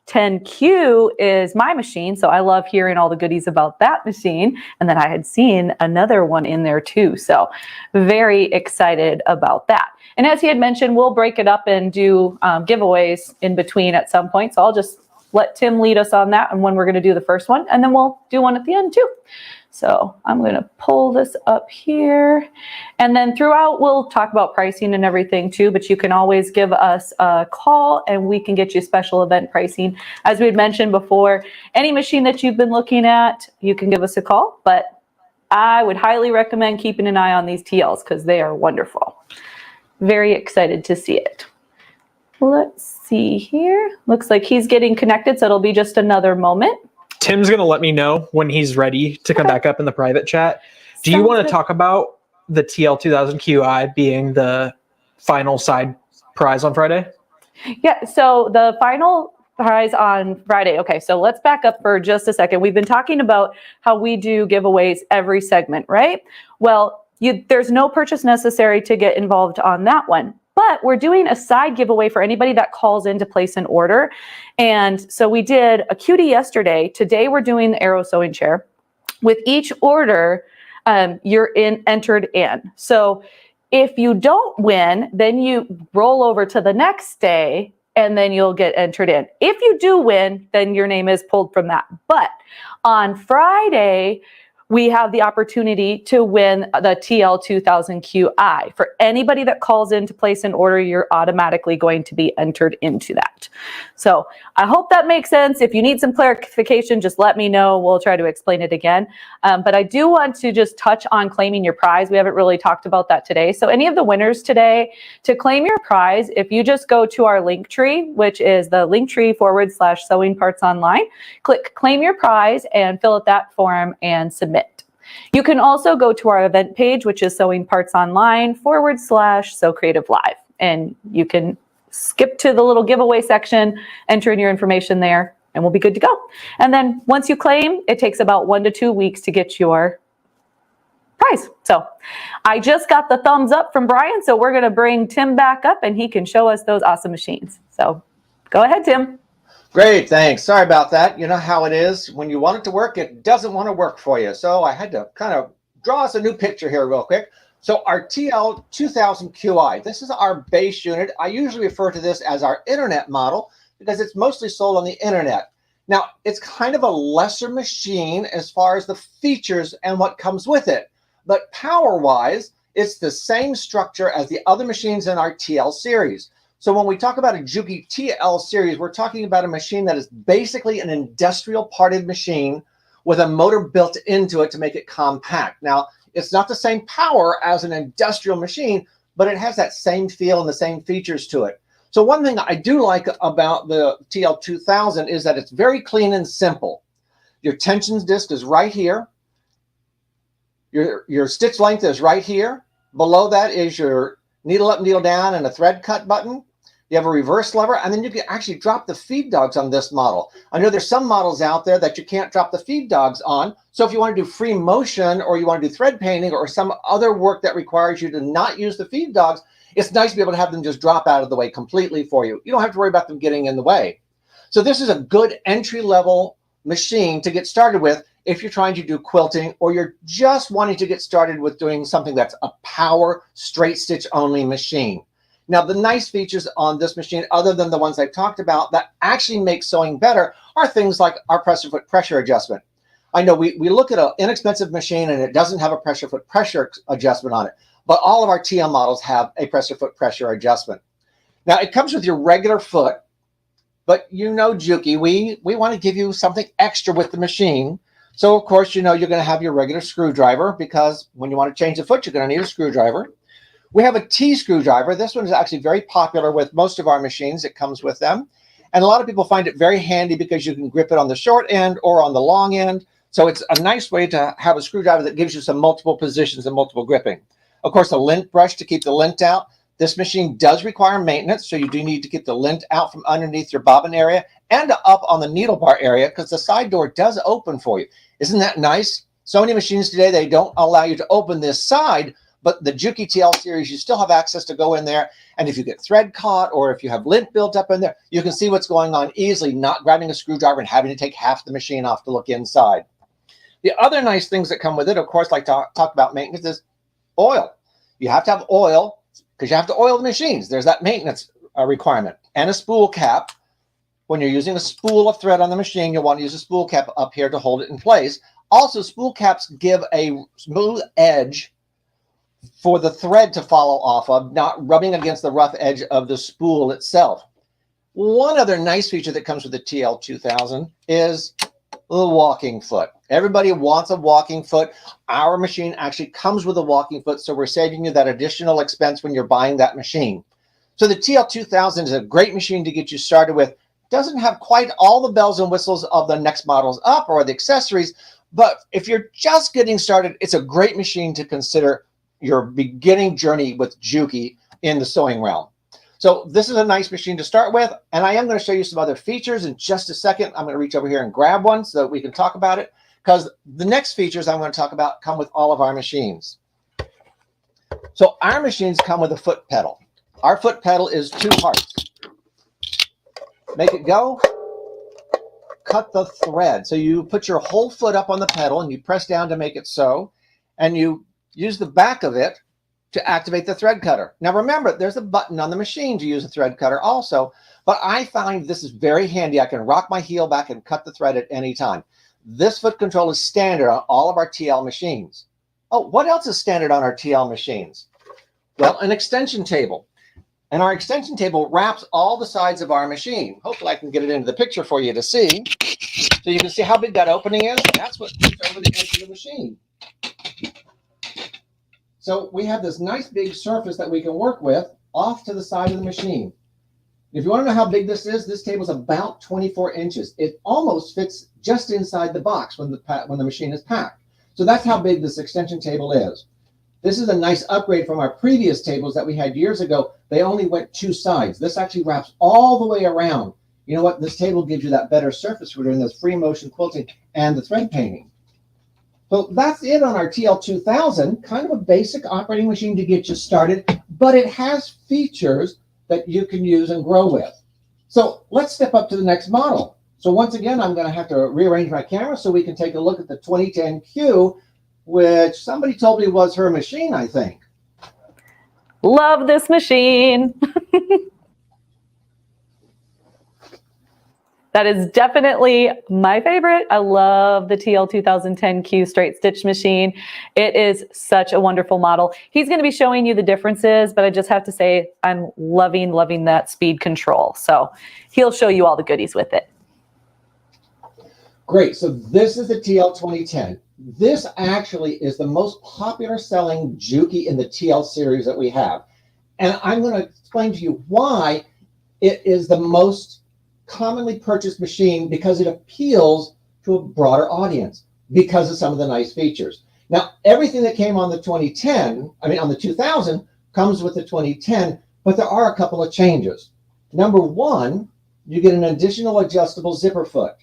2010Q is my machine. So I love hearing all the goodies about that machine. And then I had seen another one in there too. So very excited about that. And as he had mentioned, we'll break it up and do giveaways in between at some point. So I'll just let Tim lead us on that and when we're going to do the first one, and then we'll do one at the end too. So I'm going to pull this up here, and then throughout we'll talk about pricing and everything too, but you can always give us a call and we can get you special event pricing. As we had mentioned before, any machine that you've been looking at, you can give us a call, but I would highly recommend keeping an eye on these TLs because they are wonderful. Very excited to see it. Let's see here. Looks like he's getting connected, so it'll be just another moment. Tim's going to let me know when he's ready to come back up in the private chat. Do you want to talk about the TL 2000 QI being the final side prize on Friday? Yeah, so the final prize on Friday. Okay, so let's back up for just a second. We've been talking about how we do giveaways every segment, right? Well, there's no purchase necessary to get involved on that one. But we're doing a side giveaway for anybody that calls in to place an order. And so we did a cutie yesterday. Today we're doing the Arrow sewing chair. With each order, you're entered in. So if you don't win, then you roll over to the next day and then you'll get entered in. If you do win, then your name is pulled from that. But on Friday, we have the opportunity to win the TL 2000 QI. For anybody that calls in to place an order, you're automatically going to be entered into that. So I hope that makes sense. If you need some clarification, just let me know. We'll try to explain it again. But I do want to just touch on claiming your prize. We haven't really talked about that today. So any of the winners today, to claim your prize, if you just go to our link tree, which is the linktree/sewing parts online, click claim your prize and fill out that form and submit. You can also go to our event page, which is Sewing Parts Online /SewCreative Live. And you can skip to the little giveaway section, enter in your information there, and we'll be good to go. And then once you claim, it takes about 1 to 2 weeks to get your prize. So I just got the thumbs up from Brian, so we're going to bring Tim back up and he can show us those awesome machines. So go ahead, Tim. Great, thanks. Sorry about that. You know how it is. When you want it to work, it doesn't want to work for you. So I had to kind of draw us a new picture here real quick. So our TL 2000 QI, this is our base unit. I usually refer to this as our internet model because it's mostly sold on the internet. Now, it's kind of a lesser machine as far as the features and what comes with it. But power-wise, it's the same structure as the other machines in our TL series. So when we talk about a JUKI TL series, we're talking about a machine that is basically an industrial parted machine with a motor built into it to make it compact. Now, it's not the same power as an industrial machine, but it has that same feel and the same features to it. So one thing I do like about the TL 2000 is that it's very clean and simple. Your tension disc is right here. Your stitch length is right here. Below that is your needle up, needle down, and a thread cut button. You have a reverse lever, and then you can actually drop the feed dogs on this model. I know there's some models out there that you can't drop the feed dogs on. So if you want to do free motion or you want to do thread painting or some other work that requires you to not use the feed dogs, it's nice to be able to have them just drop out of the way completely for you. You don't have to worry about them getting in the way. So this is a good entry-level machine to get started with if you're trying to do quilting or you're just wanting to get started with doing something that's a power straight stitch only machine. Now, the nice features on this machine, other than the ones I've talked about, that actually make sewing better are things like our pressure foot pressure adjustment. I know we look at an inexpensive machine and it doesn't have a pressure foot pressure adjustment on it, but all of our TL models have a pressure foot pressure adjustment. Now, it comes with your regular foot, but you know, JUKI, we want to give you something extra with the machine. So, of course, you know you're going to have your regular screwdriver because when you want to change the foot, you're going to need a screwdriver. We have a T screwdriver. This one is actually very popular with most of our machines. It comes with them. And a lot of people find it very handy because you can grip it on the short end or on the long end. So it's a nice way to have a screwdriver that gives you some multiple positions and multiple gripping. Of course, a lint brush to keep the lint out. This machine does require maintenance, so you do need to get the lint out from underneath your bobbin area and up on the needle bar area because the side door does open for you. Isn't that nice? So many machines today, they don't allow you to open this side, but the JUKI TL series, you still have access to go in there. And if you get thread caught or if you have lint built up in there, you can see what's going on easily, not grabbing a screwdriver and having to take half the machine off to look inside. The other nice things that come with it, of course, like talk about maintenance, is oil. You have to have oil because you have to oil the machines. There's that maintenance requirement. And a spool cap. When you're using a spool of thread on the machine, you'll want to use a spool cap up here to hold it in place. Also, spool caps give a smooth edge for the thread to follow off of, not rubbing against the rough edge of the spool itself. One other nice feature that comes with the TL2000 is the walking foot. Everybody wants a walking foot. Our machine actually comes with a walking foot, so we're saving you that additional expense when you're buying that machine. So the TL2000 is a great machine to get you started with. Doesn't have quite all the bells and whistles of the next models up or the accessories, but if you're just getting started, it's a great machine to consider your beginning journey with JUKI in the sewing realm. So this is a nice machine to start with, and I am going to show you some other features in just a second. I'm going to reach over here and grab one so that we can talk about it, because the next features I'm going to talk about come with all of our machines. So our machines come with a foot pedal. Our foot pedal is 2 hearts. Make it go, cut the thread. So you put your whole foot up on the pedal and you press down to make it so, and you use the back of it to activate the thread cutter. Now remember, there's a button on the machine to use a thread cutter also, but I find this is very handy. I can rock my heel back and cut the thread at any time. This foot control is standard on all of our TL machines. Oh, what else is standard on our TL machines? Well, an extension table. And our extension table wraps all the sides of our machine. Hopefully I can get it into the picture for you to see. So you can see how big that opening is. That's what fits over the edge of the machine. So we have this nice big surface that we can work with off to the side of the machine. If you want to know how big this is, this table is about 24 inches. It almost fits just inside the box when the machine is packed. So that's how big this extension table is. This is a nice upgrade from our previous tables that we had years ago. They only went 2 sides. This actually wraps all the way around. You know what? This table gives you that better surface for doing this free motion quilting and the thread painting. So that's it on our TL2000. Kind of a basic operating machine to get you started, but it has features that you can use and grow with. So let's step up to the next model. So once again, I'm going to have to rearrange my camera so we can take a look at the 2010Q, which somebody told me was her machine, I think. Love this machine. That is definitely my favorite. I love the TL2010Q straight stitch machine. It is such a wonderful model. He's going to be showing you the differences, but I just have to say I'm loving that speed control. So he'll show you all the goodies with it. Great. So this is the TL2010. This actually is the most popular selling JUKI in the TL series that we have. And I'm going to explain to you why it is the most commonly purchased machine, because it appeals to a broader audience because of some of the nice features. Now, everything that came on the 2000 comes with the 2010, but there are a couple of changes. Number one, you get an additional adjustable zipper foot.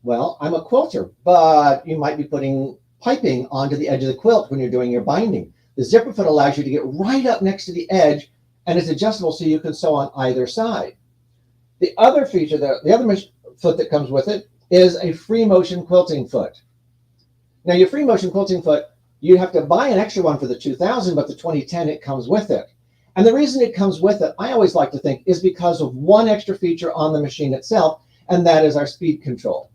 Well, I'm a quilter, but you might be putting piping onto the edge of the quilt when you're doing your binding. The zipper foot allows you to get right up next to the edge, and it's adjustable so you can sew on either side. The other feature, the other foot that comes with it, is a free motion quilting foot. Now, your free motion quilting foot, you have to buy an extra one for the 2000, but the 2010, it comes with it. And the reason it comes with it, I always like to think, is because of one extra feature on the machine itself, and that is our speed control.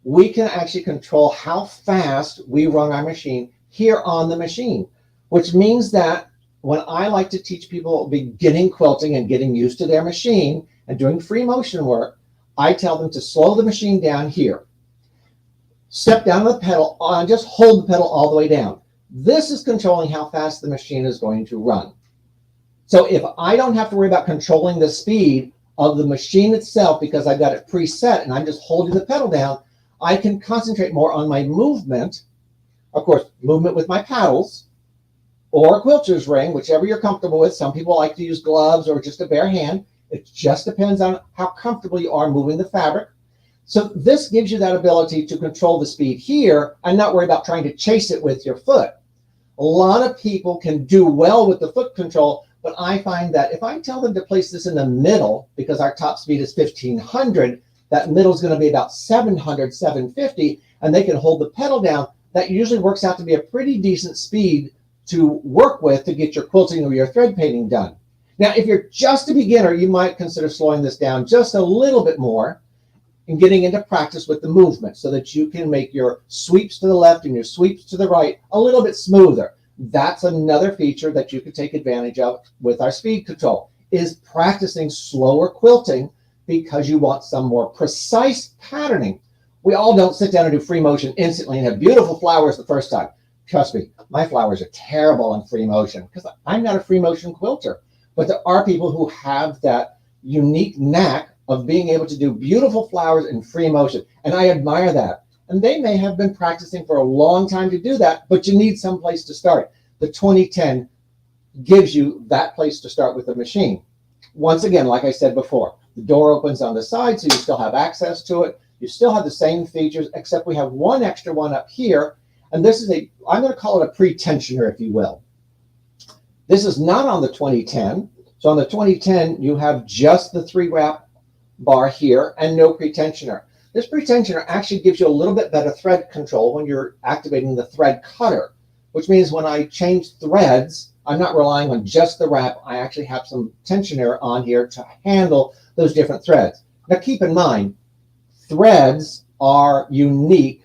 We can actually control how fast we run our machine here on the machine, which means that when I like to teach people beginning quilting and getting used to their machine and doing free motion work, I tell them to slow the machine down here. Step down the pedal and just hold the pedal all the way down. This is controlling how fast the machine is going to run. So if I don't have to worry about controlling the speed of the machine itself because I've got it preset and I'm just holding the pedal down, I can concentrate more on my movement. Of course, movement with my paddles, or a quilter's ring, whichever you're comfortable with. Some people like to use gloves or just a bare hand. It just depends on how comfortable you are moving the fabric. So this gives you that ability to control the speed here and not worry about trying to chase it with your foot. A lot of people can do well with the foot control, but I find that if I tell them to place this in the middle, because our top speed is 1500, that middle is going to be about 700, 750, and they can hold the pedal down. That usually works out to be a pretty decent speed to work with to get your quilting or your thread painting done. Now, if you're just a beginner, you might consider slowing this down just a little bit more and getting into practice with the movement so that you can make your sweeps to the left and your sweeps to the right a little bit smoother. That's another feature that you can take advantage of with our speed control, is practicing slower quilting because you want some more precise patterning. We all don't sit down and do free motion instantly and have beautiful flowers the first time. Trust me, my flowers are terrible in free motion because I'm not a free motion quilter. But there are people who have that unique knack of being able to do beautiful flowers in free motion. And I admire that. And they may have been practicing for a long time to do that, but you need some place to start. The 2010 gives you that place to start with the machine. Once again, like I said before, the door opens on the side, so you still have access to it. You still have the same features, except we have one extra one up here. And this is I'm going to call it a pre-tensioner, if you will. This is not on the 2010. So on the 2010, you have just the 3-wrap bar here and no pre-tensioner. This pre-tensioner actually gives you a little bit better thread control when you're activating the thread cutter, which means when I change threads, I'm not relying on just the wrap. I actually have some tensioner on here to handle those different threads. Now keep in mind, threads are unique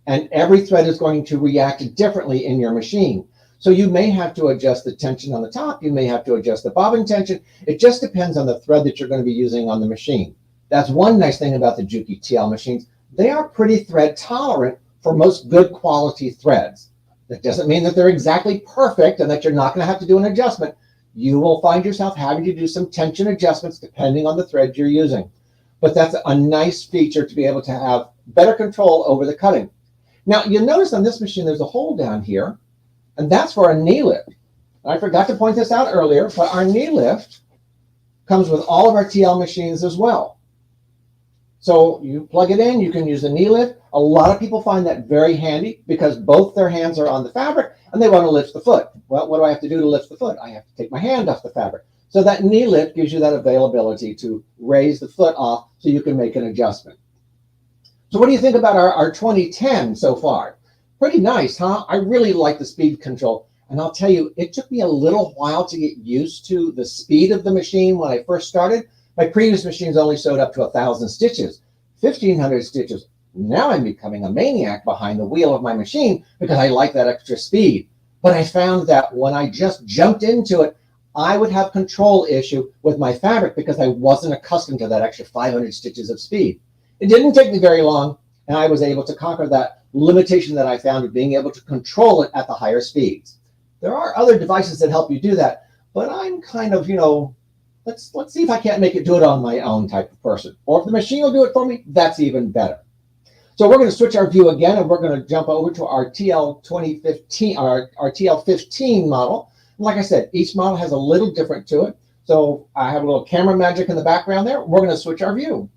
and every thread is going to react differently in your machine. So you may have to adjust the tension on the top. You may have to adjust the bobbin tension. It just depends on the thread that you're going to be using on the machine. That's one nice thing about the JUKI TL machines. They are pretty thread tolerant for most good quality threads. That doesn't mean that they're exactly perfect and that you're not going to have to do an adjustment. You will find yourself having to do some tension adjustments depending on the thread you're using. But that's a nice feature to be able to have better control over the cutting. Now, you'll notice on this machine, there's a hole down here, and that's for a knee lift. I forgot to point this out earlier, but our knee lift comes with all of our TL machines as well. So you plug it in, you can use the knee lift. A lot of people find that very handy because both their hands are on the fabric and they want to lift the foot. Well, what do I have to do to lift the foot? I have to take my hand off the fabric. So that knee lift gives you that availability to raise the foot off so you can make an adjustment. So what do you think about our 2010 so far? Pretty nice, huh? I really like the speed control. And I'll tell you, it took me a little while to get used to the speed of the machine when I first started. My previous machines only showed up to 1,000 stitches, 1,500 stitches. Now I'm becoming a maniac behind the wheel of my machine because I like that extra speed. But I found that when I just jumped into it, I would have control issue with my fabric because I wasn't accustomed to that extra 500 stitches of speed. It didn't take me very long, and I was able to conquer that limitation that I found of being able to control it at the higher speeds. There are other devices that help you do that, but I'm kind of, let's see if I can't make it do it on my own type of person. Or if the machine will do it for me, that's even better. So we're going to switch our view again, and we're going to jump over to our TL 2015, our TL 15 model. And like I said, each model has a little different to it. So I have a little camera magic in the background there. We're going to switch our view.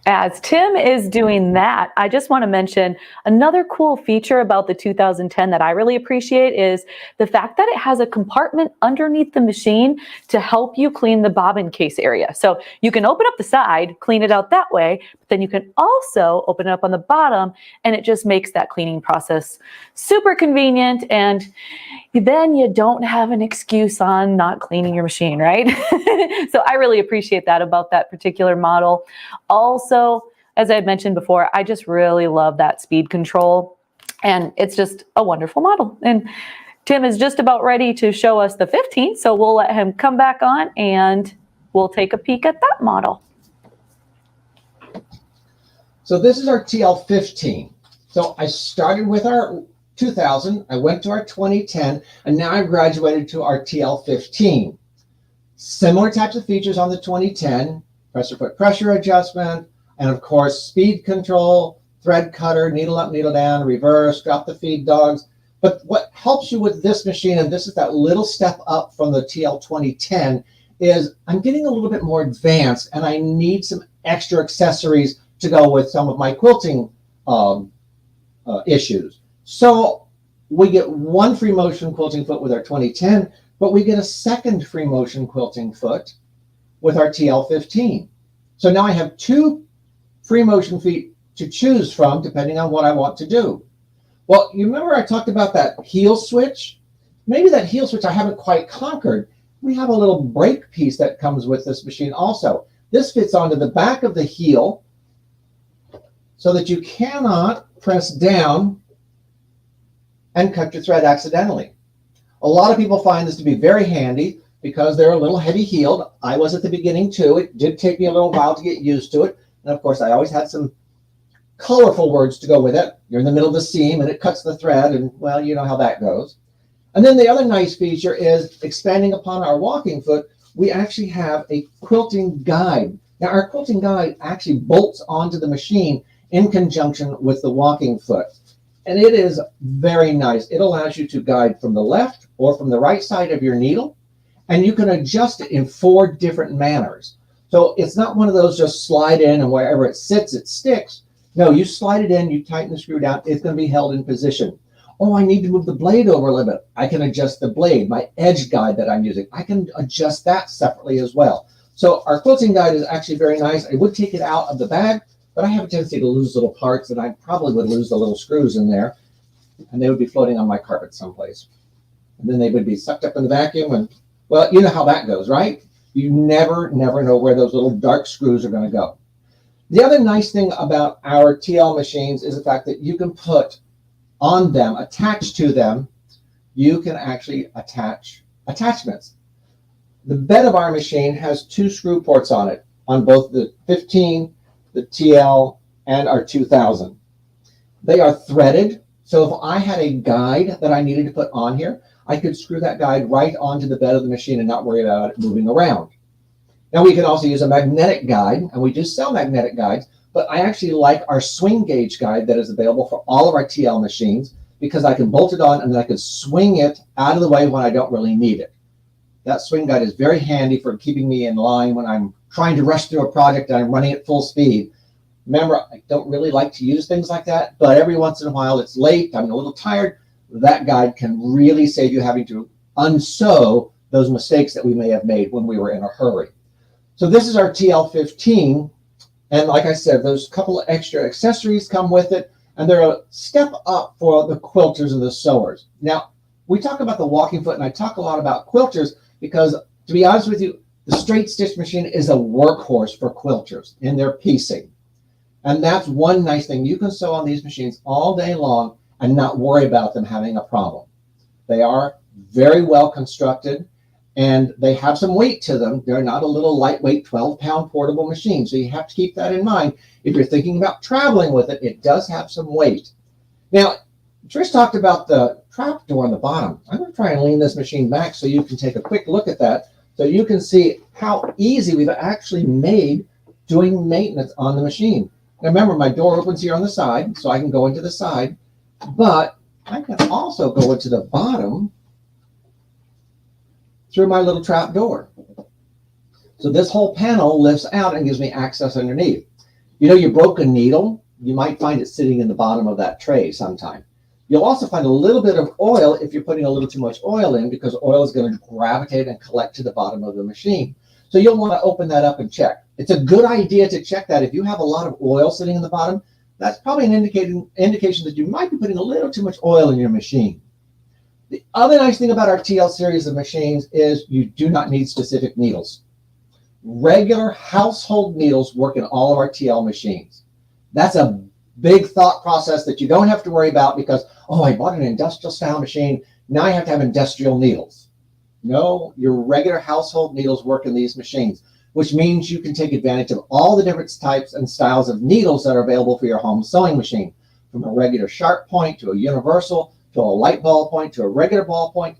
As Tim is doing that, I just want to mention another cool feature about the 2010 that I really appreciate is the fact that it has a compartment underneath the machine to help you clean the bobbin case area. So you can open up the side, clean it out that way, but then you can also open it up on the bottom, and it just makes that cleaning process super convenient. And then you don't have an excuse on not cleaning your machine, right? So I really appreciate that about that particular model. Also, as I mentioned before, I just really love that speed control, and it's just a wonderful model. And Tim is just about ready to show us the 15, so we'll let him come back on and we'll take a peek at that model. So this is our TL 15. So I started with our 2000, I went to our 2010, and now I've graduated to our TL 15. Similar types of features on the 2010, pressure foot pressure adjustment, and of course speed control, thread cutter, needle up, needle down, reverse, drop the feed dogs. But what helps you with this machine, and this is that little step up from the TL 2010, is I'm getting a little bit more advanced and I need some extra accessories to go with some of my quilting issues. So we get one free motion quilting foot with our 2010, but we get a second free motion quilting foot with our TL 15. So now I have two free motion feet to choose from depending on what I want to do. Well, you remember I talked about that heel switch? Maybe that heel switch I haven't quite conquered. We have a little brake piece that comes with this machine also. This fits onto the back of the heel so that you cannot press down and cut your thread accidentally. A lot of people find this to be very handy because they're a little heavy-heeled. I was at the beginning too. It did take me a little while to get used to it. And of course, I always had some colorful words to go with it. You're in the middle of the seam and it cuts the thread, and well, you know how that goes. And then the other nice feature is expanding upon our walking foot, we actually have a quilting guide. Now our quilting guide actually bolts onto the machine in conjunction with the walking foot. And it is very nice. It allows you to guide from the left or from the right side of your needle, and you can adjust it in 4 different manners. So it's not one of those just slide in and wherever it sits, it sticks. No, you slide it in, you tighten the screw down, it's going to be held in position. Oh, I need to move the blade over a little bit. I can adjust the blade, my edge guide that I'm using. I can adjust that separately as well. So our quilting guide is actually very nice. I would take it out of the bag, but I have a tendency to lose little parts, and I probably would lose the little screws in there, and they would be floating on my carpet someplace. And then they would be sucked up in the vacuum, and well, you know how that goes, right? You never know where those little dark screws are going to go. The other nice thing about our TL machines is the fact that you can put on them, attached to them, you can actually attach attachments. The bed of our machine has 2 screw ports on it, on both the 15, the TL, and our 2000. They are threaded, so if I had a guide that I needed to put on here, I could screw that guide right onto the bed of the machine and not worry about it moving around. Now we can also use a magnetic guide, and we do sell magnetic guides, but I actually like our swing gauge guide that is available for all of our TL machines because I can bolt it on and then I can swing it out of the way when I don't really need it. That swing guide is very handy for keeping me in line when I'm trying to rush through a project and I'm running at full speed. Remember, I don't really like to use things like that, but every once in a while it's late, I'm a little tired, that guide can really save you having to unsew those mistakes that we may have made when we were in a hurry. So this is our TL15, and like I said, those couple of extra accessories come with it, and they're a step up for the quilters and the sewers. Now, we talk about the walking foot, and I talk a lot about quilters because, to be honest with you, the straight stitch machine is a workhorse for quilters in their piecing. And that's one nice thing. You can sew on these machines all day long and not worry about them having a problem. They are very well constructed, and they have some weight to them. They're not a little lightweight 12-pound portable machine. So you have to keep that in mind. If you're thinking about traveling with it, it does have some weight. Now, Trish talked about the trap door on the bottom. I'm going to try and lean this machine back so you can take a quick look at that, so you can see how easy we've actually made doing maintenance on the machine. Now remember, my door opens here on the side, so I can go into the side, but I can also go into the bottom through my little trap door. So this whole panel lifts out and gives me access underneath. You know, your broken needle, you might find it sitting in the bottom of that tray sometime. You'll also find a little bit of oil if you're putting a little too much oil in, because oil is going to gravitate and collect to the bottom of the machine. So you'll want to open that up and check. It's a good idea to check that. If you have a lot of oil sitting in the bottom, that's probably an indication that you might be putting a little too much oil in your machine. The other nice thing about our TL series of machines is you do not need specific needles. Regular household needles work in all of our TL machines. That's a big thought process that you don't have to worry about because, oh, I bought an industrial style machine, now I have to have industrial needles. No, your regular household needles work in these machines, which means you can take advantage of all the different types and styles of needles that are available for your home sewing machine, from a regular sharp point to a universal, to a light ball point, to a regular ball point.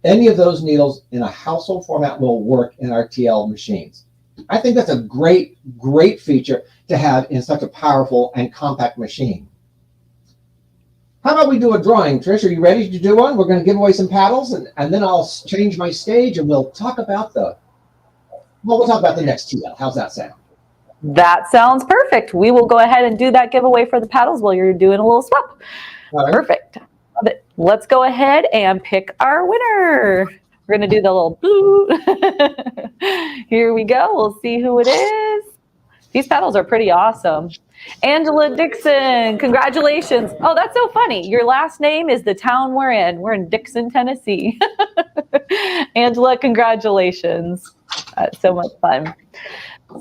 Any of those needles in a household format will work in our TL machines. I think that's a great, great feature to have in such a powerful and compact machine. How about we do a drawing? Trish, are you ready to do one? We're going to give away some paddles, and then I'll change my stage, and we'll talk about the next TL. How's that sound? That sounds perfect. We will go ahead and do that giveaway for the paddles while you're doing a little swap. All right. Perfect. Love it. Let's go ahead and pick our winner. We're going to do the little boo. Here we go. We'll see who it is. These paddles are pretty awesome. Angela Dixon, congratulations. Oh, that's so funny. Your last name is the town we're in. We're in Dixon, Tennessee. Angela, congratulations. That's so much fun.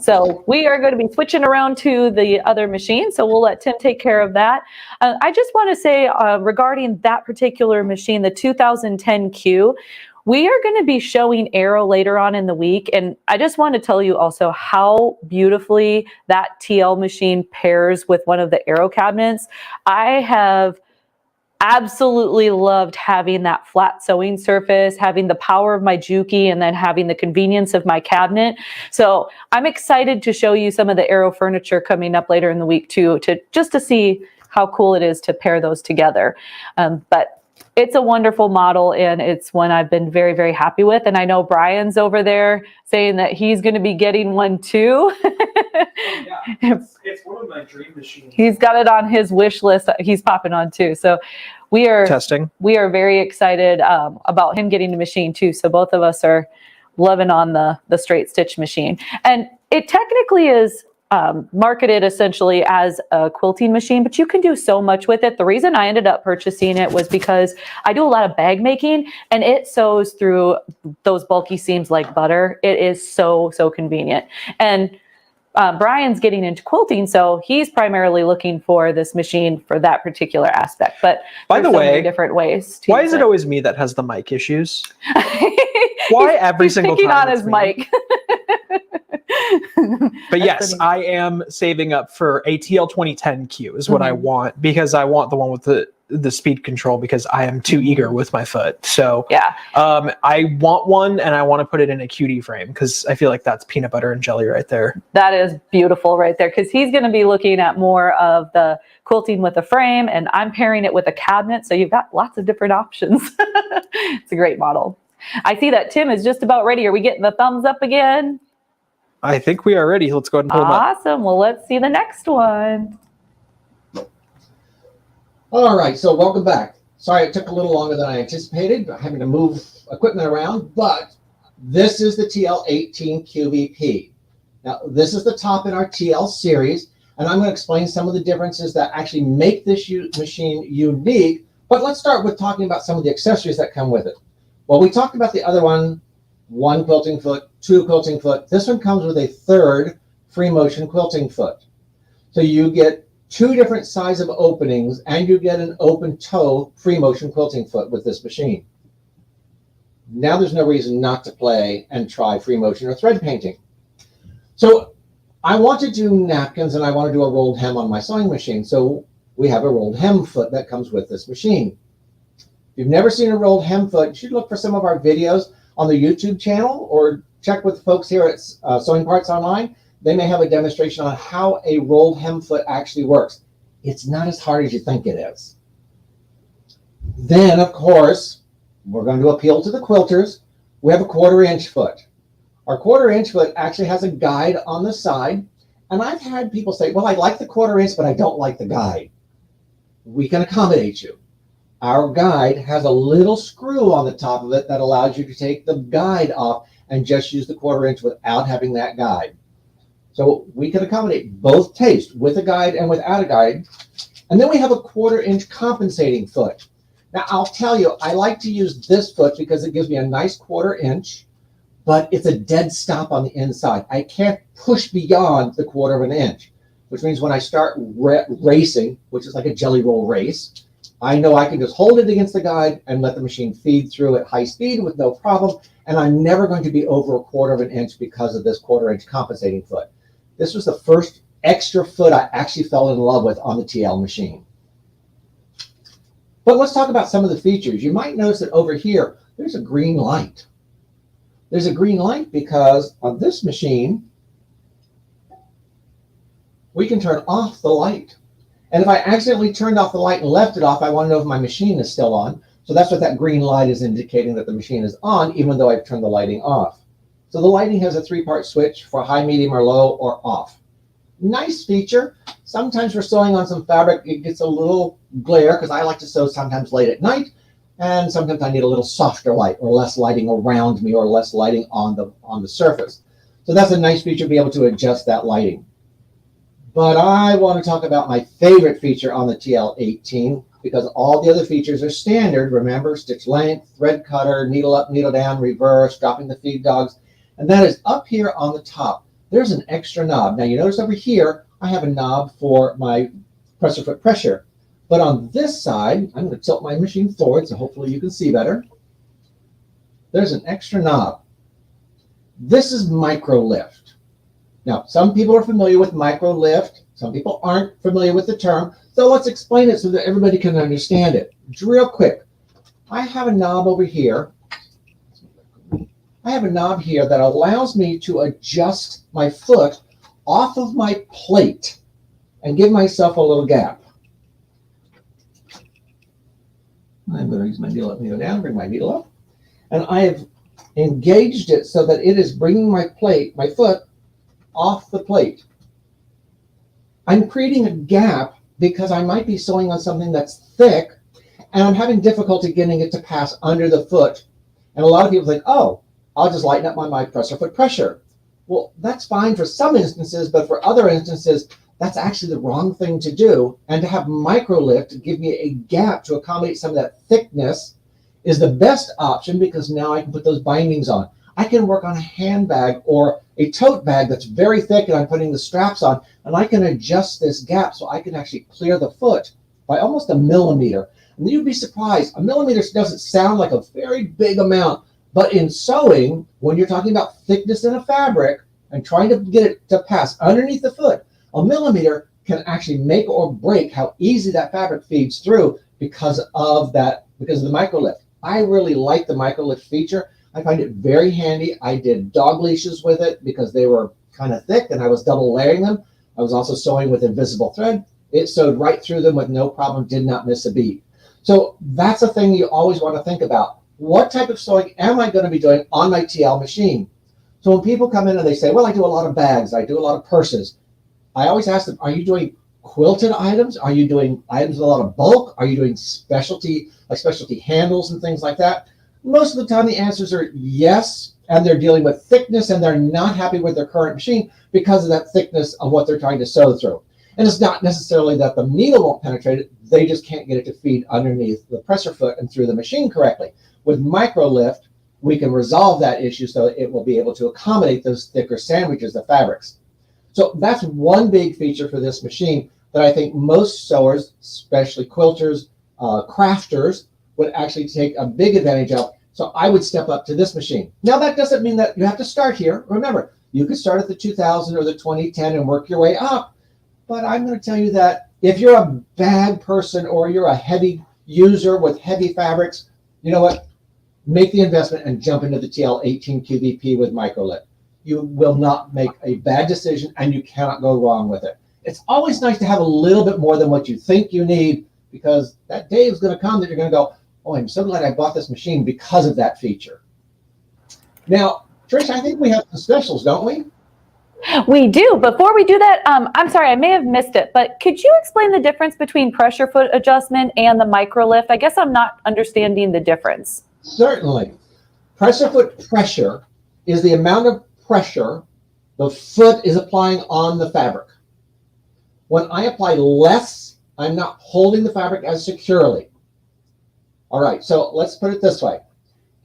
So we are going to be switching around to the other machine. So we'll let Tim take care of that. I just want to say regarding that particular machine, the 2010Q, we are going to be showing Aero later on in the week. And I just want to tell you also how beautifully that TL machine pairs with one of the Aero cabinets. I have absolutely loved having that flat sewing surface, having the power of my JUKI, and then having the convenience of my cabinet. So I'm excited to show you some of the Aero furniture coming up later in the week too, just to see how cool it is to pair those together. But it's a wonderful model, and it's one I've been very, very happy with. And I know Brian's over there saying that he's going to be getting one too. Yeah, it's one of my dream machines. He's got it on his wish list. He's popping on too. So we are testing. We are very excited about him getting the machine too. So both of us are loving on the straight stitch machine. And it technically is marketed essentially as a quilting machine, but you can do so much with it. The reason I ended up purchasing it was because I do a lot of bag making, and it sews through those bulky seams like butter. It is so convenient. And Brian's getting into quilting, so he's primarily looking for this machine for that particular aspect. But by the way, many different ways. Why is it always me that has the mic issues? Why every single time? Picking on his mic. But yes, funny. I am saving up for a TL 2010Q is what I want, because I want the one with the speed control, because I am too eager with my foot. So yeah, I want one, and I want to put it in a cutie frame, because I feel like that's peanut butter and jelly right there. That is beautiful right there, because he's going to be looking at more of the quilting with a frame, and I'm pairing it with a cabinet. So you've got lots of different options. It's a great model. I see that Tim is just about ready. Are we getting the thumbs up again? I think we are ready. Let's go ahead and pull them up. Awesome. Well, let's see the next one. All right, so welcome back. Sorry it took a little longer than I anticipated, having to move equipment around, but this is the TL18 QVP. Now, this is the top in our TL series, and I'm going to explain some of the differences that actually make this machine unique, but let's start with talking about some of the accessories that come with it. Well, we talked about the other one quilting foot, 2 quilting foot. This one comes with a 3rd free motion quilting foot. So you get 2 different size of openings, and you get an open toe free motion quilting foot with this machine. Now there's no reason not to play and try free motion or thread painting. So I want to do napkins, and I want to do a rolled hem on my sewing machine. So we have a rolled hem foot that comes with this machine. If you've never seen a rolled hem foot, you should look for some of our videos on the YouTube channel, or check with the folks here at Sewing Parts Online. They may have a demonstration on how a rolled hem foot actually works. It's not as hard as you think it is. Then, of course, we're going to appeal to the quilters. We have a 1/4 inch foot. Our 1/4 inch foot actually has a guide on the side. And I've had people say, well, I like the 1/4 inch, but I don't like the guide. We can accommodate you. Our guide has a little screw on the top of it that allows you to take the guide off and just use the 1/4 inch without having that guide. So we can accommodate both tastes, with a guide and without a guide. And then we have a 1/4 inch compensating foot. Now, I'll tell you, I like to use this foot because it gives me a nice 1/4 inch, but it's a dead stop on the inside. I can't push beyond the 1/4 inch, which means when I start racing, which is like a jelly roll race, I know I can just hold it against the guide and let the machine feed through at high speed with no problem. And I'm never going to be over a 1/4 inch because of this 1/4 inch compensating foot. This was the first extra foot I actually fell in love with on the TL machine. But let's talk about some of the features. You might notice that over here, there's a green light. There's a green light because on this machine, we can turn off the light. And if I accidentally turned off the light and left it off, I want to know if my machine is still on. So that's what that green light is indicating, that the machine is on, even though I've turned the lighting off. So the lighting has a 3-part switch for high, medium, or low, or off. Nice feature. Sometimes for sewing on some fabric, it gets a little glare because I like to sew sometimes late at night, and sometimes I need a little softer light or less lighting around me or less lighting on the surface. So that's a nice feature to be able to adjust that lighting. But I want to talk about my favorite feature on the TL18, because all the other features are standard. Remember, stitch length, thread cutter, needle up, needle down, reverse, dropping the feed dogs. And that is up here on the top. There's an extra knob. Now you notice over here, I have a knob for my presser foot pressure. But on this side, I'm going to tilt my machine forward so hopefully you can see better. There's an extra knob. This is micro lift. Now, some people are familiar with micro lift. Some people aren't familiar with the term. So let's explain it so that everybody can understand it. Real quick. I have a knob over here. I have a knob here that allows me to adjust my foot off of my plate and give myself a little gap. I'm going to use my needle up, needle down, bring my needle up. And I have engaged it so that it is bringing my foot off the plate. I'm creating a gap because I might be sewing on something that's thick and I'm having difficulty getting it to pass under the foot. And a lot of people think, oh, I'll just lighten up my presser foot pressure. Well, that's fine for some instances, but for other instances, that's actually the wrong thing to do. And to have micro lift give me a gap to accommodate some of that thickness is the best option, because now I can put those bindings on. I can work on a handbag or a tote bag that's very thick and I'm putting the straps on, and I can adjust this gap so I can actually clear the foot by almost 1 millimeter. And you'd be surprised, 1 millimeter doesn't sound like a very big amount, but in sewing, when you're talking about thickness in a fabric and trying to get it to pass underneath the foot, 1 millimeter can actually make or break how easy that fabric feeds through because of the micro lift. I really like the micro lift feature. I find it very handy. I did dog leashes with it because they were kind of thick and I was double layering them. I was also sewing with invisible thread. It sewed right through them with no problem, did not miss a beat. So that's a thing you always want to think about. What type of sewing am I going to be doing on my TL machine? So when people come in and they say, well, I do a lot of bags, I do a lot of purses, I always ask them, are you doing quilted items? Are you doing items with a lot of bulk? Are you doing specialty, like specialty handles and things like that? Most of the time the answers are yes, and they're dealing with thickness and they're not happy with their current machine because of that thickness of what they're trying to sew through. And it's not necessarily that the needle won't penetrate it, they just can't get it to feed underneath the presser foot and through the machine correctly. With micro lift, we can resolve that issue so it will be able to accommodate those thicker sandwiches of fabrics. So that's one big feature for this machine that I think most sewers, especially quilters, crafters, would actually take a big advantage of. So I would step up to this machine. Now that doesn't mean that you have to start here. Remember, you could start at the 2000 or the 2010 and work your way up. But I'm going to tell you that if you're a bag person or you're a heavy user with heavy fabrics, you know what? Make the investment and jump into the TL18 QVP with micro lift. You will not make a bad decision and you cannot go wrong with it. It's always nice to have a little bit more than what you think you need, because that day is going to come that you're going to go, oh, I'm so glad I bought this machine because of that feature. Now, Trish, I think we have some specials, don't we? We do. Before we do that, I'm sorry, I may have missed it, but could you explain the difference between pressure foot adjustment and the micro lift? I guess I'm not understanding the difference. Certainly. Presser foot pressure is the amount of pressure the foot is applying on the fabric. When I apply less, I'm not holding the fabric as securely. All right, so let's put it this way.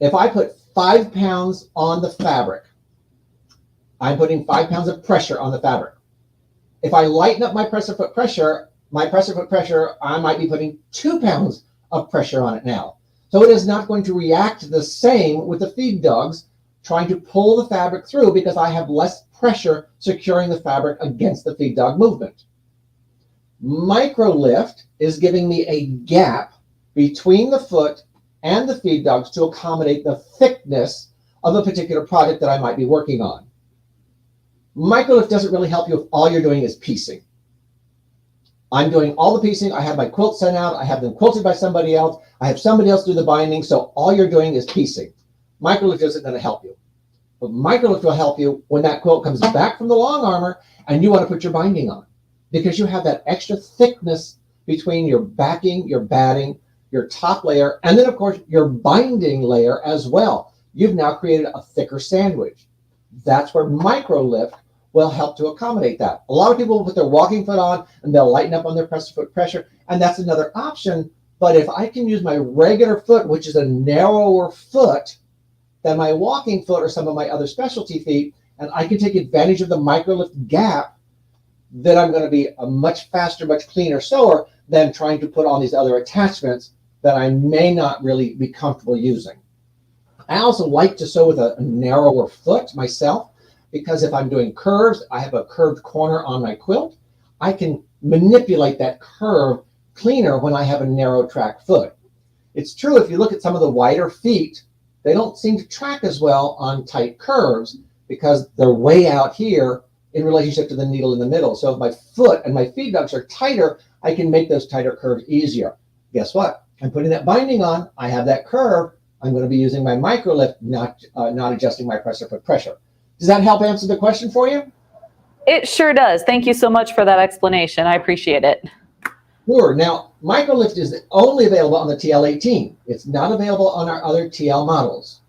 If I put 5 pounds on the fabric, I'm putting 5 pounds of pressure on the fabric. If I lighten up my presser foot pressure, I might be putting 2 pounds of pressure on it now. So it is not going to react the same with the feed dogs trying to pull the fabric through because I have less pressure securing the fabric against the feed dog movement. Micro lift is giving me a gap between the foot and the feed dogs to accommodate the thickness of a particular project that I might be working on. Micro lift doesn't really help you if all you're doing is piecing. I'm doing all the piecing. I have my quilts sent out. I have them quilted by somebody else. I have somebody else do the binding. So all you're doing is piecing. Microlift isn't going to help you. But Microlift will help you when that quilt comes back from the long armor and you want to put your binding on, because you have that extra thickness between your backing, your batting, your top layer, and then of course your binding layer as well. You've now created a thicker sandwich. That's where Microlift will help to accommodate that. A lot of people will put their walking foot on and they'll lighten up on their press foot pressure, and that's another option. But if I can use my regular foot, which is a narrower foot than my walking foot or some of my other specialty feet, and I can take advantage of the Microlift gap, then I'm going to be a much faster, much cleaner sewer than trying to put on these other attachments that I may not really be comfortable using. I also like to sew with a narrower foot myself, because if I'm doing curves, I have a curved corner on my quilt. I can manipulate that curve cleaner when I have a narrow track foot. It's true, if you look at some of the wider feet, they don't seem to track as well on tight curves because they're way out here in relationship to the needle in the middle. So if my foot and my feed ducts are tighter, I can make those tighter curves easier. Guess what? I'm putting that binding on. I have that curve. I'm going to be using my Microlift, not adjusting my presser foot pressure. Does that help answer the question for you? It sure does. Thank you so much for that explanation. I appreciate it. Sure. Now, Microlift is only available on the TL18. It's not available on our other TL models.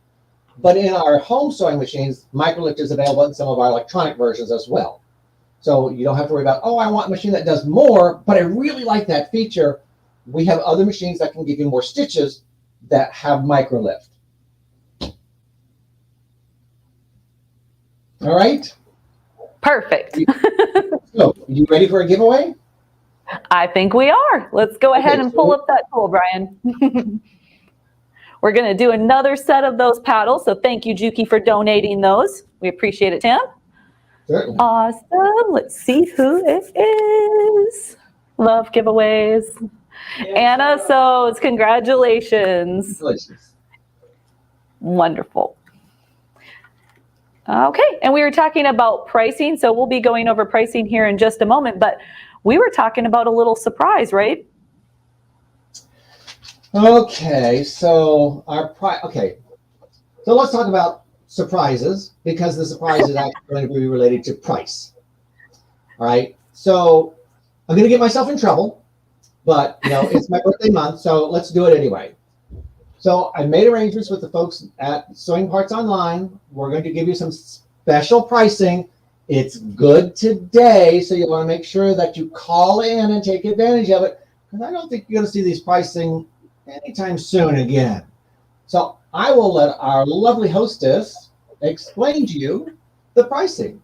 But in our home sewing machines, Microlift is available in some of our electronic versions as well. So you don't have to worry about, oh, I want a machine that does more, but I really like that feature. We have other machines that can give you more stitches that have Microlift. All right? Perfect. So, you ready for a giveaway? I think we are. Let's go ahead and pull up that tool, Brian. We're going to do another set of those paddles. So thank you, Juki, for donating those. We appreciate it, Tim. Certainly. Awesome. Let's see who it is. Love giveaways. Anna Sews, congratulations. Congratulations. Wonderful. Okay, and we were talking about pricing, so we'll be going over pricing here in just a moment, but we were talking about a little surprise, right? Okay, so so let's talk about surprises, because the surprise is actually going to be related to price. All right, so I'm going to get myself in trouble, but it's my birthday month, so let's do it anyway. So I made arrangements with the folks at Sewing Parts Online. We're going to give you some special pricing. It's good today, so you want to make sure that you call in and take advantage of it, because I don't think you're going to see these pricing anytime soon again. So I will let our lovely hostess explain to you the pricing.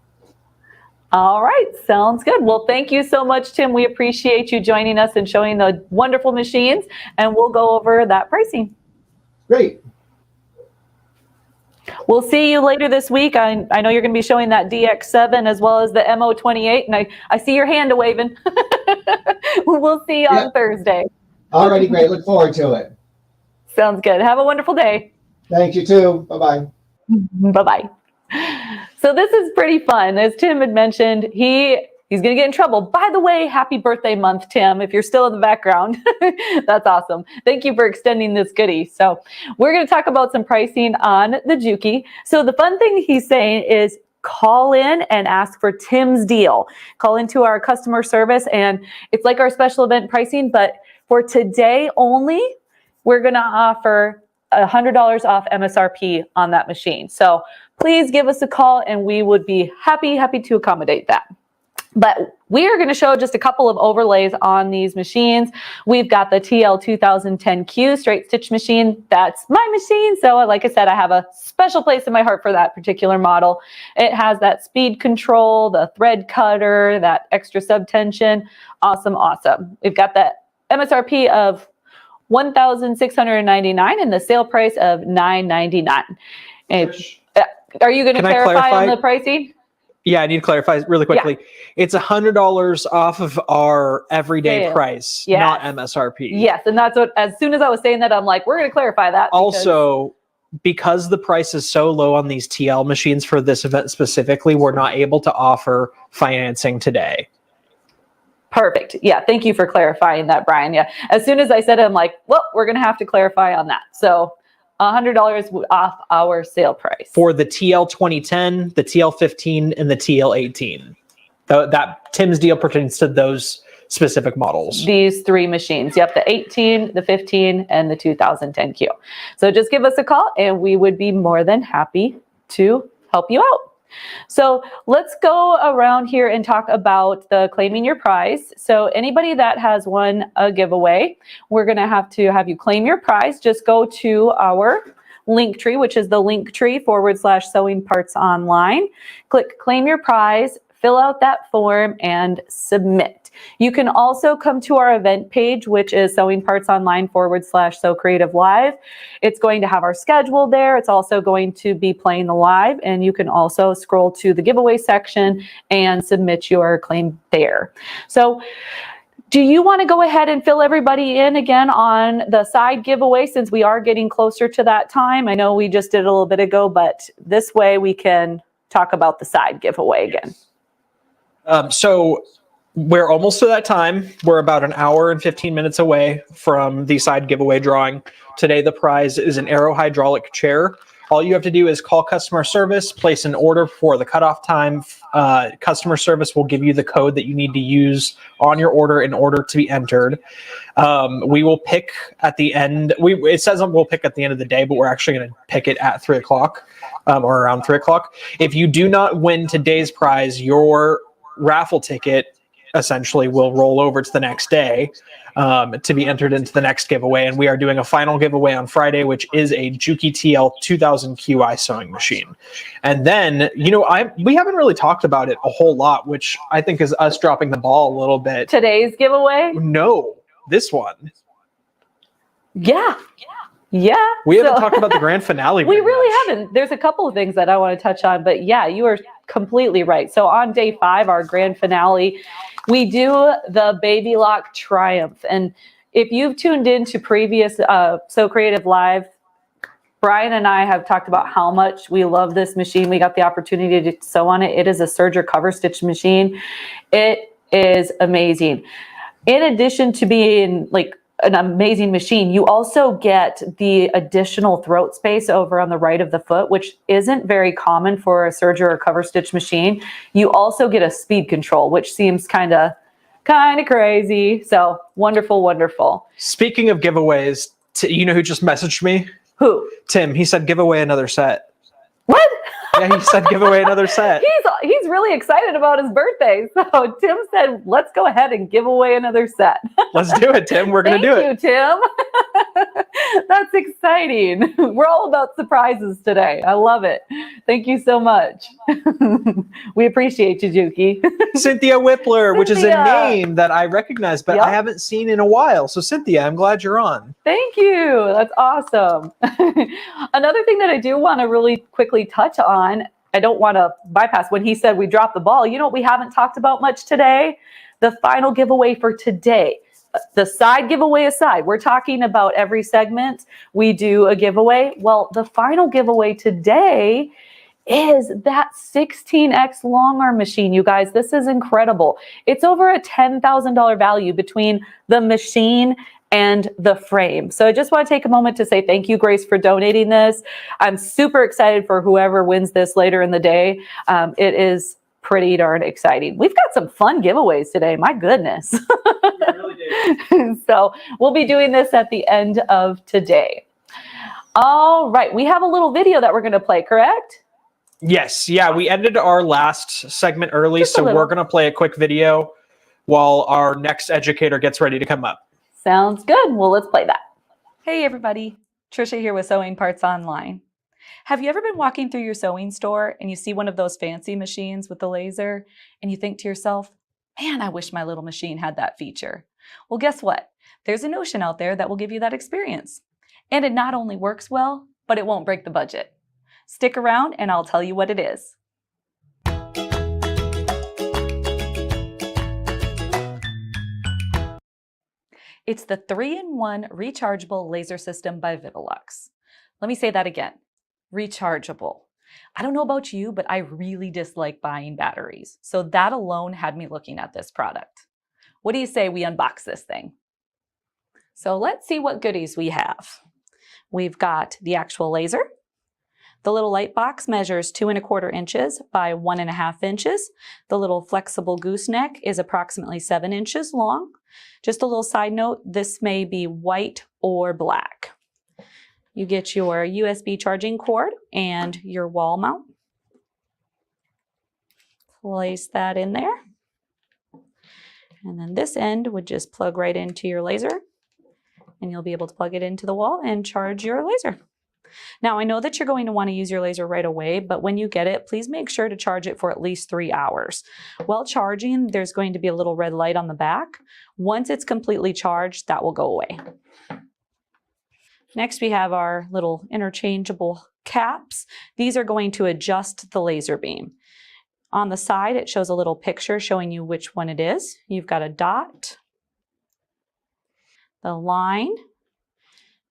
All right, sounds good. Well, thank you so much, Tim. We appreciate you joining us and showing the wonderful machines, and we'll go over that pricing. Great. We'll see you later this week. I know you're going to be showing that DX7 as well as the MO28, and I see your hand waving. We'll see you on Thursday. All righty, great. Look forward to it. Sounds good. Have a wonderful day. Thank you, too. Bye-bye. Bye-bye. So this is pretty fun. As Tim had mentioned, he's going to get in trouble. By the way, happy birthday month, Tim, if you're still in the background. That's awesome. Thank you for extending this goodie. So we're going to talk about some pricing on the Juki. So the fun thing he's saying is call in and ask for Tim's deal. Call into our customer service, and it's like our special event pricing, but for today only, we're going to offer $100 off MSRP on that machine. So please give us a call and we would be happy to accommodate that. But we are going to show just a couple of overlays on these machines. We've got the TL 2010Q straight stitch machine. That's my machine. So like I said, I have a special place in my heart for that particular model. It has that speed control, the thread cutter, that extra subtension. Awesome, awesome. We've got that MSRP of $1,699 and the sale price of $999. Are you going to clarify on the pricing? Yeah, I need to clarify really quickly. Yeah. It's $100 off of our everyday price, not MSRP. Yes, and that's what, as soon as I was saying that, I'm like, we're going to clarify that. Also, because the price is so low on these TL machines for this event specifically, we're not able to offer financing today. Perfect. Yeah. Thank you for clarifying that, Brian. Yeah. As soon as I said it, I'm like, well, we're going to have to clarify on that. So $100 off our sale price. For the TL 2010, the TL 15, and the TL 18. That Tim's deal pertains to those specific models. These 3 machines. Yep. The 18, the 15, and the 2010Q. So just give us a call and we would be more than happy to help you out. So let's go around here and talk about the claiming your prize. So anybody that has won a giveaway, we're going to have you claim your prize. Just go to our link tree, which is the link tree /sewing parts online. Click claim your prize, fill out that form and submit. You can also come to our event page, which is Sewing Parts Online /SewCreative Live. It's going to have our schedule there. It's also going to be playing the live, and you can also scroll to the giveaway section and submit your claim there. So do you want to go ahead and fill everybody in again on the side giveaway since we are getting closer to that time? I know we just did it a little bit ago, but this way we can talk about the side giveaway again. So we're almost to that time. We're about an hour and 15 minutes away from the side giveaway drawing. Today, the prize is an Aero hydraulic chair. All you have to do is call customer service, place an order for the cutoff time. Customer service will give you the code that you need to use on your order in order to be entered. We will pick at the end. It says we'll pick at the end of the day, but we're actually going to pick it at 3 o'clock or around 3 o'clock. If you do not win today's prize, your raffle ticket essentially will roll over to the next day to be entered into the next giveaway. And we are doing a final giveaway on Friday, which is a JUKI TL 2000 QI sewing machine. And then, we haven't really talked about it a whole lot, which I think is us dropping the ball a little bit. Today's giveaway? No, this one. Yeah. We haven't talked about the grand finale. We really haven't. There's a couple of things that I want to touch on, but yeah, you are completely right. So on day 5, our grand finale, we do the Baby Lock Triumph. And if you've tuned into previous SewCreative Live, Brian and I have talked about how much we love this machine. We got the opportunity to sew on it. It is a serger cover stitch machine. It is amazing. In addition to being like an amazing machine, you also get the additional throat space over on the right of the foot, which isn't very common for a serger or cover stitch machine. You also get a speed control, which seems kind of crazy. So wonderful, wonderful. Speaking of giveaways, you know who just messaged me? Who? Tim. He said give away another set. What? Yeah, he said give away another set. He's really excited about his birthday. So Tim said, let's go ahead and give away another set. Let's do it, Tim. We're going to do it. Thank you, Tim. That's exciting. We're all about surprises today. I love it. Thank you so much. We appreciate you, Juki. Cynthia Whippler, which is a name that I recognize, but I haven't seen in a while. So Cynthia, I'm glad you're on. Thank you. That's awesome. Another thing that I do want to really quickly touch on, I don't want to bypass when he said we dropped the ball. You know what we haven't talked about much today? The final giveaway for today. The side giveaway aside, we're talking about every segment we do a giveaway. Well, the final giveaway today is that 16X long arm machine, you guys. This is incredible. It's over a $10,000 value between the machine and the frame. So I just want to take a moment to say thank you, Grace, for donating this. I'm super excited for whoever wins this later in the day. It is pretty darn exciting. We've got some fun giveaways today. My goodness. Yeah, really do. So we'll be doing this at the end of today. All right. We have a little video that we're going to play, correct? Yes. Yeah. We ended our last segment early, Just a so little. we're going to play a quick video while our next educator gets ready to come up. Sounds good. Well, let's play that. Hey everybody, Trisha here with Sewing Parts Online. Have you ever been walking through your sewing store and you see one of those fancy machines with the laser and you think to yourself, man, I wish my little machine had that feature. Well, guess what? There's a Notion out there that will give you that experience. And it not only works well, but it won't break the budget. Stick around and I'll tell you what it is. It's the 3-in-1 rechargeable laser system by Vitalux. Let me say that again, rechargeable. I don't know about you, but I really dislike buying batteries. So that alone had me looking at this product. What do you say we unbox this thing? So let's see what goodies we have. We've got the actual laser. The little light box measures 2¼ inches by 1½ inches. The little flexible gooseneck is approximately 7 inches long. Just a little side note, this may be white or black. You get your USB charging cord and your wall mount. Place that in there. And then this end would just plug right into your laser, and you'll be able to plug it into the wall and charge your laser. Now, I know that you're going to want to use your laser right away, but when you get it, please make sure to charge it for at least 3 hours. While charging, there's going to be a little red light on the back. Once it's completely charged, that will go away. Next, we have our little interchangeable caps. These are going to adjust the laser beam. On the side, it shows a little picture showing you which one it is. You've got a dot, the line,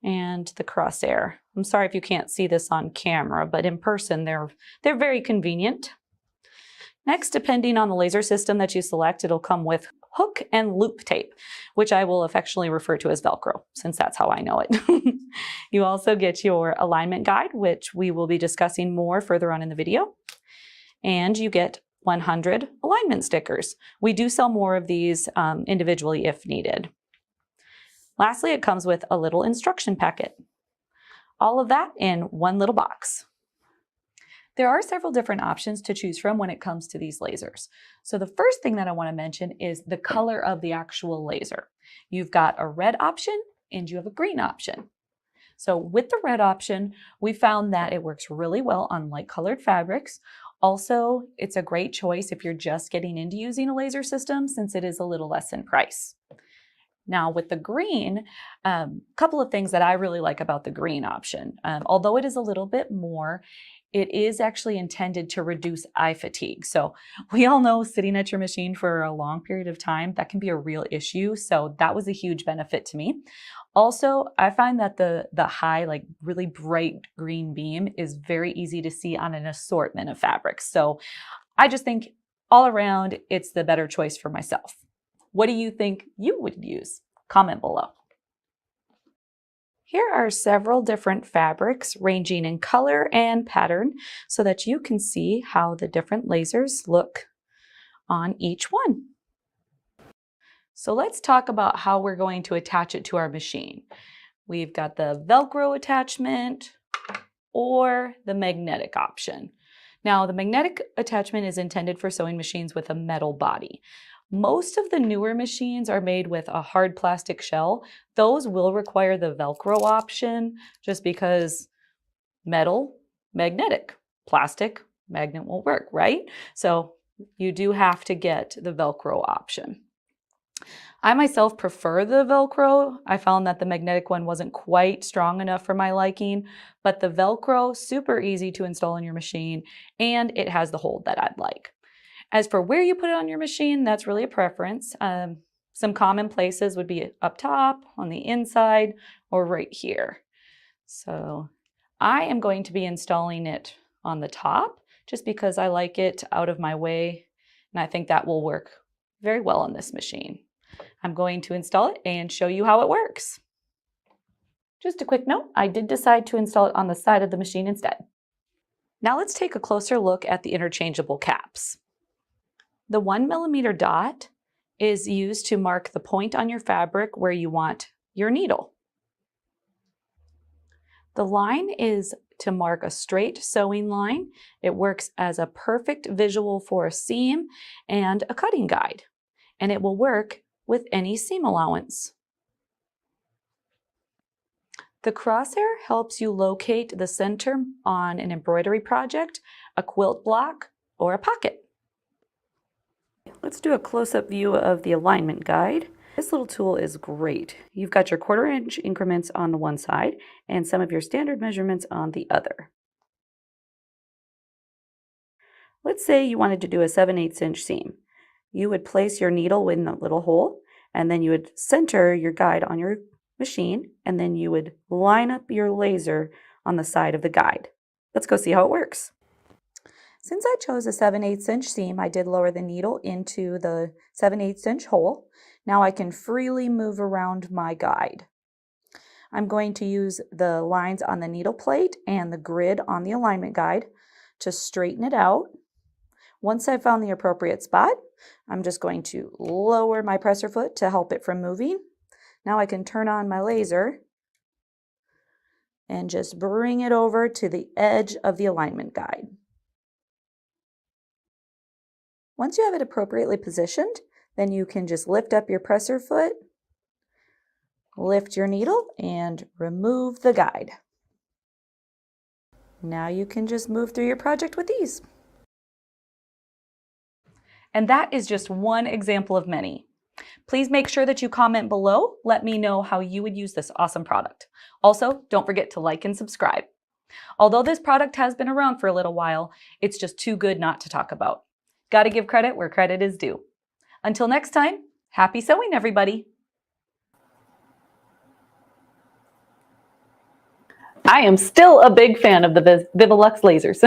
and the crosshair. I'm sorry if you can't see this on camera, but in person, they're very convenient. Next, depending on the laser system that you select, it'll come with hook and loop tape, which I will affectionately refer to as Velcro, since that's how I know it. You also get your alignment guide, which we will be discussing more further on in the video. And you get 100 alignment stickers. We do sell more of these individually if needed. Lastly, it comes with a little instruction packet. All of that in one little box. There are several different options to choose from when it comes to these lasers. So the first thing that I want to mention is the color of the actual laser. You've got a red option and you have a green option. So with the red option, we found that it works really well on light colored fabrics. Also, it's a great choice if you're just getting into using a laser system since it is a little less in price. Now with the green, couple of things that I really like about the green option. Although it is a little bit more, it is actually intended to reduce eye fatigue. So we all know sitting at your machine for a long period of time, that can be a real issue. So that was a huge benefit to me. Also, I find that the high, like really bright green beam is very easy to see on an assortment of fabrics. So I just think all around, it's the better choice for myself. What do you think you would use? Comment below. Here are several different fabrics ranging in color and pattern so that you can see how the different lasers look on each one. So let's talk about how we're going to attach it to our machine. We've got the Velcro attachment or the magnetic option. Now, the magnetic attachment is intended for sewing machines with a metal body. Most of the newer machines are made with a hard plastic shell. Those will require the Velcro option just because metal, magnetic, plastic, magnet won't work, right? So you do have to get the Velcro option. I myself prefer the Velcro. I found that the magnetic one wasn't quite strong enough for my liking, but the Velcro, super easy to install in your machine, and it has the hold that I'd like. As for where you put it on your machine, that's really a preference. Some common places would be up top, on the inside, or right here. So I am going to be installing it on the top just because I like it out of my way, and I think that will work very well on this machine. I'm going to install it and show you how it works. Just a quick note, I did decide to install it on the side of the machine instead. Now let's take a closer look at the interchangeable caps. The 1mm dot is used to mark the point on your fabric where you want your needle. The line is to mark a straight sewing line. It works as a perfect visual for a seam and a cutting guide, and it will work with any seam allowance. The crosshair helps you locate the center on an embroidery project, a quilt block, or a pocket. Let's do a close-up view of the alignment guide. This little tool is great. You've got your 1/4 inch increments on the one side and some of your standard measurements on the other. Let's say you wanted to do a 7/8 inch seam. You would place your needle in the little hole, and then you would center your guide on your machine, and then you would line up your laser on the side of the guide. Let's go see how it works. Since I chose a 7/8 inch seam, I did lower the needle into the 7/8 inch hole. Now I can freely move around my guide. I'm going to use the lines on the needle plate and the grid on the alignment guide to straighten it out. Once I've found the appropriate spot, I'm just going to lower my presser foot to help it from moving. Now I can turn on my laser and just bring it over to the edge of the alignment guide. Once you have it appropriately positioned, then you can just lift up your presser foot, lift your needle, and remove the guide. Now you can just move through your project with ease. And that is just one example of many. Please make sure that you comment below. Let me know how you would use this awesome product. Also, don't forget to like and subscribe. Although this product has been around for a little while, it's just too good not to talk about. Gotta give credit where credit is due. Until next time, happy sewing, everybody. I am still a big fan of the Vivilux lasers.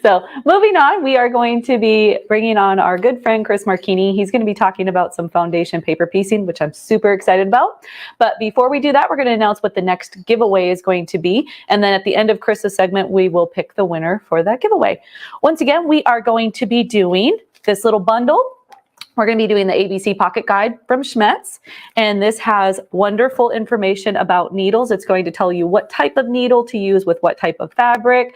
So moving on, we are going to be bringing on our good friend, Chris Marchini. He's going to be talking about some foundation paper piecing, which I'm super excited about. But before we do that, we're going to announce what the next giveaway is going to be. And then at the end of Chris's segment, we will pick the winner for that giveaway. Once again, we are going to be doing this little bundle. We're going to be doing the ABC Pocket Guide from Schmetz, and this has wonderful information about needles. It's going to tell you what type of needle to use with what type of fabric.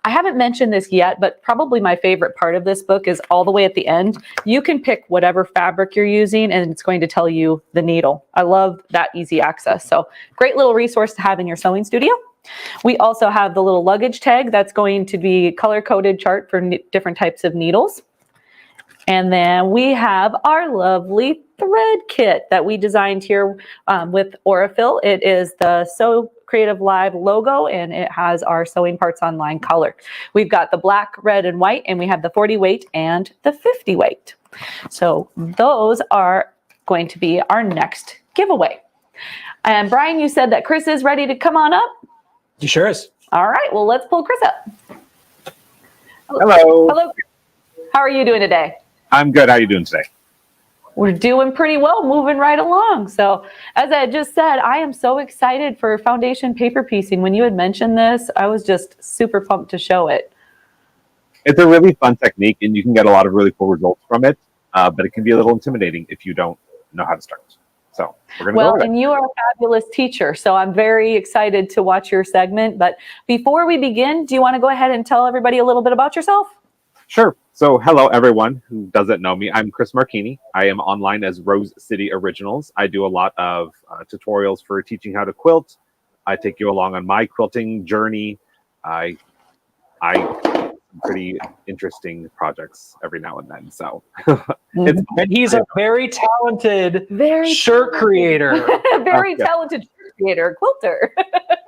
I haven't mentioned this yet, but probably my favorite part of this book is all the way at the end. You can pick whatever fabric you're using, and it's going to tell you the needle. I love that easy access. So great little resource to have in your sewing studio. We also have the little luggage tag that's going to be color-coded chart for different types of needles. And then we have our lovely thread kit that we designed here with Aurifil. It is the SewCreative Live logo, and it has our Sewing Parts Online color. We've got the black, red, and white, and we have the 40 weight and the 50 weight. So those are going to be our next giveaway. And Brian, you said that Chris is ready to come on up? He sure is. All right, well, let's pull Chris up. Hello. Hello. How are you doing today? I'm good. How are you doing today? We're doing pretty well, moving right along. So as I just said, I am so excited for foundation paper piecing. When you had mentioned this, I was just super pumped to show it. It's a really fun technique, and you can get a lot of really cool results from it, but it can be a little intimidating if you don't know how to start. So we're going to go over and you are a fabulous teacher, so I'm very excited to watch your segment. But before we begin, do you want to go ahead and tell everybody a little bit about yourself? Sure. So hello, everyone who doesn't know me. I'm Chris Marchini. I am online as Rose City Originals. I do a lot of tutorials for teaching how to quilt. I take you along on my quilting journey. I pretty interesting projects every now and then. So And he's a very talented shirt creator. Very talented shirt creator, quilter.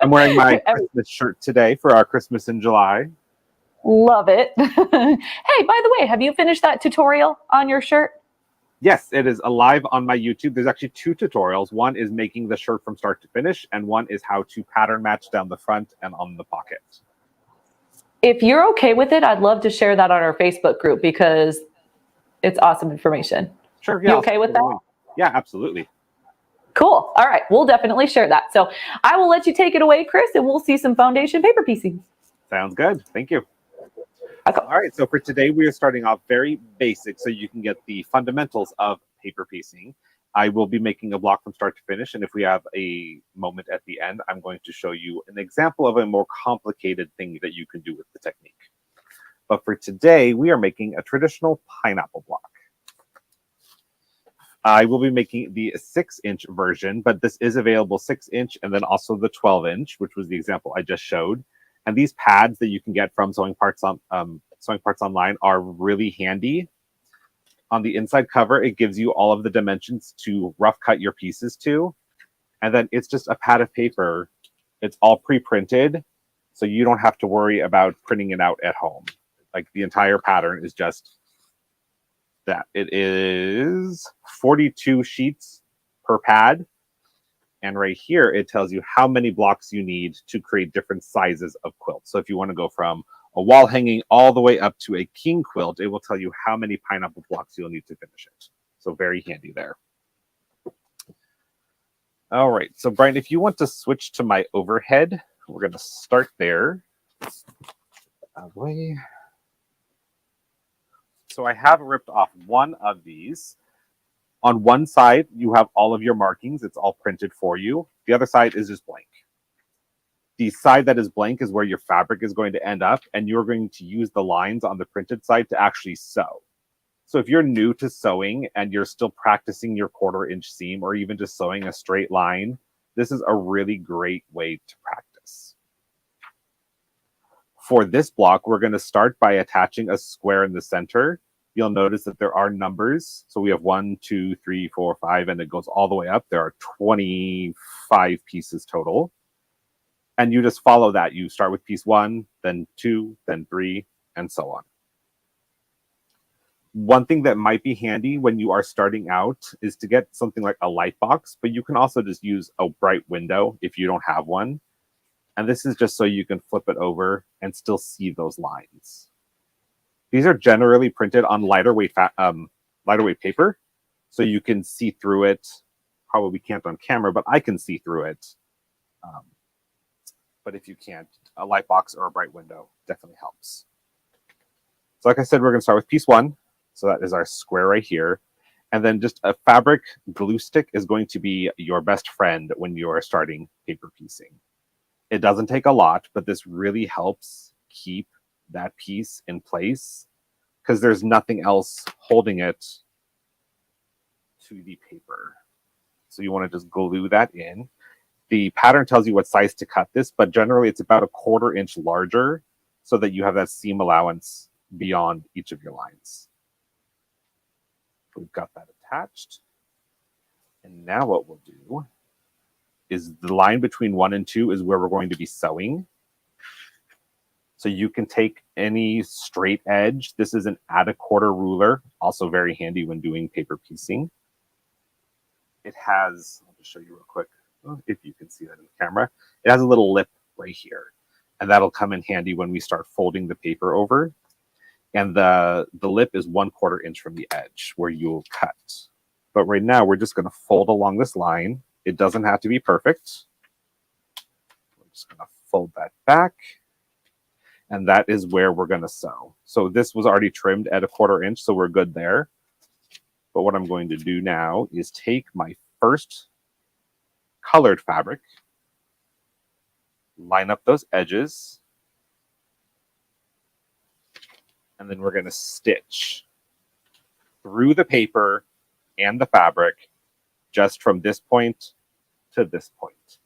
I'm wearing my Christmas shirt today for our Christmas in July. Love it. Hey, by the way, have you finished that tutorial on your shirt? Yes, it is alive on my YouTube. There's actually two tutorials. One is making the shirt from start to finish, and one is how to pattern match down the front and on the pocket. If you're okay with it, I'd love to share that on our Facebook group because it's awesome information. Sure. Yeah, you okay with that? Yeah, absolutely. Cool. All right. We'll definitely share that. So I will let you take it away, Chris, and we'll see some foundation paper piecing. Sounds good. Thank you. Okay. All right, so for today, we are starting off very basic so you can get the fundamentals of paper piecing. I will be making a block from start to finish, and if we have a moment at the end, I'm going to show you an example of a more complicated thing that you can do with the technique. But for today, we are making a traditional pineapple block. I will be making the 6-inch version, but this is available 6-inch and then also the 12-inch, which was the example I just showed. And these pads that you can get from Sewing Parts Online are really handy. On the inside cover, it gives you all of the dimensions to rough cut your pieces to. And then it's just a pad of paper. It's all pre-printed, so you don't have to worry about printing it out at home. Like the entire pattern is just that. It is 42 sheets per pad. And right here, it tells you how many blocks you need to create different sizes of quilts. So if you want to go from a wall hanging all the way up to a king quilt, it will tell you how many pineapple blocks you'll need to finish it. So very handy there. All right, so Brian, if you want to switch to my overhead, we're going to start there. Away. So I have ripped off one of these. On one side, you have all of your markings. It's all printed for you. The other side is just blank. The side that is blank is where your fabric is going to end up, and you're going to use the lines on the printed side to actually sew. So if you're new to sewing and you're still practicing your 1/4 inch seam or even just sewing a straight line, this is a really great way to practice. For this block, we're going to start by attaching a square in the center. You'll notice that there are numbers. So we have 1, 2, 3, 4, 5, and it goes all the way up. There are 25 pieces total. And you just follow that. You start with piece 1, then 2, then 3, and so on. One thing that might be handy when you are starting out is to get something like a light box, but you can also just use a bright window if you don't have one. And this is just so you can flip it over and still see those lines. These are generally printed on lighter weight paper, so you can see through it. Probably can't on camera, but I can see through it. But if you can't, a light box or a bright window definitely helps. So like I said, we're going to start with piece 1. So that is our square right here. And then just a fabric glue stick is going to be your best friend when you are starting paper piecing. It doesn't take a lot, but this really helps keep that piece in place because there's nothing else holding it to the paper. So you want to just glue that in. The pattern tells you what size to cut this, but generally it's about a 1/4 inch larger so that you have that seam allowance beyond each of your lines. We've got that attached. And now what we'll do is the line between 1 and 2 is where we're going to be sewing. So you can take any straight edge. This is an add 1/4 ruler, also very handy when doing paper piecing. It has, I'll just show you real quick, if you can see that in the camera. It has a little lip right here, and that'll come in handy when we start folding the paper over. And the lip is 1/4 inch from the edge where you'll cut. But right now we're just going to fold along this line. It doesn't have to be perfect. We're just going to fold that back. And that is where we're going to sew. So this was already trimmed at a 1/4 inch, so we're good there. But what I'm going to do now is take my first colored fabric, line up those edges, and then we're going to stitch through the paper and the fabric just from this point to this point.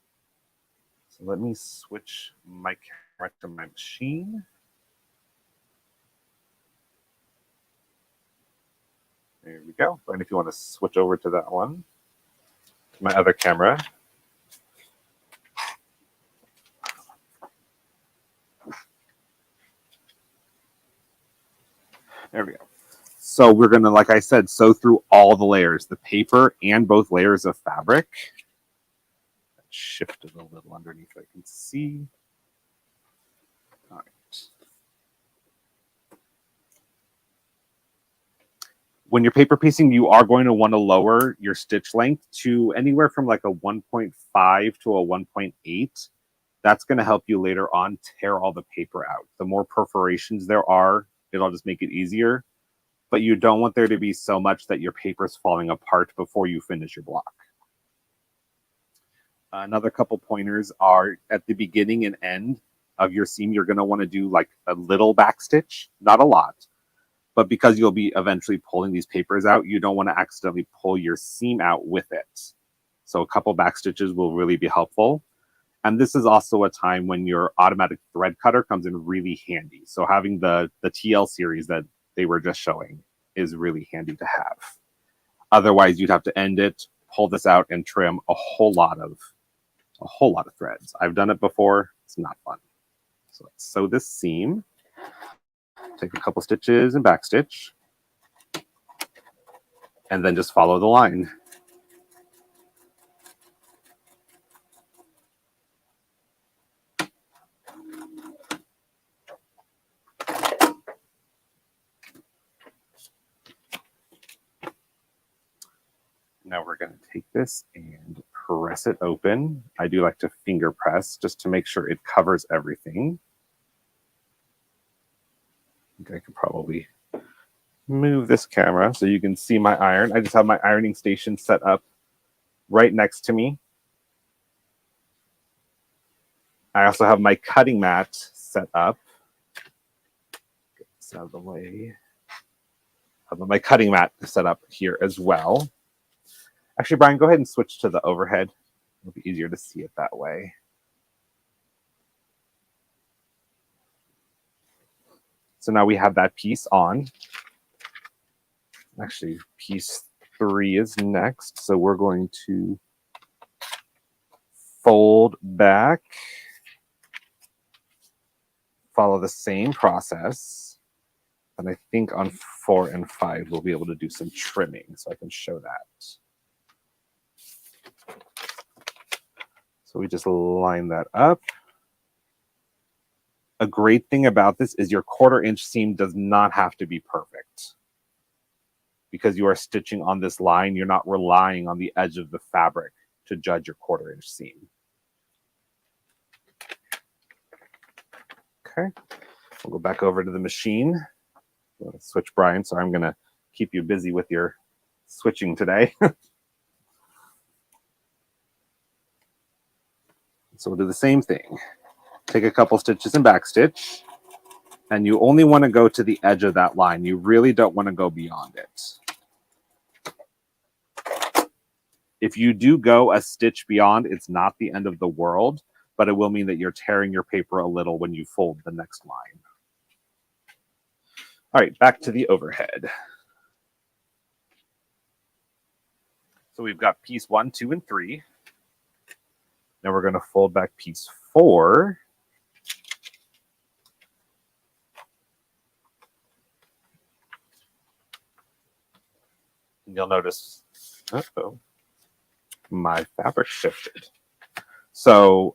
So let me switch my camera to my machine. There we go. And if you want to switch over to that one, my other camera. There we go. So we're going to, like I said, sew through all the layers, the paper and both layers of fabric. That shifted a little underneath, I can see. All right. When you're paper piecing, you are going to want to lower your stitch length to anywhere from like a 1.5 to a 1.8. That's going to help you later on tear all the paper out. The more perforations there are, it'll just make it easier. But you don't want there to be so much that your paper's falling apart before you finish your block. Another couple pointers are at the beginning and end of your seam, you're going to want to do like a little back stitch, not a lot. But because you'll be eventually pulling these papers out, you don't want to accidentally pull your seam out with it. So a couple back stitches will really be helpful. And this is also a time when your automatic thread cutter comes in really handy. So having the TL series that they were just showing is really handy to have. Otherwise, you'd have to end it, pull this out, and trim a whole lot of threads. I've done it before. It's not fun. So let's sew this seam. Take a couple stitches and back stitch, and then just follow the line. Now we're going to take this and press it open. I do like to finger press just to make sure it covers everything. I think I could probably move this camera so you can see my iron. I just have my ironing station set up right next to me. I also have my cutting mat set up. Get this out of the way. I have my cutting mat set up here as well. Actually, Brian, go ahead and switch to the overhead. It'll be easier to see it that way. So now we have that piece on. Actually, piece 3 is next. So we're going to fold back, follow the same process. And I think on 4 and 5, we'll be able to do some trimming, so I can show that. So we just line that up. A great thing about this is your 1/4 inch seam does not have to be perfect. Because you are stitching on this line, you're not relying on the edge of the fabric to judge your 1/4 inch seam. Okay, we'll go back over to the machine. Let's switch Brian, so I'm gonna keep you busy with your switching today. So we'll do the same thing. Take a couple stitches and backstitch, and you only want to go to the edge of that line. You really don't want to go beyond it. If you do go a stitch beyond, it's not the end of the world, but it will mean that you're tearing your paper a little when you fold the next line. All right, back to the overhead. So we've got piece 1, 2, and 3. Now we're going to fold back piece 4. And you'll notice, uh-oh, my fabric shifted. So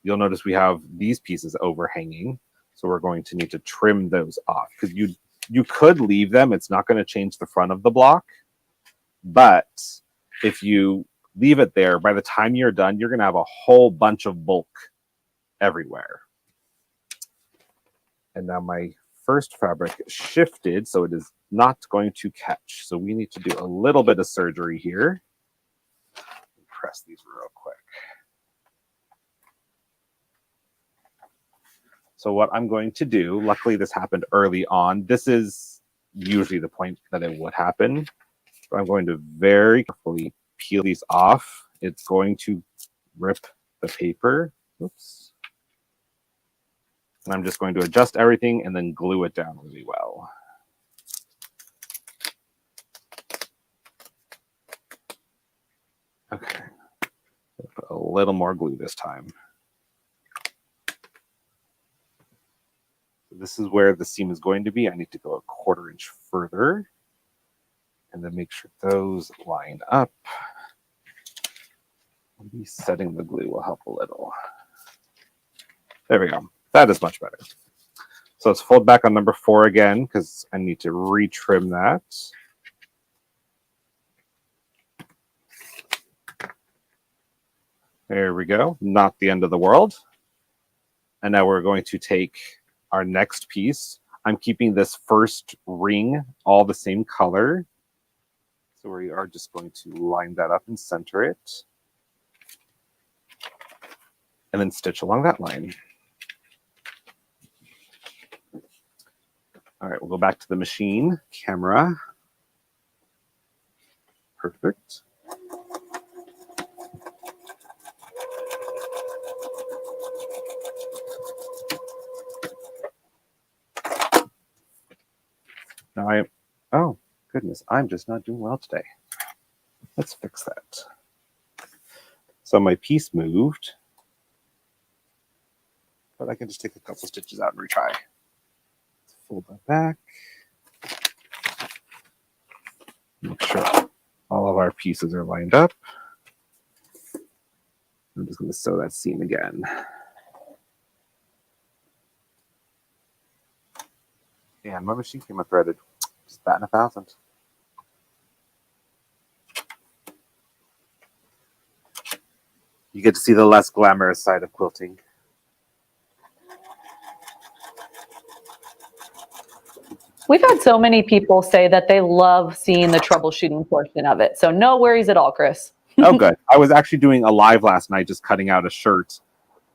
you'll notice we have these pieces overhanging. So we're going to need to trim those off, because you could leave them. It's not going to change the front of the block. But if you leave it there, by the time you're done, you're going to have a whole bunch of bulk everywhere. And now my first fabric shifted, so it is not going to catch. So we need to do a little bit of surgery here. Press these real quick. So what I'm going to do, luckily this happened early on. This is usually the point that it would happen. So I'm going to very carefully peel these off. It's going to rip the paper. Oops. And I'm just going to adjust everything and then glue it down really well. Okay. Put a little more glue this time. This is where the seam is going to be. I need to go a 1/4 inch further and then make sure those line up. Maybe setting the glue will help a little. There we go. That is much better. So let's fold back on number 4 again, because I need to retrim that. There we go. Not the end of the world. And now we're going to take our next piece. I'm keeping this first ring all the same color. So we are just going to line that up and center it. And then stitch along that line. All right, we'll go back to the machine. Camera. Perfect. Now oh goodness, I'm just not doing well today. Let's fix that. So my piece moved, but I can just take a couple stitches out and retry. Fold that back. Make sure all of our pieces are lined up. I'm just going to sew that seam again. And my machine came up threaded. Just batting 1,000. You get to see the less glamorous side of quilting. We've had so many people say that they love seeing the troubleshooting portion of it. So no worries at all, Chris. Oh, good. I was actually doing a live last night, just cutting out a shirt,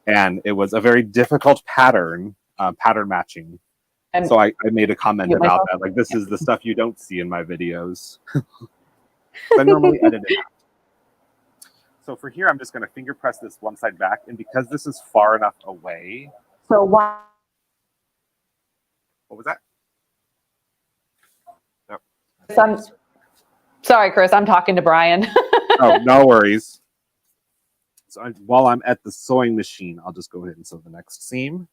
and it was a very difficult pattern matching. And so I made a comment about that. Like, this is the stuff you don't see in my videos. I normally edit it out. So for here, I'm just going to finger press this one side back. And because this is far enough away. So why? What was that? No. Sorry, Chris. I'm talking to Brian. Oh, no worries. So while I'm at the sewing machine, I'll just go ahead and sew the next seam.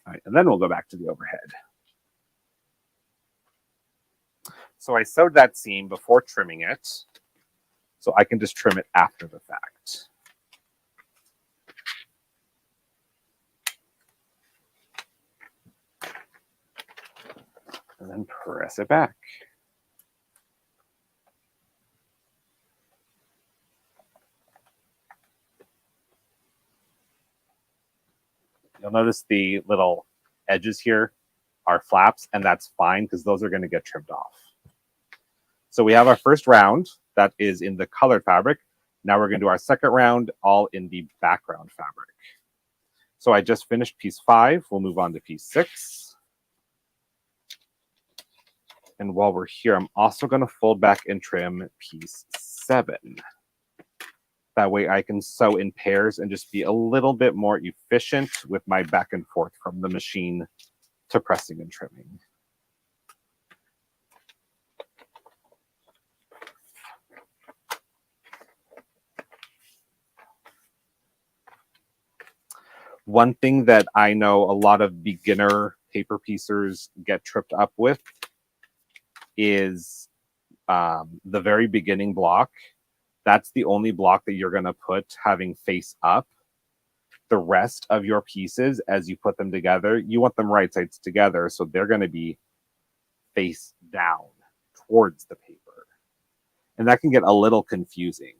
All right, and then we'll go back to the overhead. So I sewed that seam before trimming it, so I can just trim it after the fact. And then press it back. You'll notice the little edges here are flaps, and that's fine because those are going to get trimmed off. So we have our first round that is in the colored fabric. Now we're going to do our second round all in the background fabric. So I just finished piece 5. We'll move on to piece 6. And while we're here, I'm also going to fold back and trim piece 7. That way I can sew in pairs and just be a little bit more efficient with my back and forth from the machine to pressing and trimming. One thing that I know a lot of beginner paper piecers get tripped up with is the very beginning block. That's the only block that you're going to put having face up. The rest of your pieces, as you put them together, you want them right sides together, so they're going to be face down towards the paper. And that can get a little confusing.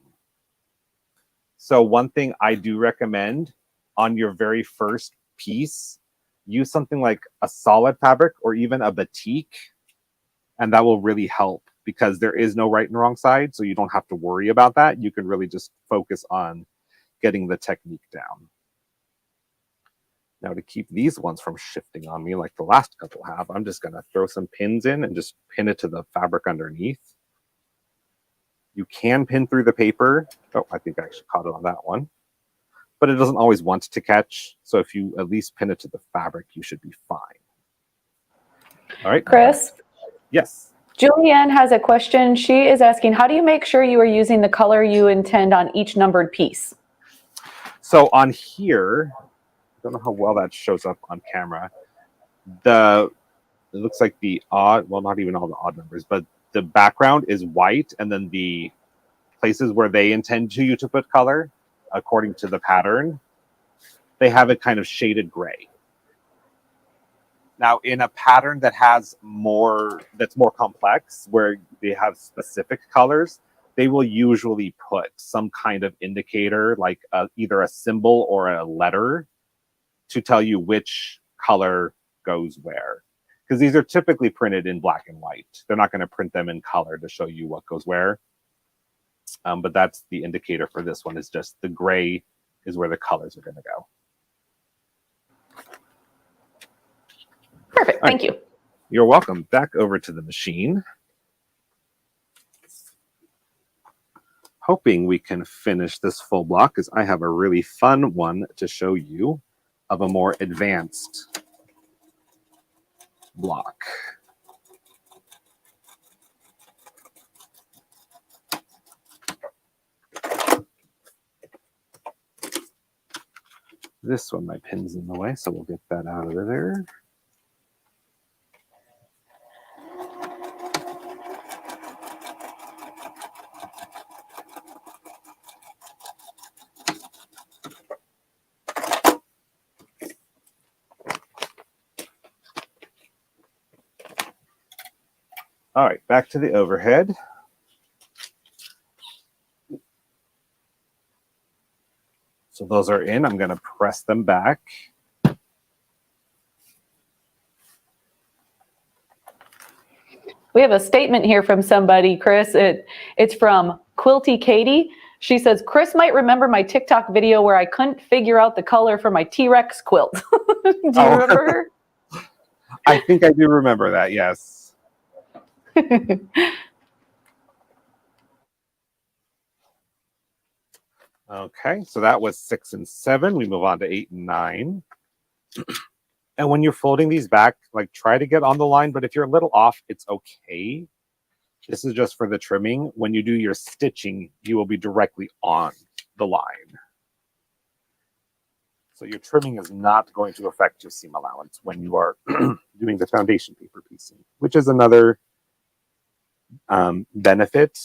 So one thing I do recommend on your very first piece, use something like a solid fabric or even a batik, and that will really help because there is no right and wrong side, so you don't have to worry about that. You can really just focus on getting the technique down. Now to keep these ones from shifting on me like the last couple have, I'm just gonna throw some pins in and just pin it to the fabric underneath. You can pin through the paper. Oh, I think I actually caught it on that one. But it doesn't always want to catch, so if you at least pin it to the fabric, you should be fine. All right. Chris? Yes. Julianne has a question. She is asking, how do you make sure you are using the color you intend on each numbered piece? So on here, I don't know how well that shows up on camera. It looks like the odd, well, not even all the odd numbers, but the background is white, and then the places where they intend you to put color, according to the pattern, they have it kind of shaded gray. Now, in a pattern that has that's more complex, where they have specific colors, they will usually put some kind of indicator, like either a symbol or a letter, to tell you which color goes where. Because these are typically printed in black and white. They're not going to print them in color to show you what goes where. But that's the indicator for this one, is just the gray is where the colors are going to go. Perfect. Thank you. You're welcome. Back over to the machine. Hoping we can finish this full block, because I have a really fun one to show you of a more advanced block. This one, my pin's in the way, so we'll get that out of there. All right, back to the overhead. So those are in. I'm going to press them back. We have a statement here from somebody, Chris. It's from Quilty Katie. She says, Chris might remember my TikTok video where I couldn't figure out the color for my T-Rex quilt. Do you remember her? I think I do remember that, yes. Okay, so that was 6 and 7. We move on to 8 and 9. And when you're folding these back, like try to get on the line, but if you're a little off, it's okay. This is just for the trimming. When you do your stitching, you will be directly on the line. So your trimming is not going to affect your seam allowance when you are doing the foundation paper piecing, which is another benefit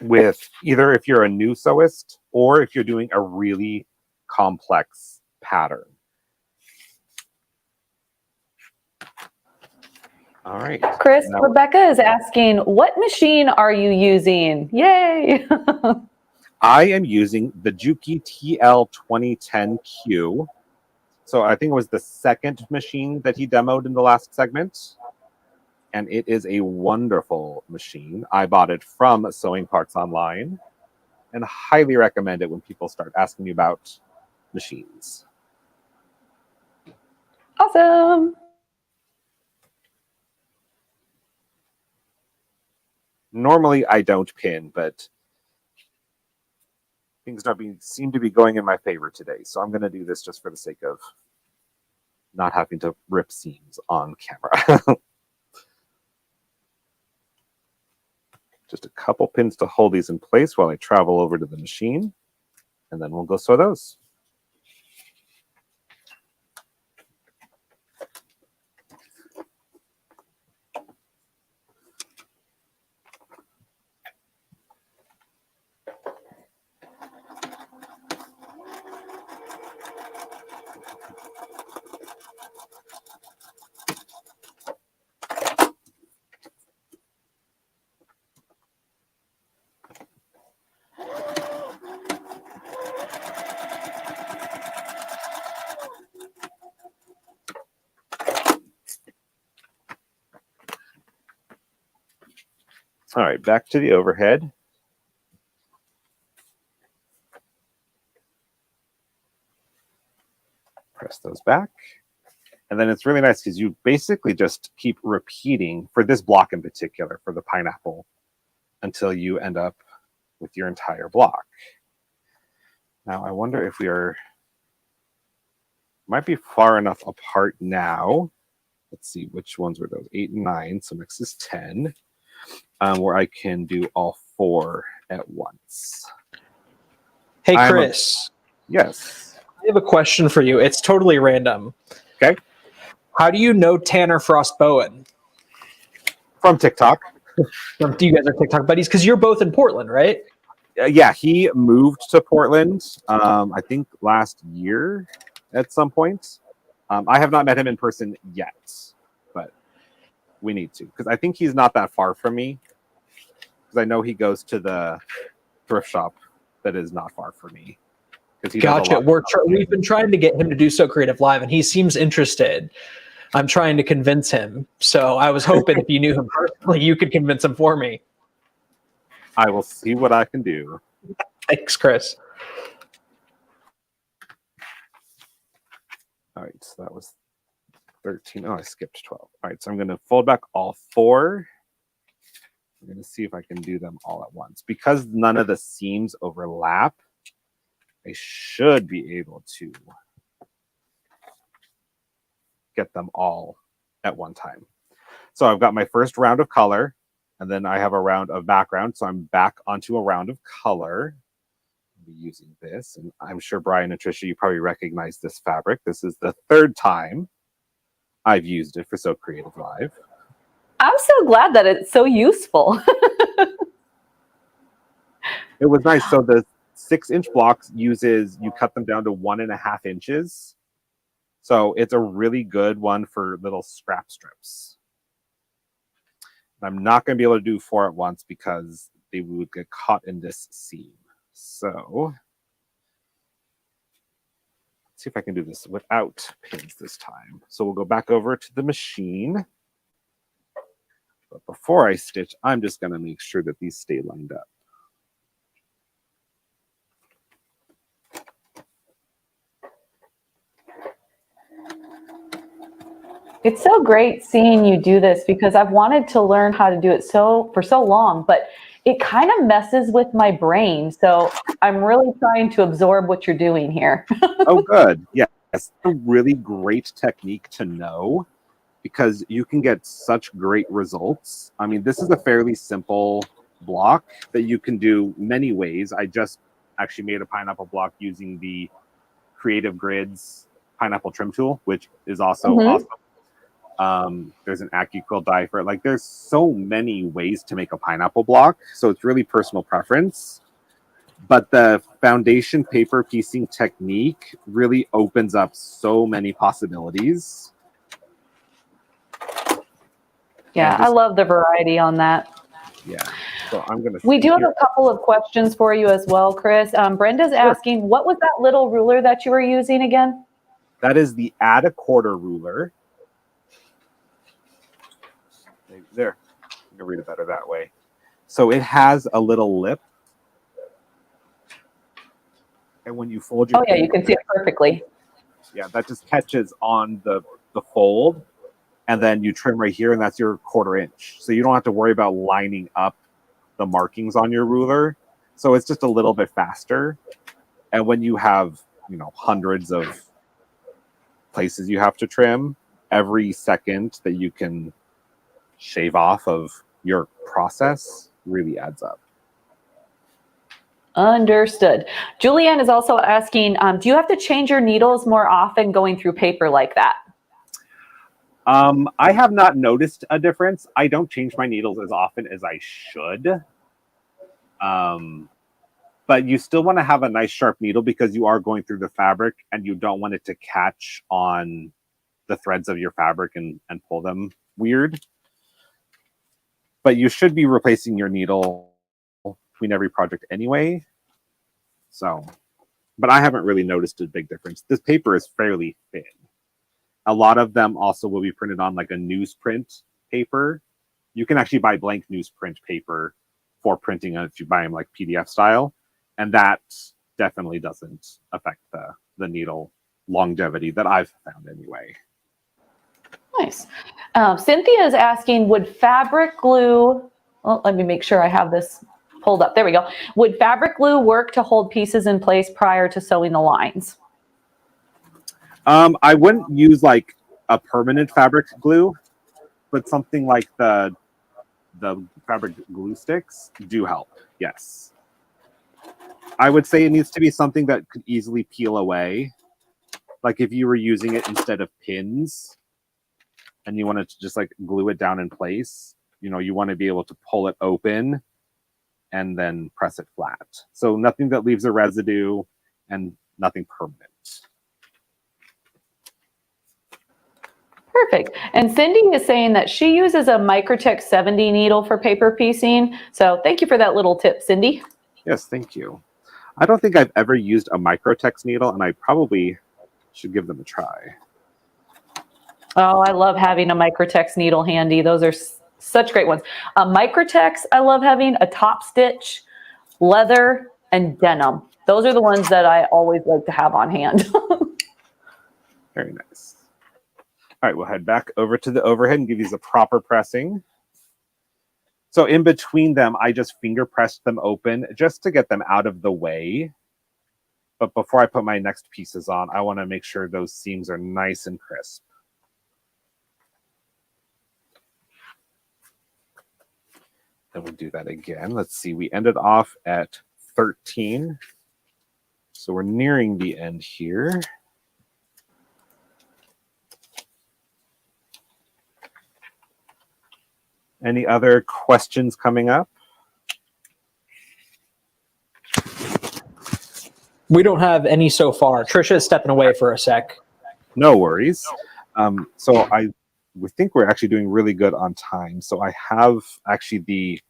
with either if you're a new sewist or if you're doing a really complex pattern. All right. Chris, Rebecca is asking, what machine are you using? Yay! I am using the JUKI TL 2010Q. So I think it was the second machine that he demoed in the last segment. And it is a wonderful machine. I bought it from Sewing Parts Online and highly recommend it when people start asking me about machines. Awesome. Normally I don't pin, but things seem to be going in my favor today. So I'm going to do this just for the sake of not having to rip seams on camera. Just a couple pins to hold these in place while I travel over to the machine, and then we'll go sew those. All right, back to the overhead. Press those back. And then it's really nice because you basically just keep repeating for this block in particular, for the pineapple, until you end up with your entire block. Now, I wonder if might be far enough apart now. Let's see, which ones were those? 8 and 9, so next is 10. Where I can do all 4 at once. Hey, Chris. Yes. I have a question for you. It's totally random. Okay. How do you know Tanner Frost Bowen? From TikTok. Do you guys are TikTok buddies? Because you're both in Portland, right? Yeah, he moved to Portland, I think last year at some point. I have not met him in person yet, but we need to, because I think he's not that far from me. Because I know he goes to the thrift shop that is not far from me. Gotcha. We've been trying to get him to do SewCreative Live, and he seems interested. I'm trying to convince him. So I was hoping if you knew him personally, you could convince him for me. I will see what I can do. Thanks, Chris. All right, so that was 13. Oh, I skipped 12. All right, so I'm going to fold back all 4. I'm going to see if I can do them all at once. Because none of the seams overlap, I should be able to get them all at one time. So I've got my first round of color, and then I have a round of background. So I'm back onto a round of color. I'll be using this, and I'm sure Brian and Tricia, you probably recognize this fabric. This is the 3rd time I've used it for SewCreative Live. I'm so glad that it's so useful. It was nice. So the 6-inch blocks you cut them down to 1.5 inches. So it's a really good one for little scrap strips. I'm not going to be able to do 4 at once because they would get caught in this seam. So let's see if I can do this without pins this time. So we'll go back over to the machine. But before I stitch, I'm just going to make sure that these stay lined up. It's so great seeing you do this because I've wanted to learn how to do it for so long, but it kind of messes with my brain. So I'm really trying to absorb what you're doing here. Oh, good. Yes, it's a really great technique to know because you can get such great results. I mean, this is a fairly simple block that you can do many ways. I just actually made a pineapple block using the Creative Grids pineapple trim tool, which is also awesome. There's an AccuQuilt die for it. Like, there's so many ways to make a pineapple block, so it's really personal preference. But the foundation paper piecing technique really opens up so many possibilities. Yeah, I love the variety on that. Yeah, so I'm gonna. We do have a couple of questions for you as well, Chris. Brenda's asking, what was that little ruler that you were using again? That is the add a quarter ruler. There, you can read it better that way. So it has a little lip, and when you fold your you can see it perfectly. Yeah, that just catches on the fold, and then you trim right here, and that's your 1/4 inch. So you don't have to worry about lining up the markings on your ruler. So it's just a little bit faster. And when you have, hundreds of places you have to trim, every second that you can shave off of your process really adds up. Understood. Julianne is also asking, do you have to change your needles more often going through paper like that? I have not noticed a difference. I don't change my needles as often as I should. But you still want to have a nice sharp needle because you are going through the fabric and you don't want it to catch on the threads of your fabric and pull them weird. But you should be replacing your needle between every project anyway. So, but I haven't really noticed a big difference. This paper is fairly thin. A lot of them also will be printed on like a newsprint paper. You can actually buy blank newsprint paper for printing if you buy them like PDF style. And that definitely doesn't affect the needle longevity that I've found anyway. Nice. Cynthia is asking, would fabric glue, well, let me make sure I have this pulled up. There we go. Would fabric glue work to hold pieces in place prior to sewing the lines? I wouldn't use like a permanent fabric glue, but something like the fabric glue sticks do help. Yes. I would say it needs to be something that could easily peel away. Like if you were using it instead of pins and you wanted to just like glue it down in place, you want to be able to pull it open and then press it flat. So nothing that leaves a residue and nothing permanent. Perfect. And Cindy is saying that she uses a Microtech 70 needle for paper piecing. So thank you for that little tip, Cindy. Yes, thank you. I don't think I've ever used a Microtech needle, and I probably should give them a try. Oh, I love having a Microtech needle handy. Those are such great ones. Microtech, I love having a top stitch, leather, and denim. Those are the ones that I always like to have on hand. Very nice. All right, we'll head back over to the overhead and give these a proper pressing. So in between them, I just finger pressed them open just to get them out of the way. But before I put my next pieces on, I want to make sure those seams are nice and crisp. Then we'll do that again. Let's see, we ended off at 13. So we're nearing the end here. Any other questions coming up? We don't have any so far. Trisha is stepping away for a sec. No worries. So we think we're actually doing really good on time. So I have actually the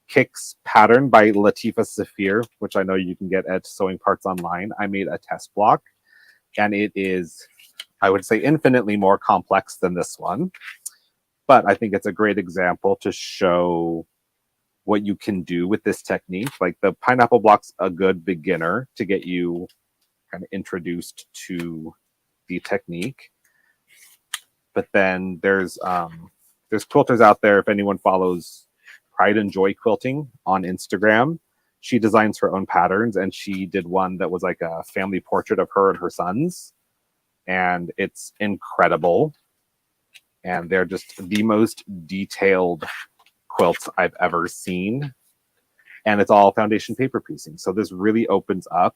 Kicks pattern by Latifa Safir, which I know you can get at Sewing Parts Online. I made a test block, and it is, I would say, infinitely more complex than this one. But I think it's a great example to show what you can do with this technique. Like the pineapple block's a good beginner to get you kind of introduced to the technique. But then there's quilters out there. If anyone follows Pride and Joy Quilting on Instagram, she designs her own patterns, and she did one that was like a family portrait of her and her sons, and it's incredible. And they're just the most detailed quilts I've ever seen, and it's all foundation paper piecing. So this really opens up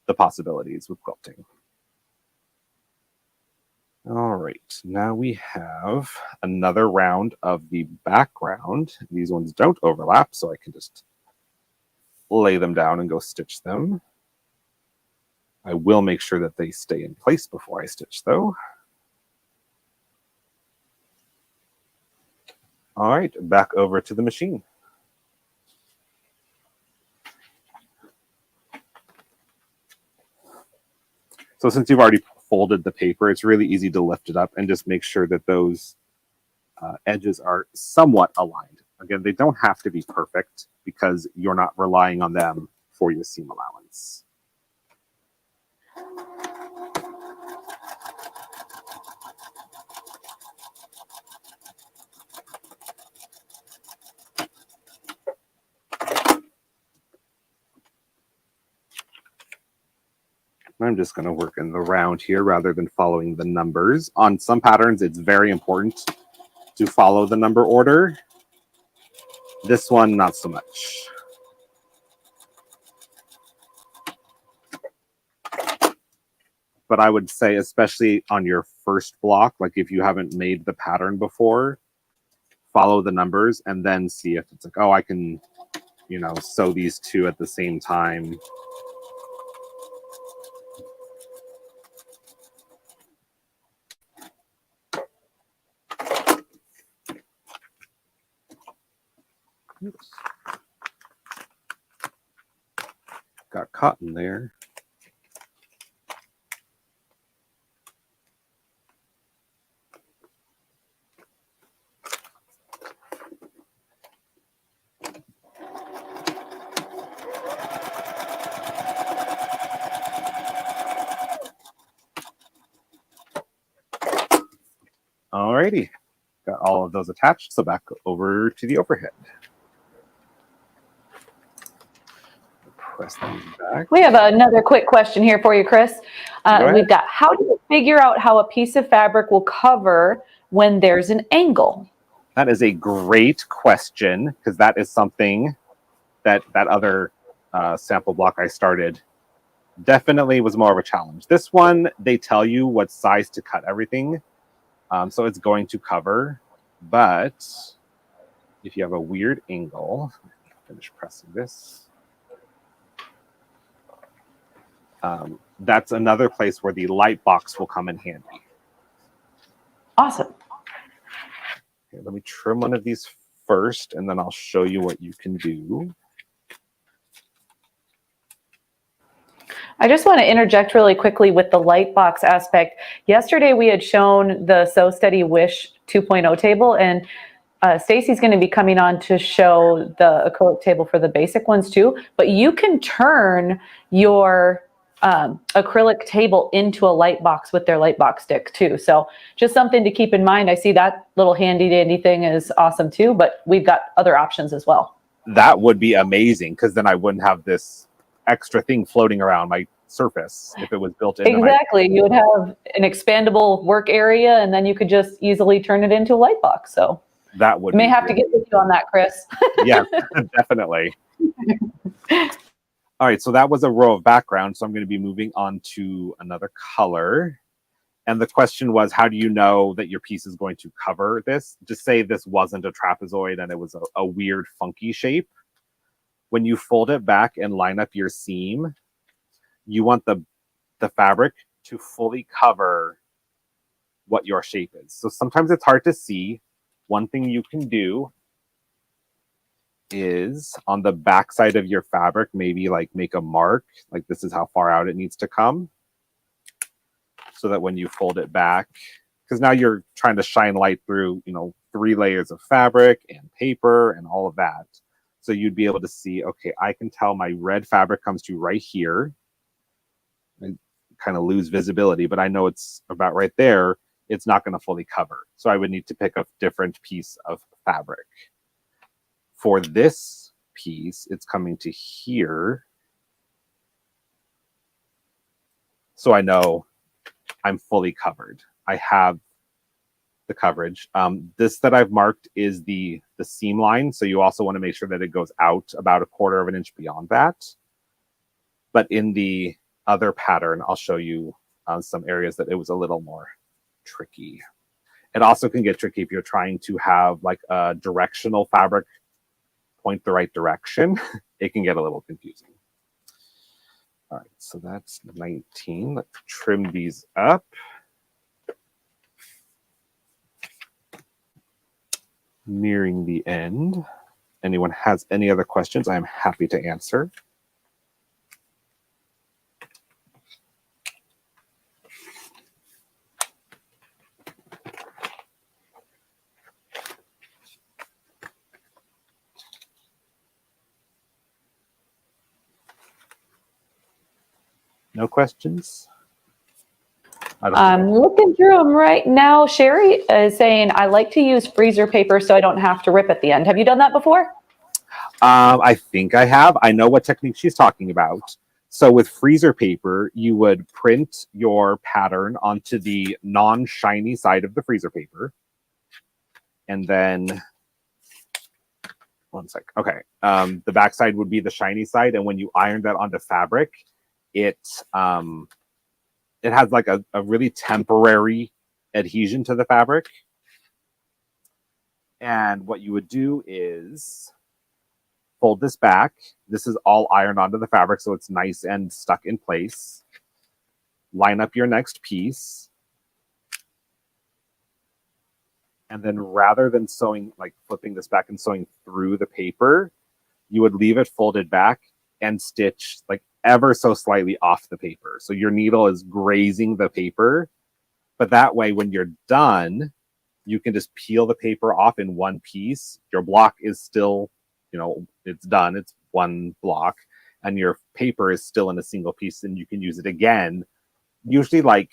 the possibilities with quilting. All right, now we have another round of the background. These ones don't overlap, so I can just lay them down and go stitch them. I will make sure that they stay in place before I stitch, though. All right, back over to the machine. So since you've already folded the paper, it's really easy to lift it up and just make sure that those edges are somewhat aligned. Again, they don't have to be perfect because you're not relying on them for your seam allowance. I'm just going to work in the round here rather than following the numbers. On some patterns, it's very important to follow the number order. This one, not so much. But I would say, especially on your first block, like if you haven't made the pattern before, follow the numbers and then see if it's like, oh, I can, you know, sew these two at the same time. Oops. Got caught in there. Alrighty, got all of those attached, so back over to the overhead. Press these back. We have another quick question here for you, Chris. We've got, how do you figure out how a piece of fabric will cover when there's an angle? That is a great question, because that is something that other sample block I started definitely was more of a challenge. This one, they tell you what size to cut everything. So it's going to cover, but if you have a weird angle, finish pressing this. That's another place where the light box will come in handy. Awesome. Okay, let me trim one of these first, and then I'll show you what you can do. I just want to interject really quickly with the light box aspect. Yesterday we had shown the Sew Steady Wish 2.0 table, and Stacy's going to be coming on to show the acrylic table for the basic ones too. But you can turn your acrylic table into a light box with their light box stick too. So just something to keep in mind. I see that little handy dandy thing is awesome too, but we've got other options as well. That would be amazing, because then I wouldn't have this extra thing floating around my surface if it was built in. Exactly. You would have an expandable work area, and then you could just easily turn it into a light box. So that would may have to get with you on that, Chris. Yeah, definitely. All right, so that was a row of background. So I'm going to be moving on to another color. And the question was, how do you know that your piece is going to cover this? Just say this wasn't a trapezoid and it was a weird, funky shape. When you fold it back and line up your seam, you want the fabric to fully cover what your shape is. So sometimes it's hard to see. One thing you can do is on the back side of your fabric, maybe like make a mark, like this is how far out it needs to come, so that when you fold it back, because now you're trying to shine light through, 3 layers of fabric and paper and all of that. So you'd be able to see, okay, I can tell my red fabric comes to right here. I kind of lose visibility, but I know it's about right there. It's not going to fully cover. So I would need to pick a different piece of fabric. For this piece, it's coming to here. So I know I'm fully covered. I have the coverage. This that I've marked is the seam line. So you also want to make sure that it goes out about 1/4 of an inch beyond that. But in the other pattern, I'll show you some areas that it was a little more tricky. It also can get tricky if you're trying to have like a directional fabric point the right direction. It can get a little confusing. All right, so that's 19. Let's trim these up. Nearing the end. Anyone has any other questions, I'm happy to answer. No questions? I'm looking through them right now. Sherry is saying, I like to use freezer paper so I don't have to rip at the end. Have you done that before? I think I have. I know what technique she's talking about. So with freezer paper, you would print your pattern onto the non-shiny side of the freezer paper. And then, one sec. Okay. The back side would be the shiny side. And when you iron that onto fabric, it has like a really temporary adhesion to the fabric. And what you would do is fold this back. This is all ironed onto the fabric, so it's nice and stuck in place. Line up your next piece. And then rather than sewing, like flipping this back and sewing through the paper, you would leave it folded back and stitch like ever so slightly off the paper. So your needle is grazing the paper, but that way when you're done, you can just peel the paper off in one piece. Your block is still, it's done. It's one block, and your paper is still in a single piece, and you can use it again, usually like,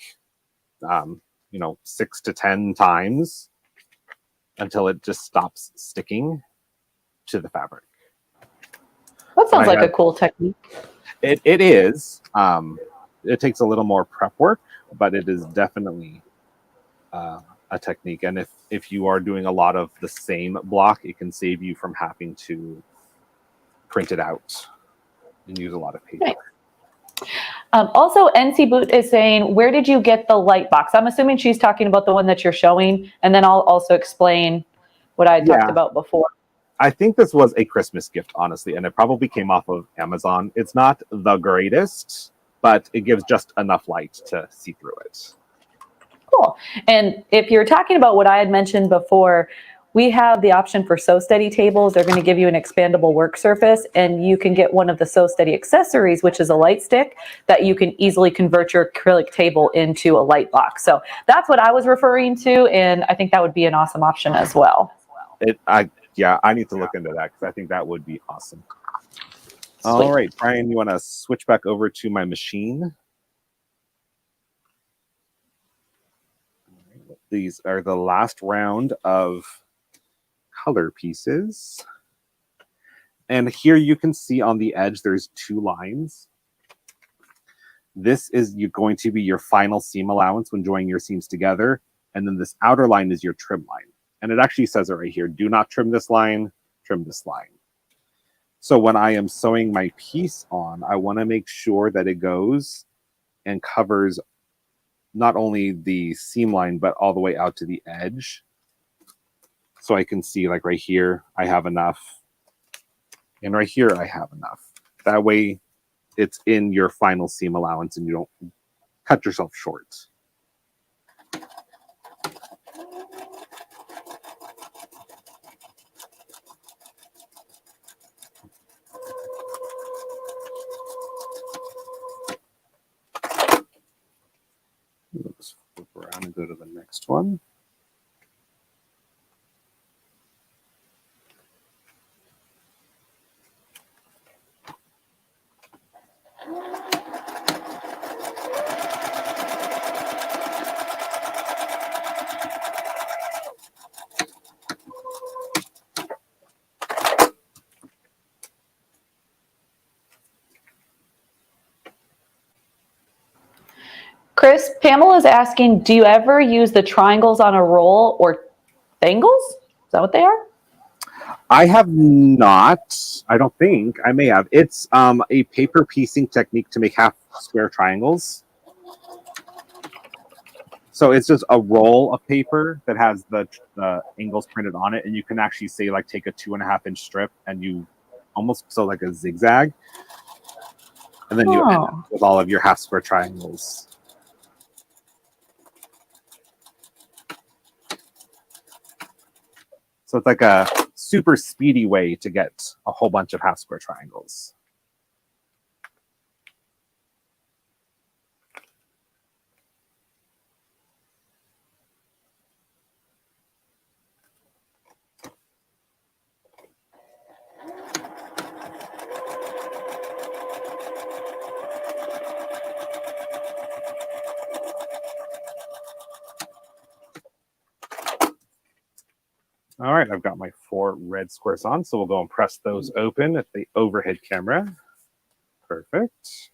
6 to 10 times until it just stops sticking to the fabric. That sounds like a cool technique. It is. It takes a little more prep work, but it is definitely a technique. And if you are doing a lot of the same block, it can save you from having to print it out and use a lot of paper. Nice. Also, NC Boot is saying, where did you get the light box? I'm assuming she's talking about the one that you're showing, and then I'll also explain what I talked about before. I think this was a Christmas gift, honestly, and it probably came off of Amazon. It's not the greatest, but it gives just enough light to see through it. Cool. And if you're talking about what I had mentioned before, we have the option for Sew Steady tables. They're going to give you an expandable work surface, and you can get one of the Sew Steady accessories, which is a light stick that you can easily convert your acrylic table into a light box. So that's what I was referring to, and I think that would be an awesome option as well. I need to look into that because I think that would be awesome. Sweet. All right, Brian, you want to switch back over to my machine? These are the last round of color pieces. And here you can see on the edge, there's 2 lines. This is going to be your final seam allowance when joining your seams together. And then this outer line is your trim line. And it actually says it right here, do not trim this line, trim this line. So when I am sewing my piece on, I want to make sure that it goes and covers not only the seam line, but all the way out to the edge. So I can see like right here, I have enough. And right here, I have enough. That way it's in your final seam allowance and you don't cut yourself short. Flip around and go to the next one. Chris, Pamela is asking, do you ever use the triangles on a roll or angles? Is that what they are? I have not. I don't think I may have. It's a paper piecing technique to make half square triangles. So it's just a roll of paper that has the angles printed on it, and you can actually say like take a 2.5-inch strip and you almost so like a zigzag, and then you end up with all of your half square triangles. So it's like a super speedy way to get a whole bunch of half square triangles. All right, I've got my 4 red squares on, so we'll go and press those open at the overhead camera. Perfect.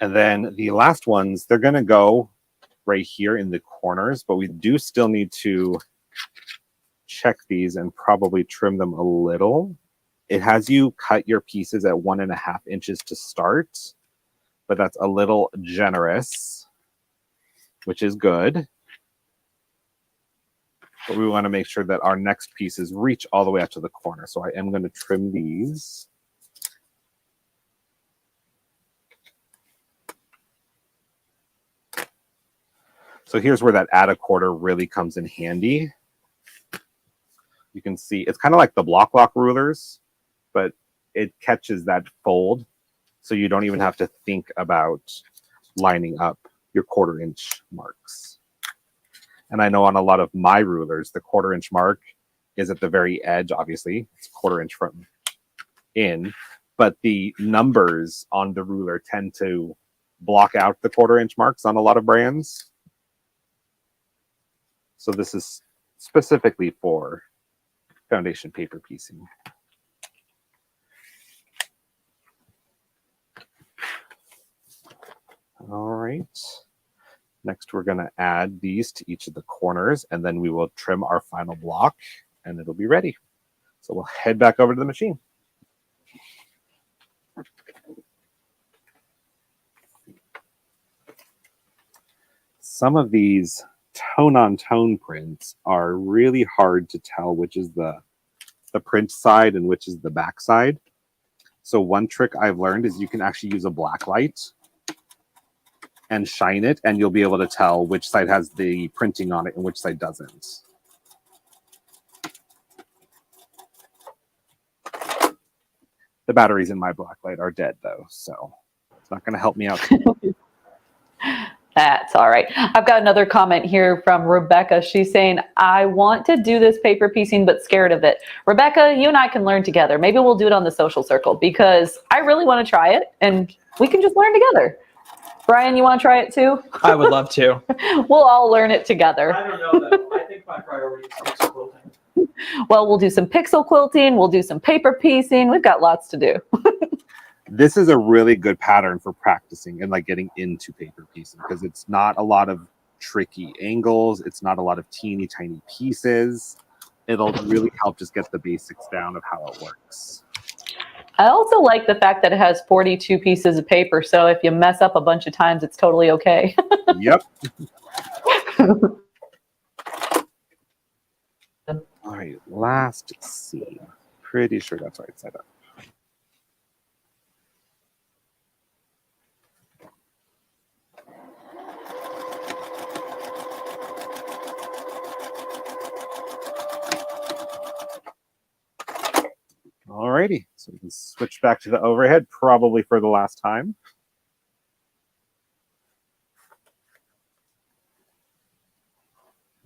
And then the last ones, they're going to go right here in the corners, but we do still need to check these and probably trim them a little. It has you cut your pieces at 1.5 inches to start, but that's a little generous, which is good. But we want to make sure that our next pieces reach all the way out to the corner. So I am going to trim these. So here's where that add a quarter really comes in handy. You can see it's kind of like the block lock rulers, but it catches that fold. So you don't even have to think about lining up your 1/4 inch marks. And I know on a lot of my rulers, the 1/4 inch mark is at the very edge, obviously. It's 1/4 inch from in, but the numbers on the ruler tend to block out the 1/4 inch marks on a lot of brands. So this is specifically for foundation paper piecing. All right. Next, we're going to add these to each of the corners, and then we will trim our final block, and it'll be ready. So we'll head back over to the machine. Some of these tone-on-tone prints are really hard to tell which is the print side and which is the back side. So one trick I've learned is you can actually use a black light and shine it, and you'll be able to tell which side has the printing on it and which side doesn't. The batteries in my black light are dead though, so it's not going to help me out. That's all right. I've got another comment here from Rebecca. She's saying, I want to do this paper piecing, but scared of it. Rebecca, you and I can learn together. Maybe we'll do it on the social circle because I really want to try it and we can just learn together. Brian, you want to try it too? I would love to. We'll all learn it together. I don't know though. I think my priority is pixel quilting. Well, we'll do some pixel quilting. We'll do some paper piecing. We've got lots to do. This is a really good pattern for practicing and like getting into paper piecing because it's not a lot of tricky angles. It's not a lot of teeny tiny pieces. It'll really help just get the basics down of how it works. I also like the fact that it has 42 pieces of paper. So if you mess up a bunch of times, it's totally okay. Yep. All right, last seam. Pretty sure that's right side up. Alrighty, so we can switch back to the overhead, probably for the last time.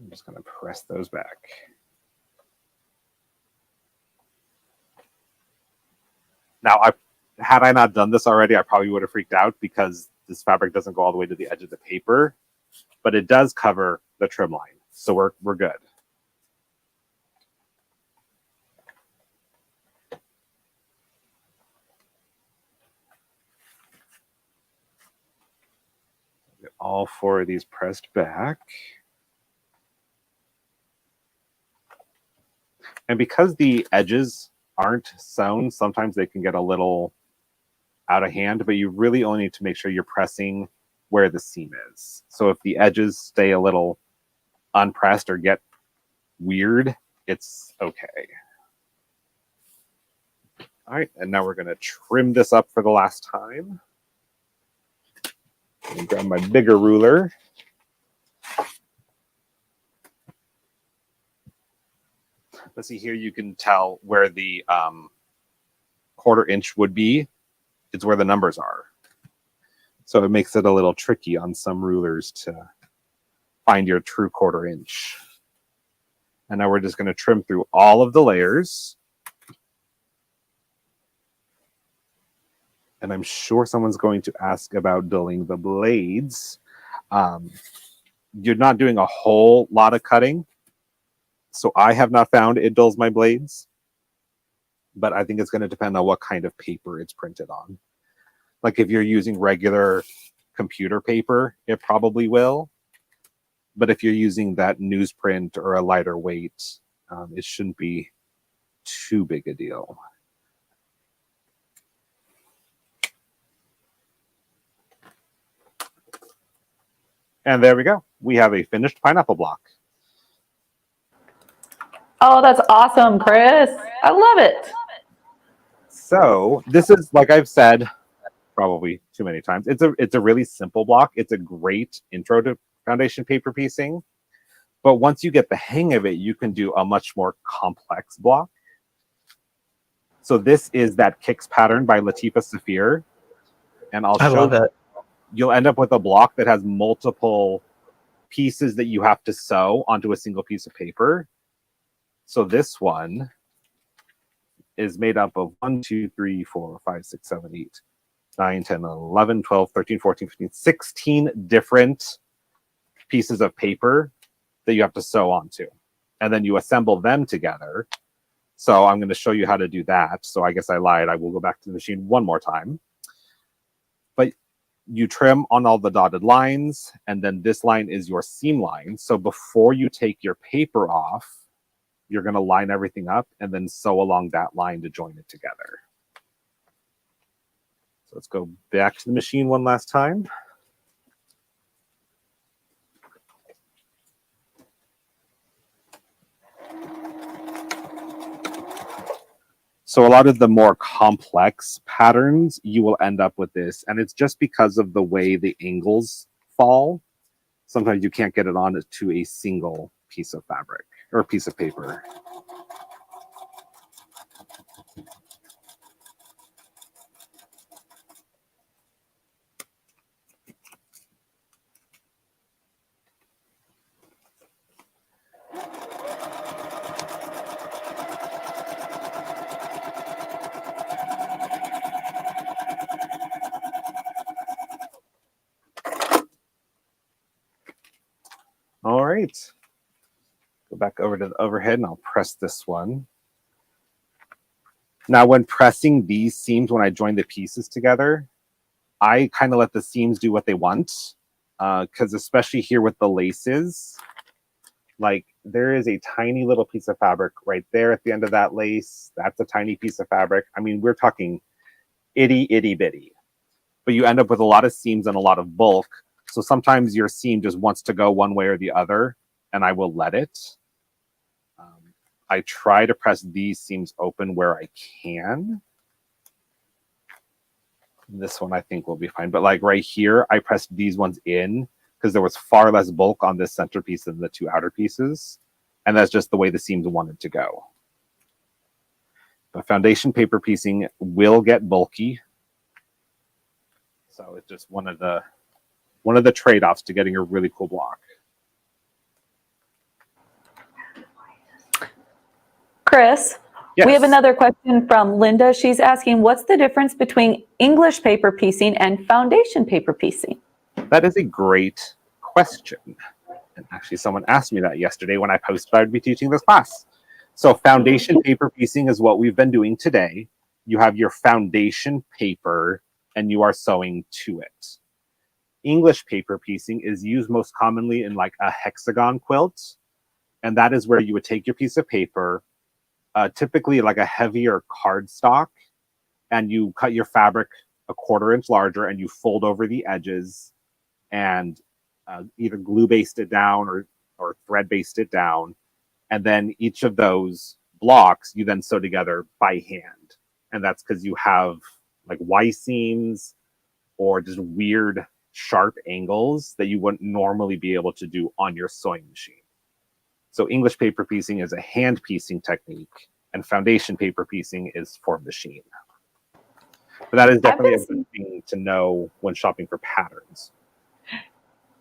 I'm just going to press those back. Now, had I not done this already, I probably would have freaked out because this fabric doesn't go all the way to the edge of the paper, but it does cover the trim line, so we're good. Get all 4 of these pressed back. And because the edges aren't sewn, sometimes they can get a little out of hand, but you really only need to make sure you're pressing where the seam is. So if the edges stay a little unpressed or get weird, it's okay. All right, and now we're going to trim this up for the last time. Let me grab my bigger ruler. Let's see here, you can tell where the 1/4 inch would be. It's where the numbers are. So it makes it a little tricky on some rulers to find your true 1/4 inch. And now we're just going to trim through all of the layers. And I'm sure someone's going to ask about dulling the blades. You're not doing a whole lot of cutting. So I have not found it dulls my blades. But I think it's going to depend on what kind of paper it's printed on. Like if you're using regular computer paper, it probably will. But if you're using that newsprint or a lighter weight, it shouldn't be too big a deal. And there we go. We have a finished pineapple block. Oh, that's awesome, Chris. I love it. So this is, like I've said probably too many times, it's a really simple block. It's a great intro to foundation paper piecing. But once you get the hang of it, you can do a much more complex block. So this is that Kicks pattern by Latifa Safir. And I love it. You'll end up with a block that has multiple pieces that you have to sew onto a single piece of paper. So this one is made up of 1, 2, 3, 4, 5, 6, 7, 8, 9, 10, 11, 12, 13, 14, 15, 16 different pieces of paper that you have to sew onto. And then you assemble them together. So I'm going to show you how to do that. So I guess I lied. I will go back to the machine one more time. But you trim on all the dotted lines, and then this line is your seam line. So before you take your paper off, you're going to line everything up and then sew along that line to join it together. So let's go back to the machine one last time. So a lot of the more complex patterns, you will end up with this. And it's just because of the way the angles fall. Sometimes you can't get it on to a single piece of fabric or piece of paper. All right. Go back over to the overhead and I'll press this one. Now, when pressing these seams, when I join the pieces together, I kind of let the seams do what they want. Because especially here with the laces, like there is a tiny little piece of fabric right there at the end of that lace. That's a tiny piece of fabric. I mean, we're talking itty, itty bitty. But you end up with a lot of seams and a lot of bulk. So sometimes your seam just wants to go one way or the other, and I will let it. I try to press these seams open where I can. This one I think will be fine. But like right here, I pressed these ones in because there was far less bulk on this centerpiece than the two outer pieces. And that's just the way the seams wanted to go. But foundation paper piecing will get bulky. So it's just one of the trade-offs to getting a really cool block. Chris, Yes. we have another question from Linda. She's asking, what's the difference between English paper piecing and foundation paper piecing? That is a great question. And actually, someone asked me that yesterday when I posted I would be teaching this class. So foundation paper piecing is what we've been doing today. You have your foundation paper and you are sewing to it. English paper piecing is used most commonly in like a hexagon quilt. And that is where you would take your piece of paper, typically like a heavier cardstock, and you cut your fabric a 1/4 inch larger and you fold over the edges and either glue baste it down or thread baste it down. And then each of those blocks you then sew together by hand. And that's because you have like Y seams or just weird sharp angles that you wouldn't normally be able to do on your sewing machine. So English paper piecing is a hand piecing technique, and foundation paper piecing is for machine. But that is definitely a good thing to know when shopping for patterns.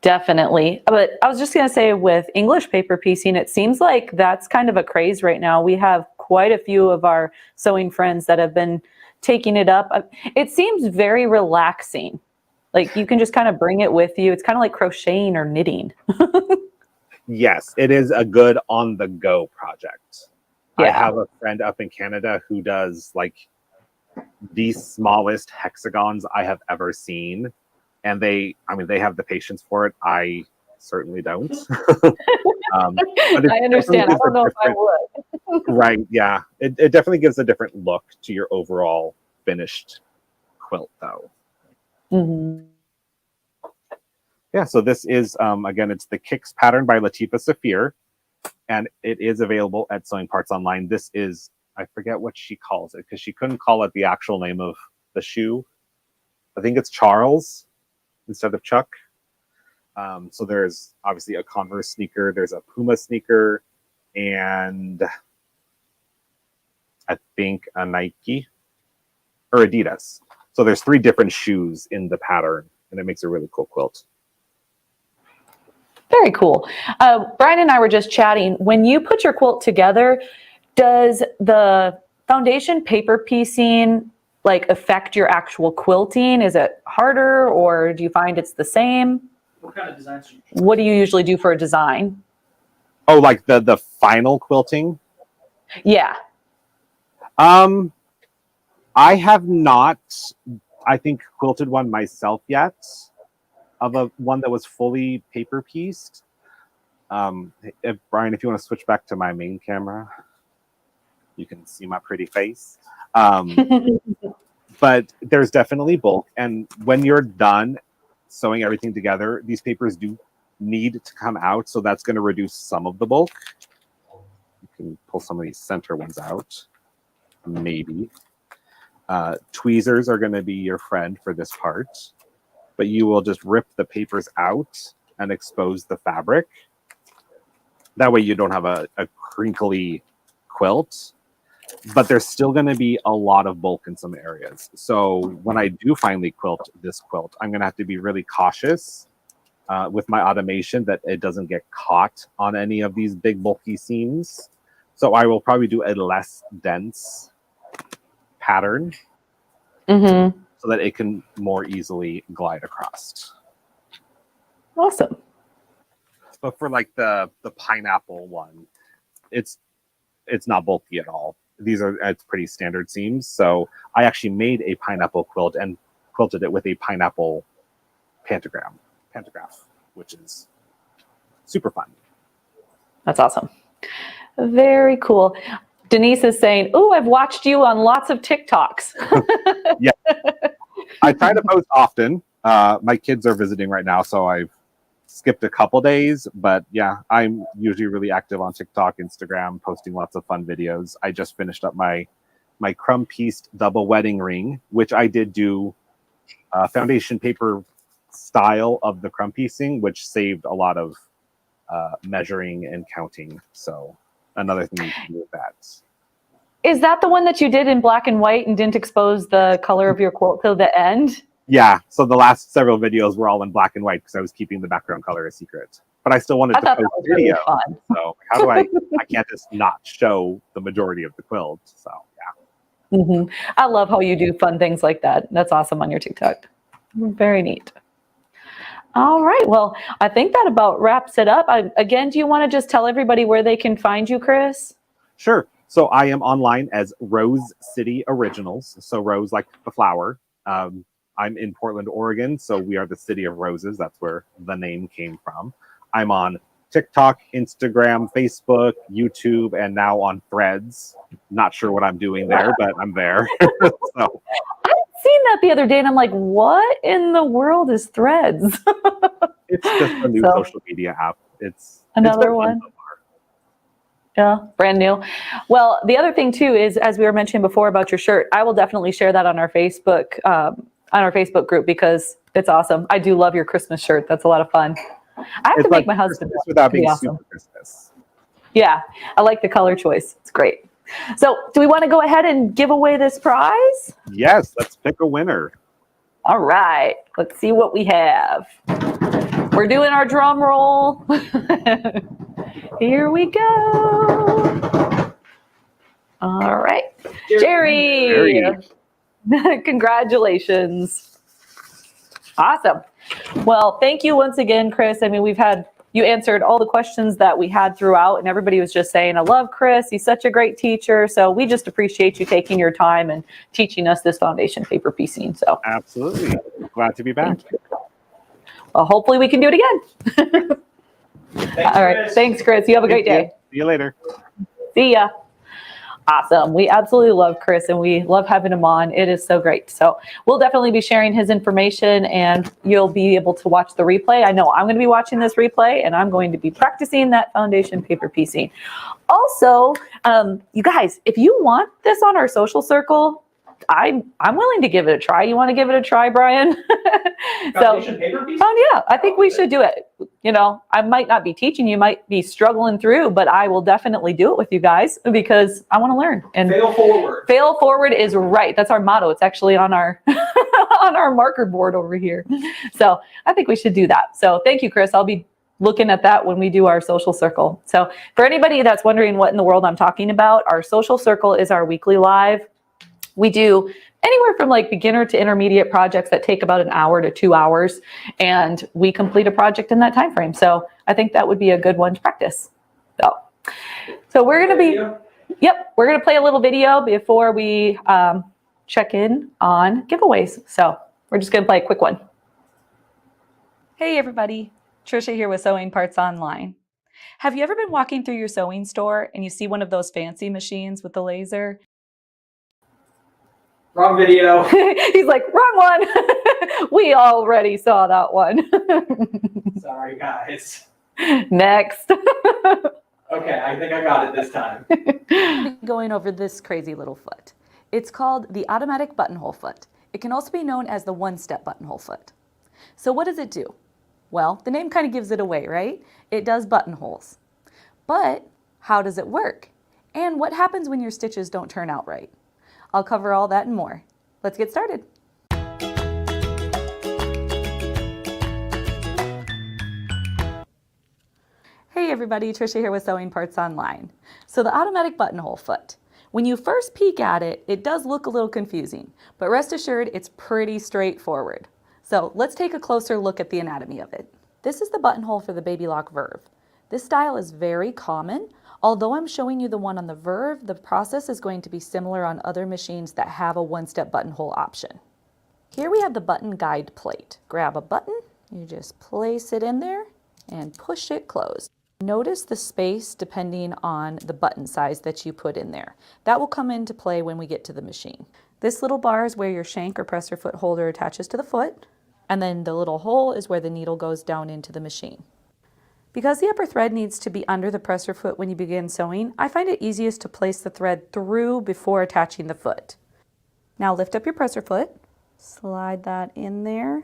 Definitely. But I was just going to say, with English paper piecing, it seems like that's kind of a craze right now. We have quite a few of our sewing friends that have been taking it up. It seems very relaxing. Like you can just kind of bring it with you. It's kind of like crocheting or knitting. Yes, it is a good on-the-go project. Yeah. I have a friend up in Canada who does like the smallest hexagons I have ever seen. And they have the patience for it. I certainly don't. But I understand. I don't know if I would. Right, yeah. It definitely gives a different look to your overall finished quilt, though. Mm-hmm. Yeah, so this is, again, it's the Kicks pattern by Latifa Safir, and it is available at Sewing Parts Online. This is, I forget what she calls it, because she couldn't call it the actual name of the shoe. I think it's Charles instead of Chuck. So there's obviously a Converse sneaker, there's a Puma sneaker, and I think a Nike or Adidas. So there's 3 different shoes in the pattern, and it makes a really cool quilt. Very cool. Brian and I were just chatting. When you put your quilt together, does the foundation paper piecing like affect your actual quilting? Is it harder, or do you find it's the same? What kind of designs? What do you usually do for a design? Oh, like the final quilting? Yeah. I have not, I think, quilted one myself yet, of one that was fully paper pieced. Brian, if you want to switch back to my main camera, you can see my pretty face. But there's definitely bulk, and when you're done sewing everything together, these papers do need to come out, so that's going to reduce some of the bulk. You can pull some of these center ones out, maybe. Tweezers are going to be your friend for this part, but you will just rip the papers out and expose the fabric. That way you don't have a crinkly quilt, but there's still going to be a lot of bulk in some areas. So when I do finally quilt this quilt, I'm going to have to be really cautious with my automation that it doesn't get caught on any of these big bulky seams. So I will probably do a less dense pattern so that it can more easily glide across. Awesome. But for like the pineapple one, it's not bulky at all. It's pretty standard seams. So I actually made a pineapple quilt and quilted it with a pineapple pantograph, which is super fun. That's awesome. Very cool. Denise is saying, "Oh, I've watched you on lots of TikToks." Yeah, I try to post often. My kids are visiting right now, so I've skipped a couple days, but yeah, I'm usually really active on TikTok, Instagram, posting lots of fun videos. I just finished up my crumb pieced double wedding ring, which I did do foundation paper style of the crumb piecing, which saved a lot of measuring and counting. So another thing you can do with that. Is that the one that you did in black and white and didn't expose the color of your quilt till the end? Yeah, so the last several videos were all in black and white because I was keeping the background color a secret. But I still wanted I to thought post that was really video. fun. So how do I can't just not show the majority of the quilt. So yeah. I love how you do fun things like that. That's awesome on your TikTok. Very neat. All right. Well, I think that about wraps it up. Again, do you want to just tell everybody where they can find you, Chris? Sure. So I am online as Rose City Originals. So Rose like the flower. I'm in Portland, Oregon. So we are the city of roses. That's where the name came from. I'm on TikTok, Instagram, Facebook, YouTube, and now on Threads. Not sure what I'm doing there, but I'm there. So I've seen that the other day and I'm like, what in the world is Threads? it's just a new social media app. It's another been fun one. so far. Yeah, brand new. Well, the other thing too is, as we were mentioning before about your shirt, I will definitely share that on our Facebook group because it's awesome. I do love your Christmas shirt. That's a lot of fun. I have to make my husband Christmas without being awesome. super Christmas. Yeah, I like the color choice. It's great. So, do we want to go ahead and give away this prize? Yes, let's pick a winner. All right, let's see what we have. We're doing our drum roll. Here we go. All right, Jerry. Congratulations. Awesome. Well, thank you once again, Chris. I mean, you answered all the questions that we had throughout, and everybody was just saying, I love Chris. He's such a great teacher. So we just appreciate you taking your time and teaching us this foundation paper piecing. So absolutely. Glad to be back. Well, hopefully we can do it again. All right. Chris. Thanks, Chris. You have a great day. See you later. See ya. Awesome. We absolutely love Chris and we love having him on. It is so great. So we'll definitely be sharing his information and you'll be able to watch the replay. I know I'm going to be watching this replay and I'm going to be practicing that foundation paper piecing. Also, you guys, if you want this on our social circle, I'm willing to give it a try. You want to give it a try, Brian? Foundation paper piece? Yeah, I think we should do it. You know, I might not be teaching, you might be struggling through, but I will definitely do it with you guys because I want to learn. And Fail forward. Fail forward is right. That's our motto. It's actually on our on our marker board over here. So I think we should do that. So thank you, Chris. I'll be looking at that when we do our social circle. So for anybody that's wondering what in the world I'm talking about, our social circle is our weekly live. We do anywhere from like beginner to intermediate projects that take about an hour to 2 hours, and we complete a project in that time frame. So I think that would be a good one to practice. So we're going to be, we're going to play a little video before we check in on giveaways. So we're just going to play a quick one. Hey everybody, Trisha here with Sewing Parts Online. Have you ever been walking through your sewing store and you see one of those fancy machines with the laser? Wrong video. He's like, wrong one. We already saw that one. Sorry, guys. Next. Okay, I think I got it this time. Going over this crazy little foot. It's called the automatic buttonhole foot. It can also be known as the one-step buttonhole foot. So what does it do? Well, the name kind of gives it away, right? It does buttonholes. But how does it work? And what happens when your stitches don't turn out right? I'll cover all that and more. Let's get started. Hey everybody, Trisha here with Sewing Parts Online. So the automatic buttonhole foot. When you first peek at it, it does look a little confusing, but rest assured it's pretty straightforward. So let's take a closer look at the anatomy of it. This is the buttonhole for the Baby Lock Verve. This style is very common. Although I'm showing you the one on the Verve, the process is going to be similar on other machines that have a one-step buttonhole option. Here we have the button guide plate. Grab a button, you just place it in there and push it closed. Notice the space depending on the button size that you put in there. That will come into play when we get to the machine. This little bar is where your shank or presser foot holder attaches to the foot, and then the little hole is where the needle goes down into the machine. Because the upper thread needs to be under the presser foot when you begin sewing, I find it easiest to place the thread through before attaching the foot. Now lift up your presser foot, slide that in there.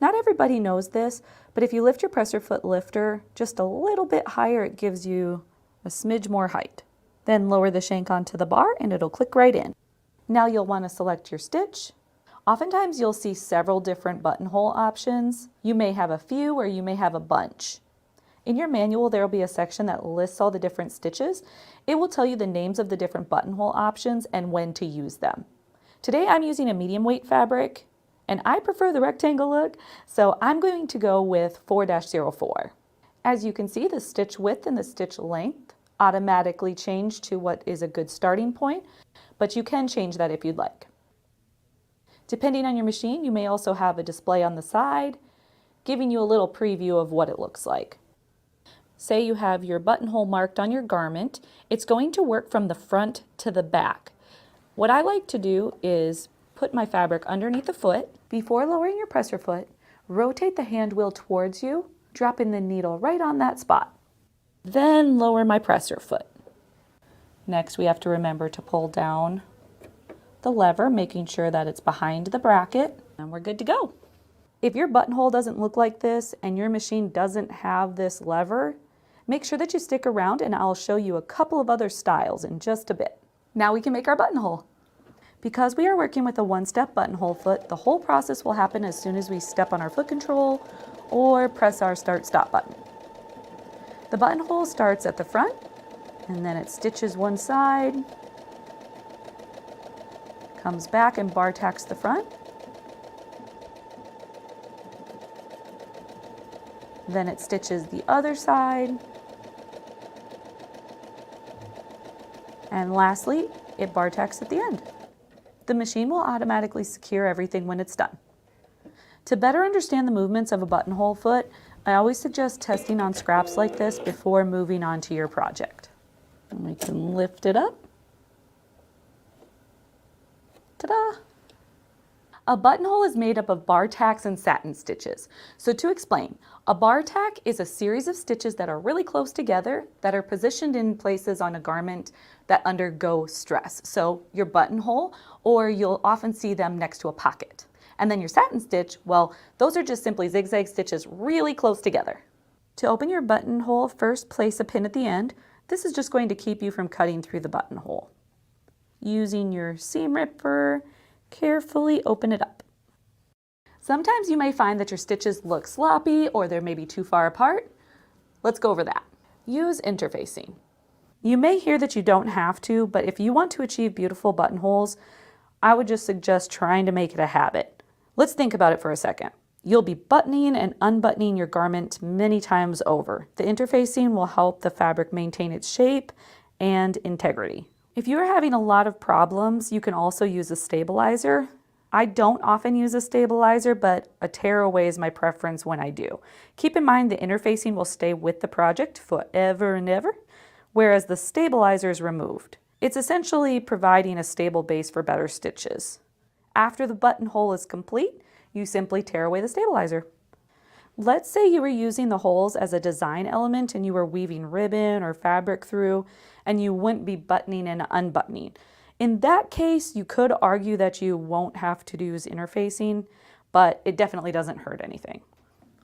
Not everybody knows this, but if you lift your presser foot lifter just a little bit higher, it gives you a smidge more height. Then lower the shank onto the bar and it'll click right in. Now you'll want to select your stitch. Oftentimes you'll see several different buttonhole options. You may have a few or you may have a bunch. In your manual, there will be a section that lists all the different stitches. It will tell you the names of the different buttonhole options and when to use them. Today I'm using a medium weight fabric and I prefer the rectangle look, so I'm going to go with 4-04. As you can see, the stitch width and the stitch length automatically change to what is a good starting point, but you can change that if you'd like. Depending on your machine, you may also have a display on the side, giving you a little preview of what it looks like. Say you have your buttonhole marked on your garment, it's going to work from the front to the back. What I like to do is put my fabric underneath the foot. Before lowering your presser foot, rotate the hand wheel towards you, dropping the needle right on that spot. Then lower my presser foot. Next, we have to remember to pull down the lever, making sure that it's behind the bracket, and we're good to go. If your buttonhole doesn't look like this and your machine doesn't have this lever, make sure that you stick around and I'll show you a couple of other styles in just a bit. Now we can make our buttonhole. Because we are working with a one-step buttonhole foot, the whole process will happen as soon as we step on our foot control or press our start-stop button. The buttonhole starts at the front and then it stitches one side, comes back and bar tacks the front. Then it stitches the other side. And lastly, it bar tacks at the end. The machine will automatically secure everything when it's done. To better understand the movements of a buttonhole foot, I always suggest testing on scraps like this before moving on to your project. And we can lift it up. Ta-da! A buttonhole is made up of bar tacks and satin stitches. So to explain, a bar tack is a series of stitches that are really close together that are positioned in places on a garment that undergo stress. So your buttonhole, or you'll often see them next to a pocket. And then your satin stitch, well, those are just simply zigzag stitches really close together. To open your buttonhole, first place a pin at the end. This is just going to keep you from cutting through the buttonhole. Using your seam ripper, carefully open it up. Sometimes you may find that your stitches look sloppy or they're maybe too far apart. Let's go over that. Use interfacing. You may hear that you don't have to, but if you want to achieve beautiful buttonholes, I would just suggest trying to make it a habit. Let's think about it for a second. You'll be buttoning and unbuttoning your garment many times over. The interfacing will help the fabric maintain its shape and integrity. If you are having a lot of problems, you can also use a stabilizer. I don't often use a stabilizer, but a tearaway is my preference when I do. Keep in mind the interfacing will stay with the project forever and ever, whereas the stabilizer is removed. It's essentially providing a stable base for better stitches. After the buttonhole is complete, you simply tear away the stabilizer. Let's say you were using the holes as a design element and you were weaving ribbon or fabric through, and you wouldn't be buttoning and unbuttoning. In that case, you could argue that you won't have to use interfacing, but it definitely doesn't hurt anything.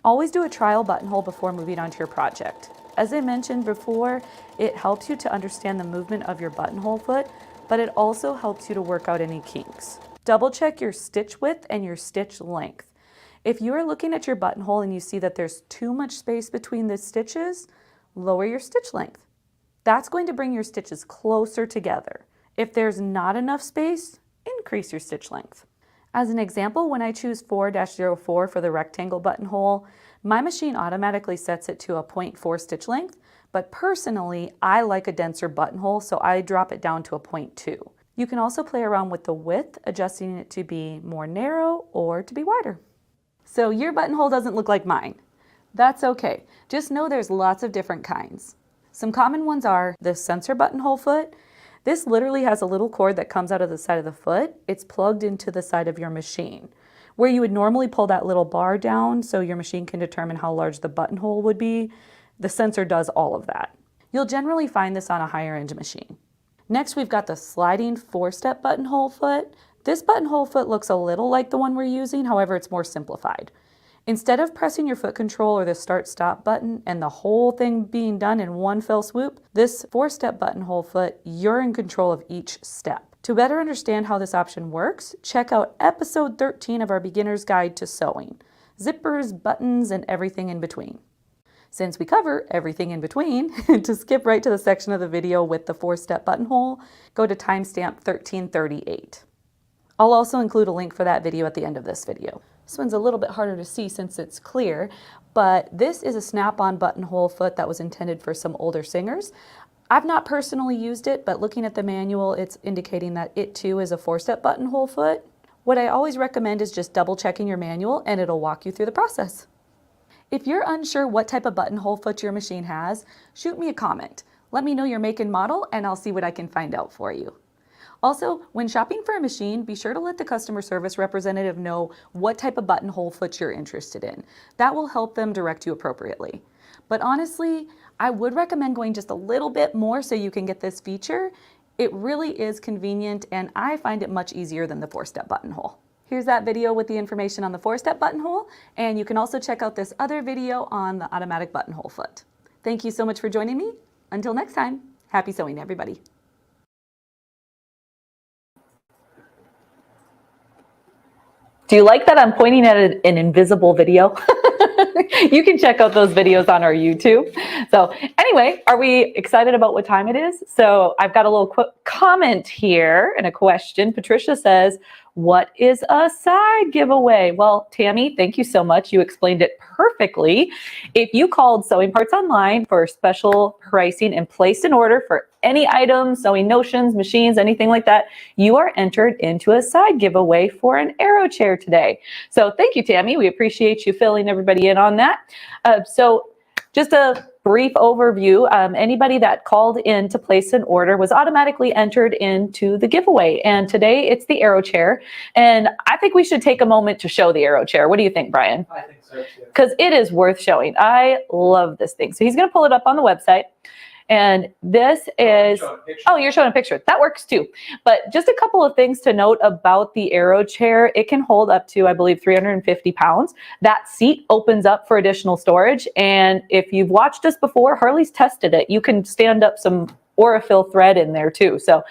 Always do a trial buttonhole before moving on to your project. As I mentioned before, it helps you to understand the movement of your buttonhole foot, but it also helps you to work out any kinks. Double check your stitch width and your stitch length. If you are looking at your buttonhole and you see that there's too much space between the stitches, lower your stitch length. That's going to bring your stitches closer together. If there's not enough space, increase your stitch length. As an example, when I choose 4-04 for the rectangle buttonhole, my machine automatically sets it to a 0.4 stitch length, but personally, I like a denser buttonhole, so I drop it down to a 0.2. You can also play around with the width, adjusting it to be more narrow or to be wider. So your buttonhole doesn't look like mine. That's okay. Just know there's lots of different kinds. Some common ones are the sensor buttonhole foot. This literally has a little cord that comes out of the side of the foot. It's plugged into the side of your machine. Where you would normally pull that little bar down so your machine can determine how large the buttonhole would be, the sensor does all of that. You'll generally find this on a higher end machine. Next, we've got the sliding 4-step buttonhole foot. This buttonhole foot looks a little like the one we're using, however, it's more simplified. Instead of pressing your foot control or the start-stop button and the whole thing being done in one fell swoop, this 4-step buttonhole foot, you're in control of each step. To better understand how this option works, check out episode 13 of our beginner's guide to sewing, zippers, buttons, and everything in between. Since we cover everything in between, to skip right to the section of the video with the 4-step buttonhole, go to timestamp 1338. I'll also include a link for that video at the end of this video. This one's a little bit harder to see since it's clear, but this is a snap-on buttonhole foot that was intended for some older singers. I've not personally used it, but looking at the manual, it's indicating that it too is a 4-step buttonhole foot. What I always recommend is just double checking your manual and it'll walk you through the process. If you're unsure what type of buttonhole foot your machine has, shoot me a comment. Let me know your make and model and I'll see what I can find out for you. Also, when shopping for a machine, be sure to let the customer service representative know what type of buttonhole foot you're interested in. That will help them direct you appropriately. But honestly, I would recommend going just a little bit more so you can get this feature. It really is convenient and I find it much easier than the 4-step buttonhole. Here's that video with the information on the 4-step buttonhole, and you can also check out this other video on the automatic buttonhole foot. Thank you so much for joining me. Until next time, happy sewing, everybody. Do you like that I'm pointing at an invisible video? You can check out those videos on our YouTube. So anyway, are we excited about what time it is? So I've got a little quick comment here and a question. Patricia says, what is a side giveaway? Well, Tammy, thank you so much. You explained it perfectly. If you called Sewing Parts Online for special pricing and placed an order for any item, sewing notions, machines, anything like that, you are entered into a side giveaway for an Aero chair today. So thank you, Tammy. We appreciate you filling everybody in on that. So just a brief overview, anybody that called in to place an order was automatically entered into the giveaway. And today it's the Aero chair. And I think we should take a moment to show the Aero chair. What do you think, Brian? I think so too. Because it is worth showing. I love this thing. So he's going to pull it up on the website. And this is, oh, you're showing a picture. That works too. But just a couple of things to note about the Aero chair. It can hold up to, I believe, 350 pounds. That seat opens up for additional storage. And if you've watched us before, Harley's tested it. You can stand up some Aurifil thread in there too. So,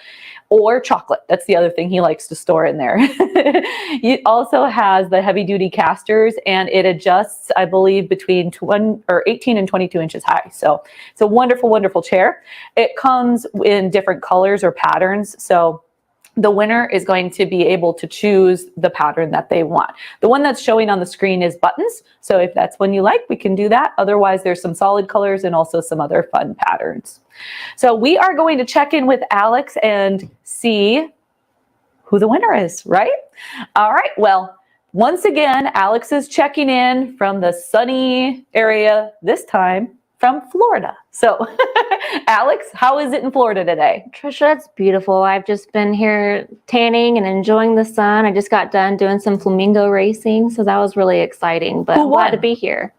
or chocolate. That's the other thing he likes to store in there. It also has the heavy duty casters and it adjusts, I believe, between 18 and 22 inches high. So it's a wonderful, wonderful chair. It comes in different colors or patterns. So the winner is going to be able to choose the pattern that they want. The one that's showing on the screen is buttons. So if that's one you like, we can do that. Otherwise, there's some solid colors and also some other fun patterns. So we are going to check in with Alex and see who the winner is, right? All right. Well, once again, Alex is checking in from the sunny area, this time from Florida. So Alex, how is it in Florida today? Trisha, it's beautiful. I've just been here tanning and enjoying the sun. I just got done doing some flamingo racing, so that was really exciting, but I'm glad to be here.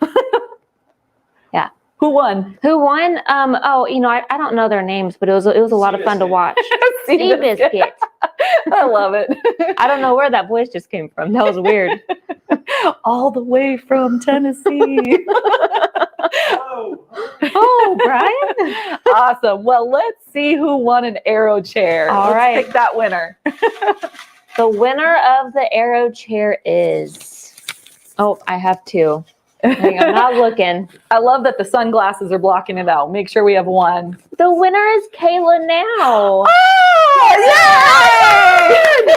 Yeah. Who won? Who won? Oh, you know, I don't know their names, but it was a lot of fun to watch. Seabiscuit. I love it. I don't know where that voice just came from. That was weird. All the way from Tennessee. Oh, Brian. Awesome. Well, let's see who won an Aero chair. All right. Let's pick that winner. The winner of the Aero chair is, oh, I have two. I'm not looking. I love that the sunglasses are blocking it out. Make sure we have one. The winner is Kayla now. Oh, yay!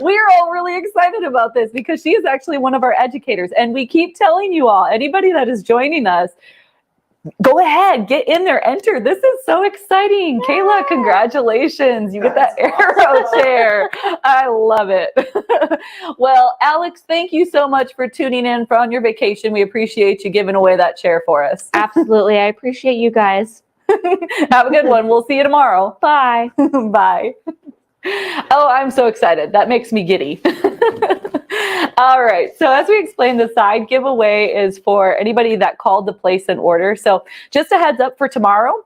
We're all really excited about this because she is actually one of our educators. And we keep telling you all, anybody that is joining us, go ahead, get in there, enter. This is so exciting. Yeah. Kayla, congratulations. You get that Aero chair. I love it. Well, Alex, thank you so much for tuning in on your vacation. We appreciate you giving away that chair for us. Absolutely. I appreciate you guys. Have a good one. We'll see you tomorrow. Bye. Bye. Oh, I'm so excited. That makes me giddy. All right. So as we explained, the side giveaway is for anybody that called to place an order. So just a heads up for tomorrow.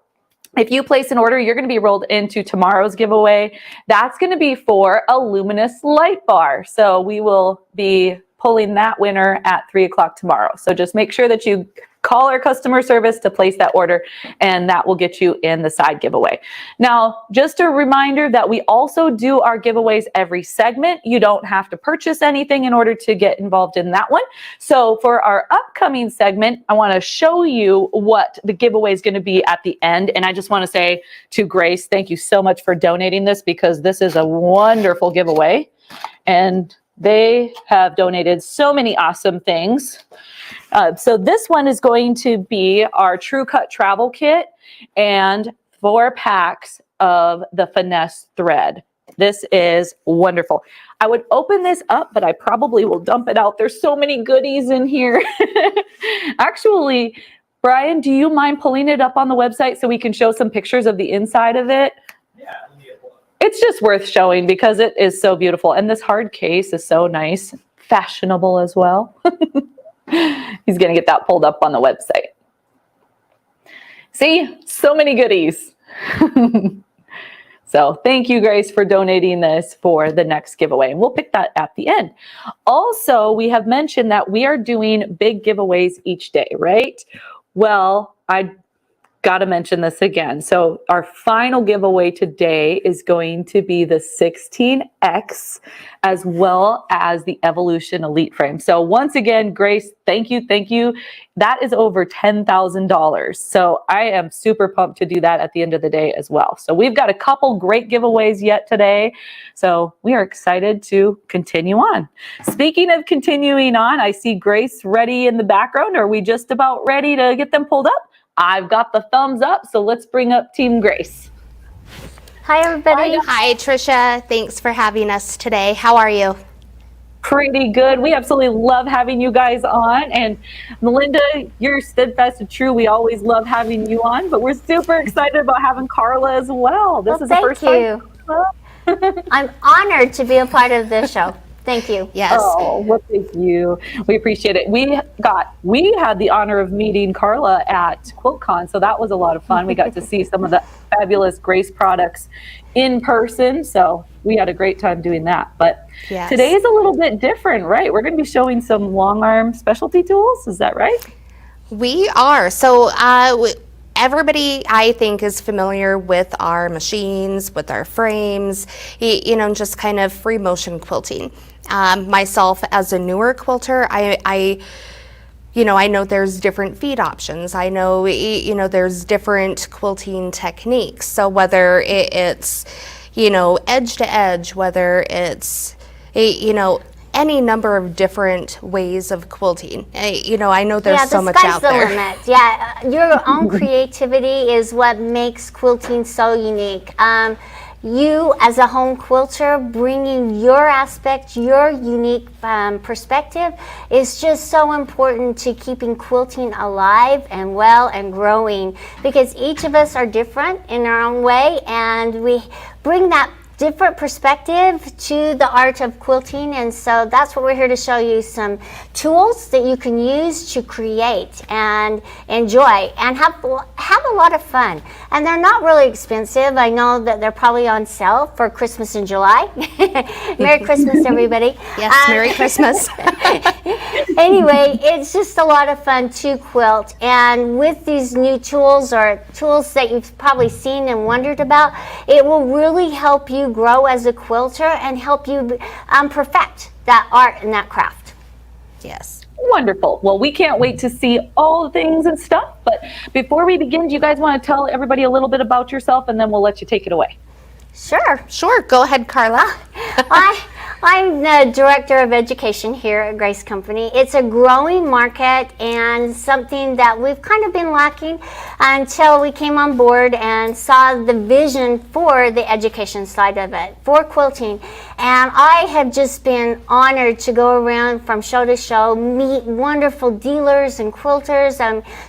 If you place an order, you're going to be rolled into tomorrow's giveaway. That's going to be for a luminous light bar. So we will be pulling that winner at 3 o'clock tomorrow. So just make sure that you call our customer service to place that order, and that will get you in the side giveaway. Now, just a reminder that we also do our giveaways every segment. You don't have to purchase anything in order to get involved in that one. So for our upcoming segment, I want to show you what the giveaway is going to be at the end. And I just want to say to Grace, thank you so much for donating this, because this is a wonderful giveaway. And they have donated so many awesome things. So this one is going to be our True Cut travel kit and 4 packs of the finesse thread. This is wonderful. I would open this up, but I probably will dump it out. There's so many goodies in here. Actually, Brian, do you mind pulling it up on the website so we can show some pictures of the inside of it? Yeah. It's just worth showing because it is so beautiful. And this hard case is so nice, fashionable as well. He's going to get that pulled up on the website. See, so many goodies. So thank you, Grace, for donating this for the next giveaway. And we'll pick that at the end. Also, we have mentioned that we are doing big giveaways each day, right? Well, I got to mention this again. So our final giveaway today is going to be the 16X as well as the Evolution Elite frame. So once again, Grace, thank you. Thank you. That is over $10,000. So I am super pumped to do that at the end of the day as well. So we've got a couple great giveaways yet today. So we are excited to continue on. Speaking of continuing on, I see Grace ready in the background. Are we just about ready to get them pulled up? I've got the thumbs up, so let's bring up Team Grace. Hi, everybody. Hi, Trisha. Thanks for having us today. How are you? Pretty good. We absolutely love having you guys on. And Melinda, you're steadfast and true. We always love having you on, but we're super excited about having Carla as well. This is the first time. I'm honored to be a part of this show. Thank you. Yes. Oh, well, thank you. We appreciate it. We had the honor of meeting Carla at QuiltCon, so that was a lot of fun. We got to see some of the fabulous Grace products in person, so we had a great time doing that. But today is a little bit different, right? We're going to be showing some long arm specialty tools. Is that right? We are. So everybody, I think, is familiar with our machines, with our frames, just kind of free motion quilting. Myself, as a newer quilter, I know there's different feed options. I know, there's different quilting techniques. So whether it's, edge to edge, whether it's, any number of different ways of quilting. I know there's so much out there. Yeah, the sky's the limit. Yeah, your own creativity is what makes quilting so unique. You, as a home quilter, bringing your aspect, your unique perspective is just so important to keeping quilting alive and well and growing, because each of us are different in our own way, and we bring that different perspective to the art of quilting. And so that's what we're here to show you, some tools that you can use to create and enjoy and have a lot of fun. And they're not really expensive. I know that they're probably on sale for Christmas in July. Merry Christmas, everybody. Yes, Merry Christmas. Anyway, it's just a lot of fun to quilt. And with these new tools, or tools that you've probably seen and wondered about, it will really help you grow as a quilter and help you perfect that art and that craft. Yes. Wonderful. Well, we can't wait to see all the things and stuff. But before we begin, do you guys want to tell everybody a little bit about yourself, and then we'll let you take it away? Sure. Go ahead, Carla. I'm the Director of Education here at Grace Company. It's a growing market and something that we've kind of been lacking until we came on board and saw the vision for the education side of it, for quilting. And I have just been honored to go around from show to show, meet wonderful dealers and quilters.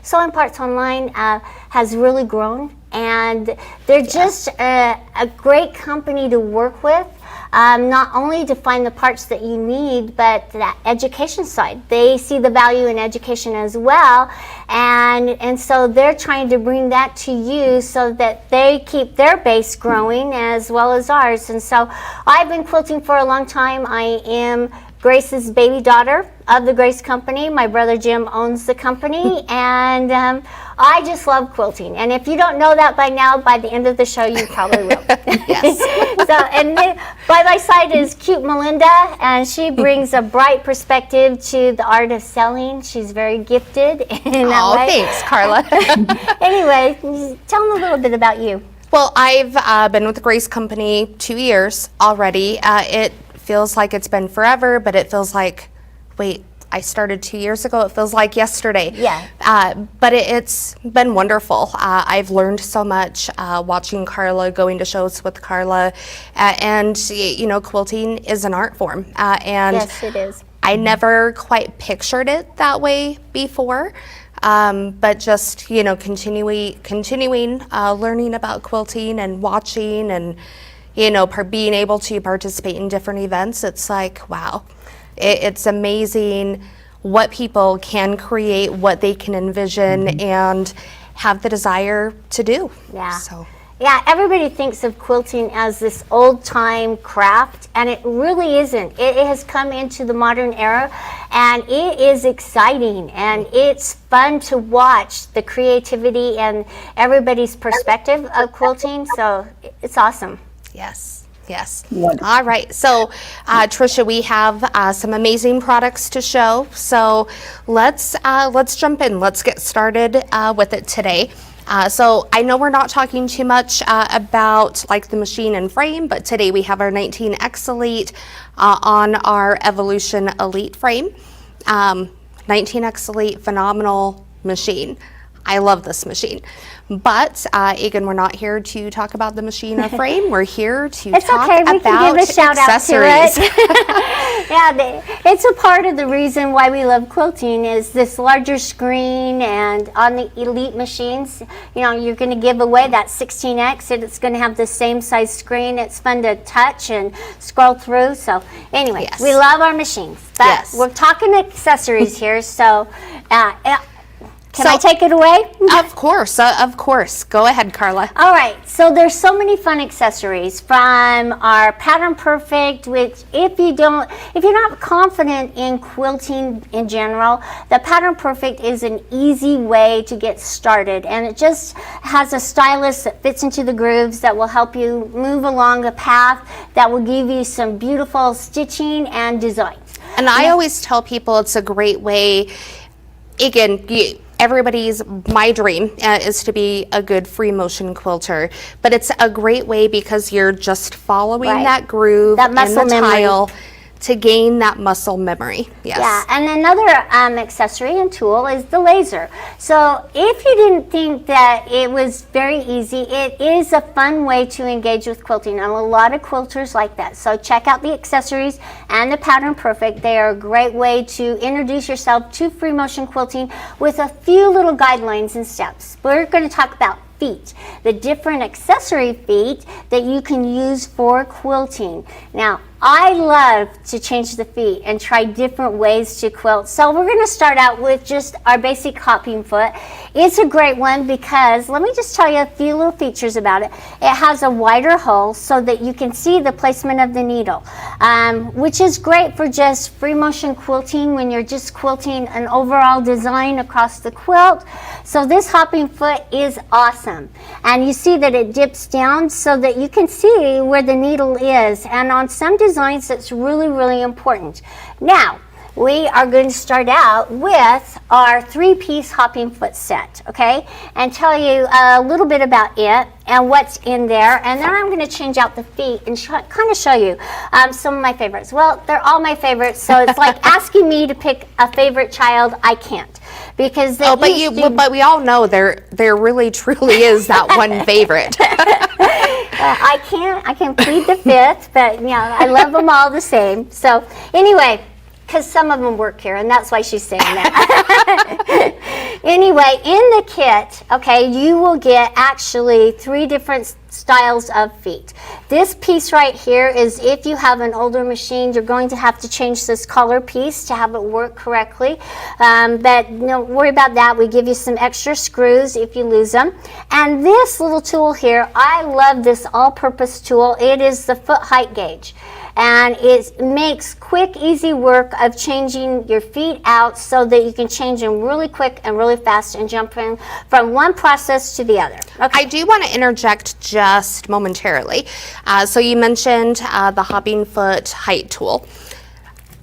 Sewing Parts Online has really grown, and they're just a great company to work with. Not only to find the parts that you need, but that education side. They see the value in education as well, and so they're trying to bring that to you so that they keep their base growing as well as ours. And so I've been quilting for a long time. I am Grace's baby daughter of the Grace Company. My brother Jim owns the company, and I just love quilting. And if you don't know that by now, by the end of the show, you probably will. Yes. So, and then by my side is cute Melinda, and she brings a bright perspective to the art of selling. She's very gifted in that way. Thanks, Carla. Anyway, tell them a little bit about you. Well, I've been with the Grace Company 2 years already. It feels like it's been forever, but it feels like, wait, I started 2 years ago. It feels like yesterday. Yeah. But it's been wonderful. I've learned so much watching Carla, going to shows with Carla, and you know, quilting is an art form. And yes, it is. I never quite pictured it that way before. But just, you know, continuing learning about quilting and watching and, you know, being able to participate in different events, it's like, wow, it's amazing what people can create, what they can envision and have the desire to do. Yeah. So. Yeah, everybody thinks of quilting as this old-time craft, and it really isn't. It has come into the modern era, and it is exciting, and it's fun to watch the creativity and everybody's perspective of quilting, so it's awesome. Yes. Yes. Wonderful. All right. So, Tricia, we have some amazing products to show. So let's jump in. Let's get started with it today. So I know we're not talking too much about like the machine and frame, but today we have our 19X Elite on our Evolution Elite frame. 19X Elite, phenomenal machine. I love this machine. But again, we're not here to talk about the machine or frame. We're here to talk okay. We about can give a shout accessories. Out to it. Yeah, it's a part of the reason why we love quilting is this larger screen, and on the Elite machines, you know, you're going to give away that 16X, and it's going to have the same size screen. It's fun to touch and scroll through. So anyway, Yes. we love our machines. But Yes. we're talking accessories here, so can I take it away? Of course, of course. Go ahead, Carla. All right, so there's so many fun accessories from our Pattern Perfect, which if you're not confident in quilting in general, the Pattern Perfect is an easy way to get started, and it just has a stylus that fits into the grooves that will help you move along a path that will give you some beautiful stitching and designs. And I always tell people it's a great way, again, my dream is to be a good free motion quilter, but it's a great way because you're just following that groove, that muscle in the memory. tile to gain that muscle memory. Yes. Yeah, and another accessory and tool is the laser. So if you didn't think that it was very easy, it is a fun way to engage with quilting, and a lot of quilters like that. So check out the accessories and the Pattern Perfect. They are a great way to introduce yourself to free motion quilting with a few little guidelines and steps. We're going to talk about feet, the different accessory feet that you can use for quilting. Now, I love to change the feet and try different ways to quilt. So we're going to start out with just our basic hopping foot. It's a great one because, let me just tell you a few little features about it. It has a wider hole so that you can see the placement of the needle, which is great for just free motion quilting when you're just quilting an overall design across the quilt. So this hopping foot is awesome. And you see that it dips down so that you can see where the needle is. And on some designs, that's really, really important. Now, we are going to start out with our 3-piece hopping foot set, okay? And tell you a little bit about it and what's in there. And then I'm going to change out the feet and kind of show you some of my favorites. Well, they're all my favorites, so it's like asking me to pick a favorite child. I can't. Because but we all know there really truly is that one favorite. I can plead the fifth, but yeah, I love them all the same. So anyway, because some of them work here, and that's why she's saying that. Anyway, in the kit, okay, you will get actually 3 different styles of feet. This piece right here is if you have an older machine, you're going to have to change this collar piece to have it work correctly. But don't worry about that. We give you some extra screws if you lose them. And this little tool here, I love this all-purpose tool. It is the foot height gauge. and it makes quick, easy work of changing your feet out so that you can change them really quick and really fast and jumping from one process to the other. Okay. I do want to interject just momentarily. So you mentioned the hopping foot height tool.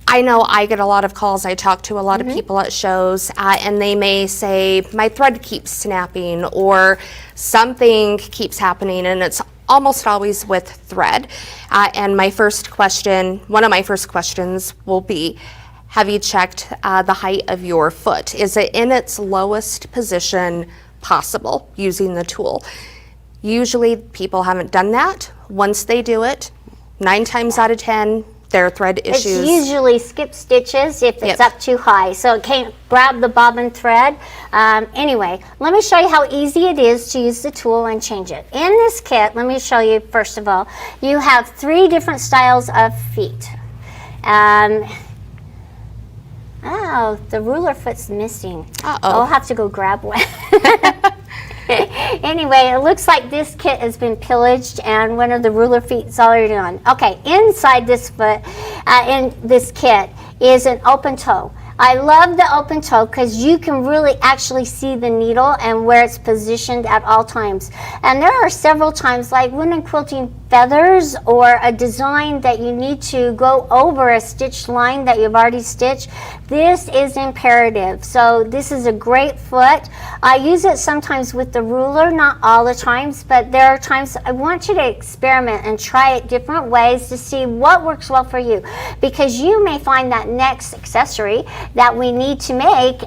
I know I get a lot of calls. I talk to a lot of people at shows, and they may say, my thread keeps snapping or something keeps happening, and it's almost always with thread. And one of my first questions will be, have you checked the height of your foot? Is it in its lowest position possible using the tool? Usually people haven't done that. Once they do it, 9 times out of 10, their thread issues. It's usually skip stitches if it's up too high, so it can't grab the bobbin thread. Anyway, let me show you how easy it is to use the tool and change it. In this kit, let me show you, first of all, you have 3 different styles of feet. Oh, the ruler foot's missing. I'll have to go grab one. Anyway, it looks like this kit has been pillaged and one of the ruler feet is already on. Okay, inside this foot, in this kit, is an open toe. I love the open toe because you can really actually see the needle and where it's positioned at all times. And there are several times, like when I'm quilting feathers or a design that you need to go over a stitched line that you've already stitched, this is imperative. So this is a great foot. I use it sometimes with the ruler, not all the times, but there are times I want you to experiment and try it different ways to see what works well for you, because you may find that next accessory that we need to make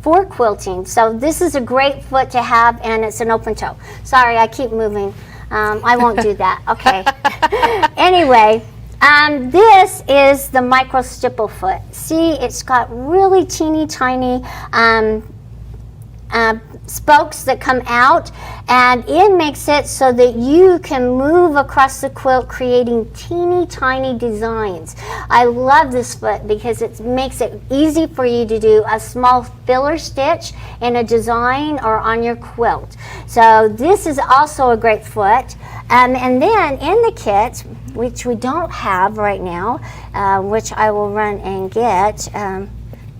for quilting. So this is a great foot to have, and it's an open toe. Sorry, I keep moving. I won't do that. Okay. Anyway, this is the micro stipple foot. See, it's got really teeny tiny spokes that come out, and it makes it so that you can move across the quilt creating teeny tiny designs. I love this foot because it makes it easy for you to do a small filler stitch in a design or on your quilt. So this is also a great foot. And then in the kit, which we don't have right now, which I will run and get,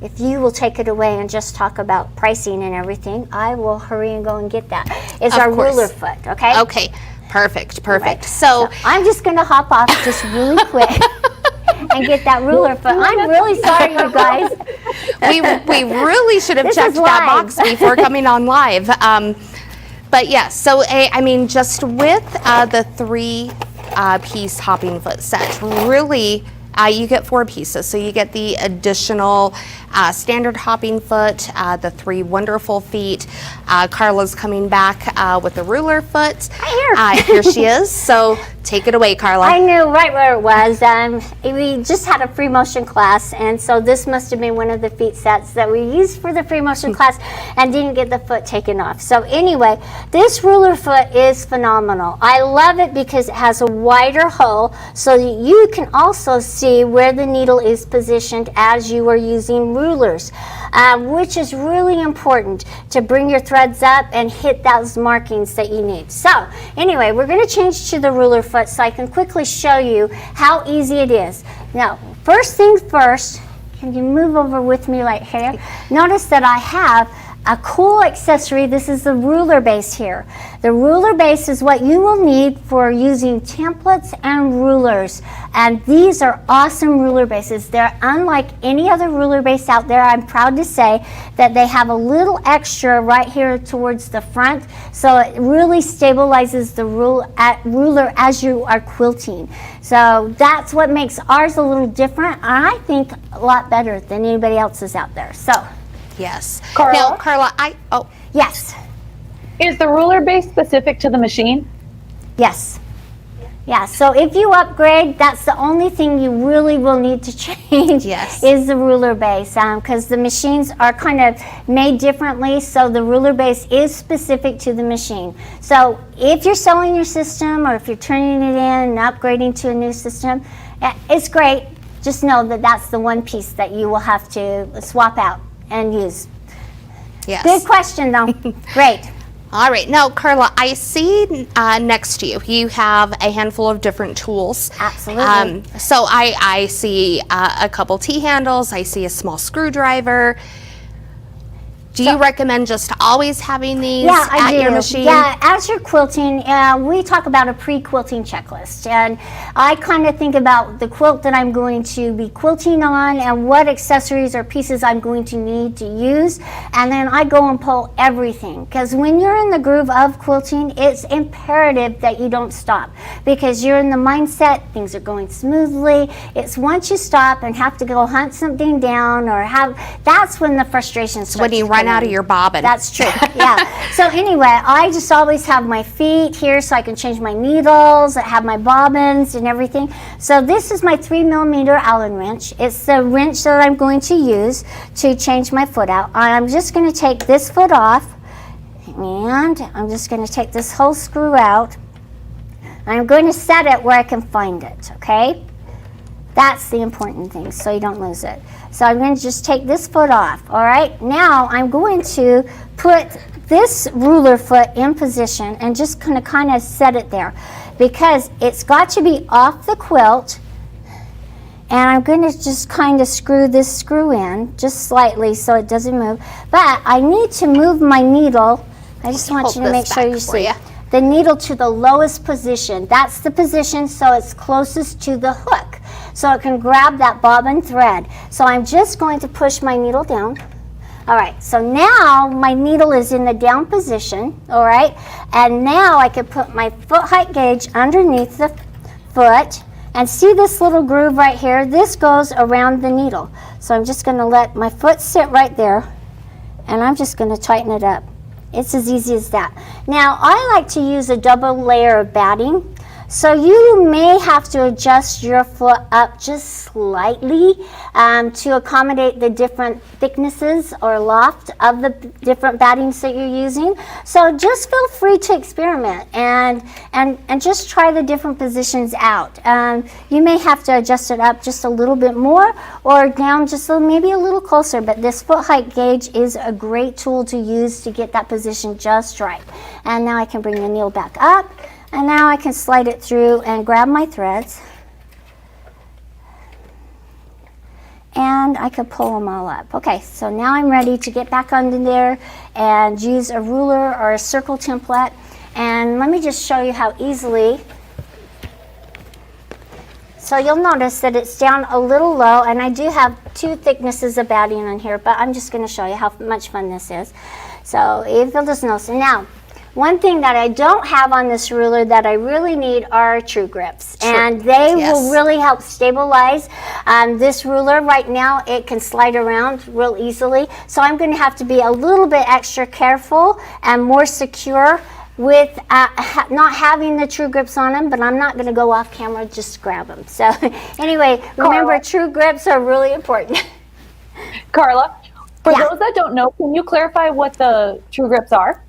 if you will take it away and just talk about pricing and everything, I will hurry and go and get that. It's our ruler foot, okay? Okay, perfect. Right. So I'm just going to hop off just really quick and get that ruler foot. I'm really sorry, you guys. we really should have checked that box before coming on live. But yes, so I mean, just with the 3-piece hopping foot set, really. You get 4 pieces, so you get the additional standard hopping foot, the 3 wonderful feet. Carla's coming back with the ruler foot. Here she is. So take it away, Carla. I knew right where it was. We just had a free motion class, and so this must have been one of the feet sets that we used for the free motion class and didn't get the foot taken off. So anyway, this ruler foot is phenomenal. I love it because it has a wider hole so that you can also see where the needle is positioned as you are using rulers, which is really important to bring your threads up and hit those markings that you need. So anyway, we're going to change to the ruler foot so I can quickly show you how easy it is. Now, first things first, can you move over with me right here? Notice that I have a cool accessory. This is the ruler base here. The ruler base is what you will need for using templates and rulers. And these are awesome ruler bases. They're unlike any other ruler base out there. I'm proud to say that they have a little extra right here towards the front. So it really stabilizes the ruler as you are quilting. So that's what makes ours a little different. And I think a lot better than anybody else's out there. So. Yes. Carla? Now, Carla, Yes. Is the ruler base specific to the machine? Yes. Yeah, so if you upgrade, that's the only thing you really will need to change. Yes. Is the ruler base, because the machines are kind of made differently, so the ruler base is specific to the machine. So if you're selling your system or if you're turning it in and upgrading to a new system, it's great. Just know that that's the one piece that you will have to swap out and use. Yes. Good question, though. Great. All right, now Carla, I see next to you, you have a handful of different tools. Absolutely. So I see a couple T-handles, I see a small screwdriver. Do you recommend just always having these at your machine? Yeah, as you're quilting, we talk about a pre-quilting checklist. And I kind of think about the quilt that I'm going to be quilting on and what accessories or pieces I'm going to need to use. And then I go and pull everything. Because when you're in the groove of quilting, it's imperative that you don't stop. Because you're in the mindset, things are going smoothly. It's once you stop and have to go hunt something down or that's when the frustration starts. When you run out of your bobbin. That's true, yeah. So anyway, I just always have my feet here so I can change my needles. I have my bobbins and everything. So this is my 3mm Allen wrench. It's the wrench that I'm going to use to change my foot out. I'm just going to take this foot off, and I'm just going to take this whole screw out. I'm going to set it where I can find it, okay? That's the important thing, so you don't lose it. So I'm going to just take this foot off, all right? Now I'm going to put this ruler foot in position and just going to kind of set it there because it's got to be off the quilt. And I'm going to just kind of screw this screw in just slightly so it doesn't move. But I need to move my needle. I just want you to make sure you see the needle to the lowest position. That's the position so it's closest to the hook, so it can grab that bobbin thread. So I'm just going to push my needle down. All right, so now my needle is in the down position, all right? And now I can put my foot height gauge underneath the foot and see this little groove right here? This goes around the needle. So I'm just gonna let my foot sit right there and I'm just gonna tighten it up. It's as easy as that. Now, I like to use a double layer of batting. So you may have to adjust your foot up just slightly to accommodate the different thicknesses or loft of the different battings that you're using. So just feel free to experiment and just try the different positions out. You may have to adjust it up just a little bit more or down just maybe a little closer, but this foot height gauge is a great tool to use to get that position just right. And now I can bring the needle back up. And now I can slide it through and grab my threads. And I can pull them all up. Okay, so now I'm ready to get back under there and use a ruler or a circle template. And let me just show you how easily. So you'll notice that it's down a little low, and I do have two thicknesses of batting on here, but I'm just going to show you how much fun this is. So if you'll just notice. Now, one thing that I don't have on this ruler that I really need are true grips, and they will really help stabilize this ruler. Right now it can slide around real easily, so I'm going to have to be a little bit extra careful and more secure with not having the true grips on them, but I'm not going to go off camera, just grab them. So anyway, remember, true grips are really important. Carla, for those that don't know, can you clarify what the true grips are?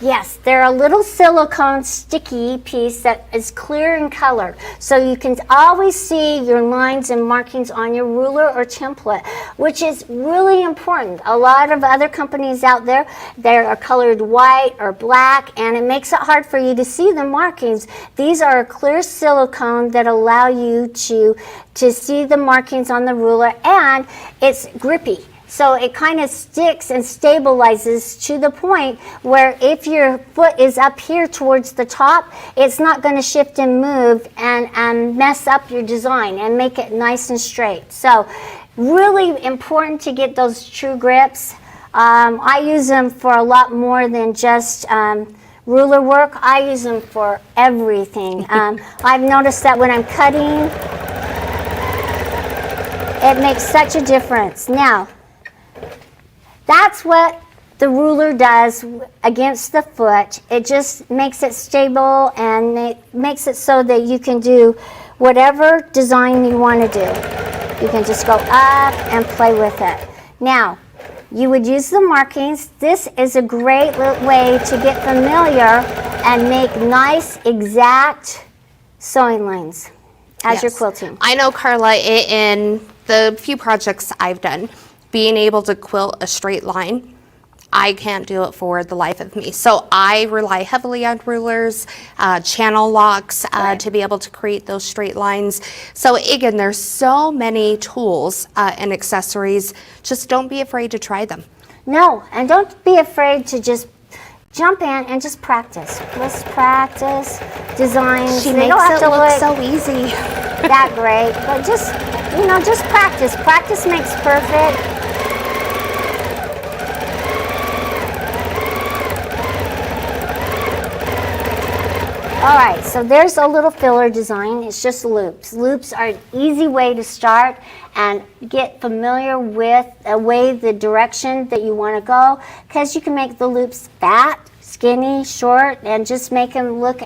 Yes, they're a little silicone sticky piece that is clear in color, so you can always see your lines and markings on your ruler or template, which is really important. A lot of other companies out there, they are colored white or black, and it makes it hard for you to see the markings. These are a clear silicone that allow you to see the markings on the ruler, and it's grippy. So it kind of sticks and stabilizes to the point where if your foot is up here towards the top, it's not going to shift and move and mess up your design and make it nice and straight. So really important to get those true grips. I use them for a lot more than just ruler work. I use them for everything. I've noticed that when I'm cutting, it makes such a difference. Now, that's what the ruler does against the foot. It just makes it stable, and it makes it so that you can do whatever design you want to do. You can just go up and play with it. Now, you would use the markings. This is a great way to get familiar and make nice, exact sewing lines as you're quilting. I know, Carla, in the few projects I've done, being able to quilt a straight line, I can't do it for the life of me. So I rely heavily on rulers, channel locks to be able to create those straight lines. So again, there's so many tools and accessories. Just don't be afraid to try them. No, and don't be afraid to just jump in and just practice. Let's practice designs. She They makes don't have it to look so easy. that great, but just, you know, just practice. Practice makes perfect. All right, so there's a little filler design. It's just loops. Loops are an easy way to start and get familiar with the direction that you want to go, because you can make the loops fat, skinny, short, and just make them look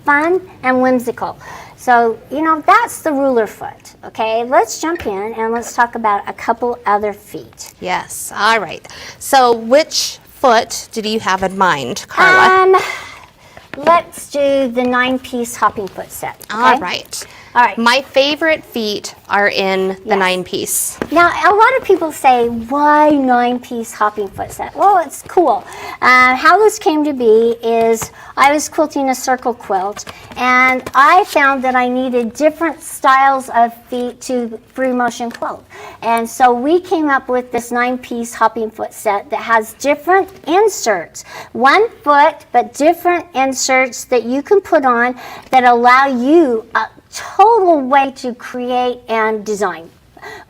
fun and whimsical. So, you know, that's the ruler foot. Okay, let's jump in and let's talk about a couple other feet. Yes, all right. So which foot did you have in mind, Carla? Let's do the 9-piece hopping foot set. Okay? All right. All right. My favorite feet are in the 9-piece. Now, a lot of people say, why 9-piece hopping foot set? Well, it's cool. How this came to be is I was quilting a circle quilt, and I found that I needed different styles of feet to free motion quilt. And so we came up with this 9-piece hopping foot set that has different inserts. One foot, but different inserts that you can put on that allow you total way to create and design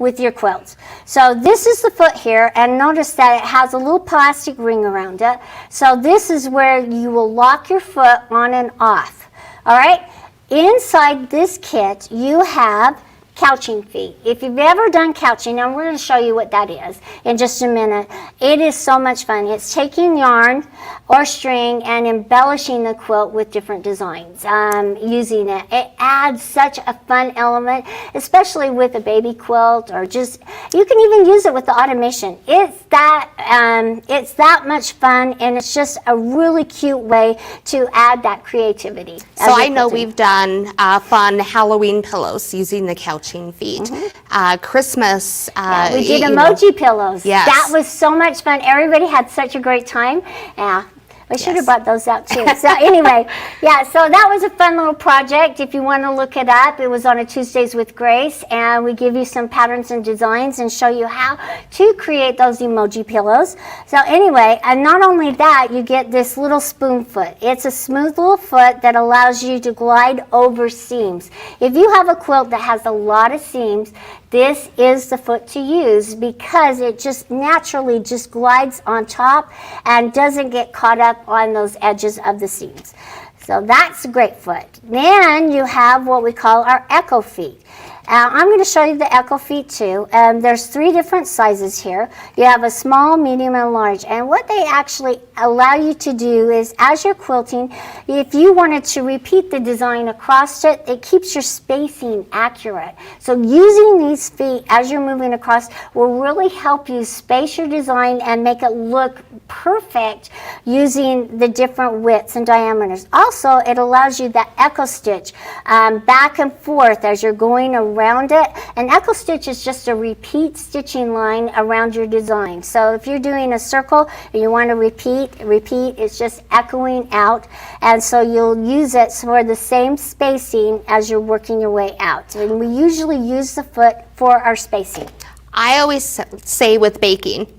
with your quilts. So this is the foot here, and notice that it has a little plastic ring around it. So this is where you will lock your foot on and off. All right, inside this kit you have couching feet. If you've ever done couching, and we're going to show you what that is in just a minute, it is so much fun. It's taking yarn or string and embellishing the quilt with different designs, using it. It adds such a fun element, especially with a baby quilt, or just, you can even use it with the automation. It's that much fun, and it's just a really cute way to add that creativity. So I know we've done fun Halloween pillows using the couching feet. Christmas. We did emoji pillows. Yes. That was so much fun. Everybody had such a great time. Yeah. We should have brought those out too. So anyway, yeah, so that was a fun little project. If you want to look it up, it was on a Tuesdays with Grace, and we give you some patterns and designs and show you how to create those emoji pillows. So anyway, and not only that, you get this little spoon foot. It's a smooth little foot that allows you to glide over seams. If you have a quilt that has a lot of seams, this is the foot to use, because it just naturally just glides on top and doesn't get caught up on those edges of the seams. So that's a great foot. Then you have what we call our echo feet. I'm going to show you the echo feet too. There's 3 different sizes here. You have a small, medium, and large. And what they actually allow you to do is, as you're quilting, if you wanted to repeat the design across it, it keeps your spacing accurate. So using these feet as you're moving across will really help you space your design and make it look perfect using the different widths and diameters. Also, it allows you that echo stitch back and forth as you're going around it. An echo stitch is just a repeat stitching line around your design. So if you're doing a circle and you want to repeat, it's just echoing out, and so you'll use it for the same spacing as you're working your way out. And we usually use the foot for our spacing. I always say with baking,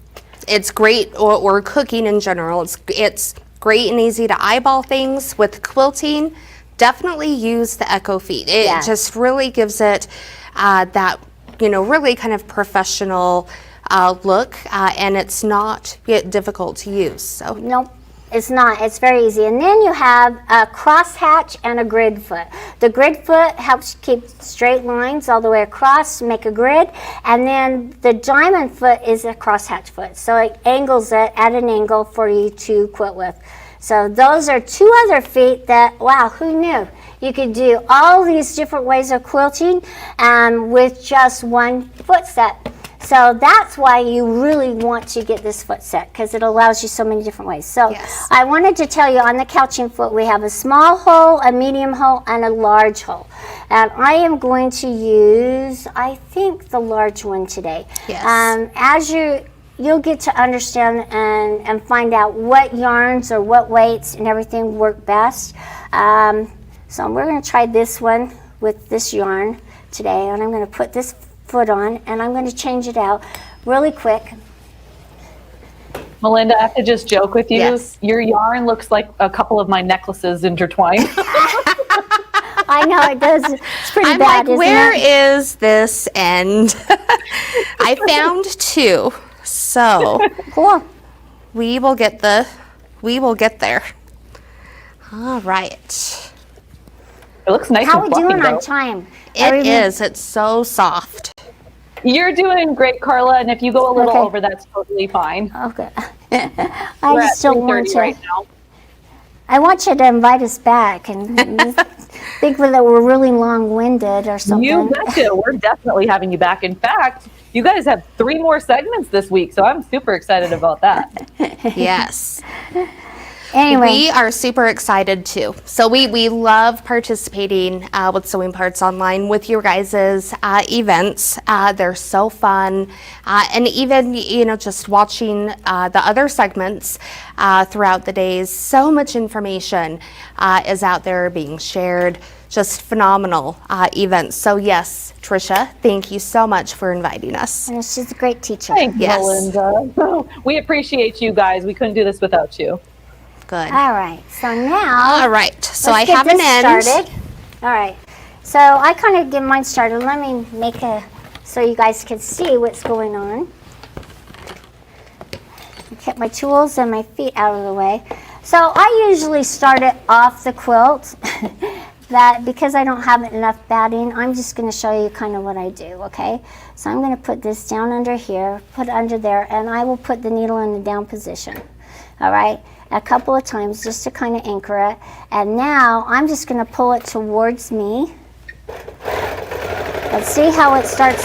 it's great, or cooking in general, it's great and easy to eyeball things. With quilting, definitely use the echo feet. It just really gives it that, you know, really kind of professional look, and it's not difficult to use. So nope. It's not. It's very easy. And then you have a crosshatch and a grid foot. The grid foot helps keep straight lines all the way across, make a grid. And then the diamond foot is a crosshatch foot. So it angles it at an angle for you to quilt with. So those are 2 other feet that, wow, who knew? You could do all these different ways of quilting with just one foot set. So that's why you really want to get this foot set, because it allows you so many different ways. So I wanted to tell you, on the couching foot, we have a small hole, a medium hole, and a large hole. And I am going to use, I think, the large one today. Yes. you'll get to understand and find out what yarns or what weights and everything work best. So we're going to try this one with this yarn today, and I'm going to put this foot on, and I'm going to change it out really quick. Melinda, I have to just joke with you. Yes. Your yarn looks like a couple of my necklaces intertwined. I know it does. It's pretty I'm bad, like, isn't where it? is this end? I found two. So Cool. we will get there. All right. It looks nice How and we fluffy, doing on though. time? It is. It's so soft. You're doing great, Carla, and if you go a little Okay. over, that's totally fine. Okay. We're I at just don't want 3:30 to. right now. I want you to invite us back and think that we're really long-winded or something. You betcha. We're definitely having you back. In fact, you guys have 3 more segments this week, so I'm super excited about that. Yes. Anyway, We are super excited too. So we love participating with Sewing Parts Online with your guys' events. They're so fun. And even, just watching the other segments throughout the days, so much information is out there being shared. Just phenomenal events. So yes, Tricia, thank you so much for inviting us. and she's a great teacher. Thanks, Yes. Melinda. We appreciate you guys. We couldn't do this without you. Good. All right, so now All right. So let's I get have an this end. started. All right, so I kind of get mine started. Let me make so you guys can see what's going on. Get my tools and my feet out of the way. So I usually start it off the quilt. That because I don't have enough batting, I'm just going to show you kind of what I do, okay? So I'm going to put this down under here, put it under there, and I will put the needle in the down position, all right? A couple of times just to kind of anchor it. And now I'm just going to pull it towards me. Let's see how it starts.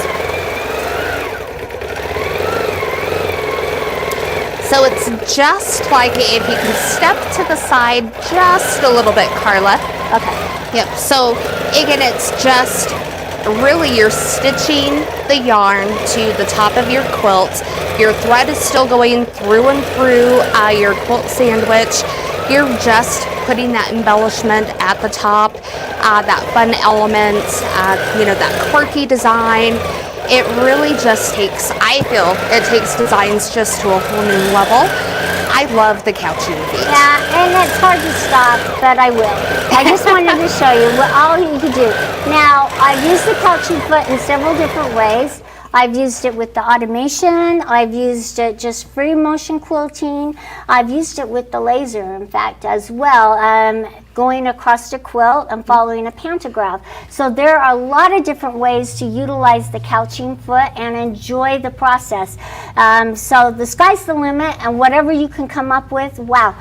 So it's just like if you can step to the side just a little bit, Carla. Okay. Yep. So again, it's just really you're stitching the yarn to the top of your quilt. Your thread is still going through and through your quilt sandwich. You're just putting that embellishment at the top, that fun element, that quirky design. It really just I feel it takes designs just to a whole new level. I love the couching feet. Yeah, and it's hard to stop, but I will. I just wanted to show you what all you can do. Now, I've used the couching foot in several different ways. I've used it with the automation. I've used it just free motion quilting. I've used it with the laser, in fact, as well, going across the quilt and following a pantograph. So there are a lot of different ways to utilize the couching foot and enjoy the process. So the sky's the limit, and whatever you can come up with, wow,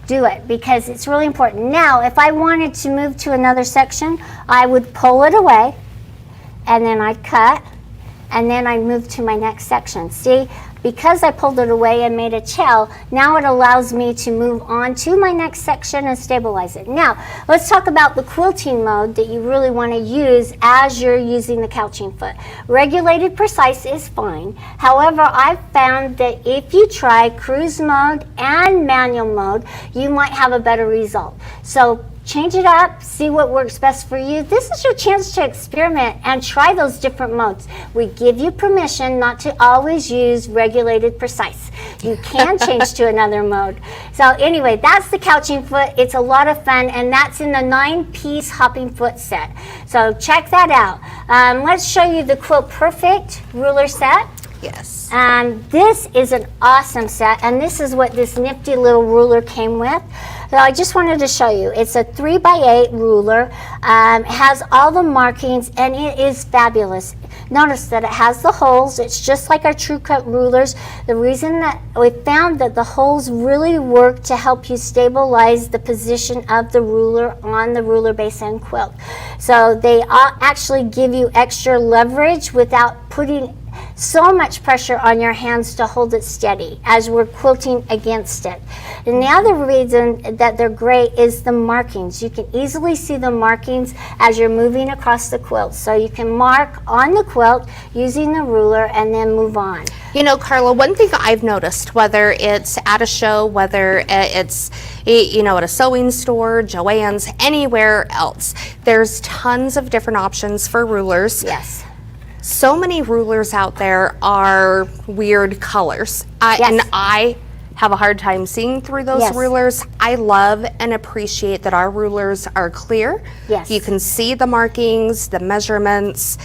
do it, because it's really important. Now, if I wanted to move to another section, I would pull it away, and then I'd cut, and then I move to my next section. See, because I pulled it away and made a tail, now it allows me to move on to my next section and stabilize it. Now, let's talk about the quilting mode that you really want to use as you're using the couching foot. Regulated precise is fine. However, I've found that if you try cruise mode and manual mode, you might have a better result. So change it up, see what works best for you. This is your chance to experiment and try those different modes. We give you permission not to always use regulated precise. You can change to another mode. So anyway, that's the couching foot. It's a lot of fun, and that's in the 9-piece hopping foot set. So check that out. Let's show you the Quilt Perfect ruler set. Yes. This is an awesome set, and this is what this nifty little ruler came with. So I just wanted to show you. It's a 3x8 ruler. It has all the markings, and it is fabulous. Notice that it has the holes. It's just like our True Cut rulers. The reason that we found that the holes really work to help you stabilize the position of the ruler on the ruler base and quilt. So they actually give you extra leverage without putting so much pressure on your hands to hold it steady as we're quilting against it. And the other reason that they're great is the markings. You can easily see the markings as you're moving across the quilt. So you can mark on the quilt using the ruler and then move on. You know, Carla, one thing I've noticed, whether it's at a show, whether it's, you know, at a sewing store, Joann's, anywhere else, there's tons of different options for rulers. Yes. So many rulers out there are weird colors. And I have a hard time seeing through those rulers. I love and appreciate that our rulers are clear. Yes. You can see the markings, the measurements.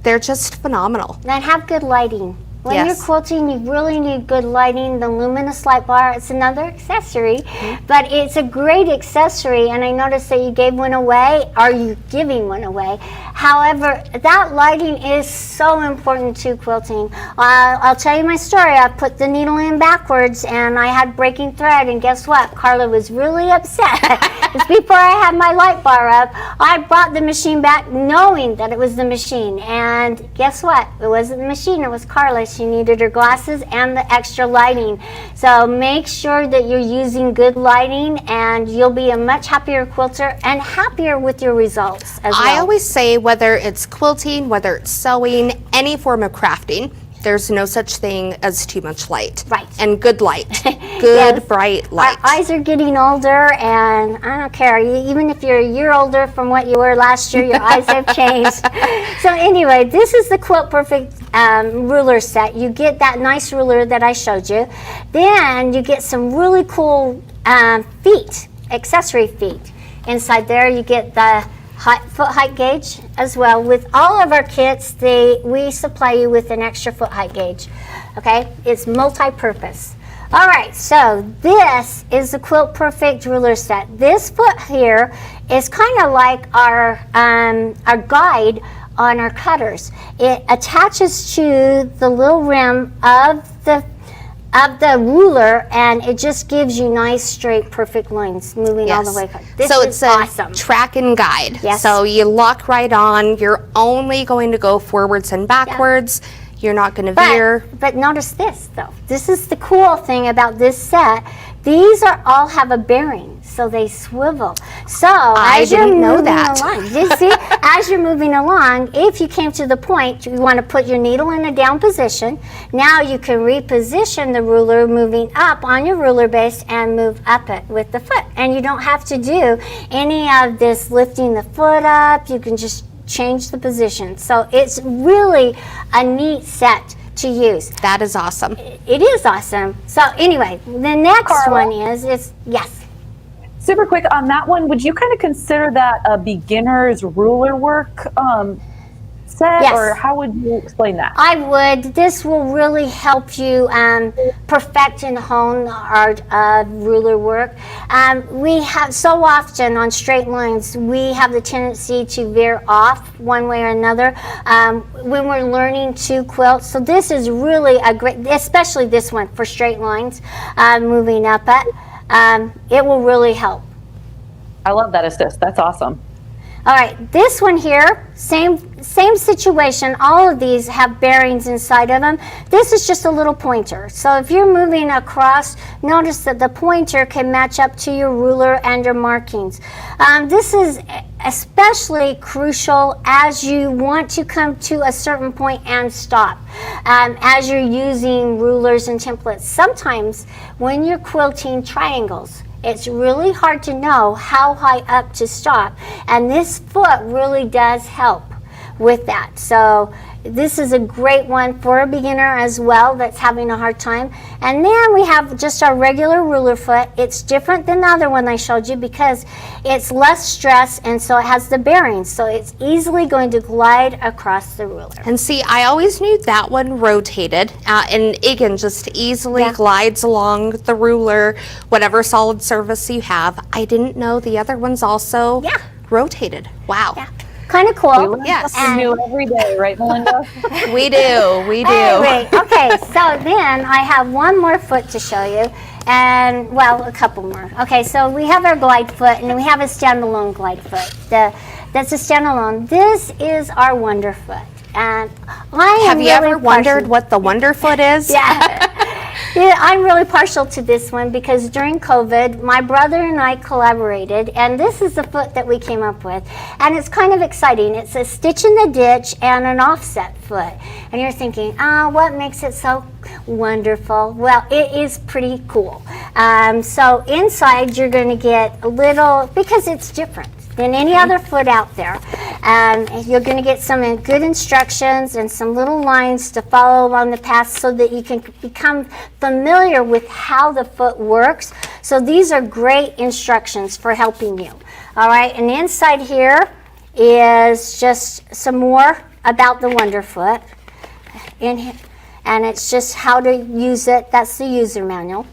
They're just phenomenal. And have good lighting. When Yes. you're quilting, you really need good lighting. The luminous light bar, it's another accessory, but it's a great accessory. And I noticed that you gave one away. Are you giving one away? However, that lighting is so important to quilting. I'll tell you my story. I put the needle in backwards and I had breaking thread, and guess what? Carla was really upset. It's before I had my light bar up. I brought the machine back knowing that it was the machine, and guess what? It wasn't the machine, it was Carla. She needed her glasses and the extra lighting. So make sure that you're using good lighting, and you'll be a much happier quilter and happier with your results as well. I always say, whether it's quilting, whether it's sewing, any form of crafting, there's no such thing as too much light. Right. And good light. Good, bright light. Our eyes are getting older, and I don't care. Even if you're a year older from what you were last year, your eyes have changed. So anyway, this is the Quilt Perfect ruler set. You get that nice ruler that I showed you. Then you get some really cool feet, accessory feet. Inside there you get the foot height gauge as well. With all of our kits, we supply you with an extra foot height gauge. Okay, it's multi-purpose. All right, so this is the Quilt Perfect ruler set. This foot here is kind of like our guide on our cutters. It attaches to the little rim of the ruler, and it just gives you nice, straight, perfect lines moving all the way. This so is it's awesome. a track and guide. Yes. So you lock right on. You're only going to go forwards and backwards. You're not going to veer. But notice this, though. This is the cool thing about this set. These all have a bearing, so they swivel. So as you're moving along, you see, as you're moving along, if you came to the point, you want to put your needle in a down position. Now you can reposition the ruler, moving up on your ruler base, and move up it with the foot. And you don't have to do any of this lifting the foot up. You can just change the position. So it's really a neat set to use. That is awesome. It is awesome. So anyway, the next one is yes. Super quick on that one, would you kind of consider that a beginner's ruler work set, Yes. or how would you explain that? I would. This will really help you perfect and hone the art of ruler work. We have so often on straight lines, we have the tendency to veer off one way or another when we're learning to quilt. So this is really a great, especially this one for straight lines, moving up it. It will really help. I love that assist. That's awesome. All right, this one here, same situation. All of these have bearings inside of them. This is just a little pointer. So if you're moving across, notice that the pointer can match up to your ruler and your markings. This is especially crucial as you want to come to a certain point and stop. As you're using rulers and templates, sometimes when you're quilting triangles, it's really hard to know how high up to stop, and this foot really does help with that. So this is a great one for a beginner as well that's having a hard time. And then we have just our regular ruler foot. It's different than the other one I showed you because it's less stress, and so it has the bearings, so it's easily going to glide across the ruler. And see, I always knew that one rotated, and it can just easily glides along the ruler, whatever solid surface you have. I didn't know the other ones also rotated. Wow. Yeah. Kind of cool. Yes. New every day, right, Melinda? We do. We do. Anyway, okay, so then I have one more foot to show you, and well, a couple more. Okay, so we have our glide foot, and then we have a standalone glide foot. That's a standalone. This is our Wonder Foot, and I have you ever wondered what the Wonder Foot is? Yeah. Yeah, I'm really partial to this one because during COVID, my brother and I collaborated, and this is the foot that we came up with. And it's kind of exciting. It's a stitch in the ditch and an offset foot. And you're thinking, what makes it so wonderful? Well, it is pretty cool. So inside, you're going to get a little, because it's different than any other foot out there. You're going to get some good instructions and some little lines to follow along the path so that you can become familiar with how the foot works. So these are great instructions for helping you. All right, and inside here is just some more about the Wonderfoot. And it's just how to use it. That's the user manual.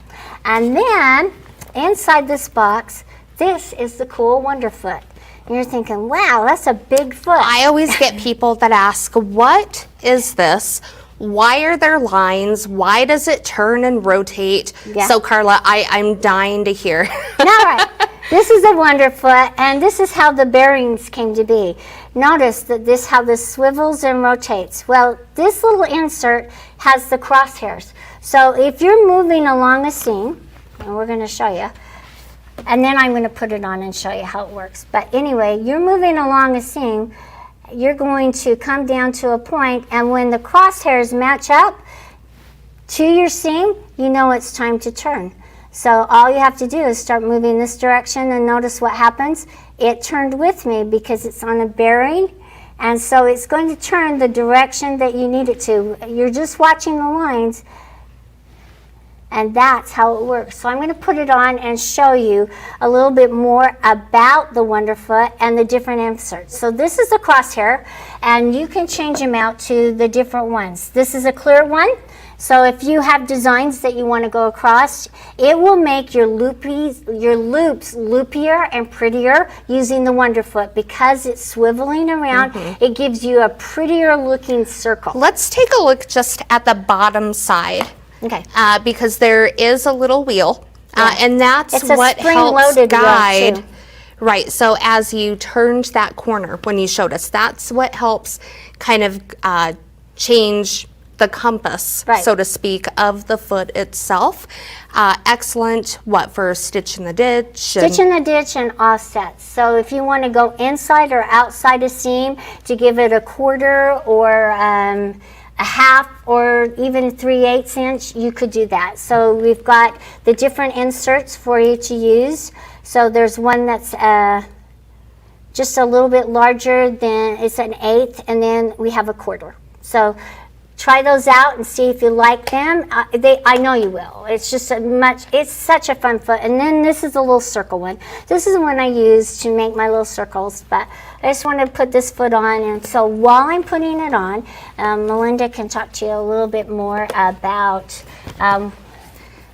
And then inside this box, this is the cool Wonderfoot. And you're thinking, wow, that's a big foot. I always get people that ask, what is this? Why are there lines? Why does it turn and rotate? Yeah. So Carla, I'm dying to hear. All right. This is a Wonderfoot, and this is how the bearings came to be. Notice that how this swivels and rotates. Well, this little insert has the crosshairs. So if you're moving along a seam, and we're going to show you, and then I'm going to put it on and show you how it works. But anyway, you're moving along a seam, you're going to come down to a point, and when the crosshairs match up to your seam, you know it's time to turn. So all you have to do is start moving this direction, and notice what happens. It turned with me because it's on a bearing, and so it's going to turn the direction that you need it to. You're just watching the lines, and that's how it works. So I'm going to put it on and show you a little bit more about the Wonderfoot and the different inserts. So this is a crosshair, and you can change them out to the different ones. This is a clear one. So if you have designs that you want to go across, it will make your loops loopier and prettier using the Wonderfoot because it's swiveling around. It gives you a prettier looking circle. Let's take a look just at the bottom side. Okay. Because there is a little wheel, and that's It's a what helps spring-loaded wheel, guide. too. Right, so as you turned that corner when you showed us, that's what helps kind of change the compass, Right. so to speak, of the foot itself. Excellent, for stitch in the ditch? Stitch in the ditch and offsets. So if you want to go inside or outside a seam to give it a quarter or a half or even 3/8 inch, you could do that. So we've got the different inserts for you to use. So there's one that's just a little bit larger than, it's an 1/8, and then we have a quarter. So try those out and see if you like them. I know you will. It's just it's such a fun foot. And then this is a little circle one. This is the one I use to make my little circles, but I just want to put this foot on. And so while I'm putting it on, Melinda can talk to you a little bit more about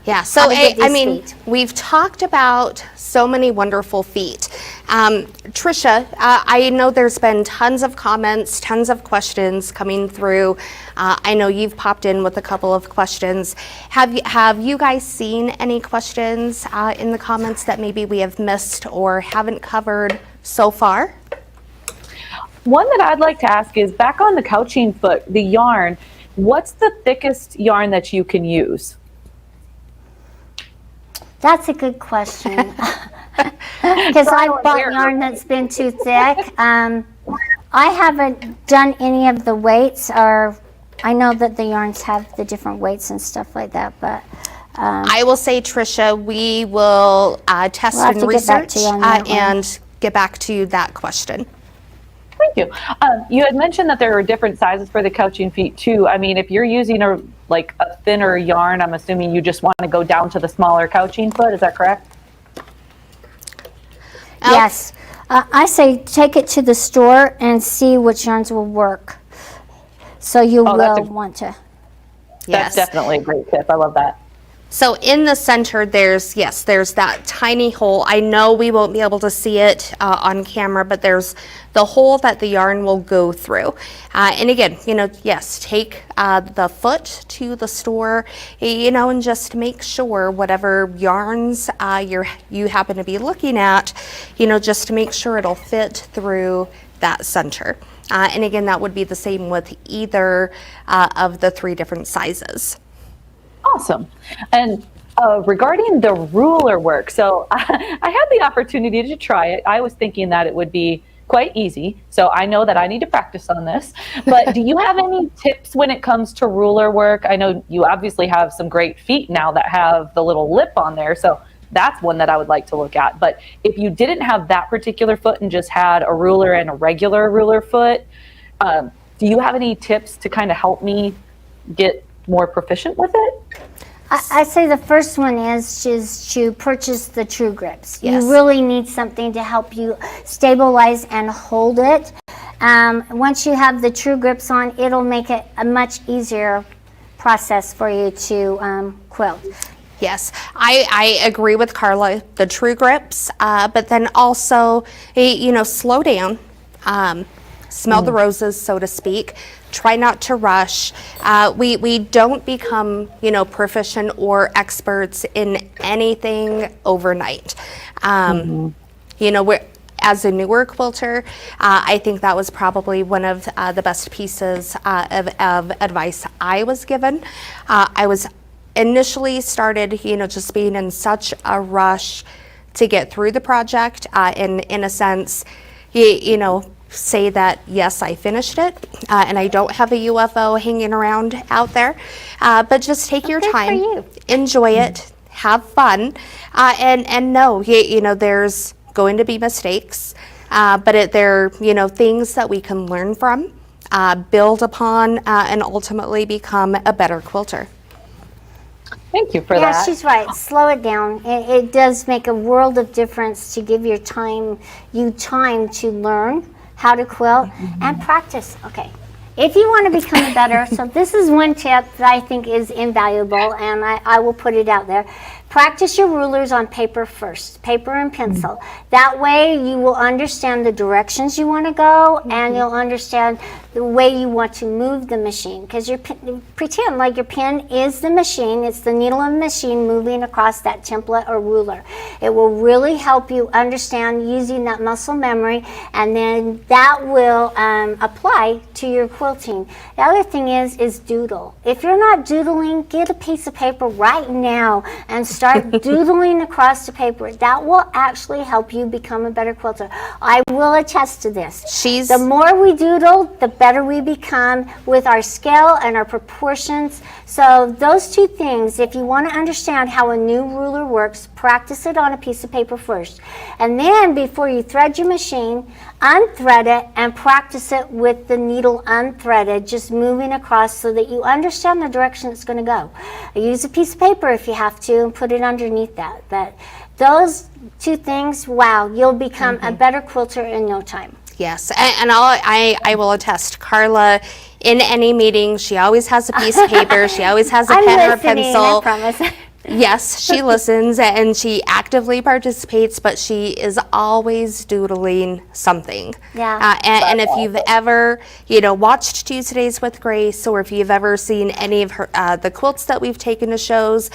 Yeah, so how to get I these mean, feet. we've talked about so many wonderful feet. Trisha, I know there's been tons of comments, tons of questions coming through. I know you've popped in with a couple of questions. Have you guys seen any questions in the comments that maybe we have missed or haven't covered so far? One that I'd like to ask is, back on the couching foot, the yarn, what's the thickest yarn that you can use? That's a good question. Because I bought yarn that's been too thick. I haven't done any of the weights, or I know that the yarns have the different weights and stuff like that, but I will say, Trisha, we will test We'll have and to get back to research you on that one. and get back to you that question. Thank you. You had mentioned that there are different sizes for the couching feet too. I mean, if you're using a thinner yarn, I'm assuming you just want to go down to the smaller couching foot. Is that correct? yes. I say take it to the store and see which yarns will work. So you will want to. That's definitely a great tip. I love that. So in the center, there's that tiny hole. I know we won't be able to see it on camera, but there's the hole that the yarn will go through. And again, yes, take the foot to the store, and just make sure whatever yarns you happen to be looking at, just to make sure it'll fit through that center. And again, that would be the same with either of the 3 different sizes. Awesome. And regarding the ruler work, so I had the opportunity to try it. I was thinking that it would be quite easy, so I know that I need to practice on this. But do you have any tips when it comes to ruler work? I know you obviously have some great feet now that have the little lip on there, so that's one that I would like to look at. But if you didn't have that particular foot and just had a ruler and a regular ruler foot, do you have any tips to kind of help me get more proficient with it? I say the first one is just to purchase the True Grips. Yes. You really need something to help you stabilize and hold it. Once you have the True Grips on, it'll make it a much easier process for you to quilt. Yes, I agree with Carla, the True Grips, but then also, slow down, smell the roses, so to speak. Try not to rush. We don't become, proficient or experts in anything overnight. We're, as a newer quilter, I think that was probably one of the best pieces of advice I was given. I was initially started, just being in such a rush to get through the project, in a sense, say that, yes, I finished it, and I don't have a UFO hanging around out there, but just take your time, enjoy it, have fun, and know, there's going to be mistakes, but they're, things that we can learn from, build upon, and ultimately become a better quilter. Thank you for that. Yeah, she's right. Slow it down. It does make a world of difference to give you time to learn how to quilt and practice. Okay. If you want to become better, so this is one tip that I think is invaluable, and I will put it out there. Practice your rulers on paper first, paper and pencil. That way you will understand the directions you want to go, and you'll understand the way you want to move the machine. Because pretend like your pen is the machine, it's the needle of the machine moving across that template or ruler. It will really help you understand using that muscle memory, and then that will apply to your quilting. The other thing is doodle. If you're not doodling, get a piece of paper right now and start doodling across the paper. That will actually help you become a better quilter. I will attest to this. The more we doodle, the better we become with our scale and our proportions. So those two things, if you want to understand how a new ruler works, practice it on a piece of paper first. And then before you thread your machine, unthread it and practice it with the needle unthreaded, just moving across so that you understand the direction it's going to go. Use a piece of paper if you have to and put it underneath that. But those two things, wow, you'll become a better quilter in no time. Yes, and I will attest, Carla, in any meeting, she always has a piece of paper, she always has a pen or a pencil. I promise. Yes, she listens and she actively participates, but she is always doodling something. Yeah. And if you've ever, watched Tuesdays with Grace, or if you've ever seen any of her the quilts that we've taken to shows,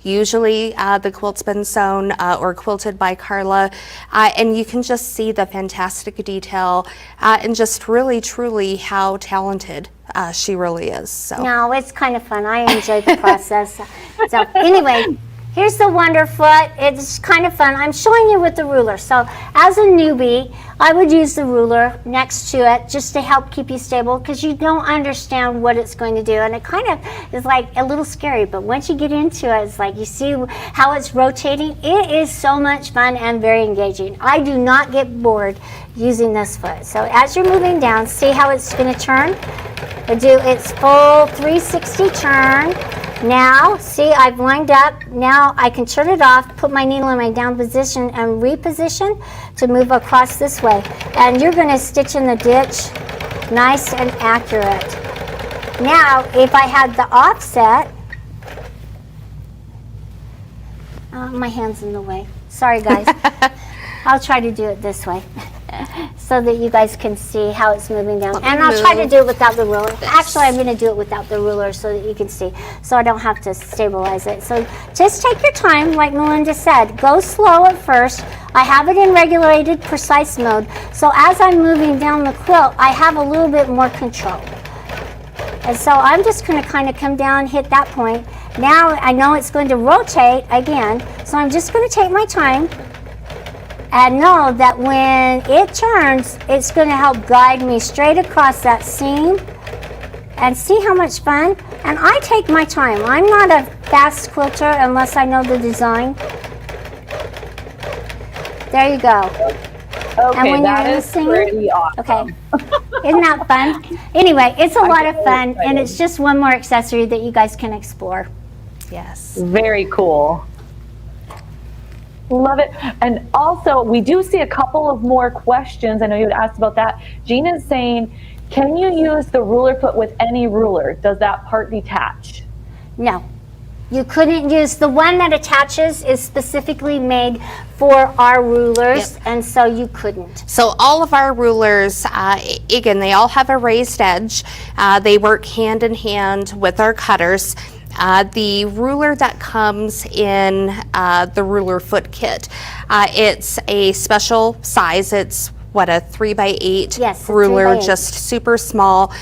usually the quilt's been sewn or quilted by Carla, and you can just see the fantastic detail and just really, truly how talented she really is. So. No, it's kind of fun. I enjoy the process. So anyway, here's the Wonderfoot. It's kind of fun. I'm showing you with the ruler. So as a newbie, I would use the ruler next to it just to help keep you stable, because you don't understand what it's going to do. And it kind of is like a little scary, but once you get into it, it's like you see how it's rotating. It is so much fun and very engaging. I do not get bored using this foot. So as you're moving down, see how it's going to turn? Do its full 360 turn. Now, see, I've lined up. Now I can turn it off, put my needle in my down position, and reposition to move across this way. And you're going to stitch in the ditch nice and accurate. Now, if I had the offset, my hand's in the way. Sorry, guys. I'll try to do it this way so that you guys can see how it's moving down. And I'll try to do it without the ruler. Actually, I'm going to do it without the ruler so that you can see, so I don't have to stabilize it. So just take your time, like Melinda said. Go slow at first. I have it in regulated precise mode. So as I'm moving down the quilt, I have a little bit more control. And so I'm just going to kind of come down, hit that point. Now I know it's going to rotate again, so I'm just going to take my time and know that when it turns, it's going to help guide me straight across that seam. And see how much fun? And I take my time. I'm not a fast quilter unless I know the design. There you go. Okay, and when that you're is pretty awesome. Okay. Isn't that fun? Anyway, it's a lot of fun, and it's just one more accessory that you guys can explore. Yes. Very cool. Love it. And also, we do see a couple of more questions. I know you had asked about that. Gina's saying, can you use the ruler foot with any ruler? Does that part detach? No. You couldn't use, the one that attaches is specifically made for our rulers, and so you couldn't. So all of our rulers, again, they all have a raised edge. They work hand in hand with our cutters. The ruler that comes in the ruler foot kit, it's a special size. It's what, a 3x8 ruler, 3x8. just super small.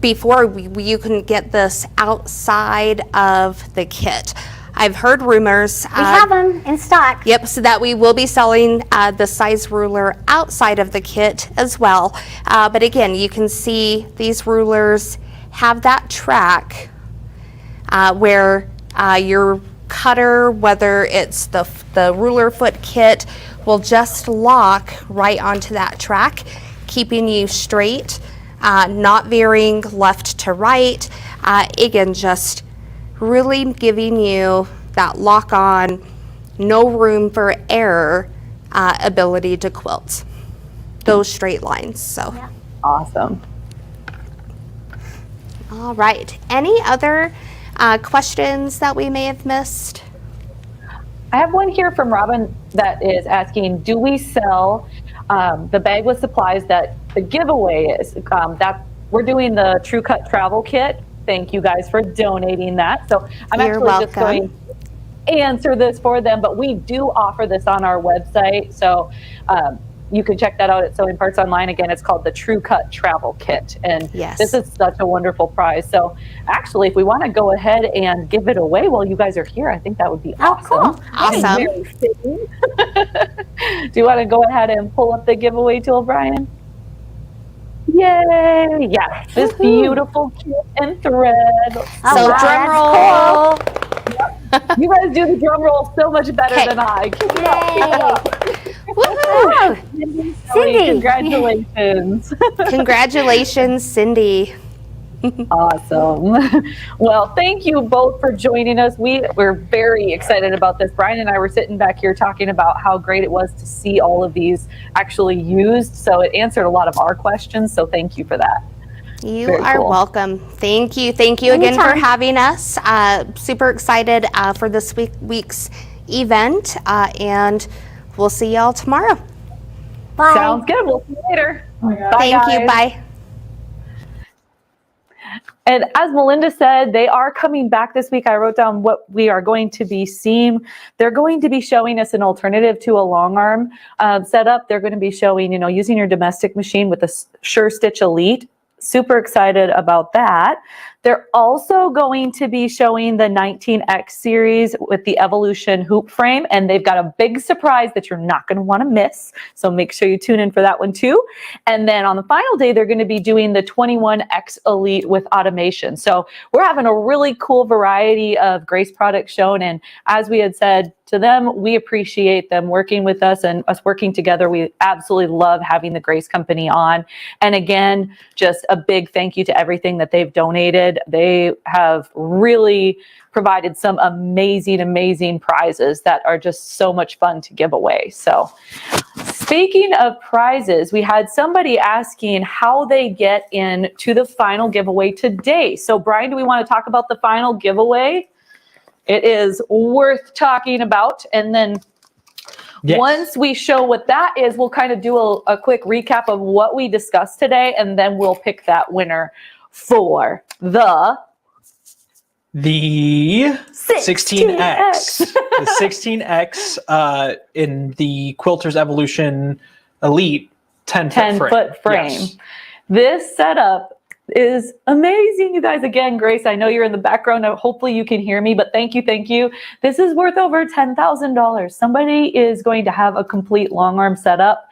Before you can get this outside of the kit. I've heard rumors. We have them in stock. Yep, so that we will be selling the size ruler outside of the kit as well. But again, you can see these rulers have that track where your cutter, whether it's the ruler foot kit, will just lock right onto that track, keeping you straight. Not veering left to right. Again, just really giving you that lock on, no room for error ability to quilt those straight lines. So awesome. All right. Any other questions that we may have missed? I have one here from Robin that is asking, do we sell the bag with supplies that the giveaway is? That we're doing the True Cut travel kit. Thank you guys for donating that. So I'm You're actually welcome. just going to answer this for them, but we do offer this on our website. So you can check that out at Sewing Parts Online. Again, it's called the True Cut Travel Kit. And this is such a wonderful prize. So actually, if we want to go ahead and give it away while you guys are here, I think that would be awesome. Cool. Awesome. Very fitting. Do you want to go ahead and pull up the giveaway tool, Brian? Yay! Yeah, this beautiful kit and thread. So drum roll. Yep. You guys do the drum roll so much better than I. Keep it up, keep it up. Woohoo! Cindy, congratulations. Congratulations, Cindy. Awesome. Well, thank you both for joining us. We're very excited about this. Brian and I were sitting back here talking about how great it was to see all of these actually used. So it answered a lot of our questions. So thank you for that. You Very are cool. welcome. Thank you. Thank you again for having us. Super excited for this week's event. And we'll see y'all tomorrow. Bye. Sounds good. We'll see you later. Bye, Thank you. guys. Bye. And as Melinda said, they are coming back this week. I wrote down what we are going to be seeing. They're going to be showing us an alternative to a long arm setup. They're going to be showing, using your domestic machine with a Sure Stitch Elite. Super excited about that. They're also going to be showing the 19X series with the Evolution hoop frame, and they've got a big surprise that you're not going to want to miss. So make sure you tune in for that one too. And then on the final day, they're going to be doing the 21X Elite with automation. So we're having a really cool variety of Grace products shown. And as we had said to them, we appreciate them working with us and us working together. We absolutely love having the Grace Company on. And again, just a big thank you to everything that they've donated. They have really provided some amazing prizes that are just so much fun to give away. So speaking of prizes, we had somebody asking how they get into the final giveaway today. So Brian, do we want to talk about the final giveaway? It is worth talking about. And then once we show what that is, we'll kind of do a quick recap of what we discussed today, and then we'll pick that winner for the 16X. The 16X in the Quilters Evolution Elite 10-foot frame. Foot frame. Yes. This setup is amazing, you guys. Again, Grace, I know you're in the background. Hopefully you can hear me, but thank you, thank you. This is worth over $10,000. Somebody is going to have a complete long arm setup.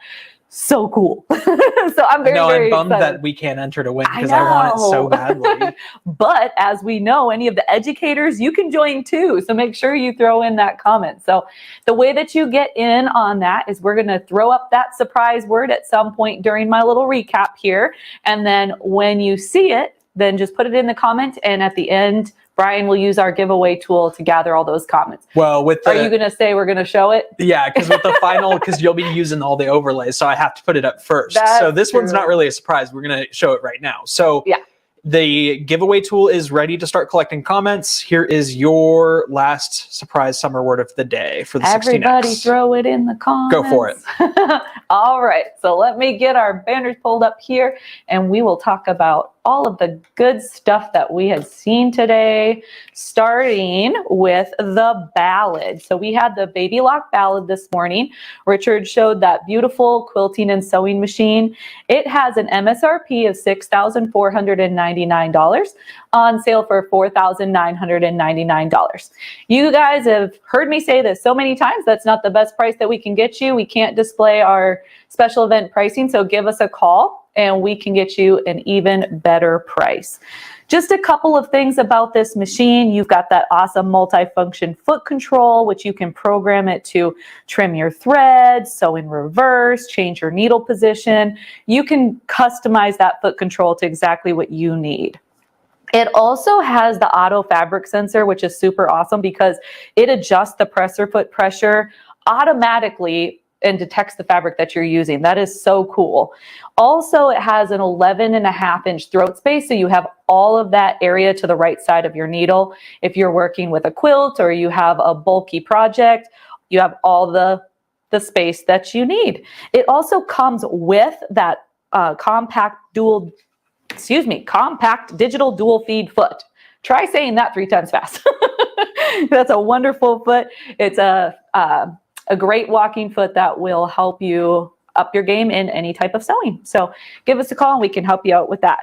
So cool. So I'm very, very bummed excited that we can't enter to win because I want it so badly. But as we know, any of the educators, you can join too. So make sure you throw in that comment. So the way that you get in on that is we're going to throw up that surprise word at some point during my little recap here. And then when you see it, then just put it in the comment. And at the end, Brian will use our giveaway tool to gather all those comments. Well, are you going to say we're going to show it? Yeah, because with the final, because you'll be using all the overlays, so I have to put it up first. So this one's not really a surprise. We're going to show it right now. So yeah, the giveaway tool is ready to start collecting comments. Here is your last surprise summer word of the day for the 16X. Everybody throw it in the comments. Go for it. All right, so let me get our banners pulled up here and we will talk about all of the good stuff that we had seen today, starting with the Ballad. So we had the Baby Lock Ballad this morning. Richard showed that beautiful quilting and sewing machine. It has an MSRP of $6,499, on sale for $4,999. You guys have heard me say this so many times. That's not the best price that we can get you. We can't display our special event pricing, so give us a call and we can get you an even better price. Just a couple of things about this machine. You've got that awesome multifunction foot control, which you can program it to trim your threads, sew in reverse, change your needle position. You can customize that foot control to exactly what you need. It also has the auto fabric sensor, which is super awesome because it adjusts the presser foot pressure automatically and detects the fabric that you're using. That is so cool. Also, it has an 11.5-inch throat space, so you have all of that area to the right side of your needle. If you're working with a quilt or you have a bulky project, you have all the space that you need. It also comes with that compact digital dual feed foot. Try saying that 3 times fast. That's a wonderful foot. It's a great walking foot that will help you up your game in any type of sewing. So give us a call and we can help you out with that.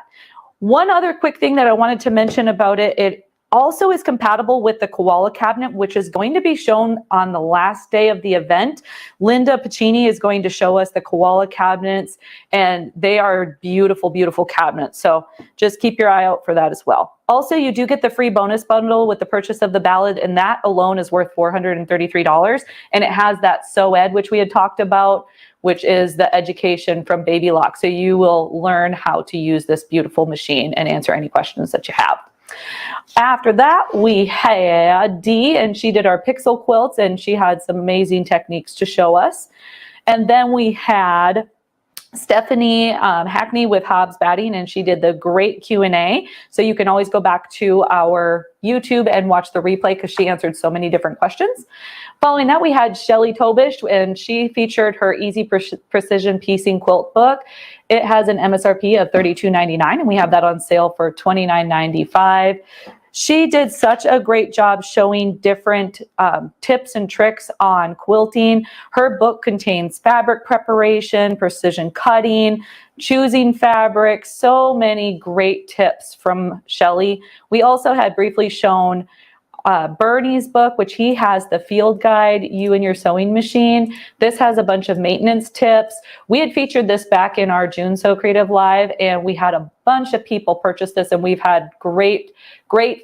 One other quick thing that I wanted to mention about it, it also is compatible with the koala cabinet, which is going to be shown on the last day of the event. Linda Piccini is going to show us the koala cabinets, and they are beautiful, beautiful cabinets. So just keep your eye out for that as well. Also, you do get the free bonus bundle with the purchase of the Ballad, and that alone is worth $433. And it has that Sew Ed, which we had talked about, which is the education from Baby Lock. So you will learn how to use this beautiful machine and answer any questions that you have. After that, we had Dee, and she did our pixel quilts, and she had some amazing techniques to show us. And then we had Stephanie Hackney with Hobbs Batting, and she did the great Q&A. So you can always go back to our YouTube and watch the replay because she answered so many different questions. Following that, we had Shelly Tobish, and she featured her Easy Precision Piecing Quilt book. It has an MSRP of $32.99, and we have that on sale for $29.95. She did such a great job showing different tips and tricks on quilting. Her book contains fabric preparation, precision cutting, choosing fabric, so many great tips from Shelly. We also had briefly shown Bernie's book, which he has the field guide, You and Your Sewing Machine. This has a bunch of maintenance tips. We had featured this back in our June SewCreative Live, and we had a bunch of people purchase this, and we've had great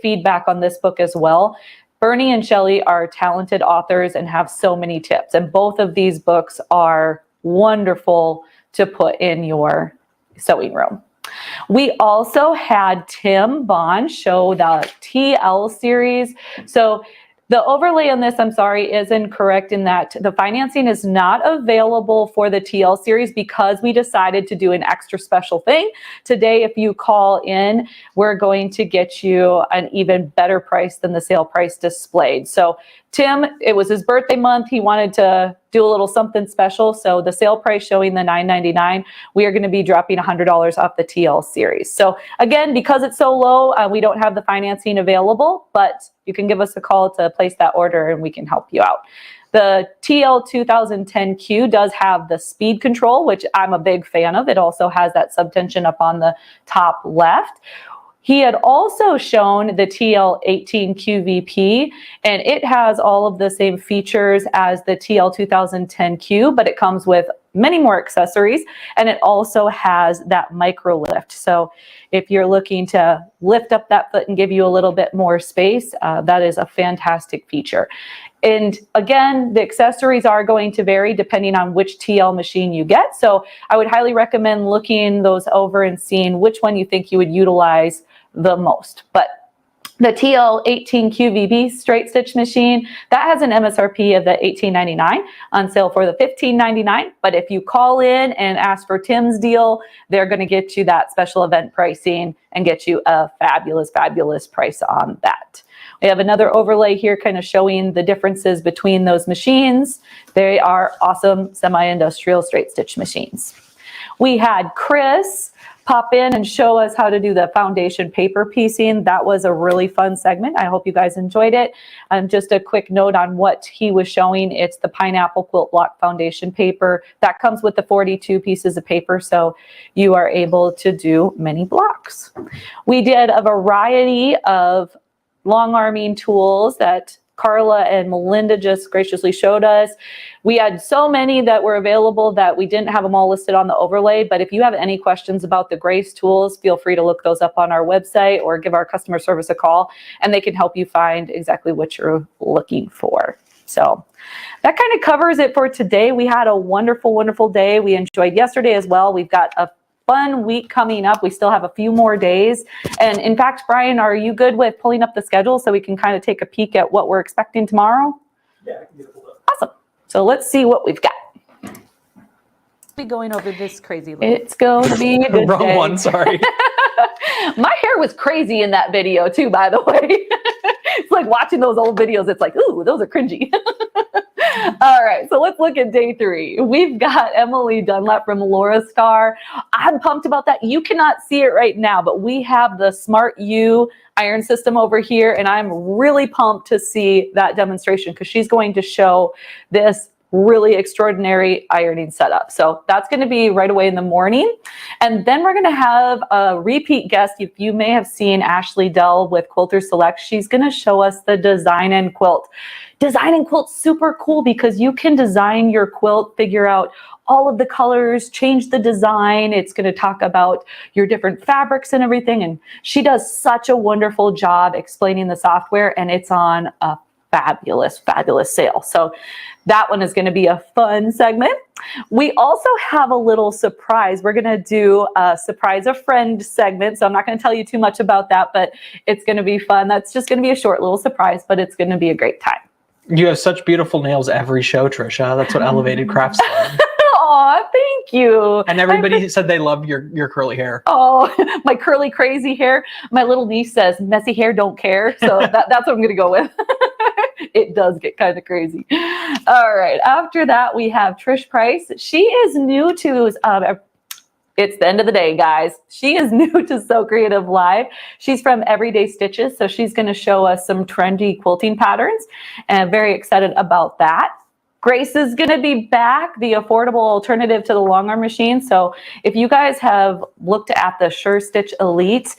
feedback on this book as well. Bernie and Shelly are talented authors and have so many tips, and both of these books are wonderful to put in your sewing room. We also had Tim Bond show the TL series. So the overlay on this, I'm sorry, is incorrect in that the financing is not available for the TL series because we decided to do an extra special thing. Today, if you call in, we're going to get you an even better price than the sale price displayed. So Tim, it was his birthday month. He wanted to do a little something special. So the sale price showing the $9.99, we are going to be dropping $100 off the TL series. So again, because it's so low, we don't have the financing available, but you can give us a call to place that order and we can help you out. The TL 2010Q does have the speed control, which I'm a big fan of. It also has that subtension up on the top left. He had also shown the TL 18QVP, and it has all of the same features as the TL 2010Q, but it comes with many more accessories, and it also has that micro lift. So if you're looking to lift up that foot and give you a little bit more space, that is a fantastic feature. And again, the accessories are going to vary depending on which TL machine you get. So I would highly recommend looking those over and seeing which one you think you would utilize the most. But the TL 18QVB straight stitch machine, that has an MSRP of the $18.99, on sale for the $15.99. But if you call in and ask for Tim's deal, they're going to get you that special event pricing and get you a fabulous, fabulous price on that. We have another overlay here kind of showing the differences between those machines. They are awesome semi-industrial straight stitch machines. We had Chris pop in and show us how to do the foundation paper piecing. That was a really fun segment. I hope you guys enjoyed it. Just a quick note on what he was showing. It's the pineapple quilt block foundation paper. That comes with the 42 pieces of paper, so you are able to do many blocks. We did a variety of Longarming tools that Carla and Melinda just graciously showed us. We had so many that were available that we didn't have them all listed on the overlay, but if you have any questions about the Grace tools, feel free to look those up on our website or give our customer service a call and they can help you find exactly what you're looking for. So that kind of covers it for today. We had a wonderful, wonderful day. We enjoyed yesterday as well. We've got a fun week coming up. We still have a few more days. And in fact, Brian, are you good with pulling up the schedule so we can kind of take a peek at what we're expecting tomorrow? Yeah, I can get it pulled up. Awesome. So let's see what we've got. Be going over this crazy look. It's going to be a good Wrong day. one, sorry. My hair was crazy in that video too, by the way. It's like watching those old videos. It's like, ooh, those are cringy. All right, so let's look at day 3. We've got Emily Dunlap from Laura Star. I'm pumped about that. You cannot see it right now, but we have the Smart U iron system over here, and I'm really pumped to see that demonstration because she's going to show this really extraordinary ironing setup. So that's going to be right away in the morning. And then we're going to have a repeat guest. You may have seen Ashley Dell with Quilter Select. She's going to show us the design and quilt. Design and quilt's super cool because you can design your quilt, figure out all of the colors, change the design. It's going to talk about your different fabrics and everything. And she does such a wonderful job explaining the software, and it's on a fabulous, fabulous sale. So that one is going to be a fun segment. We also have a little surprise. We're going to do a surprise a friend segment. So I'm not going to tell you too much about that, but it's going to be fun. That's just going to be a short little surprise, but it's going to be a great time. You have such beautiful nails every show, Trisha. That's what Elevated Crafts did. Aw, thank you. And everybody said they loved your curly hair. Oh, my curly, crazy hair. My little niece says, messy hair, don't care. So that's what I'm going to go with. It does get kind of crazy. All right. After that, we have Trish Price. She is new to, it's the end of the day, guys. She is new to SewCreative Live. She's from Everyday Stitches. So she's going to show us some trendy quilting patterns, and I'm very excited about that. Grace is going to be back, the affordable alternative to the long arm machine. So if you guys have looked at the Sure Stitch Elite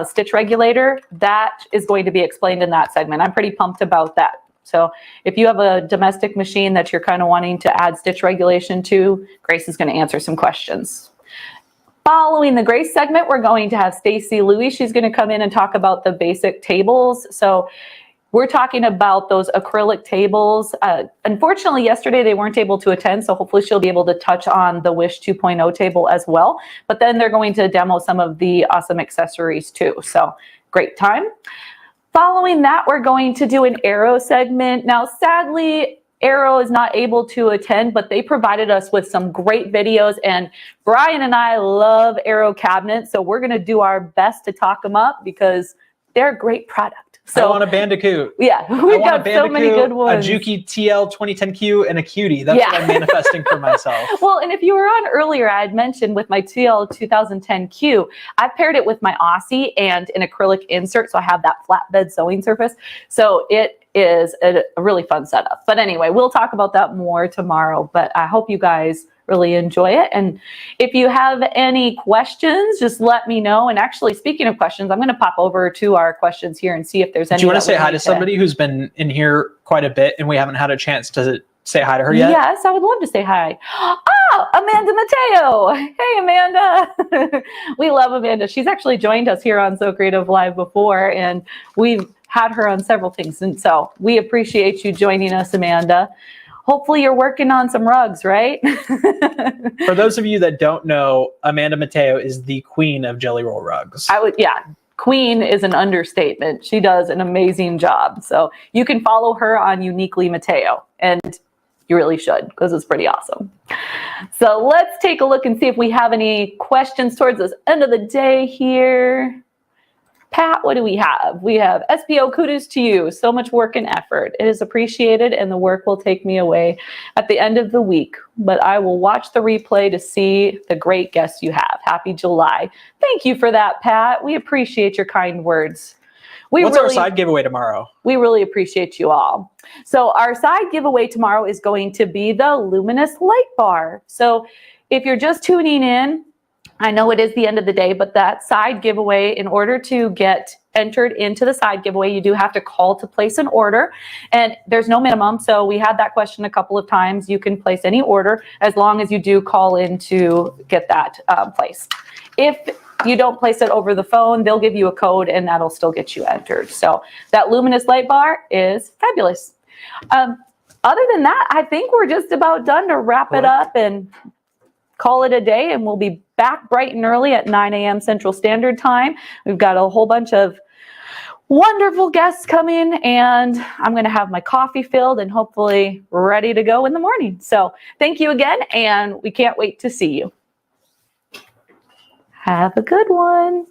stitch regulator, that is going to be explained in that segment. I'm pretty pumped about that. So if you have a domestic machine that you're kind of wanting to add stitch regulation to, Grace is going to answer some questions. Following the Grace segment, we're going to have Stacy Louie. She's going to come in and talk about the basic tables. So we're talking about those acrylic tables. Unfortunately, yesterday they weren't able to attend, so hopefully she'll be able to touch on the Wish 2.0 table as well. But then they're going to demo some of the awesome accessories too. So great time. Following that, we're going to do an Arrow segment. Now, sadly, Arrow is not able to attend, but they provided us with some great videos, and Brian and I love Arrow cabinets, so we're going to do our best to talk them up because they're a great product. I want a Bandicoot. Yeah, we've got so many good ones. A JUKI TL 2010Q and a cutie. That's what I'm manifesting for myself. Well, and if you were on earlier, I had mentioned with my TL 2010Q, I paired it with my Aussie and an acrylic insert. So I have that flatbed sewing surface. So it is a really fun setup. But anyway, we'll talk about that more tomorrow. But I hope you guys really enjoy it. And if you have any questions, just let me know. And actually, speaking of questions, I'm going to pop over to our questions here and see if there's any. Do you want to say hi to somebody who's been in here quite a bit and we haven't had a chance to say hi to her yet? Yes, I would love to say hi. Oh, Amanda Mateo. Hey, Amanda. We love Amanda. She's actually joined us here on SewCreative Live before, and we've had her on several things. And so we appreciate you joining us, Amanda. Hopefully you're working on some rugs, right? For those of you that don't know, Amanda Mateo is the queen of jelly roll rugs. Queen is an understatement. She does an amazing job. So you can follow her on Uniquely Mateo, and you really should, because it's pretty awesome. So let's take a look and see if we have any questions towards this end of the day here. Pat, what do we have? We have SPO, kudos to you. So much work and effort. It is appreciated, and the work will take me away at the end of the week. But I will watch the replay to see the great guests you have. Happy July. Thank you for that, Pat. We appreciate your kind words. What's our side giveaway tomorrow? We really appreciate you all. So our side giveaway tomorrow is going to be the luminous light bar. So if you're just tuning in, I know it is the end of the day, but that side giveaway, in order to get entered into the side giveaway, you do have to call to place an order, and there's no minimum. So we had that question a couple of times. You can place any order as long as you do call in to get that placed. If you don't place it over the phone, they'll give you a code and that'll still get you entered. So that luminous light bar is fabulous. Other than that, I think we're just about done to wrap it up and call it a day, and we'll be back bright and early at 9 a.m. Central Standard Time. We've got a whole bunch of wonderful guests coming, and I'm going to have my coffee filled and hopefully ready to go in the morning. So thank you again, and we can't wait to see you. Have a good one.